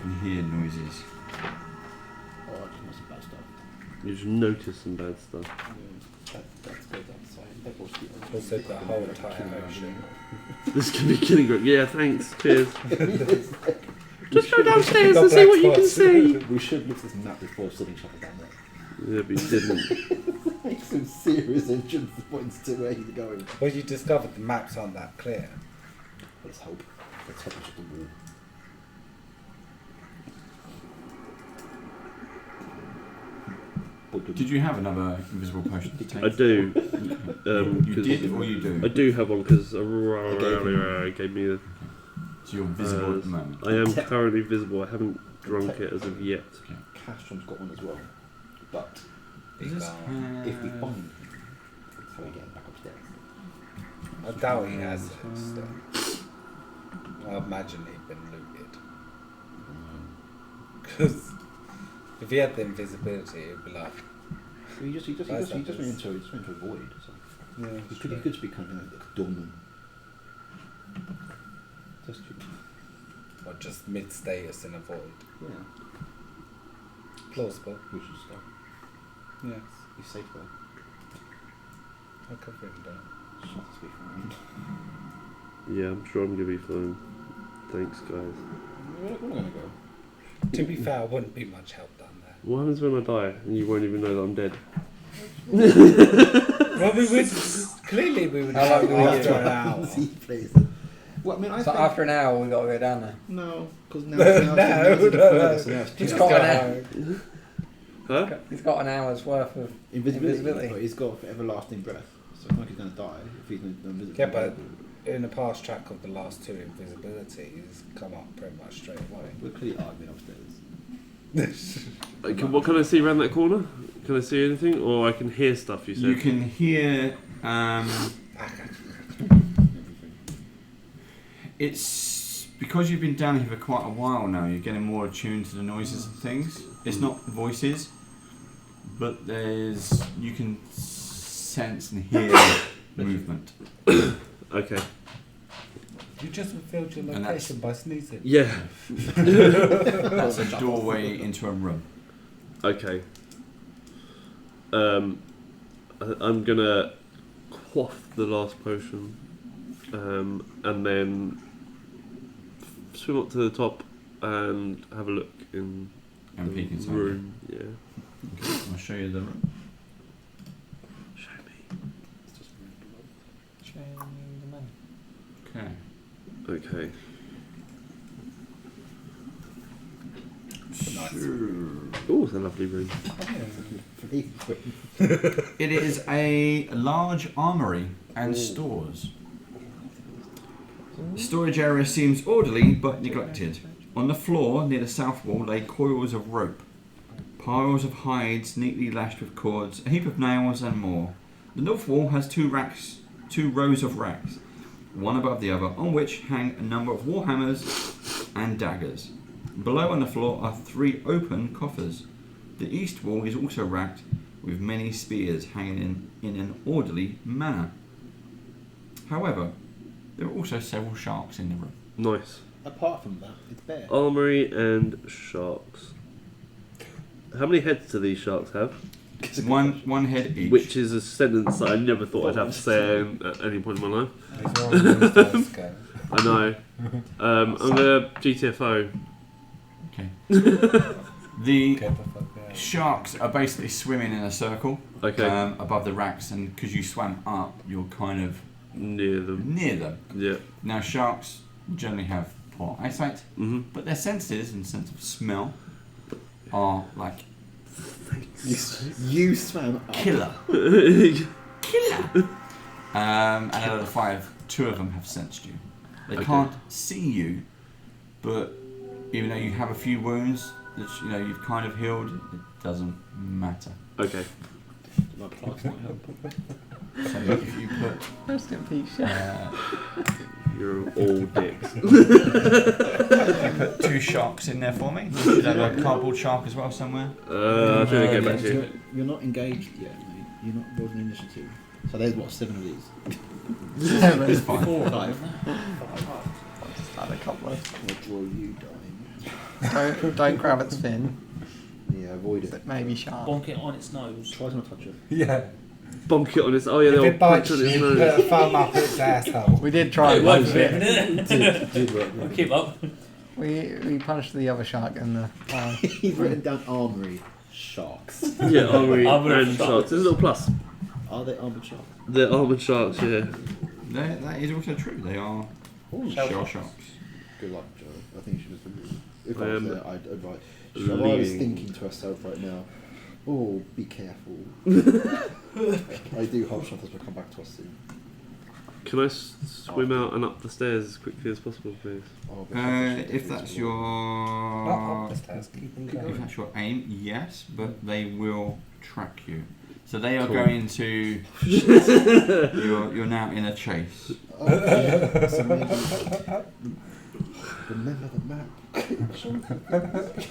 can hear noises. Oh, I just must have bad stuff. You just notice some bad stuff. That's good outside. That was the Also the whole entire ocean. This could be killing grip. Yeah, thanks. Cheers. Just go downstairs and see what you can see. We should look at this map before sitting shut down there. Yeah, but you didn't. Make some serious entrance points to where he's going. Well, you discovered the maps aren't that clear. Let's hope. Let's hope it's just a wall. Did you have another invisible potion to take? I do. You did or you do? I do have one because gave me a. So you're visible at the moment. I am currently visible. I haven't drunk it as of yet. Castrom's got one as well. But Is this, if we find him, how we get him back upstairs? I doubt he has it. So. I imagine he'd been looted. Because if he had the invisibility, it'd be like. He just went into a void. So. Yeah, He could just be kind of like dormant. Just or just mid status in a void. yeah. Plausible. We should stop. Yes. He's safe though. I could bring him down. Shut us be fine. Yeah, I'm sure I'm gonna be fine. Thanks, guys. We're not gonna go. To be fair, I wouldn't be much help down there. What happens when I die and you won't even know that I'm dead? Well, we would clearly we would How help long were you? after an hour. Well, I mean, I So think after an hour, we got to go down there. no, because now He's got an hour. Huh? He's got an hour's worth of invisibility, but he's got everlasting breath. So it's not like he's gonna die if he's invisible. Yeah, but in the past track of the last two invisibilities, come up pretty much straight away. we're clearly arguing upstairs. What can I see around that corner? Can I see anything, or I can hear stuff? You said You can hear. It's because you've been down here for quite a while now. You're getting more attuned to the noises and things. It's not voices, but you can sense and hear movement. Okay. You just revealed your And location by sneezing. Yeah. That's a doorway into a room. Okay. I'm gonna quaff the last potion, and then swim up to the top and have a look in And peek the inside. room. Yeah. Okay, I'll show you the room. Show me. Okay. Okay. Nice. Oh, it's a lovely room. It is a large armory and stores. The storage area seems orderly but neglected. On the floor near the south wall lay coils of rope, piles of hides neatly lashed with cords, a heap of nails and more. The north wall has two rows of racks, one above the other, on which hang a number of warhammers and daggers. Below on the floor are 3 open coffers. The east wall is also racked with many spears hanging in an orderly manner. However, there are also several sharks in the room. Nice. Apart from that, it's bare. Armory and sharks. How many heads do these sharks have? One head each. Which is a sentence that I never thought I'd have to say at any point in my life. These are all those dice go. I know. I'm gonna GTFO. Okay. The Get the fuck out. sharks are basically swimming in a circle Okay. above the racks, and because you swam up, you're kind of Near them. near them. Yeah. Now, sharks generally have poor eyesight, Mhm. but their senses and sense of smell are like You swam up. killer. Killer! And out of the 5, 2 of them have sensed you. They Okay. can't see you, but even though you have a few wounds that you've kind of healed, it doesn't matter. Okay. My plants might help. So if you put Rest in peace. You're all dicks. put 2 sharks in there for me. You have a cardboard shark as well somewhere. I'm trying to get back to you. You're not engaged yet, mate. You're not rolling initiative. So there's what, 7 of these? It's fine. 4 or 5. Just had a couple of. What draw you dying? Don't grab its fin. Yeah, avoid it. It may be sharp. Bonk it on its nose. Try to not touch it. Yeah. Bonk it on his. Oh yeah, If they'll it bites punch you, on his put nose. a thumb up its asshole. We did try It it worked once. for a bit, didn't it? Did work. We'll keep up. We punched the other shark in the eye. He's written down armory sharks. Yeah, armory Armory and sharks. sharks. There's a little plus. Are they armored sharks? They're armored sharks. Yeah. That is also true. They are shell sharks. Good luck, Joe. I think you should just remove. If I I was am there, I'd advise. I was leaving. thinking to herself right now, oh, be careful. I do hope Shantas will come back to us soon. Can I swim out and up the stairs as quickly as possible, please? Oh, but If that's your Not up the stairs, keep them if going. that's your aim, yes, but they will track you. So they are Cool. going to. You're now in a chase. Remember the map.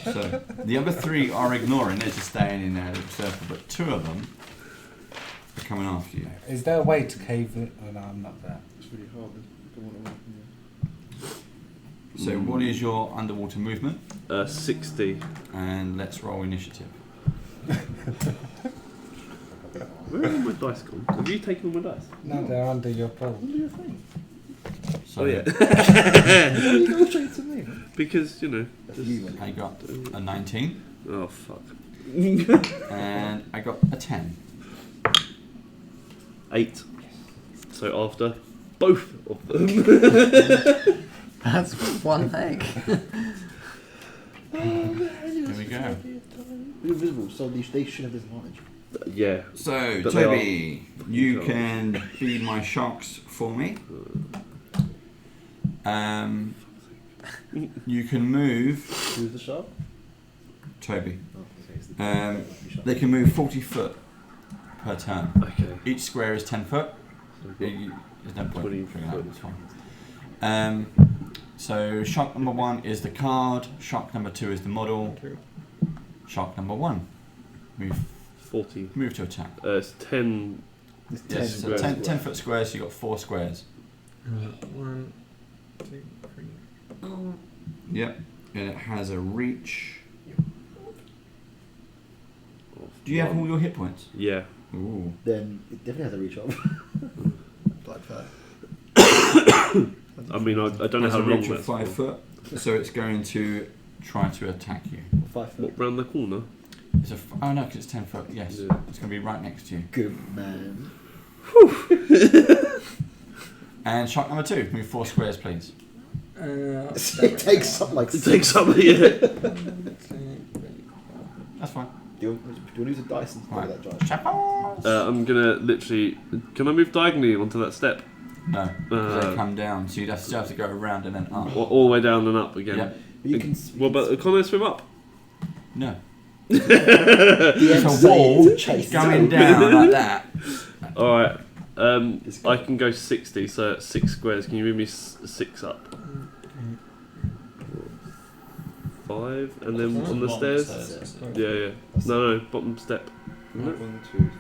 So the other 3 are ignoring. They're just staying in their circle, but 2 of them are coming after you. Is there a way to cave it? Oh no, I'm not there. It's really hard. Don't want to So what is your underwater movement? 60. And let's roll initiative. Where are my dice gone? Have you taken all my dice? No, they're under your belt. So Oh yeah. You go straight to me. Because, you know. I got a 19 Oh, fuck. and I got a 10. 8. So after both of them. That's one egg. Here we go. You're invisible, so they should have disadvantage. Yeah. So But they Toby, you can be my sharks for me. You can move. Who's the shark? Toby. Oh, okay, it's the They can move 40 foot per turn. Okay. Each square is 10 foot. So we've got There's no point 20 in figuring out, foot. it's fine. So shark number 1 is the card, shark number 2 is the model, shark number 1.40. Move to attack. It's 10. It's Yes, so squares. 10 foot squares, so you've got 4 squares. 1, 2, 3. Yep. And it has a reach. Do you have all your hit points? Yeah. Ooh. Then it definitely has a reach up. Like that. I mean, I don't know Has how a long reach of that's 5 for. foot, so it's going to try to attack you. 5 foot. What, round the corner? It's oh no, because it's 10 foot. Yes, Yeah. it's going to be right next to you. Good man. And shark number 2, move 4 squares, please. It takes something like. It takes something, yeah. That's fine. Do you want to use a dice and Right. that dice? Chappers! I'm gonna literally. Can I move diagonally onto that step? No, because they Uh, come down, so you'd have to go around and then up. all the way down and up again? Yep. You can. What about. Can I swim up? No. It's a wall chase. Going down like that. Alright. I can go 60, so that's 6 squares. Can you move me 6 up? 5, and then on the stairs? Yeah. No, bottom step. Isn't it? 1, 2, 3,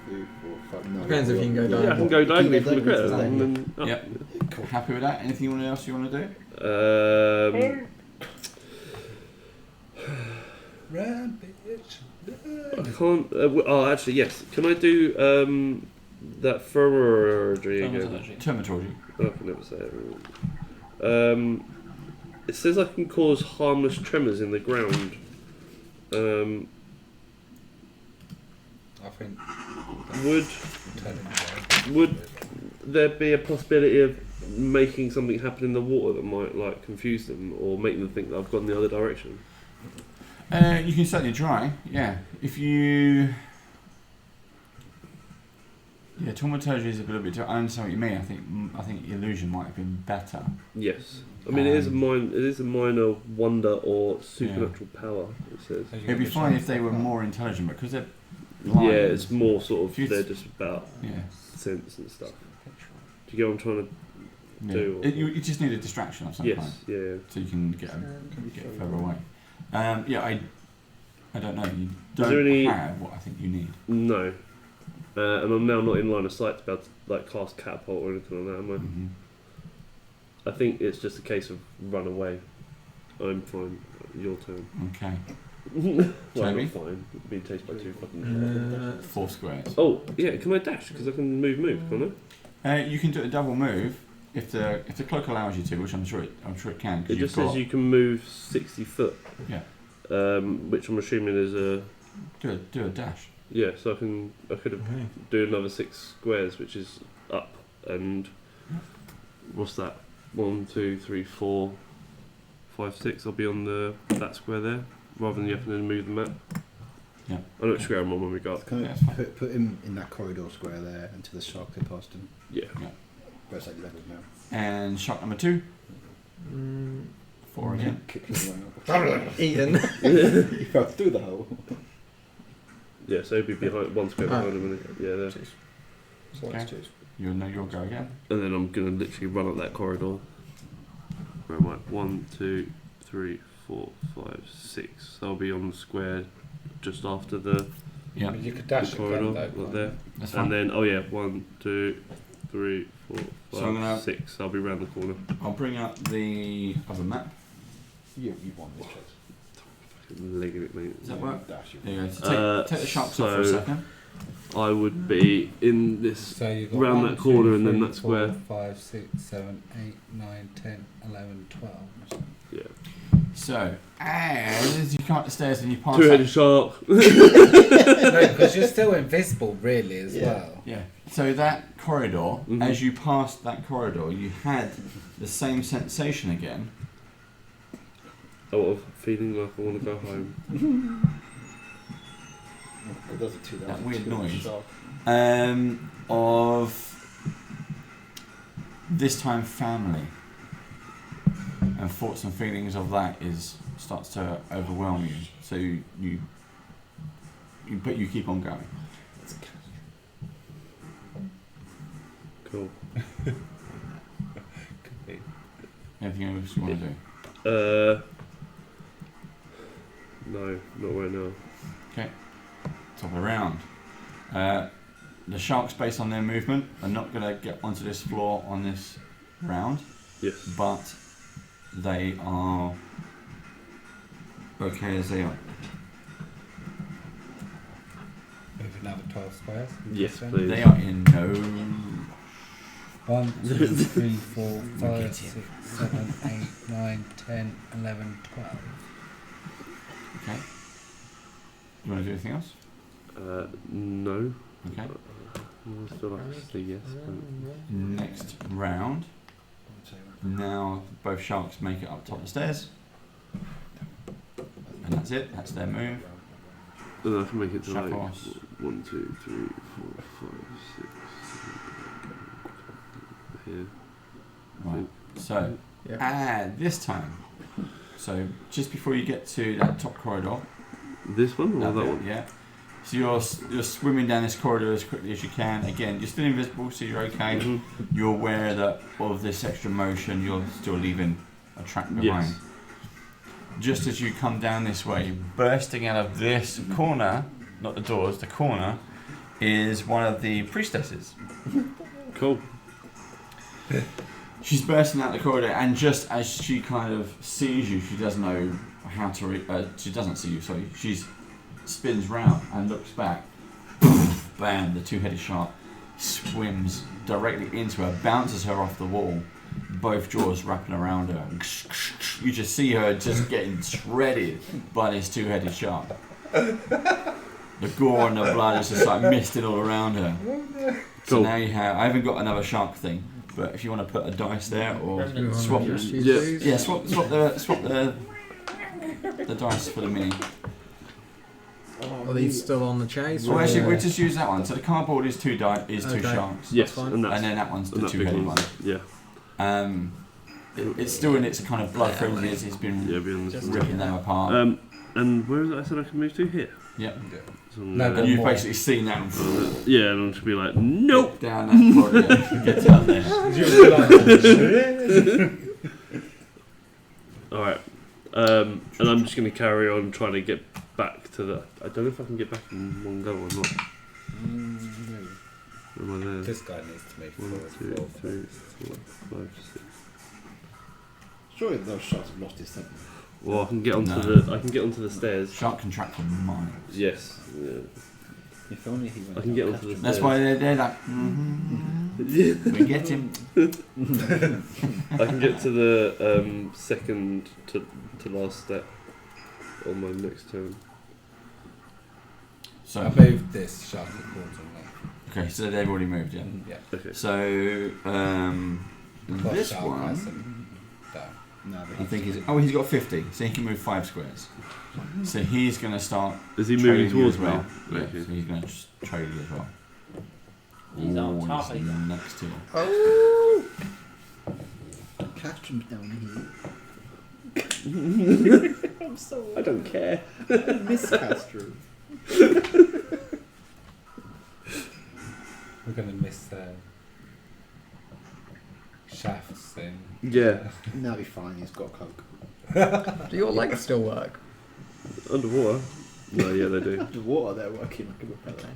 4, 5. No, Depends if you can go you're- down. Yeah, I can go diagonally from the diagonally critter to and then up. Yep. Happy with that? Anything else you want to do? Run, bitch. I can't. Oh, actually, yes. Can I do that ferocity again? Termatology. I can never say it. It says I can cause harmless tremors in the ground. I think. Would there be a possibility of making something happen in the water that might like confuse them or make them think that I've gone the other direction? You can certainly try, yeah. If you... Yeah, Taumaturgy is a little bit... I understand what you mean. I think illusion might have been better. Yes. I mean, it is a minor wonder or supernatural power, it says. It'd be fine if they were more intelligent, but because they're Yeah, blind, it's more sort of, If you- they're just about Yeah. sense and stuff. Do you get what I'm trying to... yeah. Do- You just need a distraction of some kind, Yes, yeah. so you can get further away. Yeah, I don't know. You there don't any- have what I think you need. No. And I'm now not in line of sight to be able to like cast catapult or anything like that, am I? Mm-hmm. I think it's just a case of run away. I'm fine. Your turn. Okay. Well, Toby? I'm fine. Being chased by 2 fucking... 4 squares. Oh, yeah, can I dash? Because I can move, can't I? You can do a double move if the cloak allows you to, which I'm sure it can. 'Cause It just says you can move 60 foot. Yeah. Which I'm assuming is a... do a dash. Yeah, so I could have do another 6 squares, which is up, and... What's that? 1, 2, 3, 4, 5, 6. I'll be on that square there, rather than you having to move the map. Yeah. I know which square I'm on when we go up. Can Yeah, I it's fine. put him in that corridor square there until the shark go past him? Yeah. Where it's like level now. And shot number 2. 4 again. Kick him around. Ian. He fell through the hole. Yeah, so he'd be behind one square behind him, wouldn't he? Yeah, there. So that's Okay. You'll go again. And then I'm gonna literally run up that corridor. Where am I? 1, 2, 3, 4, 5, 6. So I'll be on the square just after the, Yeah. I mean, you could dash the it corridor, though. like there. That's fine. And then, oh yeah, 1, 2, 3, 4, 5, So I'm gonna- 6. I'll be round the corner. I'll bring up the other map. You won this choice. Legging it, mate. Does that work? Dash you. There you go. So take the sharks off for a so- second. I would be in this. So you've got Round 1, that corner 2, and then 3, that square. 4, 5, 6, 7, 8, 9, 10, 11, 12. Yeah. So, as you come up the stairs and you pass Two-headed that, shark. No, because you're still invisible, really, as well. yeah. So that corridor, Mhm. as you passed that corridor, you had the same sensation again. Oh, of feeling like I want to go home. Those are two. That weird two noise. sharp. Of this time family, and thoughts and feelings of that starts to overwhelm you. So but you keep on going. Cool. Anything else you want to do? No, not right now. Top of the round. The sharks, based on their movement, are not going to get onto this floor on this round, Yes. but they are okay as they are. Move another 12 squares. Yes, So please. They are in no. 1, 2, 3, 4, Look 5, at 6, 7, 8, 9, 10, 11, 12. Okay. You want to do anything else? No. Okay. I still like to say yes. But Next round. Now both sharks make it up top of the stairs. And that's it. That's their move. then I can make it to like Shuffles. 1, 2, 3, 4, 5, 6, 7, 8, 9, 10 here. Right. So, Yeah. this time. So just before you get to that top corridor. This one or that bit, one? Yeah. So you're swimming down this corridor as quickly as you can. Again, you're still invisible, so you're okay. Mhm. You're aware that of this extra motion, you're still leaving a track behind. Yes. Just as you come down this way, bursting out of this corner, not the doors, the corner, is one of the priestesses. Cool. She's bursting out the corridor, and just as she kind of sees you, she doesn't know how to. She doesn't see you. Sorry, she spins round and looks back. Bam! The two-headed shark swims directly into her, bounces her off the wall. Both jaws wrapping around her. You just see her just getting shredded by this two-headed shark. The gore and the blood is just like misting all around her. So Cool. now you have. I haven't got another shark thing, but if you want to put a dice there or swap, Yeah. swap the dice for the mini. Are these still on the chase? Well, or- actually, we'll just use that one. So the cardboard is two Okay. sharks, Yes, fine. and that's and then that one's the and that big two-headed one. one. Yeah. It's still in its kind of blood frenzy as it's been Yeah, be on this one. ripping them apart. And where is it I said I can move to? Here. Yeah. So No, And but you've more. basically seen that yeah, and I'll just be like, nope. down that corridor, get down there. Alright. And I'm just going to carry on trying to get back to the. I don't know if I can get back in one go or not. Am I there? This guy needs to move 1, forward. 2, 4, 3, 4, 5, 6. Surely those sharks have lost his temper. Well, I can get onto No. the. I can get onto the stairs. Shark can track for miles. Yes. Yeah. If only he went. I can get down onto the Castro. That's why they're like, we get him. I can get to the second to last step on my next turn. So I moved this shark accordingly. okay, so they've already moved, yeah. Yeah. Okay. So Plus this shark one, hasn't done. No, but I think he's got 50, so he can move 5 squares. So he's going to start. Is he trading moving you towards as well. me? Yeah, Okay. so he's going to just trade you as well. He's on top he's of you. next to you. Oh! Castrum's down here. I don't care. Miss Castrum. We're gonna miss the shafts thing. Yeah. That'll be fine. He's got a cloak. Do your legs still work? Underwater? No, yeah, they do. The water they're working like a propeller.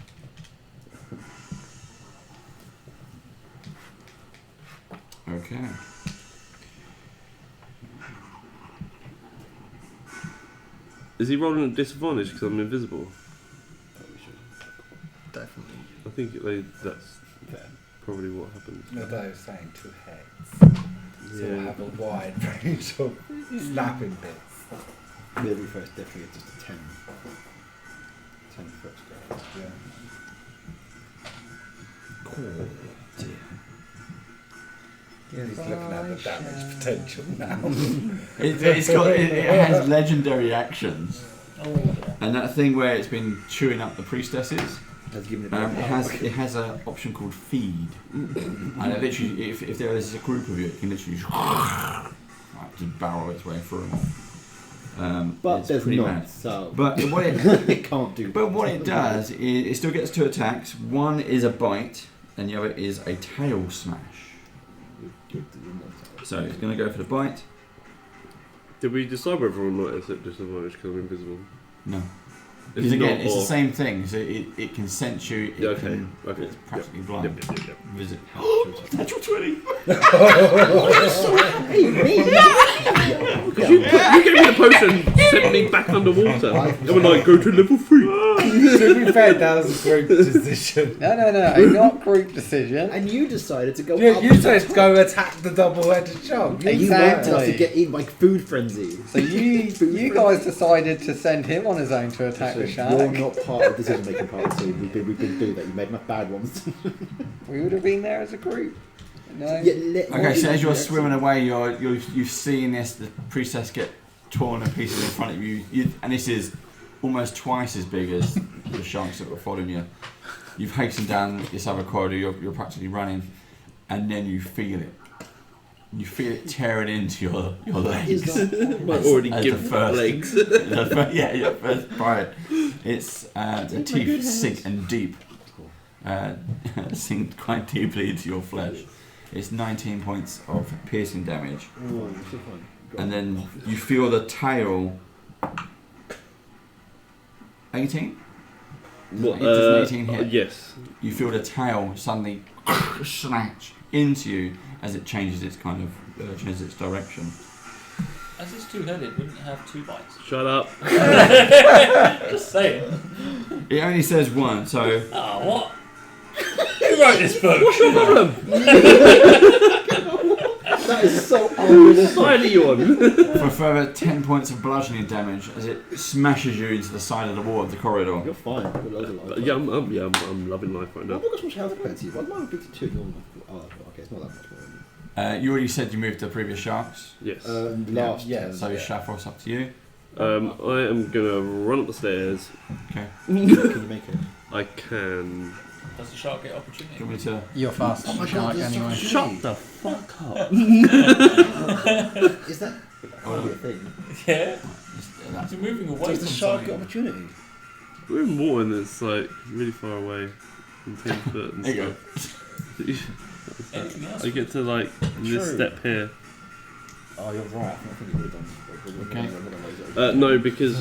Okay. Is he rolling at disadvantage because I'm invisible? Definitely. I think that's probably what happens. No, they were saying 2 heads. So we'll have a wide range of snapping bits. Military first definitely just a 10 foot scale. Yeah. He's looking at the damage potential now. It has legendary actions. And that thing where it's been chewing up the priestesses, Has given it has an option called feed. And it literally, if there is a group of you, it can literally just barrel its way through them. but it's there's pretty not, mad. so But what it it can't do. But what it does is it still gets 2 attacks. One is a bite, and the other is a tail smash. So it's going to go for the bite. Did we decide whether or not it's at disadvantage because I'm invisible? No. If Because again, not, it's or- the same thing. So it can sense you. It Yeah, okay. can, Okay. It's practically Yep, blind. yep, yep. Visit. Natural 20. You gave me the potion, sent me back underwater. And we're like, go to level 3. To be fair, that was a group decision. No, not group decision. And you decided to go You, up. you said go attack the double-headed shark. You You Exactly. wanted us to get in like food frenzy. So you guys decided to send him on his own to attack the shark. You're not part of the decision making part of the team. We've been doing that. You made enough bad ones. We would have been there as a group. No. Okay, so as you're swimming away, you've seen the priestess get torn to pieces in front of you, and this is almost twice as big as the sharks that were following you. You've hastened down this other corridor, you're practically running, and then you feel it. You feel it tearing into your legs. Might already as give the first- legs. your first bite. It's the teeth sink and deep. Sink quite deeply into your flesh. It's 19 points of piercing damage. And then you feel the tail. 18? What, Does an 18 hit? yes. You feel the tail suddenly snatch into you as it changes its changes its direction. As it's 2-headed, wouldn't it have 2 bites? Shut up. Just saying. It only says 1, so Oh, what? Who wrote this book? What's your problem? That is so What unrealistic. side are you on? for a further 10 points of bludgeoning damage as it smashes you into the side of the wall of the corridor. You're fine. You've got loads of life. Yeah, I'm loving life right I've now. not got so much health compared to you. Why am I 52? Oh, okay, it's not that much more. You already said you moved to the previous sharks, Yes. Last Yeah. turn. so Shafros up to you. I am gonna run up the stairs. Okay. Can you make it? I can. Does the shark get opportunity? Do you want me to? You're faster than my the shark God, there's anyway. so- Shut the fuck up. Is that a thing? Yeah. That's You're moving away Does from the shark get something. opportunity? We're in water and it's like really far away from 10 foot and There you stuff. Anything else? I get to like this True. step here. Oh, you're right. I think you would have done. Okay. No, because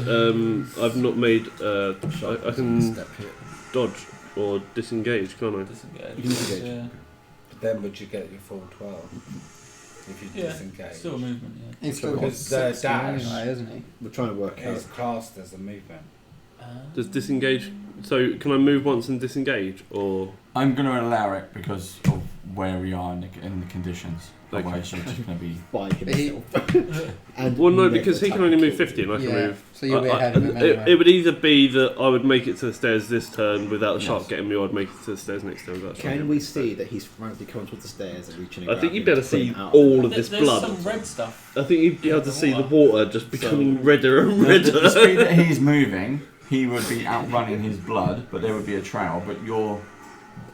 I've not made. I can Step here. dodge or disengage, can't I? Disengage. Disengage. Yeah. But then would you get your full 12 if you Yeah. disengage? Still a movement, yeah. He's still got Because, 60 dash. anyway, isn't he? We're trying to work out. It's classed as a movement. Does disengage? So can I move once and disengage, or I'm going to allow it because of where we are in the conditions. Okay. Otherwise, you're just going to be. By himself. And well, no, never because he can attack only move kill. 50 and I can Yeah, move. so you'll be ahead of him it anyway. would either be that I would make it to the stairs this turn without the Yes. shark getting me, or I'd make it to the stairs next turn without the shark. Can getting we me. see that he's frantically coming towards the stairs and reaching? I think you'd better see all. all of this There's blood. some red stuff. I think you'd be able to see the water. water just becoming redder and The redder. speed that he's moving, he would be outrunning his blood, but there would be a trail. But you're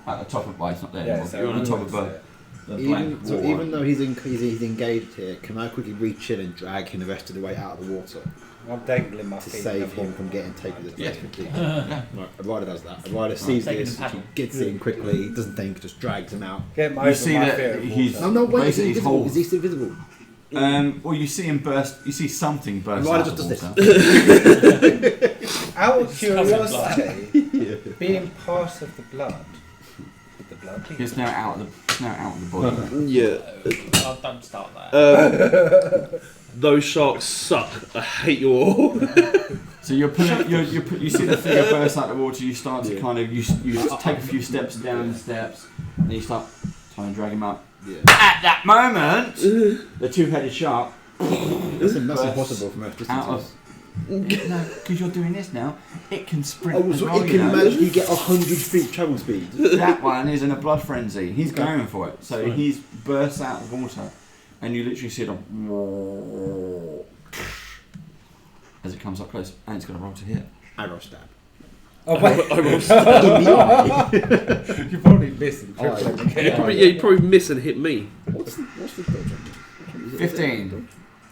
at the top of. Well, it's not there Yeah, anymore. so But you're on the top of movement, the blank Even, so water. even though he's engaged here, can I quickly reach in and drag him the rest of the way out of the water? I'm dangling my to feet. save him from getting taken to the Yeah. Right, a rider does that. A rider sees taking this, the paddle. he gets in quickly, he doesn't think, just drags him out. Get him You over see my that feet of he's- water. No, wait, is Basically, he his invisible? whole- Is he still visible? Well, you see him burst. You see something burst Right, out just of does water. Out of It's covered in curiosity, being part of the blood, would the blood be? It's now out of the body. Yeah. Oh, don't start that. Those sharks suck. I hate you all. So you're putting, you see the figure burst out of the water. You start to kind of you take a few steps down the steps, and you start trying to drag him up. Yeah. At that moment, the two-headed shark That's impossible from most out distances. of no, because you're doing this now. It can sprint. Oh, as so well, it you can know. magically get 100 feet travel speed. That one is in a blood frenzy. He's going for it. So he's bursts out of water, and you literally see it as it comes up close, and it's going to roll to hit. Arrow stab. Oh wait, In the eye. you're probably missing. Oh, You'd probably miss and hit me. What's the dodge on this? Is it 15.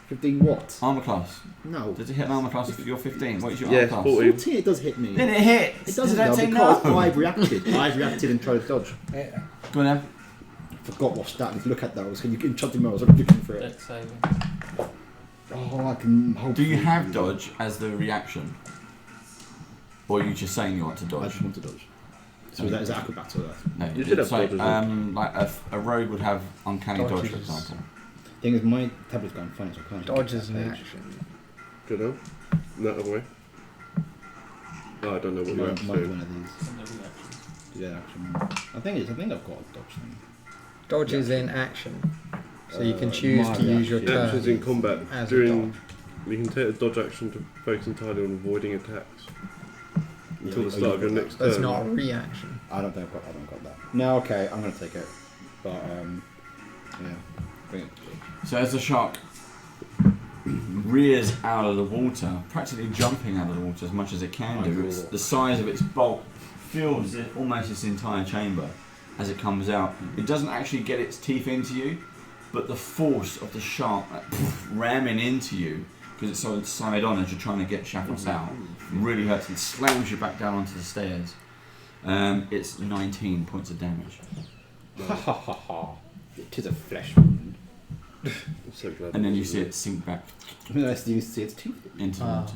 15 what? Armor class. No. Does it hit an armor class if you're 15? What is your Yeah, armor class? 14. 14, it does hit me. Then it hits. It doesn't Does that though, say because no? I've reacted. I've reacted and tried to dodge. Yeah. Go on then. Forgot what stat to look at those. Can you can shut him out? I was looking for it. Let's say. Oh, I can hold. Do you have dodge as the reaction? Or are you just saying you want to I dodge? just want to dodge. So is that acrobats or that? No, You should have so, dodge as well. like a rogue would have uncanny dodge, for Dodges. example. Thing is, my tablet's going funny, so I can't. Dodge is an page. action. Good on. No, other way. Oh, I don't know what you Might have be to one do. of these. Yeah, action. I think I've got a dodge thing. Dodge is in action, so you can choose my to use your reaction. Actions turn. in combat. as a During, dodge. you can take a dodge action to focus entirely on avoiding attacks until the Yeah, start of your you've got next That's turn. not a reaction. I don't think I don't got that. No, okay, I'm gonna take it. But yeah, bring it. So as the shark rears out of the water, practically jumping out of the water as much as it can do, it's, the size of its bulk fills almost its entire chamber as it comes out. It doesn't actually get its teeth into you, but the force of the shark ramming into you, because it's sort of side on as you're trying to get shackles out, really hurts and slams you back down onto the stairs. It's 19 points of damage. Ha ha ha ha. It is a flesh wound. I'm so glad. And then you see it sink back Nice, you see its teeth. into the Ah. water.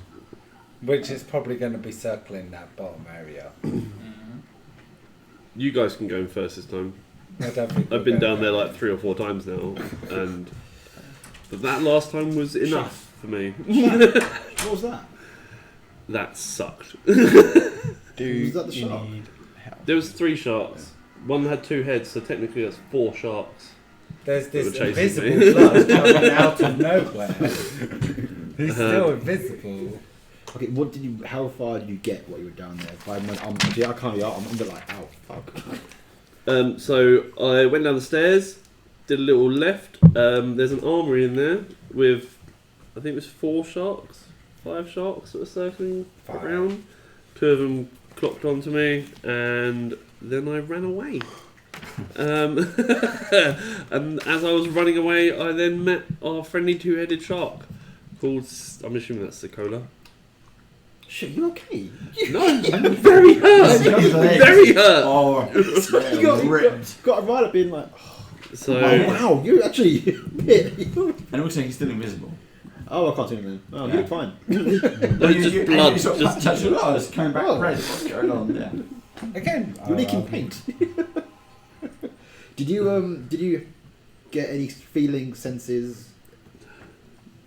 Which is probably going to be circling that bottom area. You guys can go in first this time. I don't think I've been down there like 3 or 4 times now, and but that last time was enough for me. What was that? That sucked. Do Was that the you shark? need help? There was 3 sharks. One had 2 heads, so technically that's 4 sharks. There's this They were chasing invisible me. blood coming out of nowhere. He's still invisible. Okay, what did you? How far did you get while you were down there? I can't be. I'm a bit like, ow, fuck. So I went down the stairs, did a little left. There's an armory in there with, I think it was 5 sharks that were circling 5. around. 2 of them clocked onto me, and then I ran away. And as I was running away, I then met our friendly 2-headed shark called, I'm assuming that's Sekola. Shit, you okay? No, I'm very hurt. Very hurt. Oh, Got a rider being like, So oh, wow, you actually hit. and also he's still invisible. Oh, I can't see anything. Oh, Yeah. you're fine. just blood. You sort of Just touch it. Oh, it's coming back Oh. red. What's going on? Yeah. Again, You're leaking paint. Did you get any feeling, senses?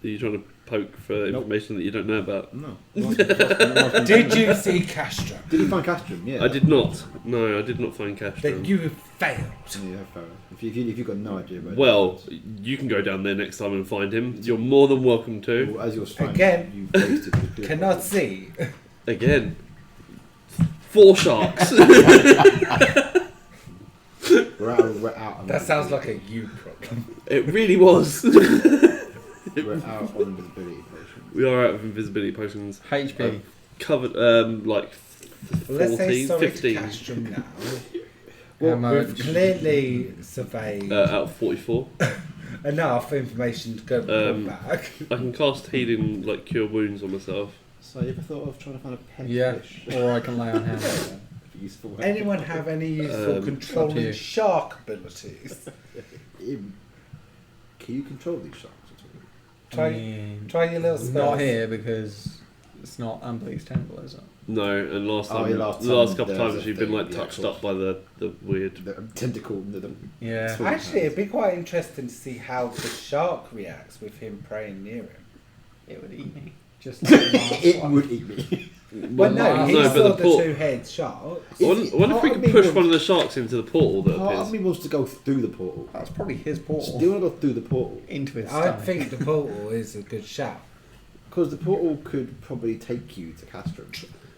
Are you trying to poke for Nope. information that you don't know about? No. Did you see Castro? Did you find Castrum? Yeah. I did not. No, I did not find Then Castrum. you failed. Yeah, fair enough. If you've got no idea about it. Well, you can go down there next time and find him. You're more than welcome to. Well, as you're strong, Again, you wasted the clear. Cannot see. Again. 4 sharks. We're out. That sounds like a you problem. It really was. We're out on invisibility potion. We are out of invisibility potions. HP. Covered, like, Let's say 14, sorry 15. to Castrum now. How We've much? clearly surveyed Out of 44. enough information to go back. I can cast healing, like cure wounds on myself. So you ever thought of trying to find a pet Yeah, fish? or I can lay on hands. Useful weapon. Anyone have any useful Up to controlling you. shark abilities? Can you control these sharks at all? Try your little spells. Not here because it's not Unbleached Temple, is it? No, and last time, yeah, the last last time couple of there was times a you've been thing, like yeah, touched of course. up by the weird. The tentacle. Yeah. Actually, it'd be quite interesting to see how the shark reacts with him praying near him. It would eat me. Just like the last It one. would eat me. Well, no, he but saw the the port- two-head shark. I wonder if we Part of could me push wants- one of the sharks into the portal that Part of appears. me wants to go through the portal. That's probably his portal. Do you want to go through the portal? Into his I stomach. think the portal is a good shout. Because the portal could probably take you to Castrum.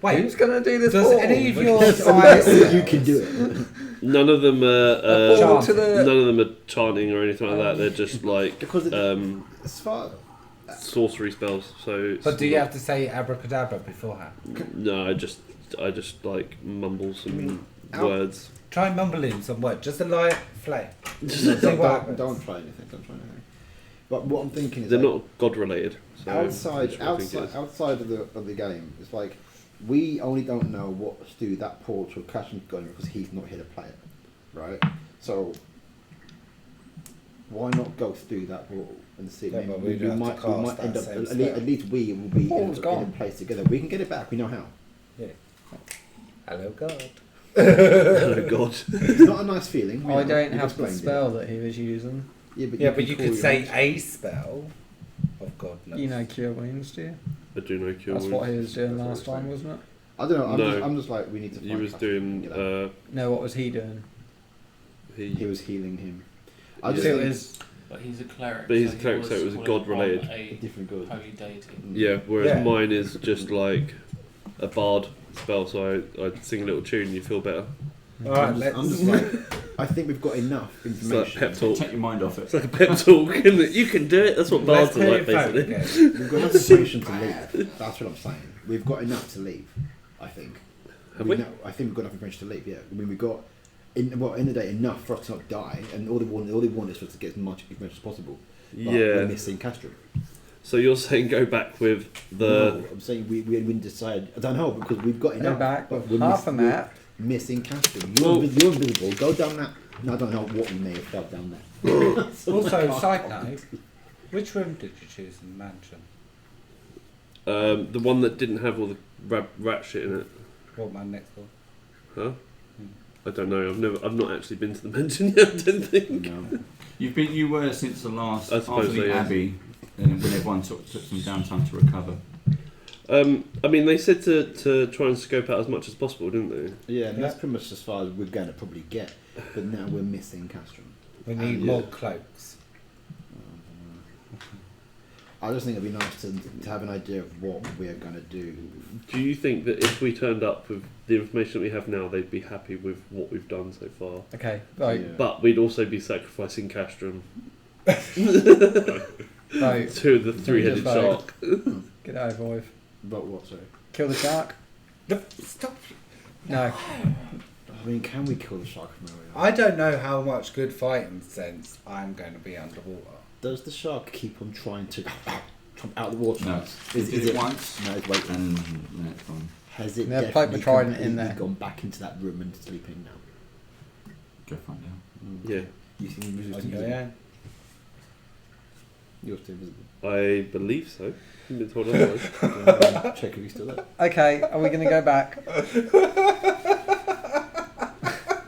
Wait, Who's going to do this does portal? any of your Yes, guys you can do it. None of them are. portal to the... None of them are chanting or anything like that. They're just like Because as far sorcery spells. So. it's But do you not- have to say abracadabra beforehand? No, I just like mumble some out- words. Try mumbling some word, just a light flame. don't, See what don't, happens. don't try anything. Don't try anything. But what I'm thinking is They're like, not god related. So outside that's what I think it is. outside of the game, it's like we only don't know what to do that portal of Cashman's going because he's not here to play it, right? So why not go through that portal and see? Yeah, Maybe but we, we'd have to might cast end that up same at spell. least we will be Portal's in gone. a place together. We can get it back. We know how. Yeah. Hello, God. Oh god. It's not a nice feeling. we I know. don't We've have the explained it. spell that he was using. Yeah, but Yeah, but you call could your say own- a spell of godness. You know Cure Wounds, do you? I do know cure That's what he wounds. was doing That's last what I'm time, wasn't it? I don't know. No. I'm just like we need to. He find was Cashman and doing. get that. No, what was he doing? He was healing him. I Yeah. just So it think was... But he's a cleric. But he's a he cleric, so it was calling god-related. on a A different good. holy deity. Yeah, whereas Yeah. mine is just like a bard spell. So I sing a little tune, you feel better. Alright, I'm just let's. like, I think we've got enough It's like information. pep talk. Take your mind off it. It's like a pep talk. Isn't it? You can do it. That's what Let's bards are like, put it basically. back again. We've got enough information to leave. That's what I'm saying. We've got enough to leave. I think. Have we? Know, I think we've got enough information to leave. Yeah. I mean, we've got in the day enough for us to not die, and all they want is for us to get as much information as possible. But Yeah. We're missing Castrum. So you're saying go back with the. No, I'm saying we didn't decide. I don't know because we've got Go enough. back but with half a map. We're missing Castrum. Well- You're invisible. Go down that. No, I don't know what we may have felt down there. Also, side note, which room did you choose in the mansion? The one that didn't have all the rat shit in it. What man next door? Huh? I don't know. I've not actually been to the mansion yet. I don't think. No. You were since the last I suppose after the so, yeah. Abbey, and when everyone sort of took some downtime to recover. I mean, they said to try and scope out as much as possible, didn't they? Yeah, and that's pretty much as far as we're going to probably get. But now we're missing Castrum. We need Yeah. more cloaks. I just think it'd be nice to have an idea of what we're going to do. Do you think that if we turned up with the information that we have now, they'd be happy with what we've done so far? Okay, right. Yeah. But we'd also be sacrificing Castrum Right. to the three-headed Just shark. Get over with. But what, sorry? Kill the shark? Stop. No. I mean, can we kill the shark from where we are? I don't know how much good fighting sense I'm going to be underwater. Does the shark keep on trying to come out of the water? No. Is Did it it once, No, it's waiting. and then it's gone. Has it Yeah, poke definitely the trident in completely there. gone back into that room and sleeping now? Go find out. Yeah, You think you're still Okay, invisible? yeah. You're still invisible. I believe so. I've been told otherwise. Check if he's still there. Okay, are we going to go back?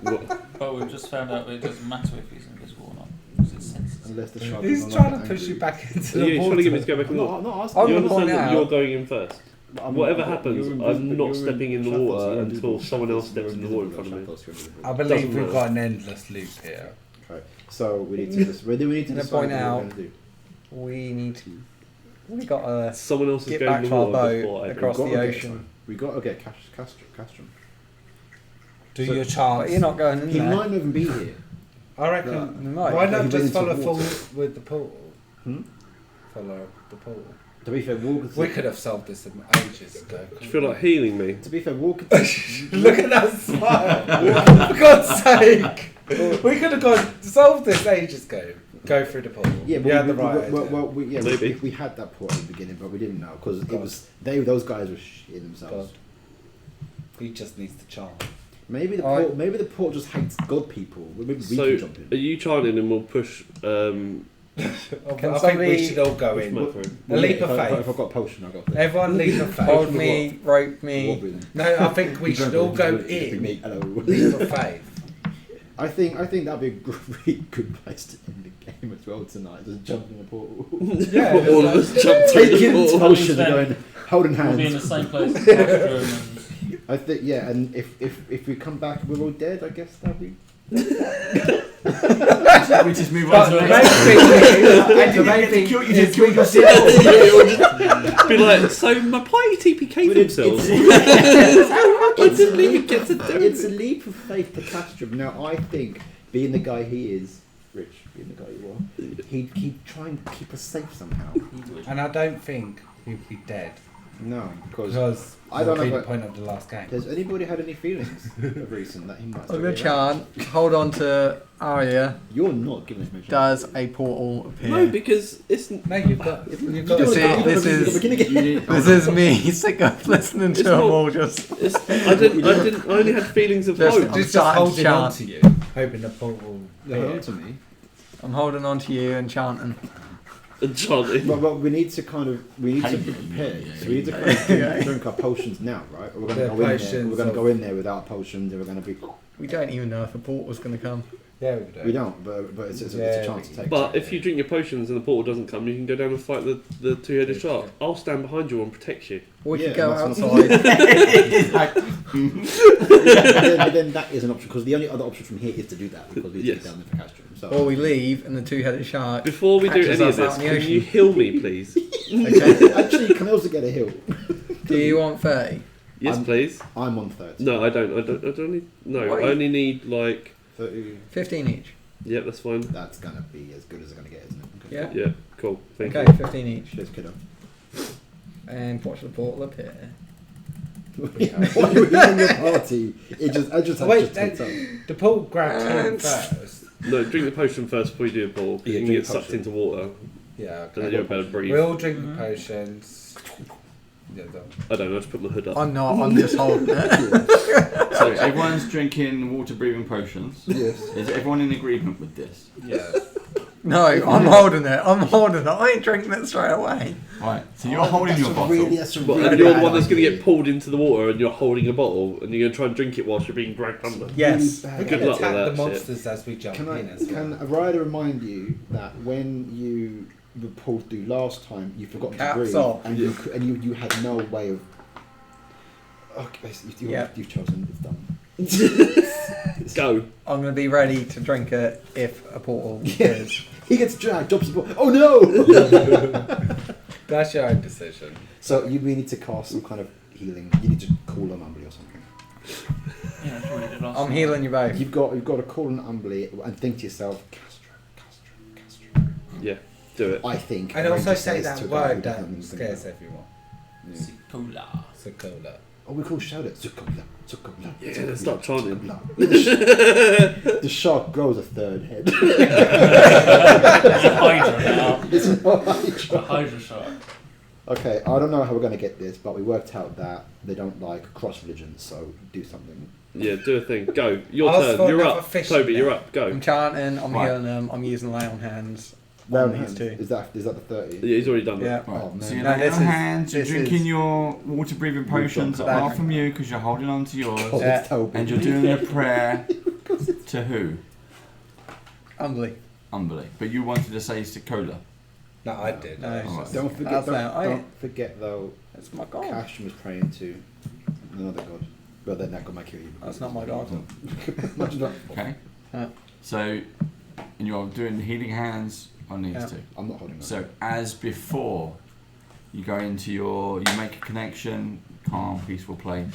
What? But we've just found out that it doesn't matter if he's invisible or not, because it's sensitive. Unless the shark He's is trying not to push angry. you back into So the you're water. trying to get me to go back I'm and not, look? I'm not I asking. would You point understand that out- you're going in first? I'm Whatever not- happens, you're I'm invisible- not you're stepping in the Shackles, water you're until invisible, someone else Shackles, steps in the you're water in front of me. Shackles, you're invisible. I believe Doesn't we've matter. got an endless loop here. Okay, so we need to just. Whether we need to Gonna decide point what out- we're going to do. We need to... We got to Someone else is get going back in to the our water before boat I across do. We've the got to get ocean. some- We got to get Castrum. Do So- your But chance. you're not going in He there. might not even be here. I reckon. No. We might. Why He not went just into follow water. full with the portal? Hmm? Follow the portal. To be fair, walk. We could have solved this ages ago. Do you feel like healing me? To be fair, walk. Look at that smile! For God's sake! We could have solved this ages ago. Go through the portal. Yeah, we had the we, right idea. Maybe. we had that port at the beginning, but we didn't know because it was those guys were shitting themselves. God. He just needs to charm. Maybe the Alright. port. Maybe the port just hates god people. Maybe we So, can jump are in. you chanting and we'll push? I think somebody- we should all go in. Push Matt through. A leap of If faith. I've got a potion, I've got. Faith. Everyone leap of faith. Hold me, rope me. Wobbling. No, I think we should all go in. Hello. Leap of faith. I think that'd be a great good place to end the game as well tonight. Just jump in the portal. Yeah, All of us jump through the Taking portal. potion and going holding We'll be in the hands. same place as Castrum and I think and if we come back and we're all dead, I guess that'd be. We just move But on the to main thing is, you just killed yourself. Yeah, we'll just be like, so my party TPK'd But it's- themselves. it's- I didn't even get to do It's a it. leap of faith to Castrum. Now I think, being the guy he is, Rich, being the guy you are, he'd try and keep us safe somehow. and I don't think he'd be dead No, because because I don't that'll be know the if point of the last game. has anybody had any feelings of recent that he might? I'm still going be to around? chant, hold on to Arya, You're not giving us information. does a portal appear? No, because it's No, you've got You to don't See, know, this you is- don't begin again. This is me, sick of listening to It's them not- all just... I only had feelings of Just- hope. I'm just starting to holding on chant. to you, hoping the portal will. Hold on to me. I'm holding on to you and chanting. And chanting. Well, we need to prepare. So we need to kind of drink our potions now, right? Or we're going to The go in there. potions We're going to of- go in there without potions, and we're going to be. We don't even know if a portal's going to come. Yeah, we do. We don't, but it's Yeah, a chance to take. But if you drink your potions and the portal doesn't come, you can go down and fight the two-headed shark. I'll stand behind you and protect you. Or we Yeah, could go and that's outside. but then that is an option because the only other option from here is to do that because we Yes. take down the Castrum. So Or we leave and the two-headed shark... Before we do catches any us of this, out in the can ocean. you heal me, please? Okay. actually, you can also get a hill. Do you want 30? Yes, please. I'm on 30. No, I don't. I don't need. No, Wait. I only need like. 30. 15 each. Yep, that's fine. That's gonna be as good as it's gonna get, isn't it? Yeah. Yeah, cool. Thank Okay, you. 15 each. Cheers, kiddo. And watch the portal appear. While you were in your party, I just had Wait, just picked up. the portal grabbed him first. No, drink the potion first before you do the ball. Yeah, You can drink get the sucked potion. into water, Yeah, and then okay. you're better to breathe. We all drink the potions. Yeah, done. I don't know. I just put my hood up. I'm not, I'm just holding it. So everyone's drinking water-breathing potions. Yes. Is everyone in agreement with this? Yeah. No, I'm holding it. I'm holding it. I ain't drinking it straight away. Right. So you're holding your bottle. That's a But really and you're the bad one that's going to idea. get pulled into the water, and you're holding a bottle, and you're going to try and drink it whilst you're being dragged under. Yes. Really We bad. Good can luck with attack that the shit. monsters as we jump Can in as well. a rider remind you that when you were pulled through last time, you forgot to Caps breathe, off. and you had no way of. Okay, you've chosen. It's done. Go. I'm going to be ready to drink it if a portal appears. He gets dragged. Drops the ball. Oh no! That's your own decision. So we need to cast some kind of healing. You need to call an Umbly or something. Yeah, that's what we did last I'm time. healing you both. You've got to call an Umbly and think to yourself, Castrum. Yeah, do it. I think. And Ranger also say says that to a guy who word that doesn't think scares about everyone. it. Yeah. Cola. Sokola. Oh, we call shout it. Zukola. Zukola. Yeah, let's start chanting. The shark grows a third head. It's a Hydra now. It's not It's a Hydra shark. Okay, I don't know how we're going to get this, but we worked out that they don't like cross religions, so do something. Yeah, do a thing. Go. Your Ask turn. for You're another up. fish Toby, in you're there. up. Go. I'm chanting, I'm Right. healing them, I'm using lay on hands. Round on these hands. two. Is that the 30? Yeah, he's already done Yeah. that. Right. Oh, man. So you're No, laying this on is- hands, you're this drinking is- your water-breathing potions got apart that. from you because you're holding on to yours. Oh, Yeah. it's Toby. And you're doing a prayer to who? Humbly. Umbly. But you wanted to say Sokola. No, I did. No. Alright. Don't forget, That's how don't forget though, That's my god. Cashman was praying to another god. Well, then that god might kill you. That's not my god. Imagine that. Okay? Yeah. So, and you're doing healing hands on these Yeah. two. I'm not holding that. So, as before, you go into you make a connection, calm, peaceful place.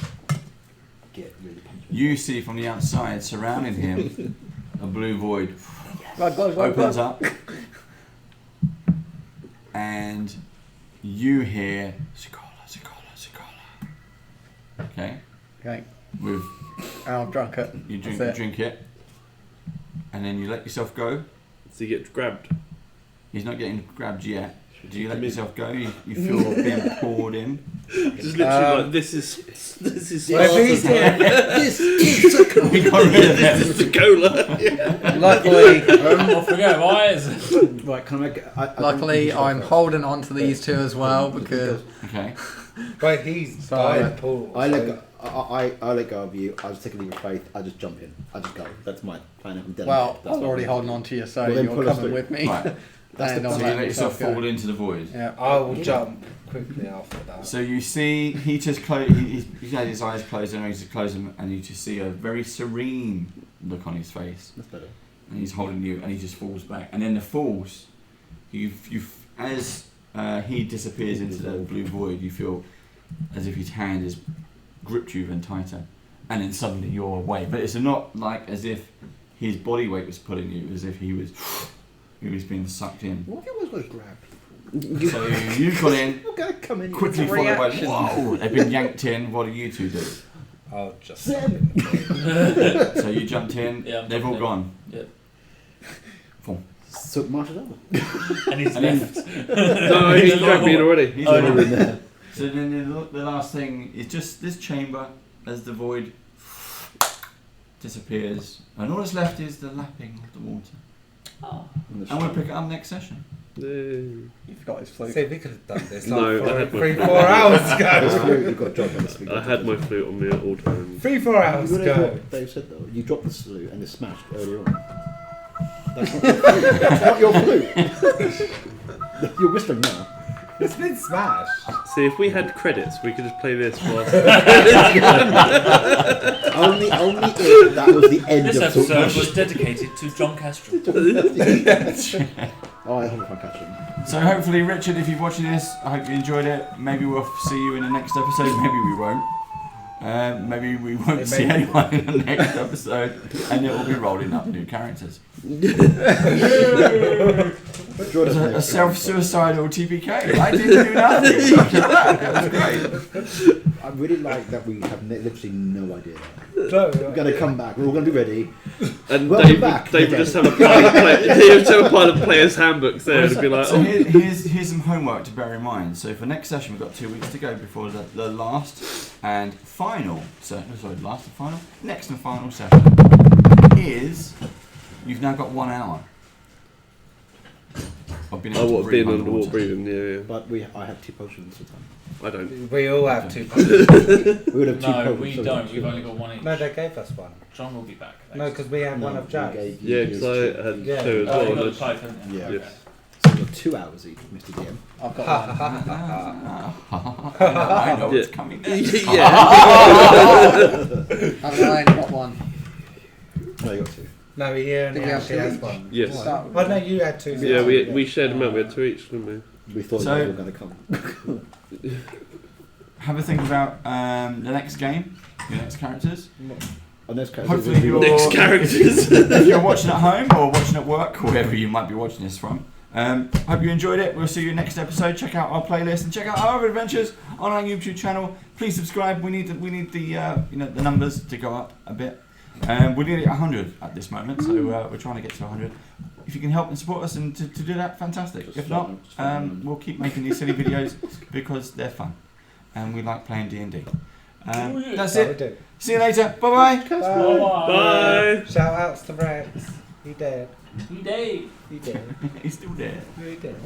Get really punched. You see from the outside, surrounding him, a blue void God, opens up, and you hear Sokola, Sokola, Sokola. Okay? Okay, With I've drunk it. you That's it. drink it, and then you let yourself go, Does he get grabbed? He's not getting grabbed yet. Do you let yourself go? You feel being poured in? Just literally like, this is Well, if he's here, This is a cool. You got rid of him. this is the cola. Luckily, Off we go, boys. Right, can I make? luckily, I'm holding on to these two as well because Okay. but he's Sorry. by the pool. I so- let go. I let go of you. I just take a leap of faith. I just jump in. I just go. That's my plan. I'm done. well, I That's was my already plan. holding on to you, so Well, then you're pull us coming through. with me. Right. That's And the I'll So you let let yourself myself go. fall into the void. Yeah. I will jump quickly after that. So you see, he just he's had his eyes closed and he's closed them, and you just see a very serene look on his face, That's better. and he's holding you, and he just falls back, and then the falls, as he disappears into the blue void, you feel as if his hand has gripped you even tighter, and then suddenly you're away. But it's not like as if his body weight was pulling you, as if he was being sucked in. What if it was like grab? So you've gone in, Okay, come in. quickly It's a followed by, reaction. whoa, they've been yanked in. What do you two do? I'll just. So you jumped in, Yeah, I'm they've all jumping in. gone. Yep. So Marsh is over. And he's And then- left. No, he grabbed me in already. He's Oh, gone. no. in there. So then the last thing is just this chamber as the void disappears, and all that's left is the lapping of the water. Oh. And we'll pick it up next session. Yay. You forgot his flute. See, we could have done this No, like I had my 3-4 flute. hours This ago. flute, you've got a job on this. I had my flute on me at all times. 3-4 hours You realise ago. what Dave said though? You dropped the salute and it smashed earlier on. That's not your flute. That's not your flute. You're whistling now. It's been smashed. See, if we had credits, we could just play this whilst. Only if that was the end This of episode Saltmarsh. was dedicated to John Castro. Oh, I hope I catch him. So hopefully, Richard, if you're watching this, I hope you enjoyed it. Maybe we'll see you in the next episode. Maybe we won't. Maybe we won't It see may- anyone in the next episode, and it will be rolling up new characters. Join us A next self-suicidal TPK. I didn't do nothing. Look at that. It was great. I really like that we have literally no idea. No, We're going to come back. We're all going to be ready. And Welcome Dave, back. Dave would Okay. just have a pile of Dave would have a pile of players' handbooks there and be like, So oh, here's some homework to bear in mind. So for next session, we've got 2 weeks to go before the last and final. Last and final. Next and final session is you've now got 1 hour. Of being able oh, to what breathe being underwater underwater. breathing? Yeah, But I have 2 potions. I don't. we all have 2 We would have 2 No, potions. we so don't. we We've only got one each. No, they gave us one. John will be back. No, because we have one of we Jack's. gave you Yeah, because yours I too. had Yeah. 2 as Oh, you well. got and the pipe, haven't you? Yeah. Okay. Yes. So we've got 2 hours each, Mr. DM. I've got one. I know what's Yeah. coming next. Yeah. I've only got one. No, you got 2. No, he only Did we have actually 2 has each? one. Yes. Start with Oh, no, you had 2. Yeah, we shared them out. We had 2 each, didn't we? We thought So- they were going to come. Have a think about the next game, your next characters. On those characters, Hopefully we- you're- Next characters. If you're watching at home or watching at work, or wherever you might be watching this from. Hope you enjoyed it. We'll see you next episode. Check out our playlist and check out our other adventures on our YouTube channel. Please subscribe. We need the the numbers to go up a bit. We need it 100 at this moment, so we're trying to get to 100. If you can help and support us and to do that, fantastic. Just If not, fun. we'll keep making these silly videos because they're fun and we like playing D&D. That's Oh, we it. do. See you later. Bye bye. Bye. Bye. Shout outs to Rex. He dead. We did. He dead. He's still there. He dead.